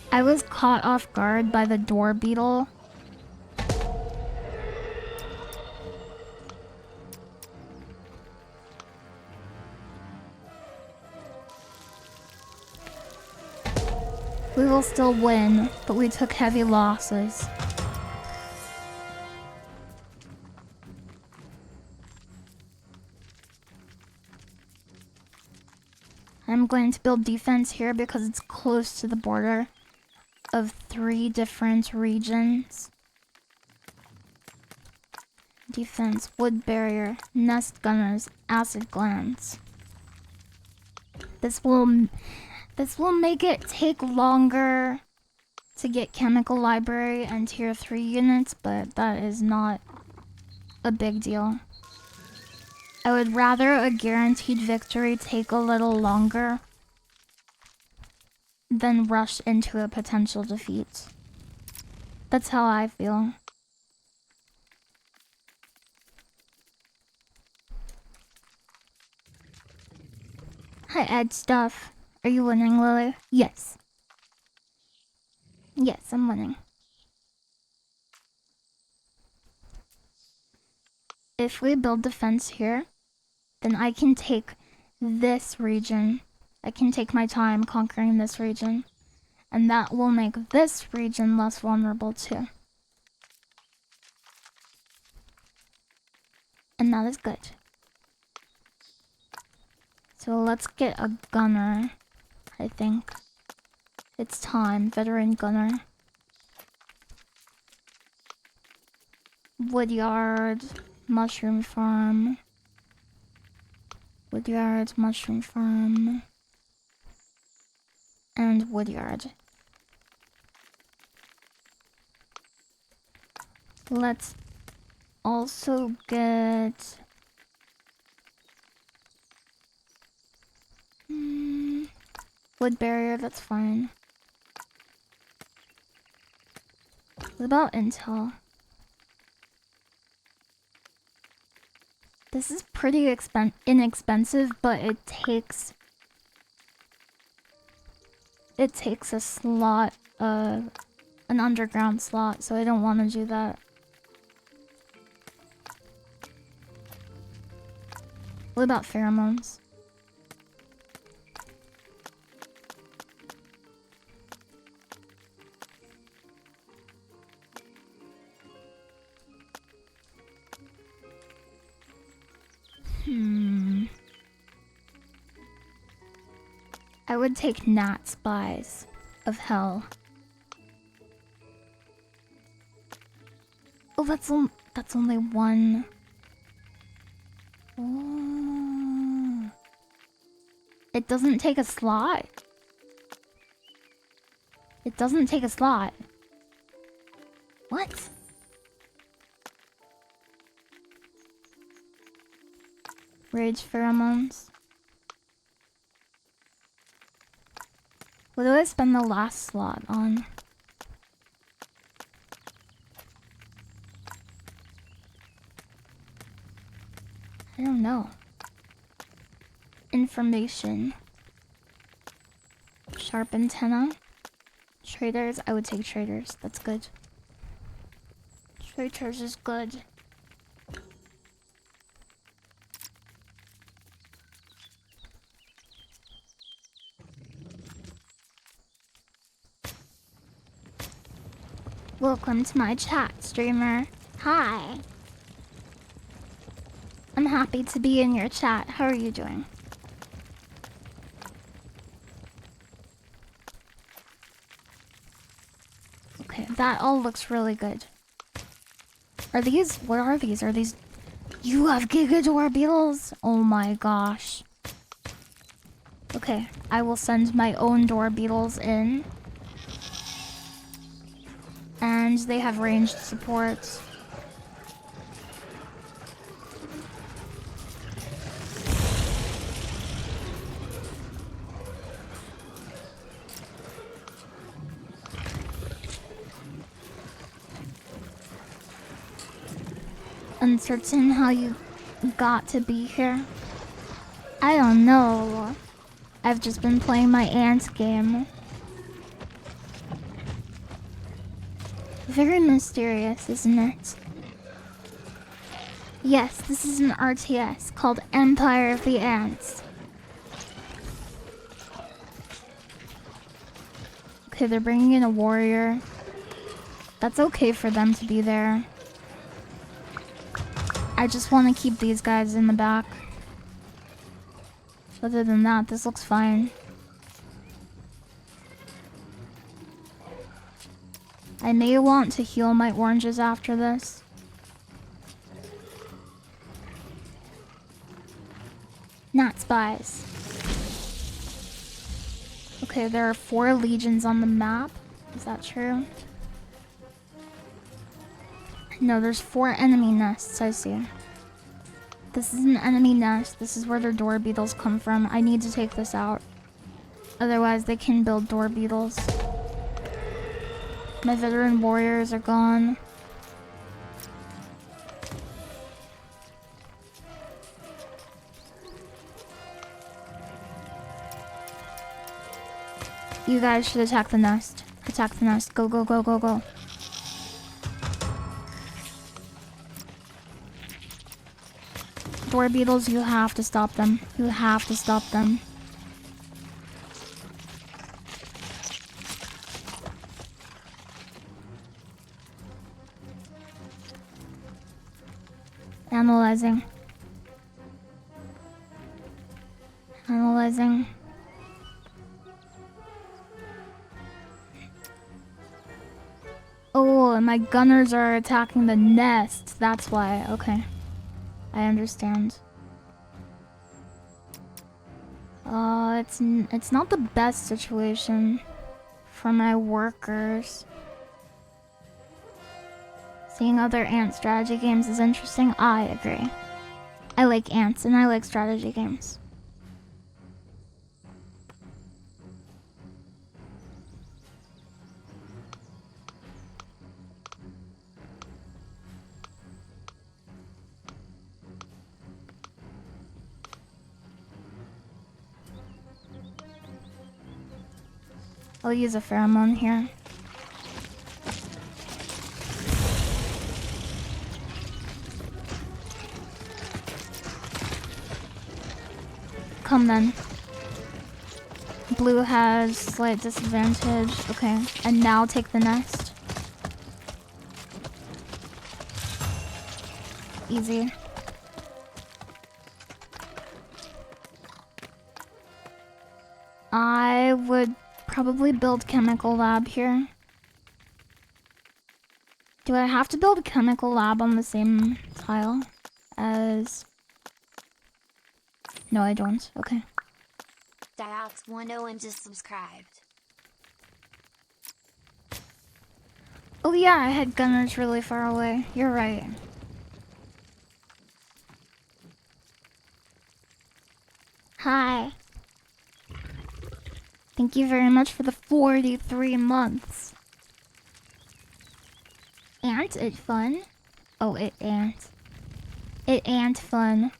I was caught off guard by the door beetle. We will still win, but we took heavy losses. I'm going to build defense here because it's close to the border of 3 different regions. Defense, wood barrier, nest gunners, acid glands. This will make it take longer to get chemical library and tier 3 units, but that is not a big deal. I would rather a guaranteed victory take a little longer than rush into a potential defeat. That's how I feel. Hi, Ed Stuff. Are you winning, Lily? Yes. Yes, I'm winning. If we build defense here, then I can take this region. I can take my time conquering this region. And that will make this region less vulnerable too. And that is good. So let's get a gunner, I think. It's time, veteran gunner. Woodyard, mushroom farm. Woodyard, mushroom farm. And woodyard. Let's also get... wood barrier, that's fine. What about intel? This is pretty inexpensive, but it takes a slot, an underground slot, so I don't want to do that. What about pheromones? I would take gnat spies of hell. Oh, that's only one. Oh. It doesn't take a slot. It doesn't take a slot. What? Rage pheromones. What do I spend the last slot on? I don't know. Information. Sharp antenna. Traders. I would take traders. That's good. Traders is good. Welcome to my chat, streamer. Hi. I'm happy to be in your chat. How are you doing? Okay, that all looks really good. Are these... what are these? Are these... you have Gigador beetles? Oh my gosh. Okay, I will send my own door beetles in. And they have ranged support. Uncertain how you got to be here? I don't know. I've just been playing my ant game. Very mysterious, isn't it? Yes, this is an RTS called Empire of the Ants. Okay, they're bringing in a warrior. That's okay for them to be there. I just want to keep these guys in the back. Other than that, this looks fine. I may want to heal my oranges after this. Not spies. Okay, there are 4 legions on the map. Is that true? No, there's 4 enemy nests, I see. This is an enemy nest. This is where their door beetles come from. I need to take this out. Otherwise, they can build door beetles. My veteran warriors are gone. You guys should attack the nest. Attack the nest. Go, go, go, go, go. Door beetles, you have to stop them. You have to stop them. Analyzing. Analyzing. Oh, and my gunners are attacking the nest. That's why. Okay. I understand. It's not the best situation for my workers. Seeing other ant strategy games is interesting. I agree. I like ants and I like strategy games. I'll use a pheromone here. Come then. Blue has slight disadvantage. Okay, and now take the nest. Easy. I would probably build chemical lab here. Do I have to build a chemical lab on the same tile as... No, I don't. Okay. Diox10 just subscribed. Oh yeah, I had gunners really far away. You're right. Hi. Thank you very much for the 43 months. Ant it fun? Oh, it ant. It ant fun.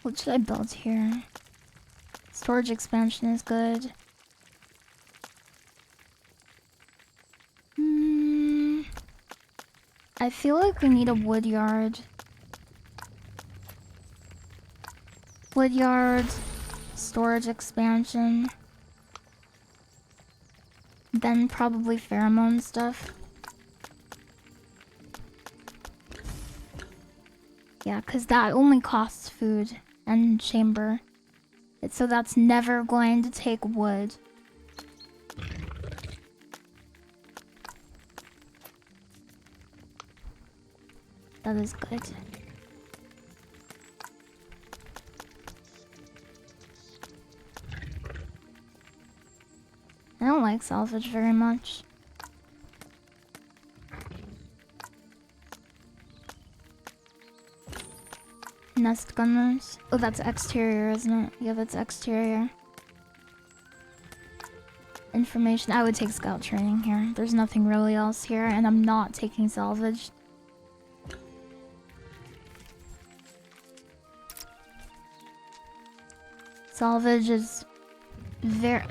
What should I build here? Storage expansion is good. I feel like we need a wood yard. Wood yard, storage expansion. Then probably pheromone stuff. Yeah, because that only costs food and chamber. So that's never going to take wood. That is good. I don't like salvage very much. Nest gunners. Oh, that's exterior, isn't it? Yeah, that's exterior. Information. I would take scout training here. There's nothing really else here, and I'm not taking salvage. Salvage is very...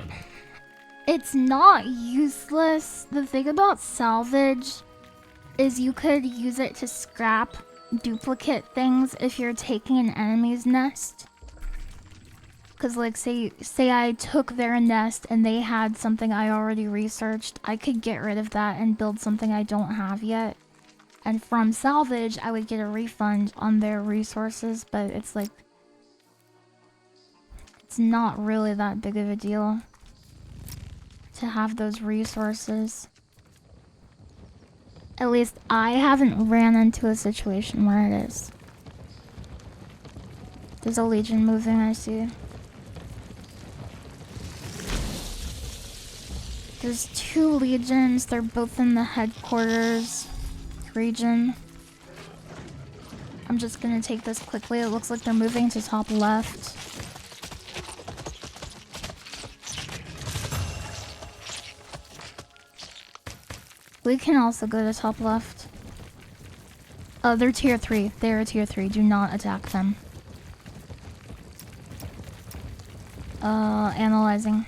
It's not useless. The thing about salvage is you could use it to scrap duplicate things if you're taking an enemy's nest. Because like say I took their nest and they had something I already researched, I could get rid of that and build something I don't have yet. And from salvage, I would get a refund on their resources, but it's like... It's not really that big of a deal to have those resources. At least I haven't ran into a situation where it is. There's a legion moving, I see. There's 2 legions. They're both in the headquarters region. I'm just gonna take this quickly. It looks like they're moving to top left. We can also go to top left. Oh, they're tier 3. They're tier 3. Do not attack them. Analyzing.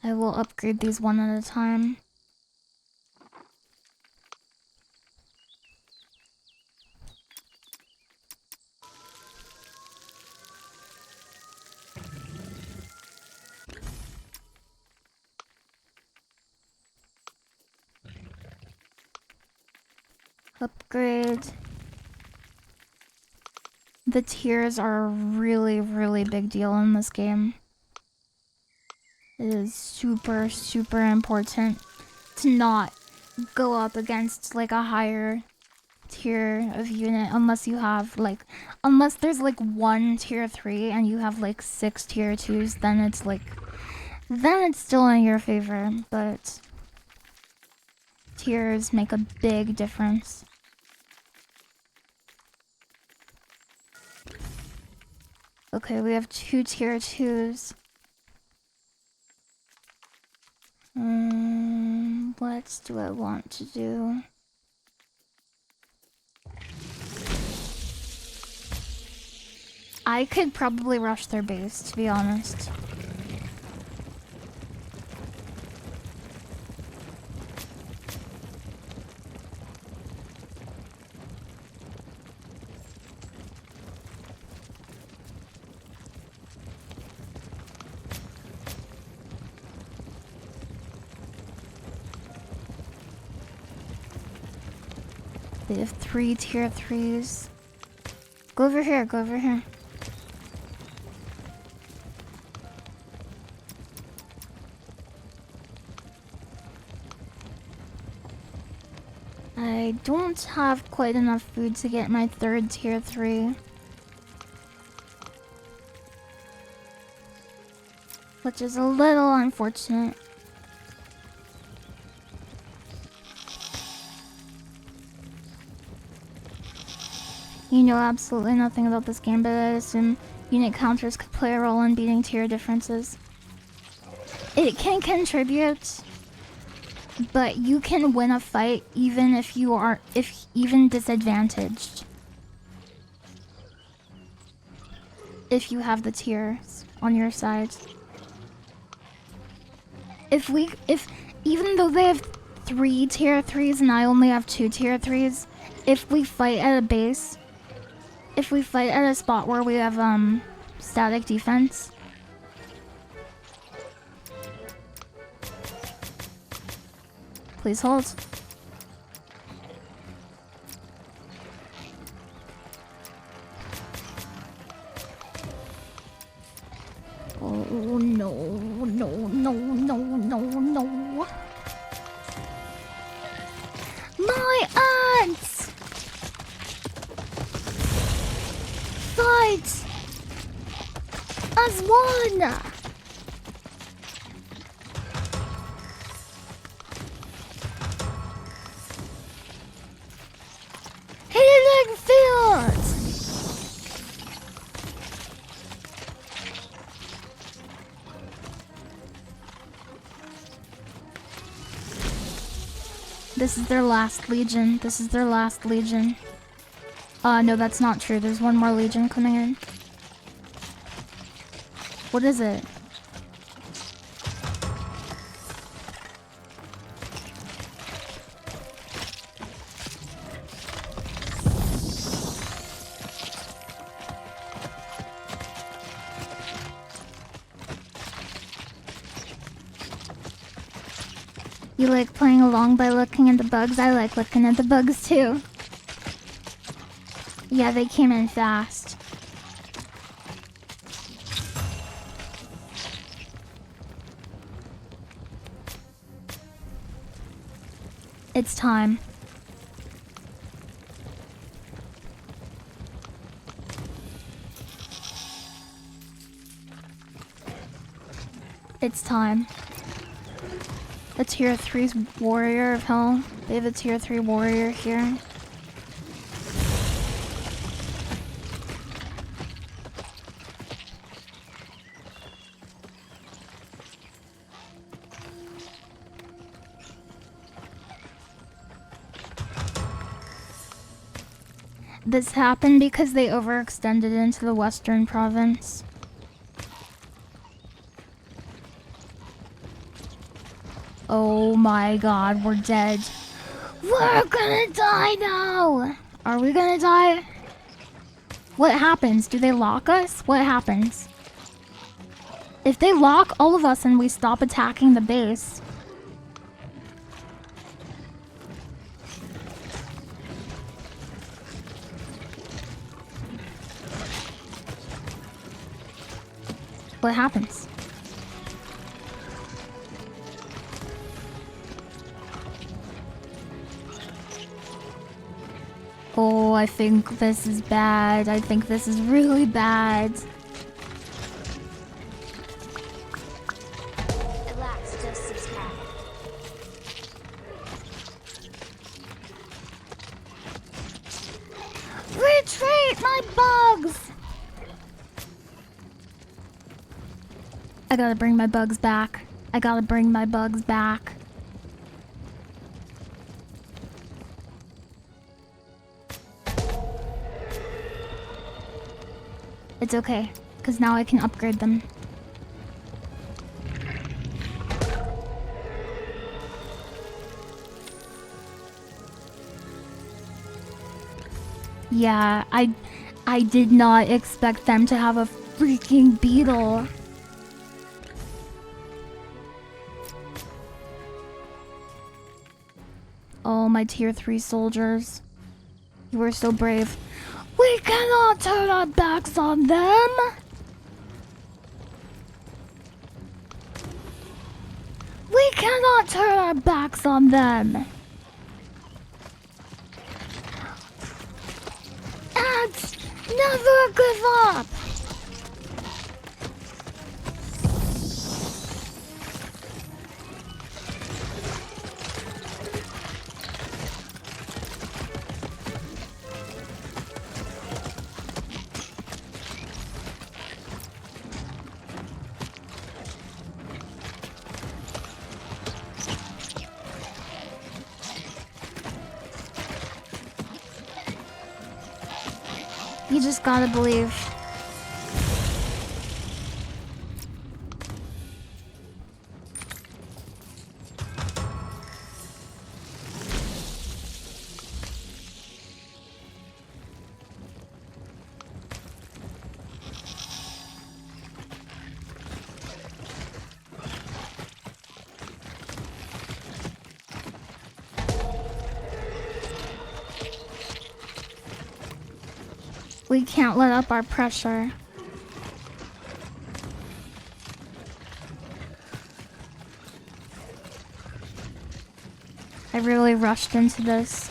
I will upgrade these one at a time. Upgrade. The tiers are a really, really big deal in this game. It is super, super important to not go up against like a higher tier of unit unless you have like, unless there's like 1 tier 3 and you have like 6 tier 2s, then it's like, then it's still in your favor, but tiers make a big difference. Okay, we have 2 tier 2s. What do I want to do? I could probably rush their base, to be honest. They have 3 tier 3s. Go over here, go over here. I don't have quite enough food to get my 3rd tier 3. Which is a little unfortunate. You know absolutely nothing about this game, but I assume unit counters could play a role in beating tier differences. It can contribute, but you can win a fight even if you are, even disadvantaged. If you have the tiers on your side. Even though they have 3 tier 3s and I only have 2 tier 3s, if we fight at a base, if we fight at a spot where we have static defense, please hold. Oh no, no, no, no, no, no. My ants! Fight! As one! Healing field! This is their last legion. This is their last legion. No, that's not true. There's one more legion coming in. What is it? You like playing along by looking at the bugs? I like looking at the bugs too. Yeah, they came in fast. It's time. It's time. A tier 3 warrior of hell. They have a tier 3 warrior here. This happened because they overextended into the western province. Oh my god, we're dead. We're gonna die now! Are we gonna die? What happens? Do they lock us? What happens? If they lock all of us and we stop attacking the base... what happens? Oh, I think this is bad. I think this is really bad. Relax, just subscribe. Retreat, my bugs! I gotta bring my bugs back. I gotta bring my bugs back. It's okay, because now I can upgrade them. Yeah, I did not expect them to have a freaking beetle. Oh, my tier 3 soldiers. You were so brave. We cannot turn our backs on them! We cannot turn our backs on them! And never give up! You just gotta believe. We can't let up our pressure. I really rushed into this.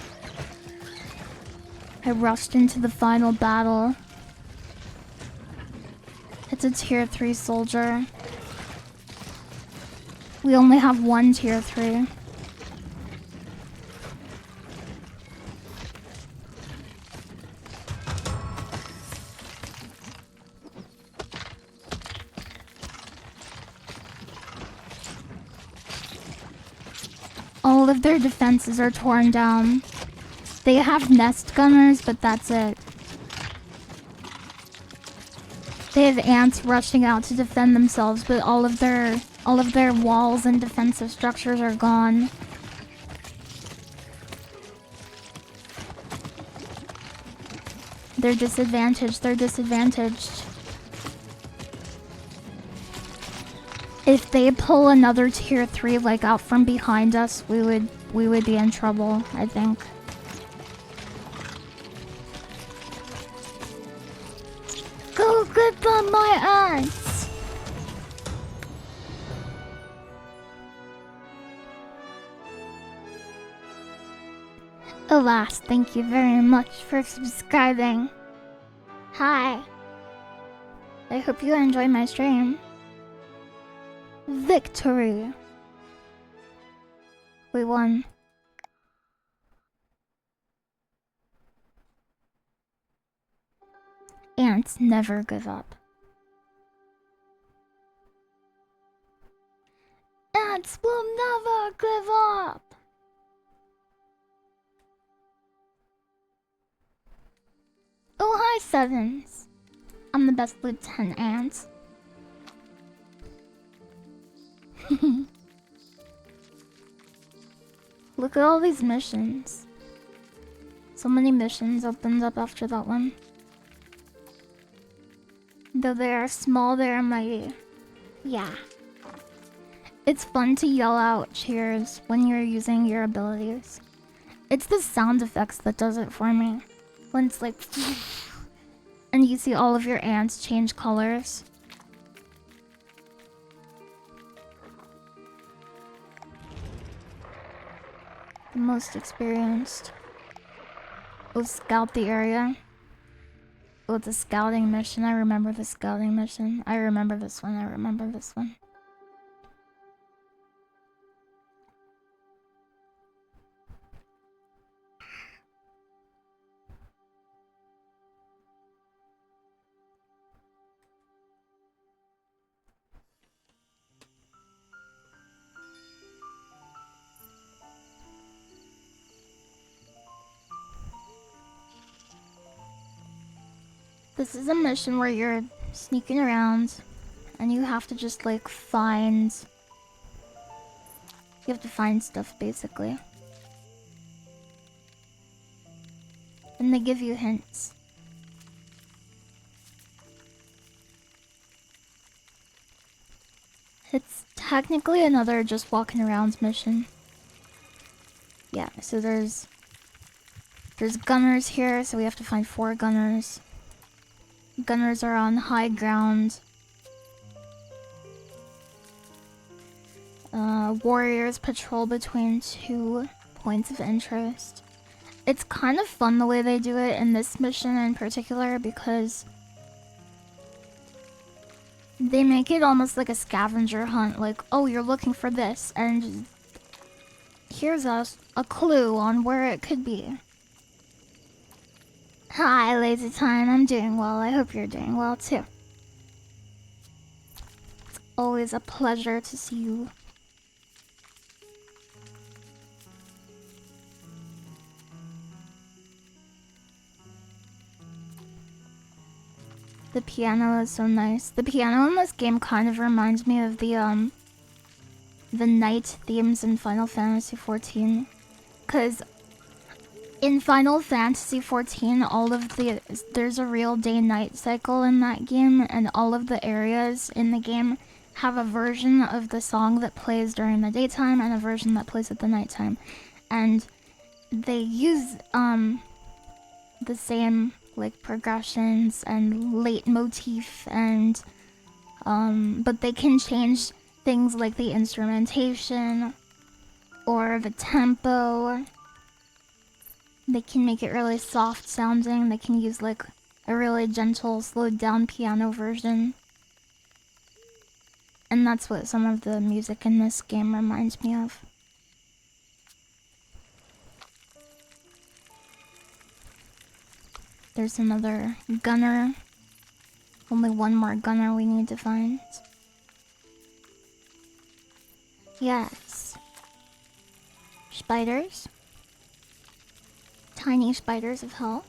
I rushed into the final battle. It's a tier 3 soldier. We only have one tier 3. All of their defenses are torn down. They have nest gunners, but that's it. They have ants rushing out to defend themselves, but all of their walls and defensive structures are gone. They're disadvantaged. They're disadvantaged. If they pull another tier 3 like out from behind us, we would be in trouble, I think. Go get them, my ants! Alas, thank you very much for subscribing. Hi. I hope you enjoy my stream. Victory! We won. Ants never give up. Ants will never give up! Oh, hi, Sevens. I'm the best lieutenant, Ants. Look at all these missions. So many missions opened up after that one. Though they are small, they are mighty. Yeah. It's fun to yell out cheers when you're using your abilities. It's the sound effects that does it for me. When it's like... and you see all of your ants change colors. The most experienced. Oh, scout the area. Oh, it's a scouting mission. I remember the scouting mission. I remember this one. I remember this one. This is a mission where you're sneaking around and you have to just like find... You have to find stuff basically. And they give you hints. It's technically another just walking around mission. Yeah, so there's gunners here, so we have to find 4 gunners. Gunners are on high ground. Warriors patrol between 2 points of interest. It's kind of fun the way they do it in this mission in particular because they make it almost like a scavenger hunt. Like, oh, you're looking for this, and here's a clue on where it could be. Hi, Lazy Time. I'm doing well. I hope you're doing well too. It's always a pleasure to see you. The piano is so nice. The piano in this game kind of reminds me of the night themes in Final Fantasy XIV. 'Cause in Final Fantasy XIV, there's a real day-night cycle in that game, and all of the areas in the game have a version of the song that plays during the daytime and a version that plays at the nighttime. And they use the same like progressions and leitmotif and but they can change things like the instrumentation or the tempo. They can make it really soft sounding. They can use like a really gentle slowed down piano version. And that's what some of the music in this game reminds me of. There's another gunner. Only one more gunner we need to find. Yes. Spiders. Tiny spiders of hell.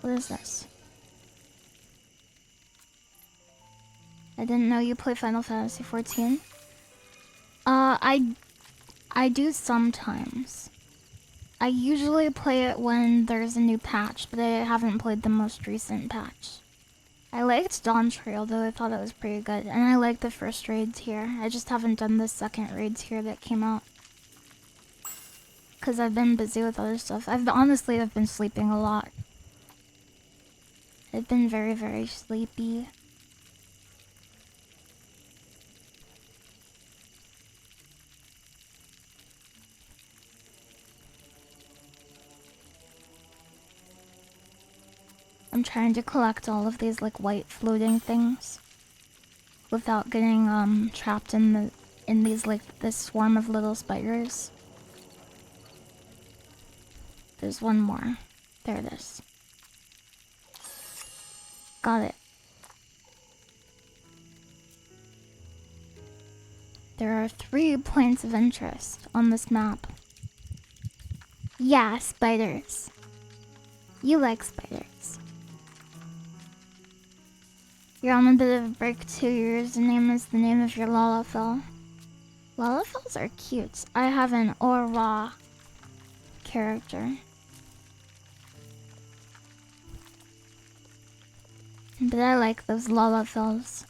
What is this? I didn't know you play Final Fantasy XIV. I do sometimes. I usually play it when there's a new patch, but I haven't played the most recent patch. I liked Dawn Trail though, I thought it was pretty good. And I like the first raids here. I just haven't done the second raids here that came out. Cause I've been busy with other stuff. I've been sleeping a lot. I've been very, very sleepy. I'm I'm trying to collect all of these like white floating things without getting trapped in these like this swarm of little spiders. There's one more. There it is. Got it. There are 3 points of interest on this map. Yeah, spiders. You like spiders. You're on a bit of a break too. Your username is the name of your Lalafell. Lalafells are cute. I have an Aura character. But I like those Lalafells.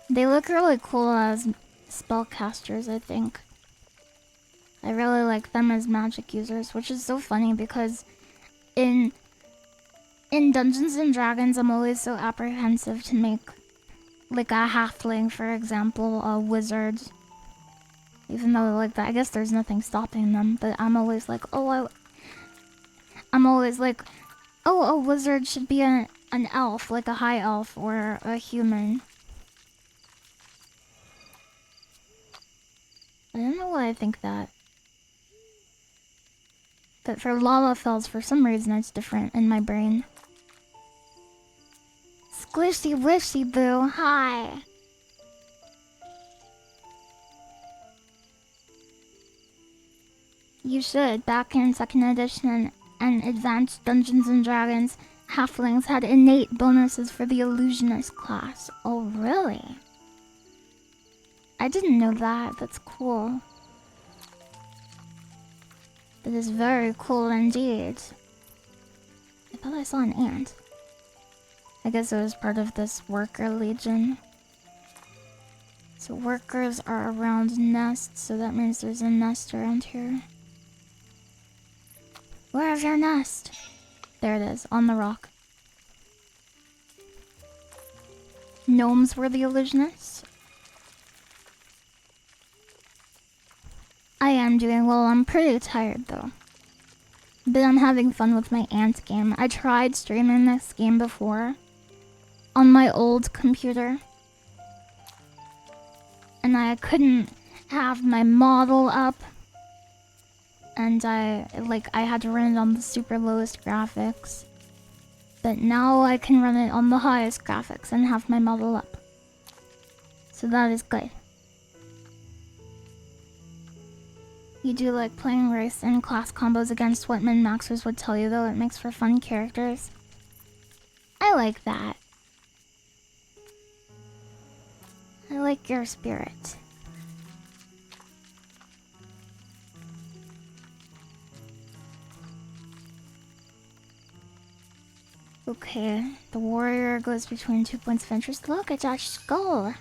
They look really cool as spellcasters, I think. I really like them as magic users, which is so funny because in Dungeons and Dragons, I'm always so apprehensive to make like a halfling, for example, a wizard. Even though like that, I guess there's nothing stopping them, but I'm always like, oh, a wizard should be an elf, like a high elf or a human. I don't know why I think that. But for Lalafells, for some reason, it's different in my brain. Squishy wishy boo, hi! You should. Back in 2nd edition and Advanced Dungeons and Dragons, halflings had innate bonuses for the illusionist class. Oh, really? I didn't know that. That's cool. That is very cool indeed. I thought I saw an ant. I guess it was part of this worker legion. So workers are around nests, so that means there's a nest around here. Where's your nest? There it is, on the rock. Gnomes were the illusionists. I am doing well. I'm pretty tired though. But I'm having fun with my ant game. I tried streaming this game before on my old computer. And I couldn't have my model up. And I had to run it on the super lowest graphics. But now I can run it on the highest graphics and have my model up. So that is good. You do like playing race and class combos against what min-maxers would tell you though. It makes for fun characters. I like that. I like your spirit. Okay, the warrior goes between 2 points of interest. Look, a Dutch skull.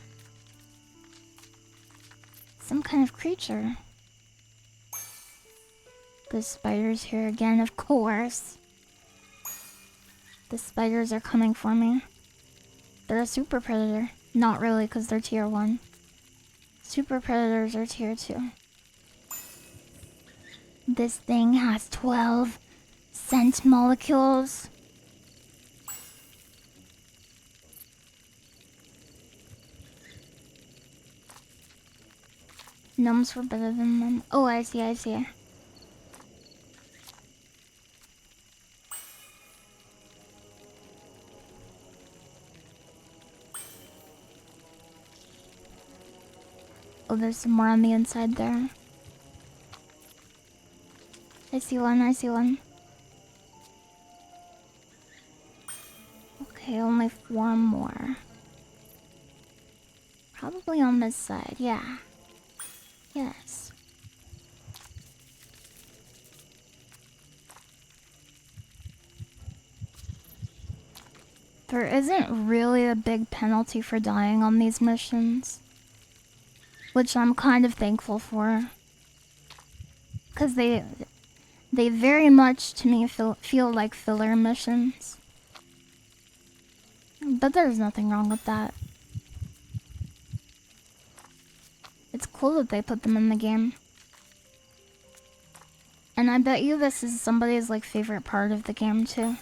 Some kind of creature. The spiders here again, of course. The spiders are coming for me. They're a super predator. Not really, because they're tier 1. Super predators are tier 2. This thing has 12 scent molecules. Gnomes were better than them. Oh, I see, I see. Oh, there's some more on the inside there. I see one, I see one. Okay, only 4 more. Probably on this side, yeah. Yes. There isn't really a big penalty for dying on these missions, which I'm kind of thankful for. Because they very much, to me, feel like filler missions. But there's nothing wrong with that. It's cool that they put them in the game. And I bet you this is somebody's like favorite part of the game too.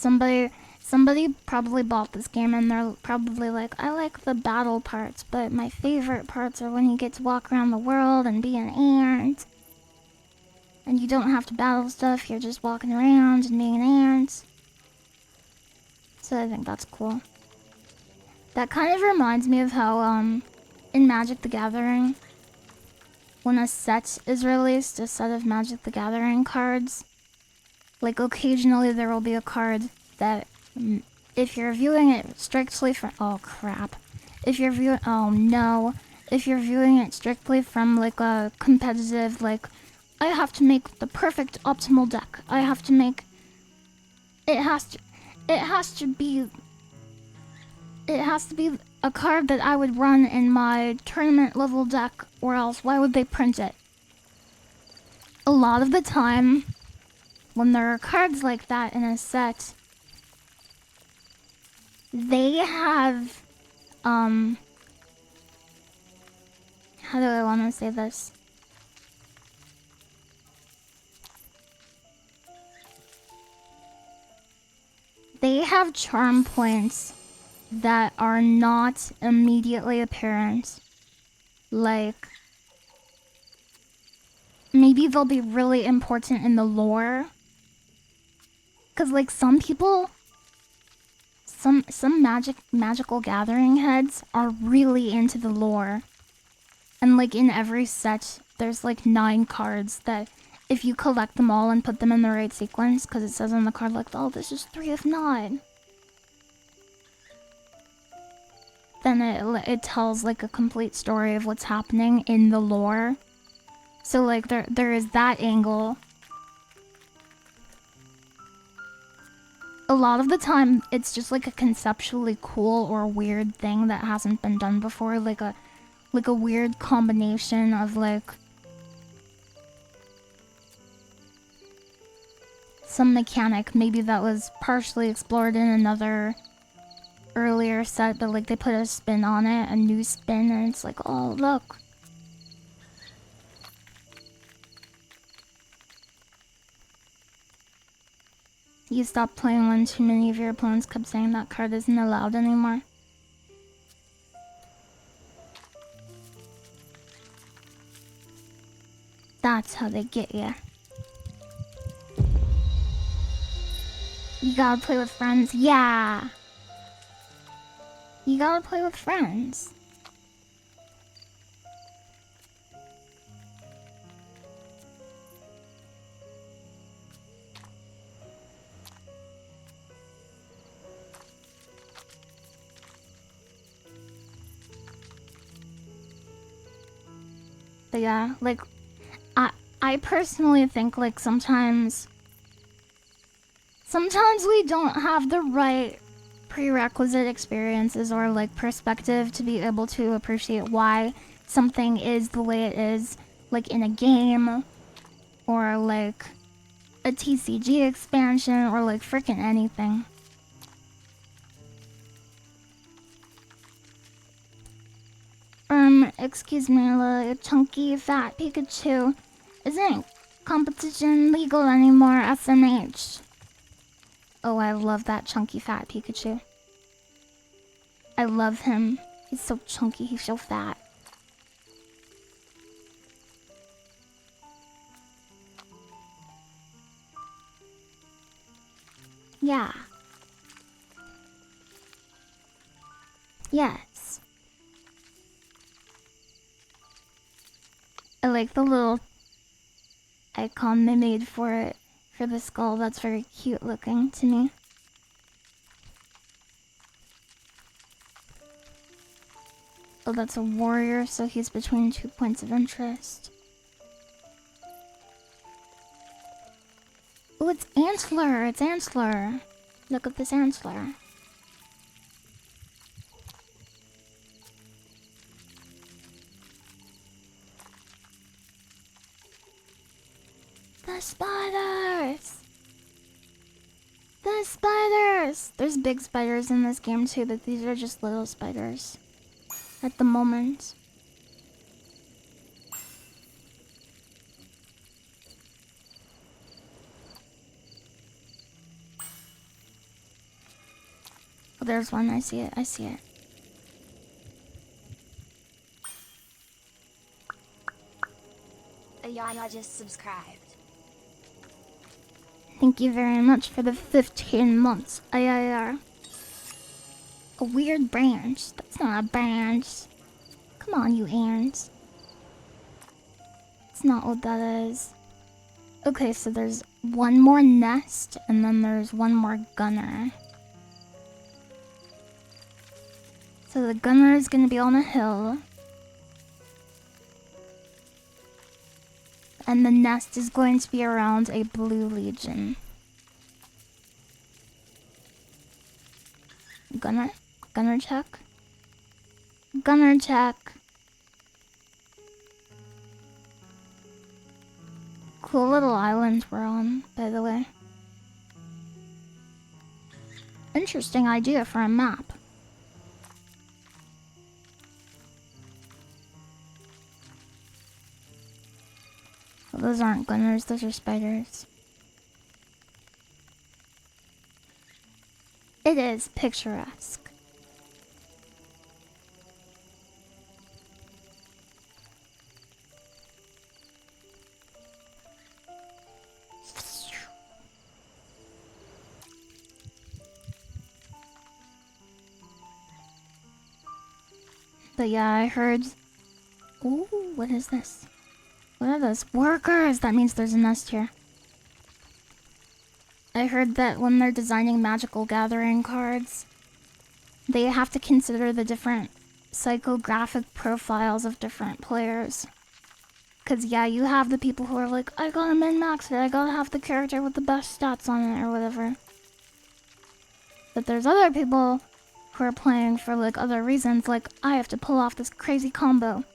somebody probably bought this game and they're probably like, I like the battle parts, but my favorite parts are when you get to walk around the world and be an ant. And you don't have to battle stuff, you're just walking around and being an ant. So I think that's cool. That kind of reminds me of how, in Magic the Gathering, when a set is released, a set of Magic the Gathering cards, like occasionally there will be a card that, if you're viewing it strictly from, oh crap. If you're viewing, oh no. If you're viewing it strictly from like a competitive, like, I have to make the perfect optimal deck. I have to make, it has to be a card that I would run in my tournament level deck, or else why would they print it? A lot of the time, when there are cards like that in a set, they have, how do I want to say this? They have charm points that are not immediately apparent. Like, maybe they'll be really important in the lore. Cause like some people, some magical gathering heads are really into the lore. And like in every set, there's like 9 cards that if you collect them all and put them in the right sequence, because it says on the card like, oh, this is 3 of 9. Then it tells like a complete story of what's happening in the lore. So like there is that angle. A lot of the time, it's just like a conceptually cool or weird thing that hasn't been done before, like a weird combination of like some mechanic maybe that was partially explored in another earlier set, but like they put a spin on it, a new spin, and it's like, oh look. You stopped playing when too many of your opponents kept saying that card isn't allowed anymore. That's how they get ya. You gotta play with friends? Yeah! You gotta play with friends. But yeah, like, I personally think like sometimes we don't have the right prerequisite experiences or like perspective to be able to appreciate why something is the way it is, like in a game or like a TCG expansion or like freaking anything. Excuse me, little chunky fat Pikachu. Isn't competition legal anymore, SMH? Oh, I love that chunky fat Pikachu. I love him. He's so chunky, he's so fat. Yeah. Yes. I like the little icon they made for it, for the skull. That's very cute looking to me. Oh, that's a warrior, so he's between 2 points of interest. Oh, it's Antler! It's Antler! Look at this Antler. The spiders! The spiders! There's big spiders in this game too, but these are just little spiders. At the moment. there's one. I see it. I see it. Ayaya just subscribed. Thank you very much for the 15 months. IIR. A weird branch. That's not a branch. Come on, you ants. It's not what that is. Okay, so there's one more nest, and then there's one more gunner. So the gunner is gonna be on a hill. And the nest is going to be around a blue legion. Gunner? Gunner check? Gunner check. Cool little island we're on, by the way. Interesting idea for a map. Well, those aren't gunners, those are spiders. It is picturesque. But yeah, I heard... Ooh, what is this? What are those? Workers! That means there's a nest here. I heard that when they're designing magical gathering cards, they have to consider the different psychographic profiles of different players. Cause yeah, you have the people who are like, I gotta min-max it, I gotta have the character with the best stats on it or whatever. But there's other people who are playing for like other reasons, like I have to pull off this crazy combo.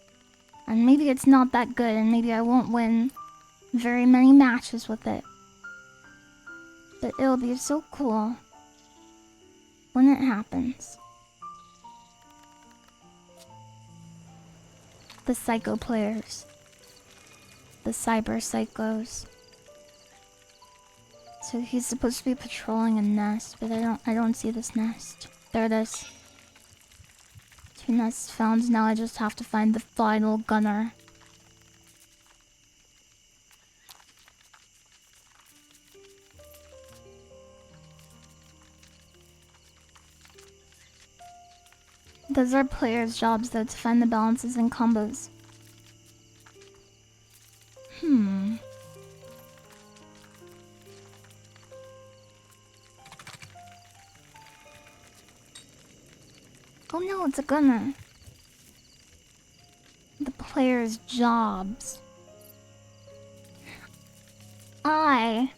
And maybe it's not that good, and maybe I won't win very many matches with it. But it'll be so cool when it happens. The psycho players. The cyber psychos. So he's supposed to be patrolling a nest, but I don't see this nest. There it is. 2 nests found. Now I just have to find the final gunner. Those are players' jobs though, to find the balances and combos. Oh no, it's a gunner. The players' jobs. I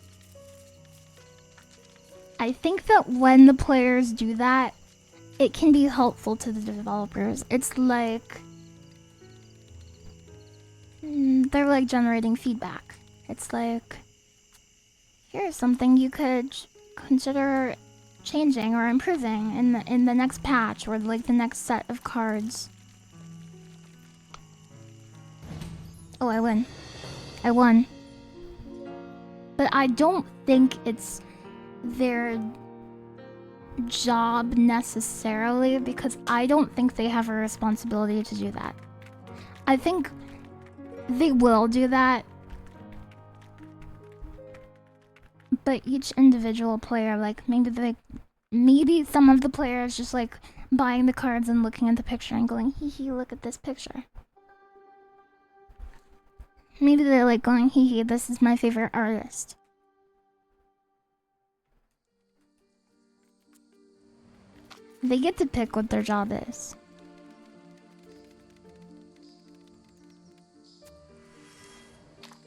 think that when the players do that, it can be helpful to the developers. It's like... they're like generating feedback. It's like... here's something you could consider changing or improving in the next patch or like the next set of cards. Oh, I win. I won. But I don't think it's their job necessarily, because I don't think they have a responsibility to do that. I think they will do that, but each individual player, like maybe some of the players just like buying the cards and looking at the picture and going, hee hee, look at this picture. Maybe they're like going, hee hee, this is my favorite artist. They get to pick what their job is.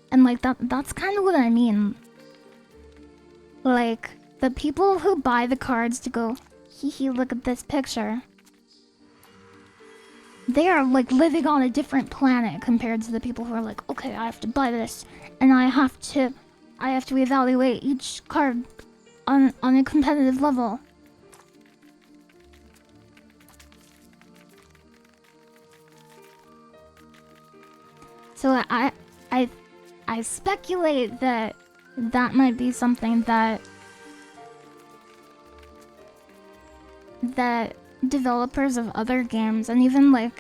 And like that's kind of what I mean. Like, the people who buy the cards to go, hee hee, look at this picture. They are like living on a different planet compared to the people who are like, okay, I have to buy this, and I have to evaluate each card on a competitive level. So I speculate that might be something that that developers of other games and even like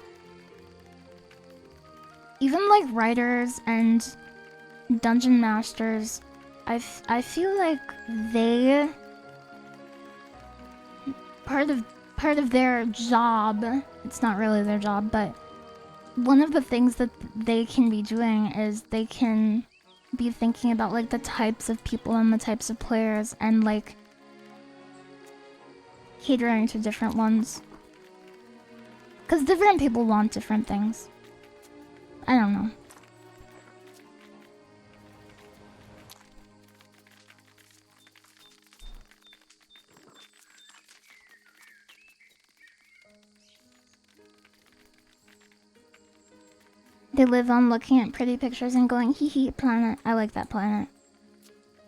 writers and dungeon masters, I feel like they part of their job, it's not really their job, but one of the things that they can be doing is they can be thinking about like the types of people and the types of players and like catering to different ones. Because different people want different things. I don't know. They live on looking at pretty pictures and going, hee hee, planet. I like that planet.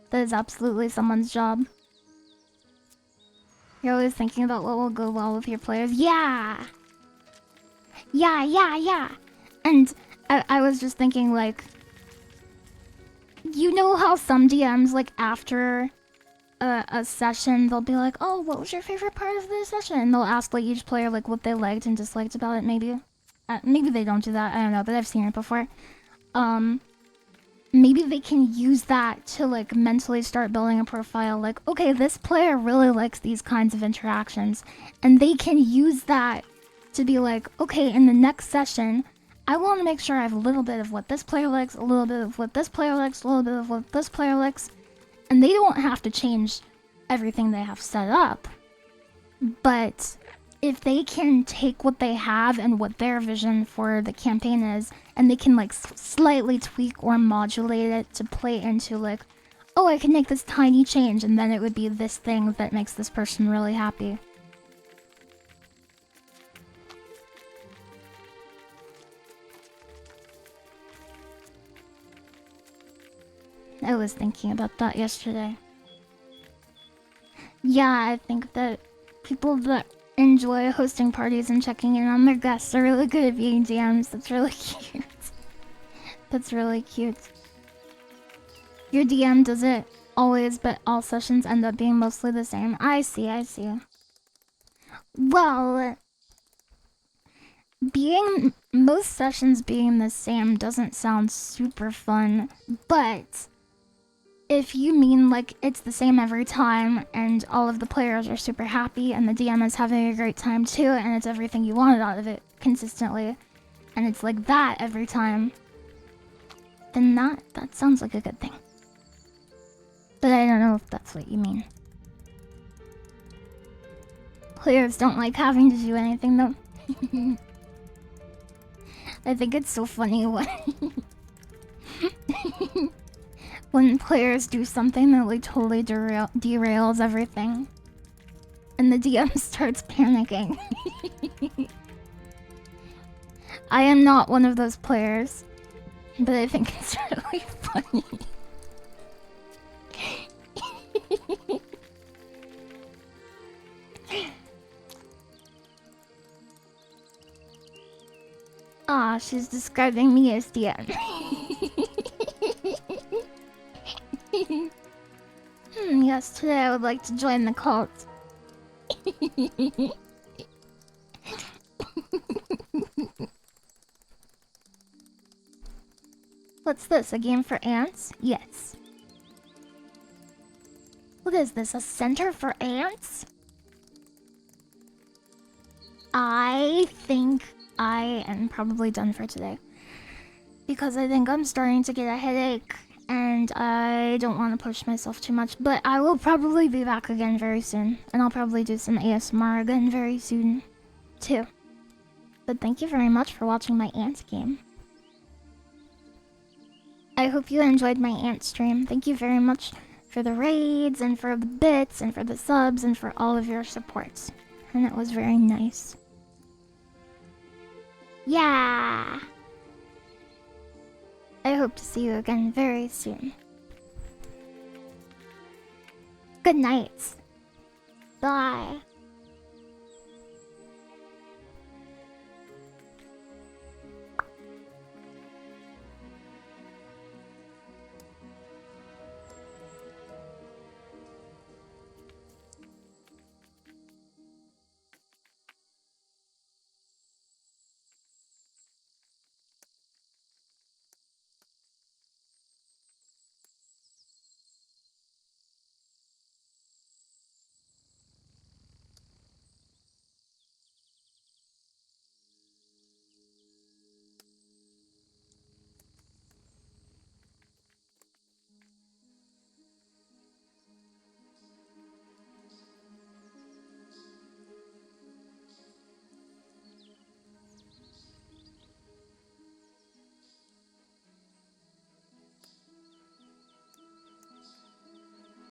That is absolutely someone's job. You're always thinking about what will go well with your players. Yeah! Yeah. And I was just thinking, like, you know how some DMs, like, after a session, they'll be like, oh, what was your favorite part of the session? And they'll ask, like, each player, like, what they liked and disliked about it, maybe. Maybe they don't do that, I don't know, but I've seen it before. Maybe they can use that to, like, mentally start building a profile, like, okay, this player really likes these kinds of interactions. And they can use that to be like, okay, in the next session, I want to make sure I have a little bit of what this player likes, a little bit of what this player likes, a little bit of what this player likes. And they don't have to change everything they have set up. But if they can take what they have and what their vision for the campaign is, and they can like slightly tweak or modulate it to play into like, oh, I can make this tiny change and then it would be this thing that makes this person really happy. I was thinking about that yesterday. Yeah, I think that people that enjoy hosting parties and checking in on their guests are really good at being DMs. That's really cute. That's really cute. Your DM does it always, but all sessions end up being mostly the same. I see. Well, most sessions being the same doesn't sound super fun, but if you mean like it's the same every time and all of the players are super happy and the DM is having a great time too and it's everything you wanted out of it consistently and it's like that every time, then that sounds like a good thing. But I don't know if that's what you mean. Players don't like having to do anything though. I think it's so funny when when players do something that like totally derails everything and the DM starts panicking. I am not one of those players, but I think it's really funny. Ah, she's describing me as DM. Yes, today I would like to join the cult. What's this, a game for ants? Yes. What is this, a center for ants? I think I am probably done for today. Because I think I'm starting to get a headache. And I don't want to push myself too much, but I will probably be back again very soon. And I'll probably do some ASMR again very soon, too. But thank you very much for watching my ant game. I hope you enjoyed my ant stream. Thank you very much for the raids, and for the bits, and for the subs, and for all of your supports. And it was very nice. Yeah! I hope to see you again very soon. Good night. Bye.